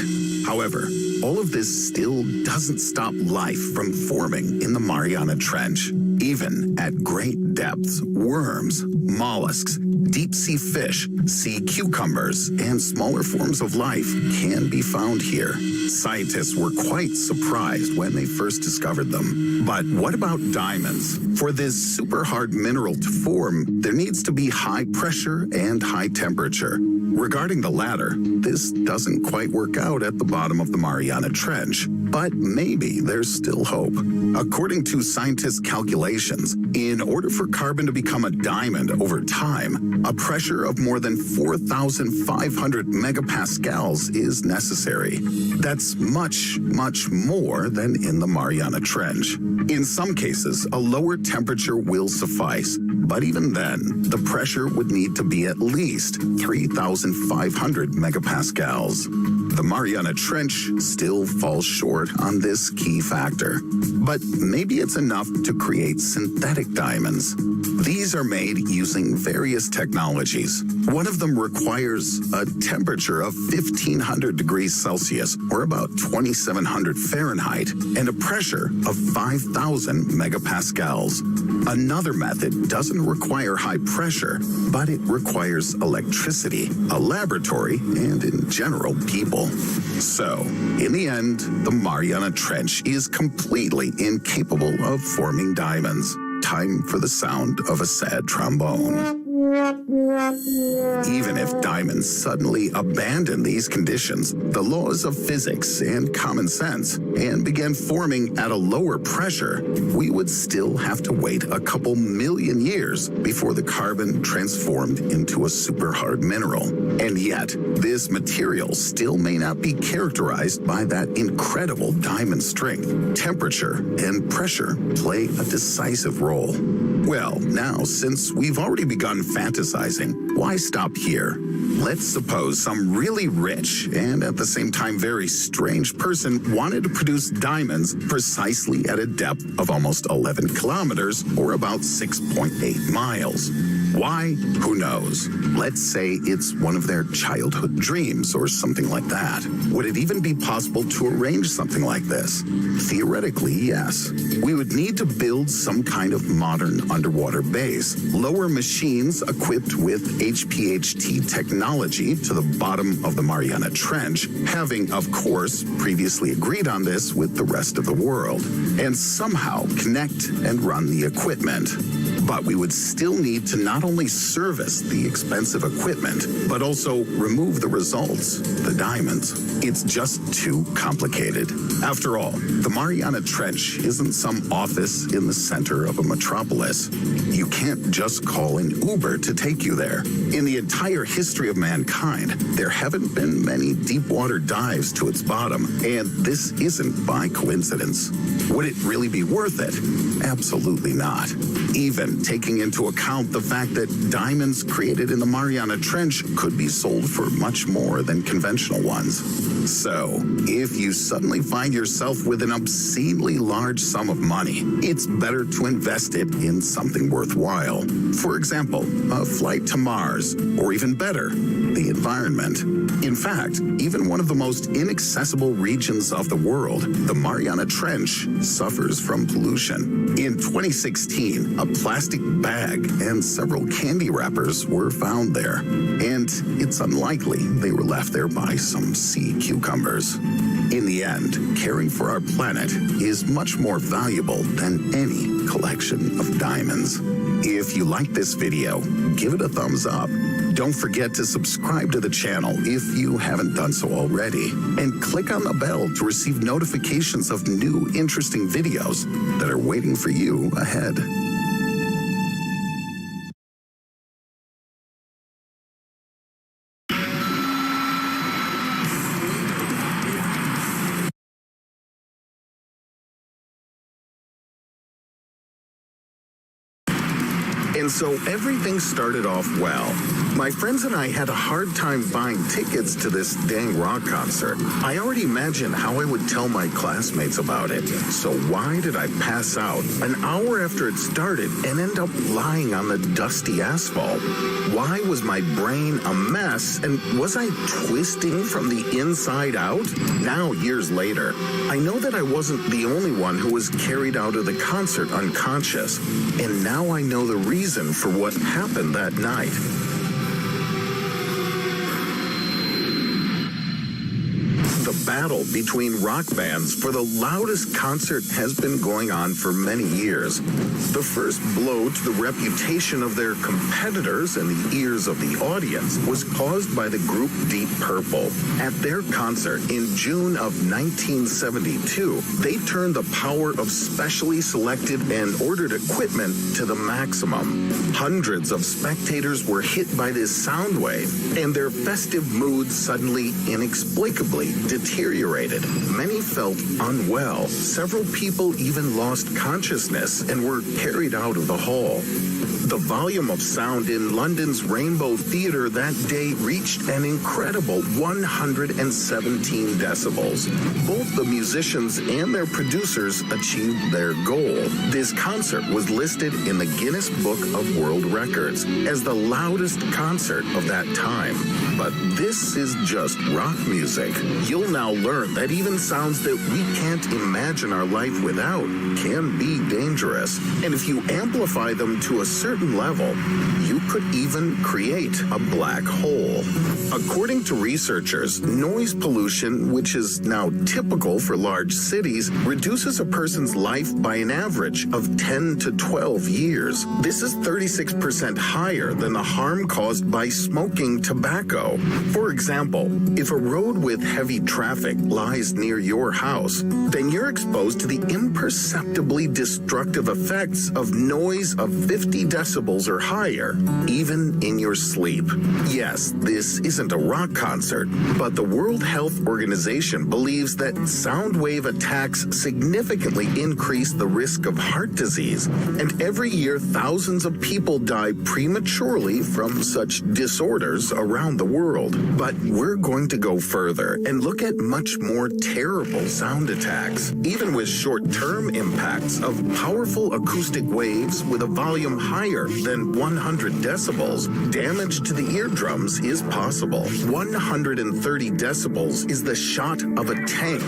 However, all of this still doesn't stop life from forming in the Mariana Trench. Even at great depths, worms, mollusks, deep-sea fish, sea cucumbers, and smaller forms of life can be found here. Scientists were quite surprised when they first discovered them. But what about diamonds? For this super hard mineral to form, there needs to be high pressure and high temperature. Regarding the latter, this doesn't quite work out at the bottom of the Mariana Trench, but maybe there's still hope. According to scientists' calculations, in order for carbon to become a diamond over time, a pressure of more than 4,500 megapascals is necessary. That's much, much more than in the Mariana Trench. In some cases, a lower temperature will suffice, but even then, the pressure would need to be at least 3,500 megapascals. The Mariana Trench still falls short on this key factor. But maybe it's enough to create synthetic diamonds. These are made using various technologies. One of them requires a temperature of 1,500 degrees Celsius, or about 2,700 Fahrenheit, and a pressure of 5,000 megapascals. Another method doesn't require high pressure, but it requires electricity, a laboratory, and in general, people. So, in the end, the Mariana Trench is completely incapable of forming diamonds. Time for the sound of a sad trombone. Even if diamonds suddenly abandon these conditions, the laws of physics and common sense, and began forming at a lower pressure, we would still have to wait a couple million years before the carbon transformed into a super hard mineral. And yet, this material still may not be characterized by that incredible diamond strength. Temperature and pressure play a decisive role. Well, now, since we've already begun fantasizing, why stop here? Let's suppose some really rich and at the same time very strange person wanted to produce diamonds precisely at a depth of almost 11 kilometers or about 6.8 miles. Why? Who knows? Let's say it's one of their childhood dreams or something like that. Would it even be possible to arrange something like this? Theoretically, yes. We would need to build some kind of modern underwater base, lower machines equipped with HPHT technology to the bottom of the Mariana Trench, having, of course, previously agreed on this with the rest of the world, and somehow connect and run the equipment. But we would still need to not only service the expensive equipment, but also remove the results, the diamonds. It's just too complicated. After all, the Mariana Trench isn't some office in the center of a metropolis. You can't just call an Uber to take you there. In the entire history of mankind, there haven't been many deep water dives to its bottom, and this isn't by coincidence. Would it really be worth it? Absolutely not. Even taking into account the fact that diamonds created in the Mariana Trench could be sold for much more than conventional ones. So, if you suddenly find yourself with an obscenely large sum of money, it's better to invest it in something worthwhile. For example, a flight to Mars, or even better, the environment. In fact, even one of the most inaccessible regions of the world, the Mariana Trench, suffers from pollution. In 2016, a plastic bag and several candy wrappers were found there, and it's unlikely they were left there by some sea cucumbers. In the end, caring for our planet is much more valuable than any collection of diamonds. If you like this video, give it a thumbs up. Don't forget to subscribe to the channel if you haven't done so already, and click on the bell to receive notifications of new interesting videos that are waiting for you ahead. And so everything started off well. My friends and I had a hard time buying tickets to this dang rock concert. I already imagined how I would tell my classmates about it. So why did I pass out an hour after it started and end up lying on the dusty asphalt? Why was my brain a mess, and was I twisting from the inside out? Now, years later, I know that I wasn't the only one who was carried out of the concert unconscious, and now I know the reason for what happened that night. The battle between rock bands for the loudest concert has been going on for many years. The first blow to the reputation of their competitors and the ears of the audience was caused by the group Deep Purple. At their concert in June of 1972, they turned the power of specially selected and ordered equipment to the maximum. Hundreds of spectators were hit by this sound wave, and their festive moods suddenly, inexplicably deteriorated. Many felt unwell. Several people even lost consciousness and were carried out of the hall. The volume of sound in London's Rainbow Theatre that day reached an incredible 117 decibels. Both the musicians and their producers achieved their goal. This concert was listed in the Guinness Book of World Records as the loudest concert of that time. But this is just rock music. You'll now learn that even sounds that we can't imagine our life without can be dangerous. And if you amplify them to a certain level, you could even create a black hole. According to researchers, noise pollution, which is now typical for large cities, reduces a person's life by an average of 10 to 12 years. This is 36% higher than the harm caused by smoking tobacco. For example, if a road with heavy traffic lies near your house, then you're exposed to the imperceptibly destructive effects of noise of 50 decibels or higher, even in your sleep. Yes, this isn't a rock concert, but the World Health Organization believes that sound wave attacks significantly increase the risk of heart disease, and every year thousands of people die prematurely from such disorders around the world. But we're going to go further and look at much more terrible sound attacks, even with short-term impacts of powerful acoustic waves with a volume higher than 100 decibels, damage to the eardrums is possible. 130 decibels is the shot of a tank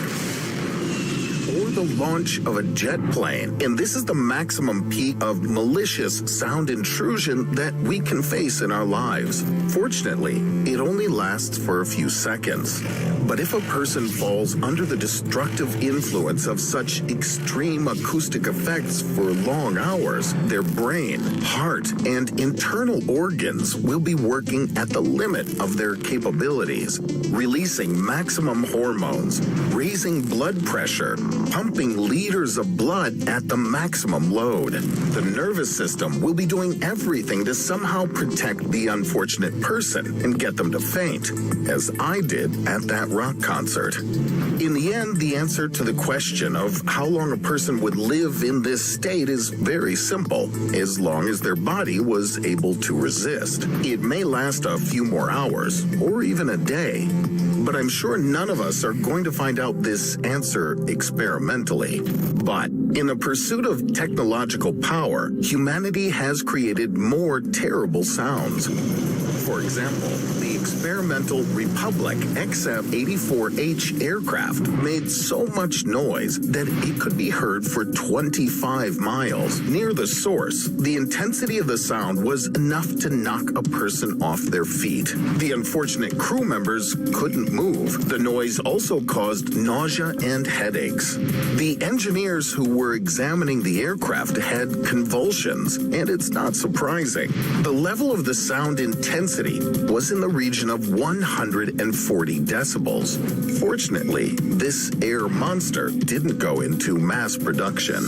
or the launch of a jet plane. And this is the maximum peak of malicious sound intrusion that we can face in our lives. Fortunately, it only lasts for a few seconds. But if a person falls under the destructive influence of such extreme acoustic effects for long hours, their brain, heart, and internal organs will be working at the limit of their capabilities, releasing maximum hormones, raising blood pressure, pumping liters of blood at the maximum load. The nervous system will be doing everything to somehow protect the unfortunate person and get them to faint, as I did at that rock concert. In the end, the answer to the question of how long a person would live in this state is very simple, as long as their body was able to resist. It may last a few more hours, or even a day, but I'm sure none of us are going to find out this answer experimentally. But in the pursuit of technological power, humanity has created more terrible sounds. For example, the experimental Republic XF-84H aircraft made so much noise that it could be heard for 25 miles. Near the source, the intensity of the sound was enough to knock a person off their feet. The unfortunate crew members couldn't move. The noise also caused nausea and headaches. The engineers who were examining the aircraft had convulsions, and it's not surprising. The level of the sound intensity was in the region of 140 decibels. Fortunately, this air monster didn't go into mass production.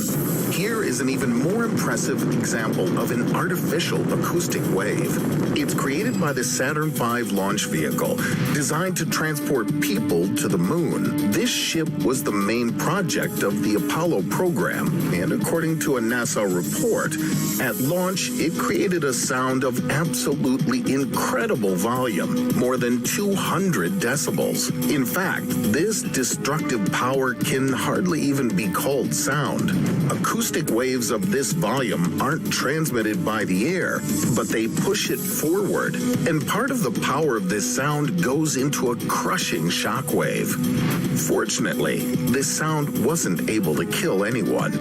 Here is an even more impressive example of an artificial acoustic wave. It's created by the Saturn V launch vehicle, designed to transport people to the moon. This ship was the main project of the Apollo program, and according to a NASA report, at launch it created a sound of absolutely incredible volume, more than 200 decibels. In fact, this destructive power can hardly even be called sound. Acoustic waves of this volume aren't transmitted by the air, but they push it forward, and part of the power of this sound goes into a crushing shockwave. Fortunately, this sound wasn't able to kill anyone.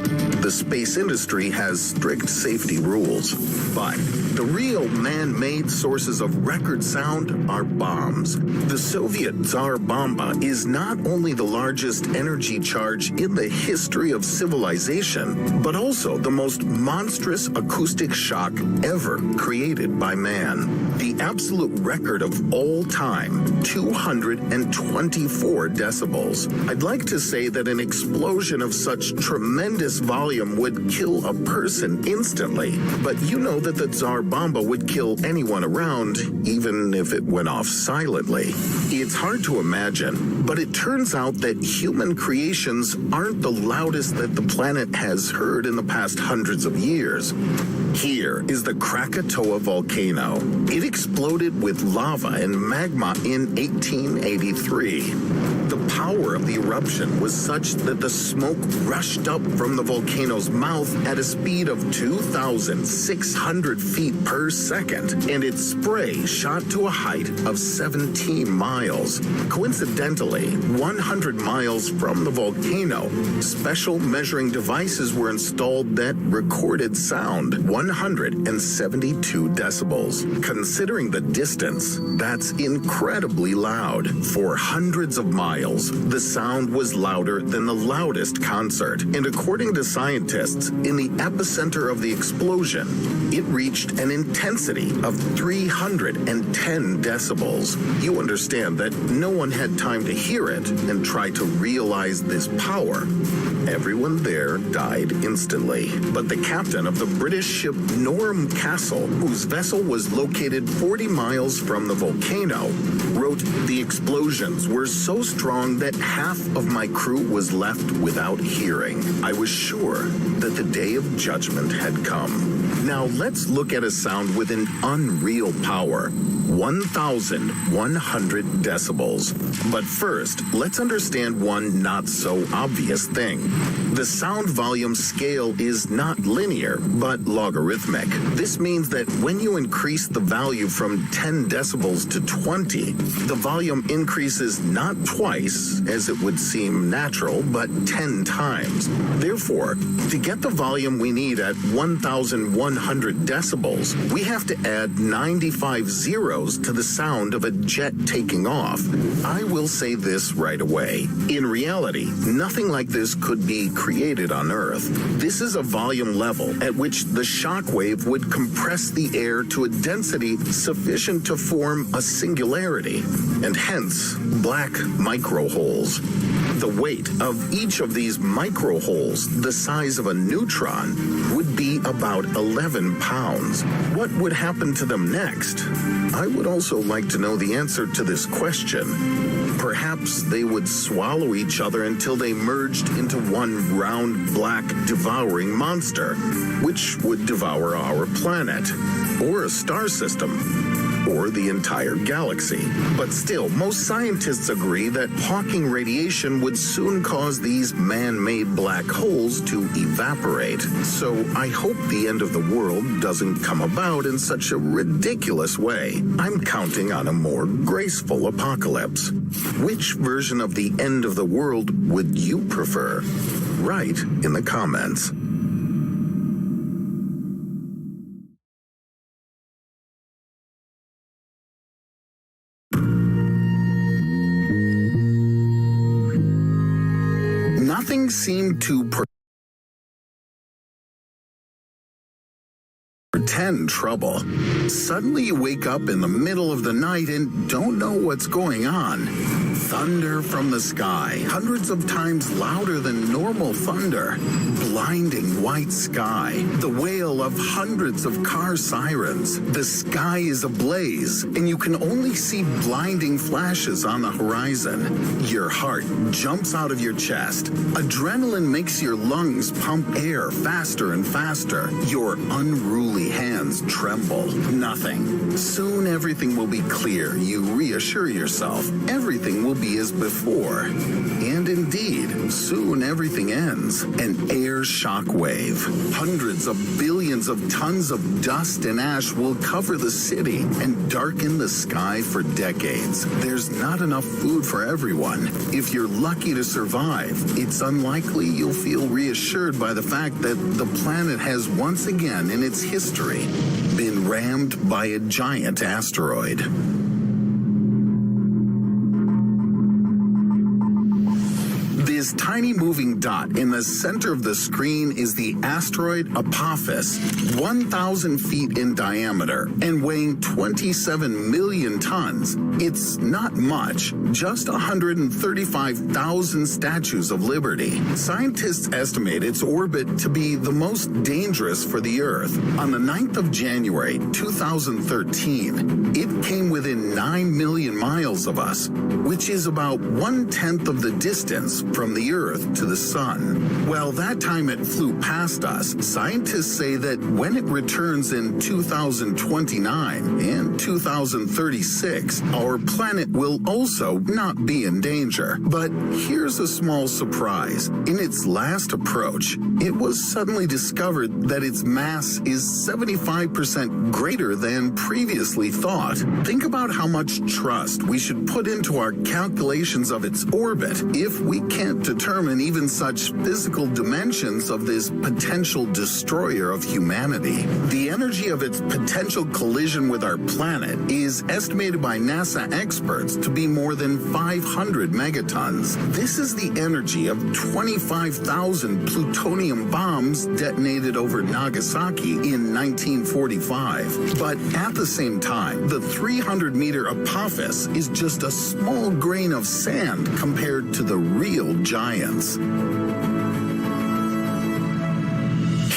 The space industry has strict safety rules, but the real man-made sources of record sound are bombs. The Soviet Tsar Bomba is not only the largest energy charge in the history of civilization, but also the most monstrous acoustic shock ever created by man. The absolute record of all time, 224 decibels. I'd like to say that an explosion of such tremendous volume would kill a person instantly, but you know that the Tsar Bomba would kill anyone around, even if it went off silently. It's hard to imagine, but it turns out that human creations aren't the loudest that the planet has heard in the past hundreds of years. Here is the Krakatoa volcano. It exploded with lava and magma in 1883. The power of the eruption was such that the smoke rushed up from the volcano's mouth at a speed of 2,600 feet per second, and its spray shot to a height of 17 miles. Coincidentally, 100 miles from the volcano, special measuring devices were installed that recorded sound, 172 decibels. Considering the distance, that's incredibly loud. For hundreds of miles, the sound was louder than the loudest concert, and according to scientists, in the epicenter of the explosion, it reached an intensity of 310 decibels. You understand that no one had time to hear it and try to realize this power. Everyone there died instantly, but the captain of the British ship Norham Castle, whose vessel was located 40 miles from the volcano, wrote, "The explosions were so strong that half of my crew was left without hearing. I was sure that the day of judgment had come." Now let's look at a sound with an unreal power. 1,100 decibels. But first, let's understand one not so obvious thing. The sound volume scale is not linear, but logarithmic. This means that when you increase the value from 10 decibels to 20, the volume increases not twice, as it would seem natural, but 10 times. Therefore, to get the volume we need at 1,100 decibels, we have to add 95 zeros to the sound of a jet taking off. I will say this right away. In reality, nothing like this could be created on Earth. This is a volume level at which the shock wave would compress the air to a density sufficient to form a singularity, and hence black microholes. The weight of each of these microholes, the size of a neutron, would be about 11 pounds. What would happen to them next? I would also like to know the answer to this question. Perhaps they would swallow each other until they merged into one round, black, devouring monster, which would devour our planet, or a star system, or the entire galaxy. But still, most scientists agree that Hawking radiation would soon cause these man-made black holes to evaporate. So I hope the end of the world doesn't come about in such a ridiculous way. I'm counting on a more graceful apocalypse. Which version of the end of the world would you prefer? Write in the comments. Nothing seemed to pretend trouble. Suddenly you wake up in the middle of the night and don't know what's going on. Thunder from the sky, hundreds of times louder than normal thunder. Blinding white sky, the wail of hundreds of car sirens. The sky is ablaze, and you can only see blinding flashes on the horizon. Your heart jumps out of your chest. Adrenaline makes your lungs pump air faster and faster. Your unruly hands tremble. Nothing. Soon everything will be clear. You reassure yourself. Everything will be as before. And indeed, soon everything ends. An air shock wave. Hundreds of billions of tons of dust and ash will cover the city and darken the sky for decades. There's not enough food for everyone. If you're lucky to survive, it's unlikely you'll feel reassured by the fact that the planet has once again in its history been rammed by a giant asteroid. This tiny moving dot in the center of the screen is the asteroid Apophis, 1,000 feet in diameter and weighing 27 million tons. It's not much, just 135,000 statues of liberty. Scientists estimate its orbit to be the most dangerous for the Earth. On the 9th of January, 2013, it came within 9 million miles of us, which is about 1/10 of the distance from the Earth to the Sun. Well, that time it flew past us. Scientists say that when it returns in 2029 and 2036, our planet will also not be in danger. But here's a small surprise. In its last approach, it was suddenly discovered that its mass is 75% greater than previously thought. Think about how much trust we should put into our calculations of its orbit if we can't determine even such physical dimensions of this potential destroyer of humanity. The energy of its potential collision with our planet is estimated by NASA experts to be more than 500 megatons. This is the energy of 25,000 plutonium bombs detonated over Nagasaki in 1945. But at the same time, the 300-meter Apophis is just a small grain of sand compared to the real giants.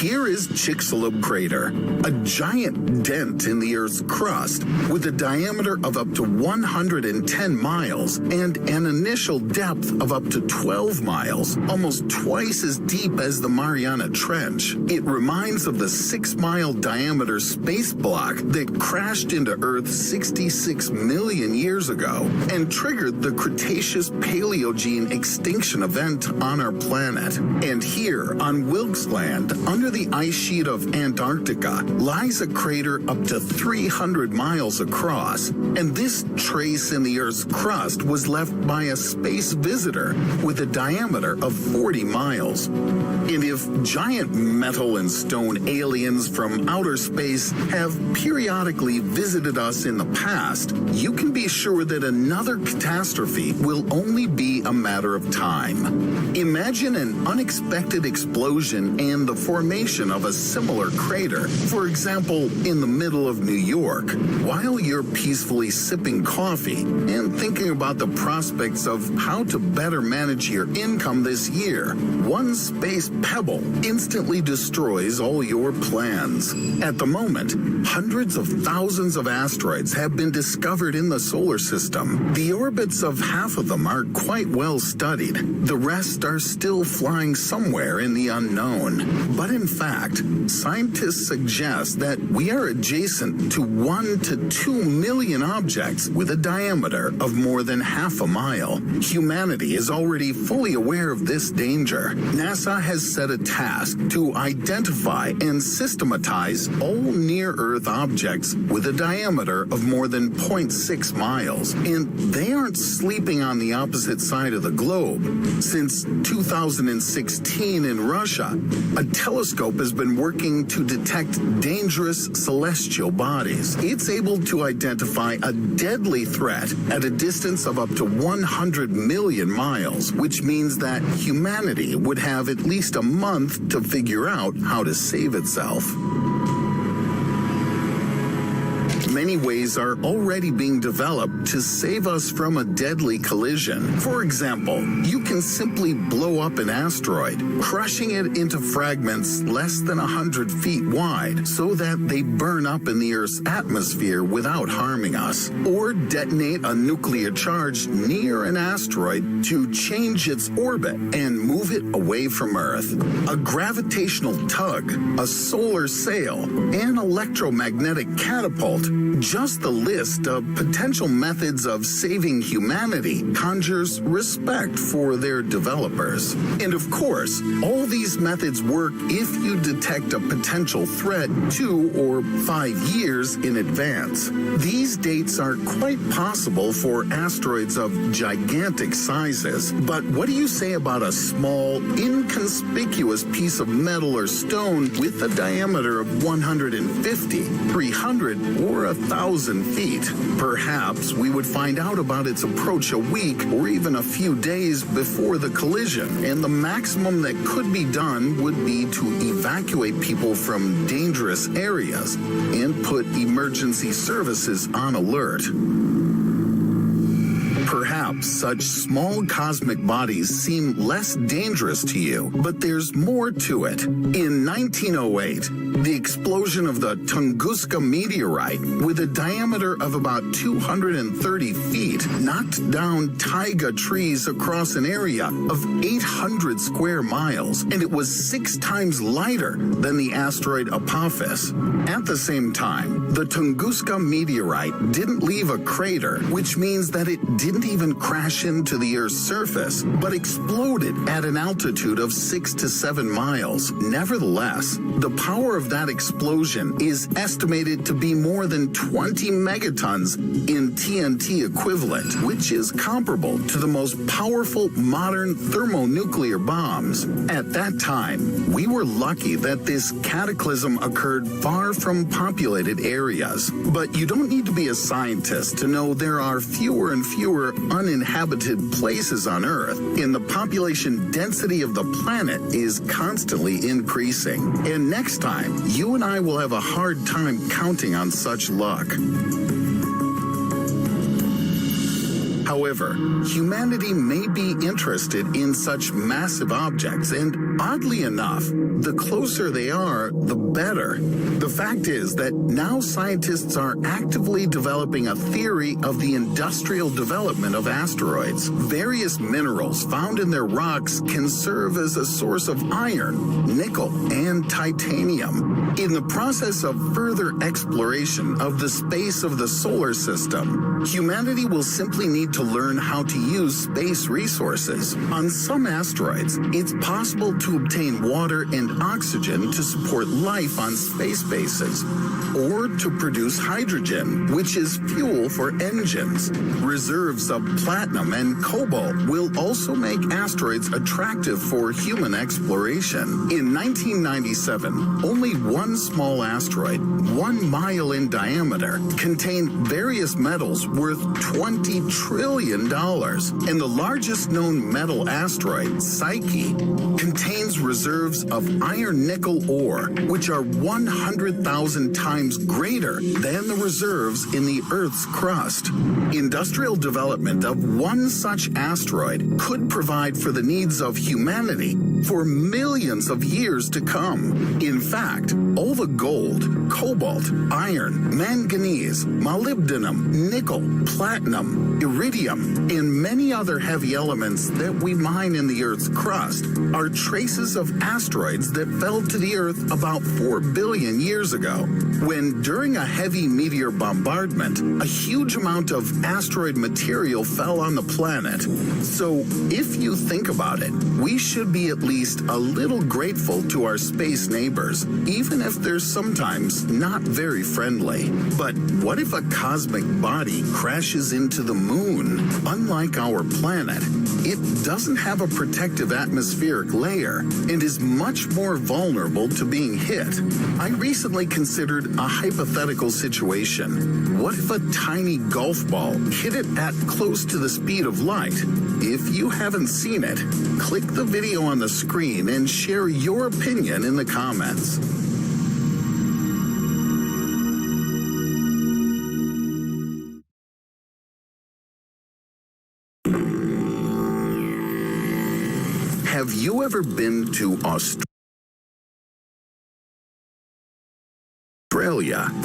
Here is Chicxulub Crater, a giant dent in the Earth's crust with a diameter of up to 110 miles and an initial depth of up to 12 miles, almost twice as deep as the Mariana Trench. It reminds of the 6-mile diameter space block that crashed into Earth 66 million years ago and triggered the Cretaceous Paleogene extinction event on our planet. And here on Wilkes Land, under the ice sheet of Antarctica, lies a crater up to 300 miles across. And this trace in the Earth's crust was left by a space visitor with a diameter of 40 miles. And if giant metal and stone aliens from outer space have periodically visited us in the past, you can be sure that another catastrophe will only be a matter of time. Imagine an unexpected explosion and the formation of a similar crater, for example, in the middle of New York, while you're peacefully sipping coffee and thinking about the prospects of how to better manage your income this year. One space pebble instantly destroys all your plans. At the moment, hundreds of thousands of asteroids have been discovered in the solar system. The orbits of half of them are quite well studied. The rest are still flying somewhere in the unknown. But in fact, scientists suggest that we are adjacent to 1 to 2 million objects with a diameter of more than half a mile. Humanity is already fully aware of this danger. NASA has set a task to identify and systematize all near-Earth objects with a diameter of more than 0.6 miles. And they aren't sleeping on the opposite side of the globe. Since 2016 in Russia, a telescope has been working to detect dangerous celestial bodies. It's able to identify a deadly threat at a distance of up to 100 million miles, which means that humanity would have at least a month to figure out how to save itself. Many ways are already being developed to save us from a deadly collision. For example, you can simply blow up an asteroid, crushing it into fragments less than 100 feet wide so that they burn up in the Earth's atmosphere without harming us. Or detonate a nuclear charge near an asteroid to change its orbit and move it away from Earth. A gravitational tug, a solar sail, an electromagnetic catapult. Just the list of potential methods of saving humanity conjures respect for their developers. And of course, all these methods work if you detect a potential threat 2 or 5 years in advance. These dates are quite possible for asteroids of gigantic sizes. But what do you say about a small, inconspicuous piece of metal or stone with a diameter of 150, 300, or 1,000 feet? Perhaps we would find out about its approach a week or even a few days before the collision, and the maximum that could be done would be to evacuate people from dangerous areas and put emergency services on alert. Perhaps such small cosmic bodies seem less dangerous to you, but there's more to it. In 1908, the explosion of the Tunguska meteorite, with a diameter of about 230 feet, knocked down taiga trees across an area of 800 square miles, and it was 6 times lighter than the asteroid Apophis. At the same time, the Tunguska meteorite didn't leave a crater, which means that it didn't even crash into the Earth's surface, but exploded at an altitude of 6 to 7 miles. Nevertheless, the power of that explosion is estimated to be more than 20 megatons in TNT equivalent, which is comparable to the most powerful modern thermonuclear bombs. At that time, we were lucky that this cataclysm occurred far from populated areas. But you don't need to be a scientist to know there are fewer and fewer uninhabited places on Earth, and the population density of the planet is constantly increasing. And next time, you and I will have a hard time counting on such luck. However, humanity may be interested in such massive objects, and Oddly enough, the closer they are, the better. The fact is that now scientists are actively developing a theory of the industrial development of asteroids. Various minerals found in their rocks can serve as a source of iron, nickel, and titanium. In the process of further exploration of the space of the solar system, humanity will simply need to learn how to use space resources. On some asteroids, it's possible to obtain water and oxygen to support life on space bases, or to produce hydrogen, which is fuel for engines. Reserves of platinum and cobalt will also make asteroids attractive for human exploration. In 1997, only one small asteroid, 1 mile in diameter, contained various metals worth $20 trillion. And the largest known metal asteroid, Psyche, contains reserves of iron-nickel ore, which are 100,000 times greater than the reserves in the Earth's crust. Industrial development of one such asteroid could provide for the needs of humanity for millions of years to come. In fact, all the gold, cobalt, iron, manganese, molybdenum, nickel, platinum, iridium, and many other heavy elements that we mine in the Earth's crust are traces of asteroids that fell to the Earth about 4 billion years ago, when during a heavy meteor bombardment, a huge amount of asteroid material fell on the planet. So, if you think about it, we should be at least a little grateful to our space neighbors, even if they're sometimes not very friendly. But what if a cosmic body crashes into the moon? Unlike our planet, it doesn't have a protective atmospheric layer and is much more vulnerable to being hit. I recently considered a hypothetical situation. What if a tiny golf ball hit it at close to the speed of light? If you haven't seen it, click the video on the screen and share your opinion in the comments. Have you ever been to Australia?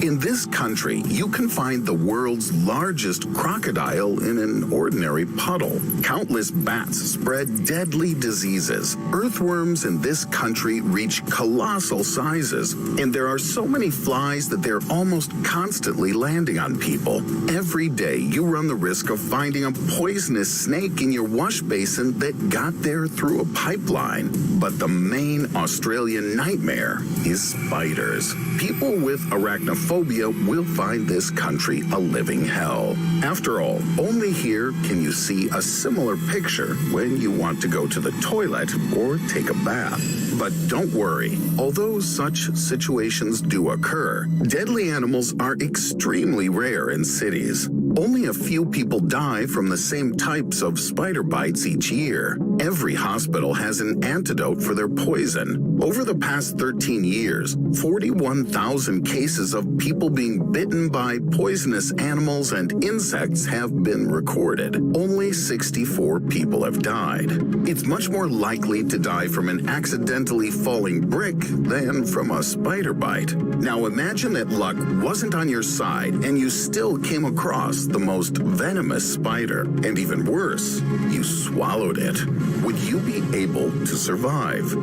In this country, you can find the world's largest crocodile in an ordinary puddle. Countless bats spread deadly diseases. Earthworms in this country reach colossal sizes, and there are so many flies that they're almost constantly landing on people. Every day, you run the risk of finding a poisonous snake in your wash basin that got there through a pipeline. But the main Australian nightmare is spiders. People with arachnophobia will find this country a living hell. After all, only here can you see a similar picture when you want to go to the toilet or take a bath. But don't worry, although such situations do occur, deadly animals are extremely rare in cities. Only a few people die from the same types of spider bites each year. Every hospital has an antidote for their poison. Over the past 13 years, 41,000 cases of people being bitten by poisonous animals and insects have been recorded. Only 64 people have died. It's much more likely to die from an accidentally falling brick than from a spider bite. Now imagine that luck wasn't on your side and you still came across the most venomous spider. And even worse, you swallowed it. Would you be able to survive?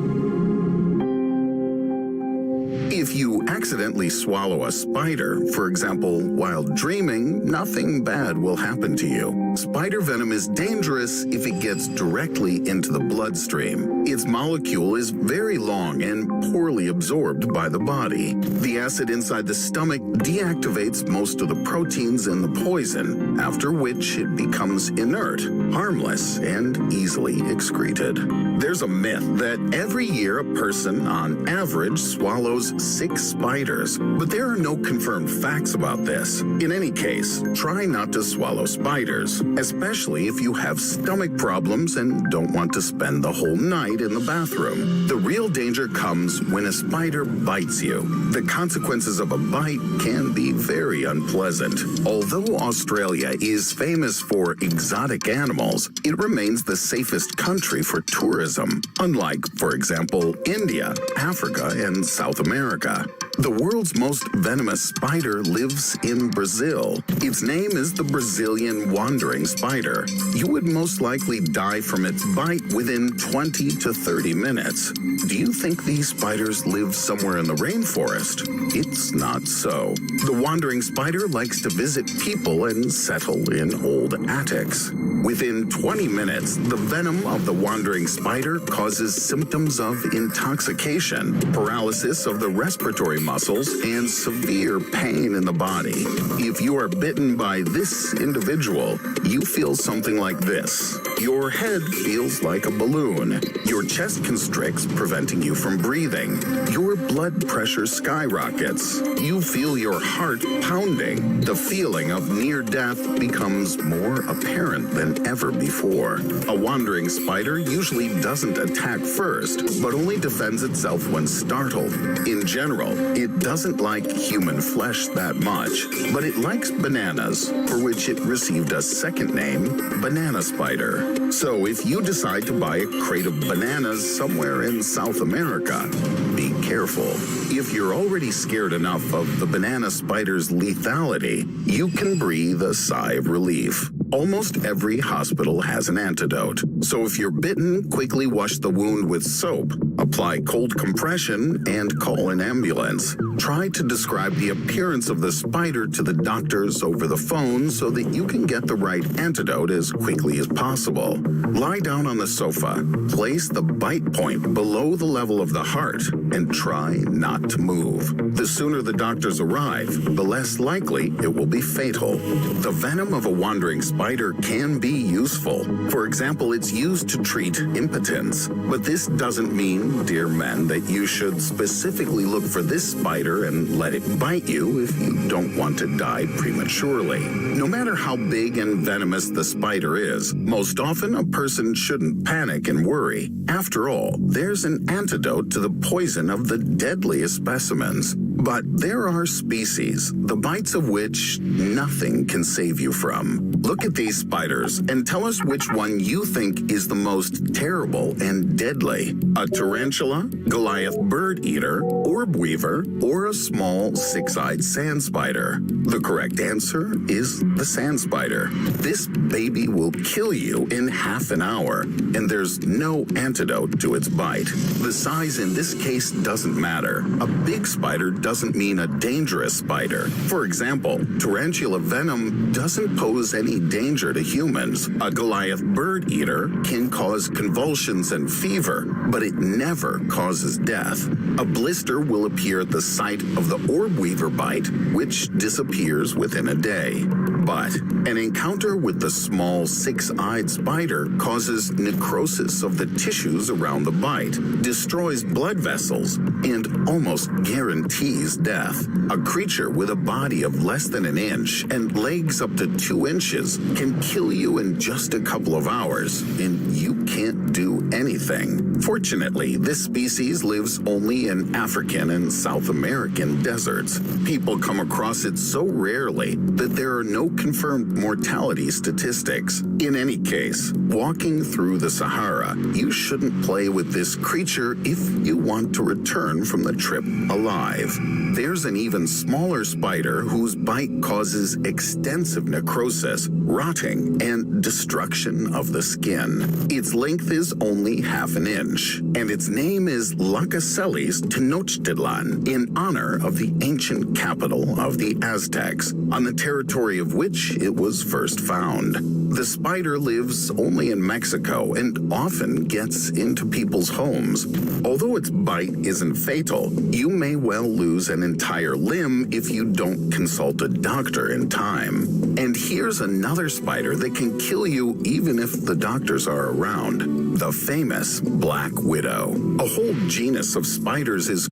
If you accidentally swallow a spider, for example, while dreaming, nothing bad will happen to you. Spider venom is dangerous if it gets directly into the bloodstream. Its molecule is very long and poorly absorbed by the body. The acid inside the stomach deactivates most of the proteins in the poison, after which it becomes inert, harmless, and easily excreted. There's a myth that every year a person, on average, swallows 6 spiders, but there are no confirmed facts about this. In any case, try not to swallow spiders, especially if you have stomach problems and don't want to spend the whole night in the bathroom. The real danger comes when a spider bites you. The consequences of a bite can be very unpleasant. Although Australia is famous for exotic animals, it remains the safest country for tourism, unlike, for example, India, Africa, and South America. The world's most venomous spider lives in Brazil. Its name is the Brazilian wandering spider. You would most likely die from its bite within 20 to 30 minutes. Do you think these spiders live somewhere in the rainforest? It's not so. The wandering spider likes to visit people and settle in old attics. Within 20 minutes, the venom of the wandering spider causes symptoms of intoxication, paralysis of the respiratory muscles, and severe pain in the body. If you are bitten by this individual, you feel something like this. Your head feels like a balloon. Your chest constricts, preventing you from breathing. Your blood pressure skyrockets. You feel your heart pounding. The feeling of near death becomes more apparent than ever before. A wandering spider usually doesn't attack first, but only defends itself when startled. In general, it doesn't like human flesh that much, but it likes bananas, for which it received a second name, banana spider. So if you decide to buy a crate of bananas somewhere in South America, be careful. If you're already scared enough of the banana spider's lethality, you can breathe a sigh of relief. Almost every hospital has an antidote. So if you're bitten, quickly wash the wound with soap, apply cold compression, and call an ambulance. Try to describe the appearance of the spider to the doctors over the phone so that you can get the right antidote as quickly as possible. Lie down on the sofa, place the bite point below the level of the heart, and try not to move. The sooner the doctors arrive, the less likely it will be fatal. The venom of a wandering spider can be useful. For example, it's used to treat impotence. But this doesn't mean, dear men, that you should specifically look for this spider and let it bite you if you don't want to die prematurely. No matter how big and venomous the spider is, most often a person shouldn't panic and worry. After all, there's an antidote to the poison of the deadliest specimens. But there are species, the bites of which nothing can save you from. Look at these spiders and tell us which one you think is the most terrible and deadly. A tarantula, Goliath bird eater, orb weaver, or a small six-eyed sand spider. The correct answer is the sand spider. This baby will kill you in half an hour, and there's no antidote to its bite. The size in this case doesn't matter. A big spider doesn't mean a dangerous spider. For example, tarantula venom doesn't pose any danger to humans. A Goliath bird eater can cause convulsions and fever, but it never causes death. A blister will appear at the site of the orb weaver bite, which disappears within a day. But an encounter with the small six-eyed spider causes necrosis of the tissues around the bite, destroys blood vessels, and almost guarantees death. A creature with a body of less than an inch and legs up to 2 inches can kill you in just a couple of hours, and you can't do anything. Fortunately, this species lives only in African and South American deserts. People come across it so rarely that there are no confirmed mortality statistics. In any case, walking through the Sahara, you shouldn't play with this creature if you want to return from the trip alive. There's an even smaller spider whose bite causes extensive necrosis, rotting, and destruction of the skin. Its length is only half an inch, and its name is Lacacellis Tenochtitlan, in honor of the ancient capital of the Aztecs, on the territory of which it was first found. The spider lives only in Mexico and often gets into people's homes. Although its bite isn't fatal, you may well lose an entire limb if you don't consult a doctor in time. And here's another spider that can kill you even if the doctors are around: the famous black widow. A whole genus of spiders is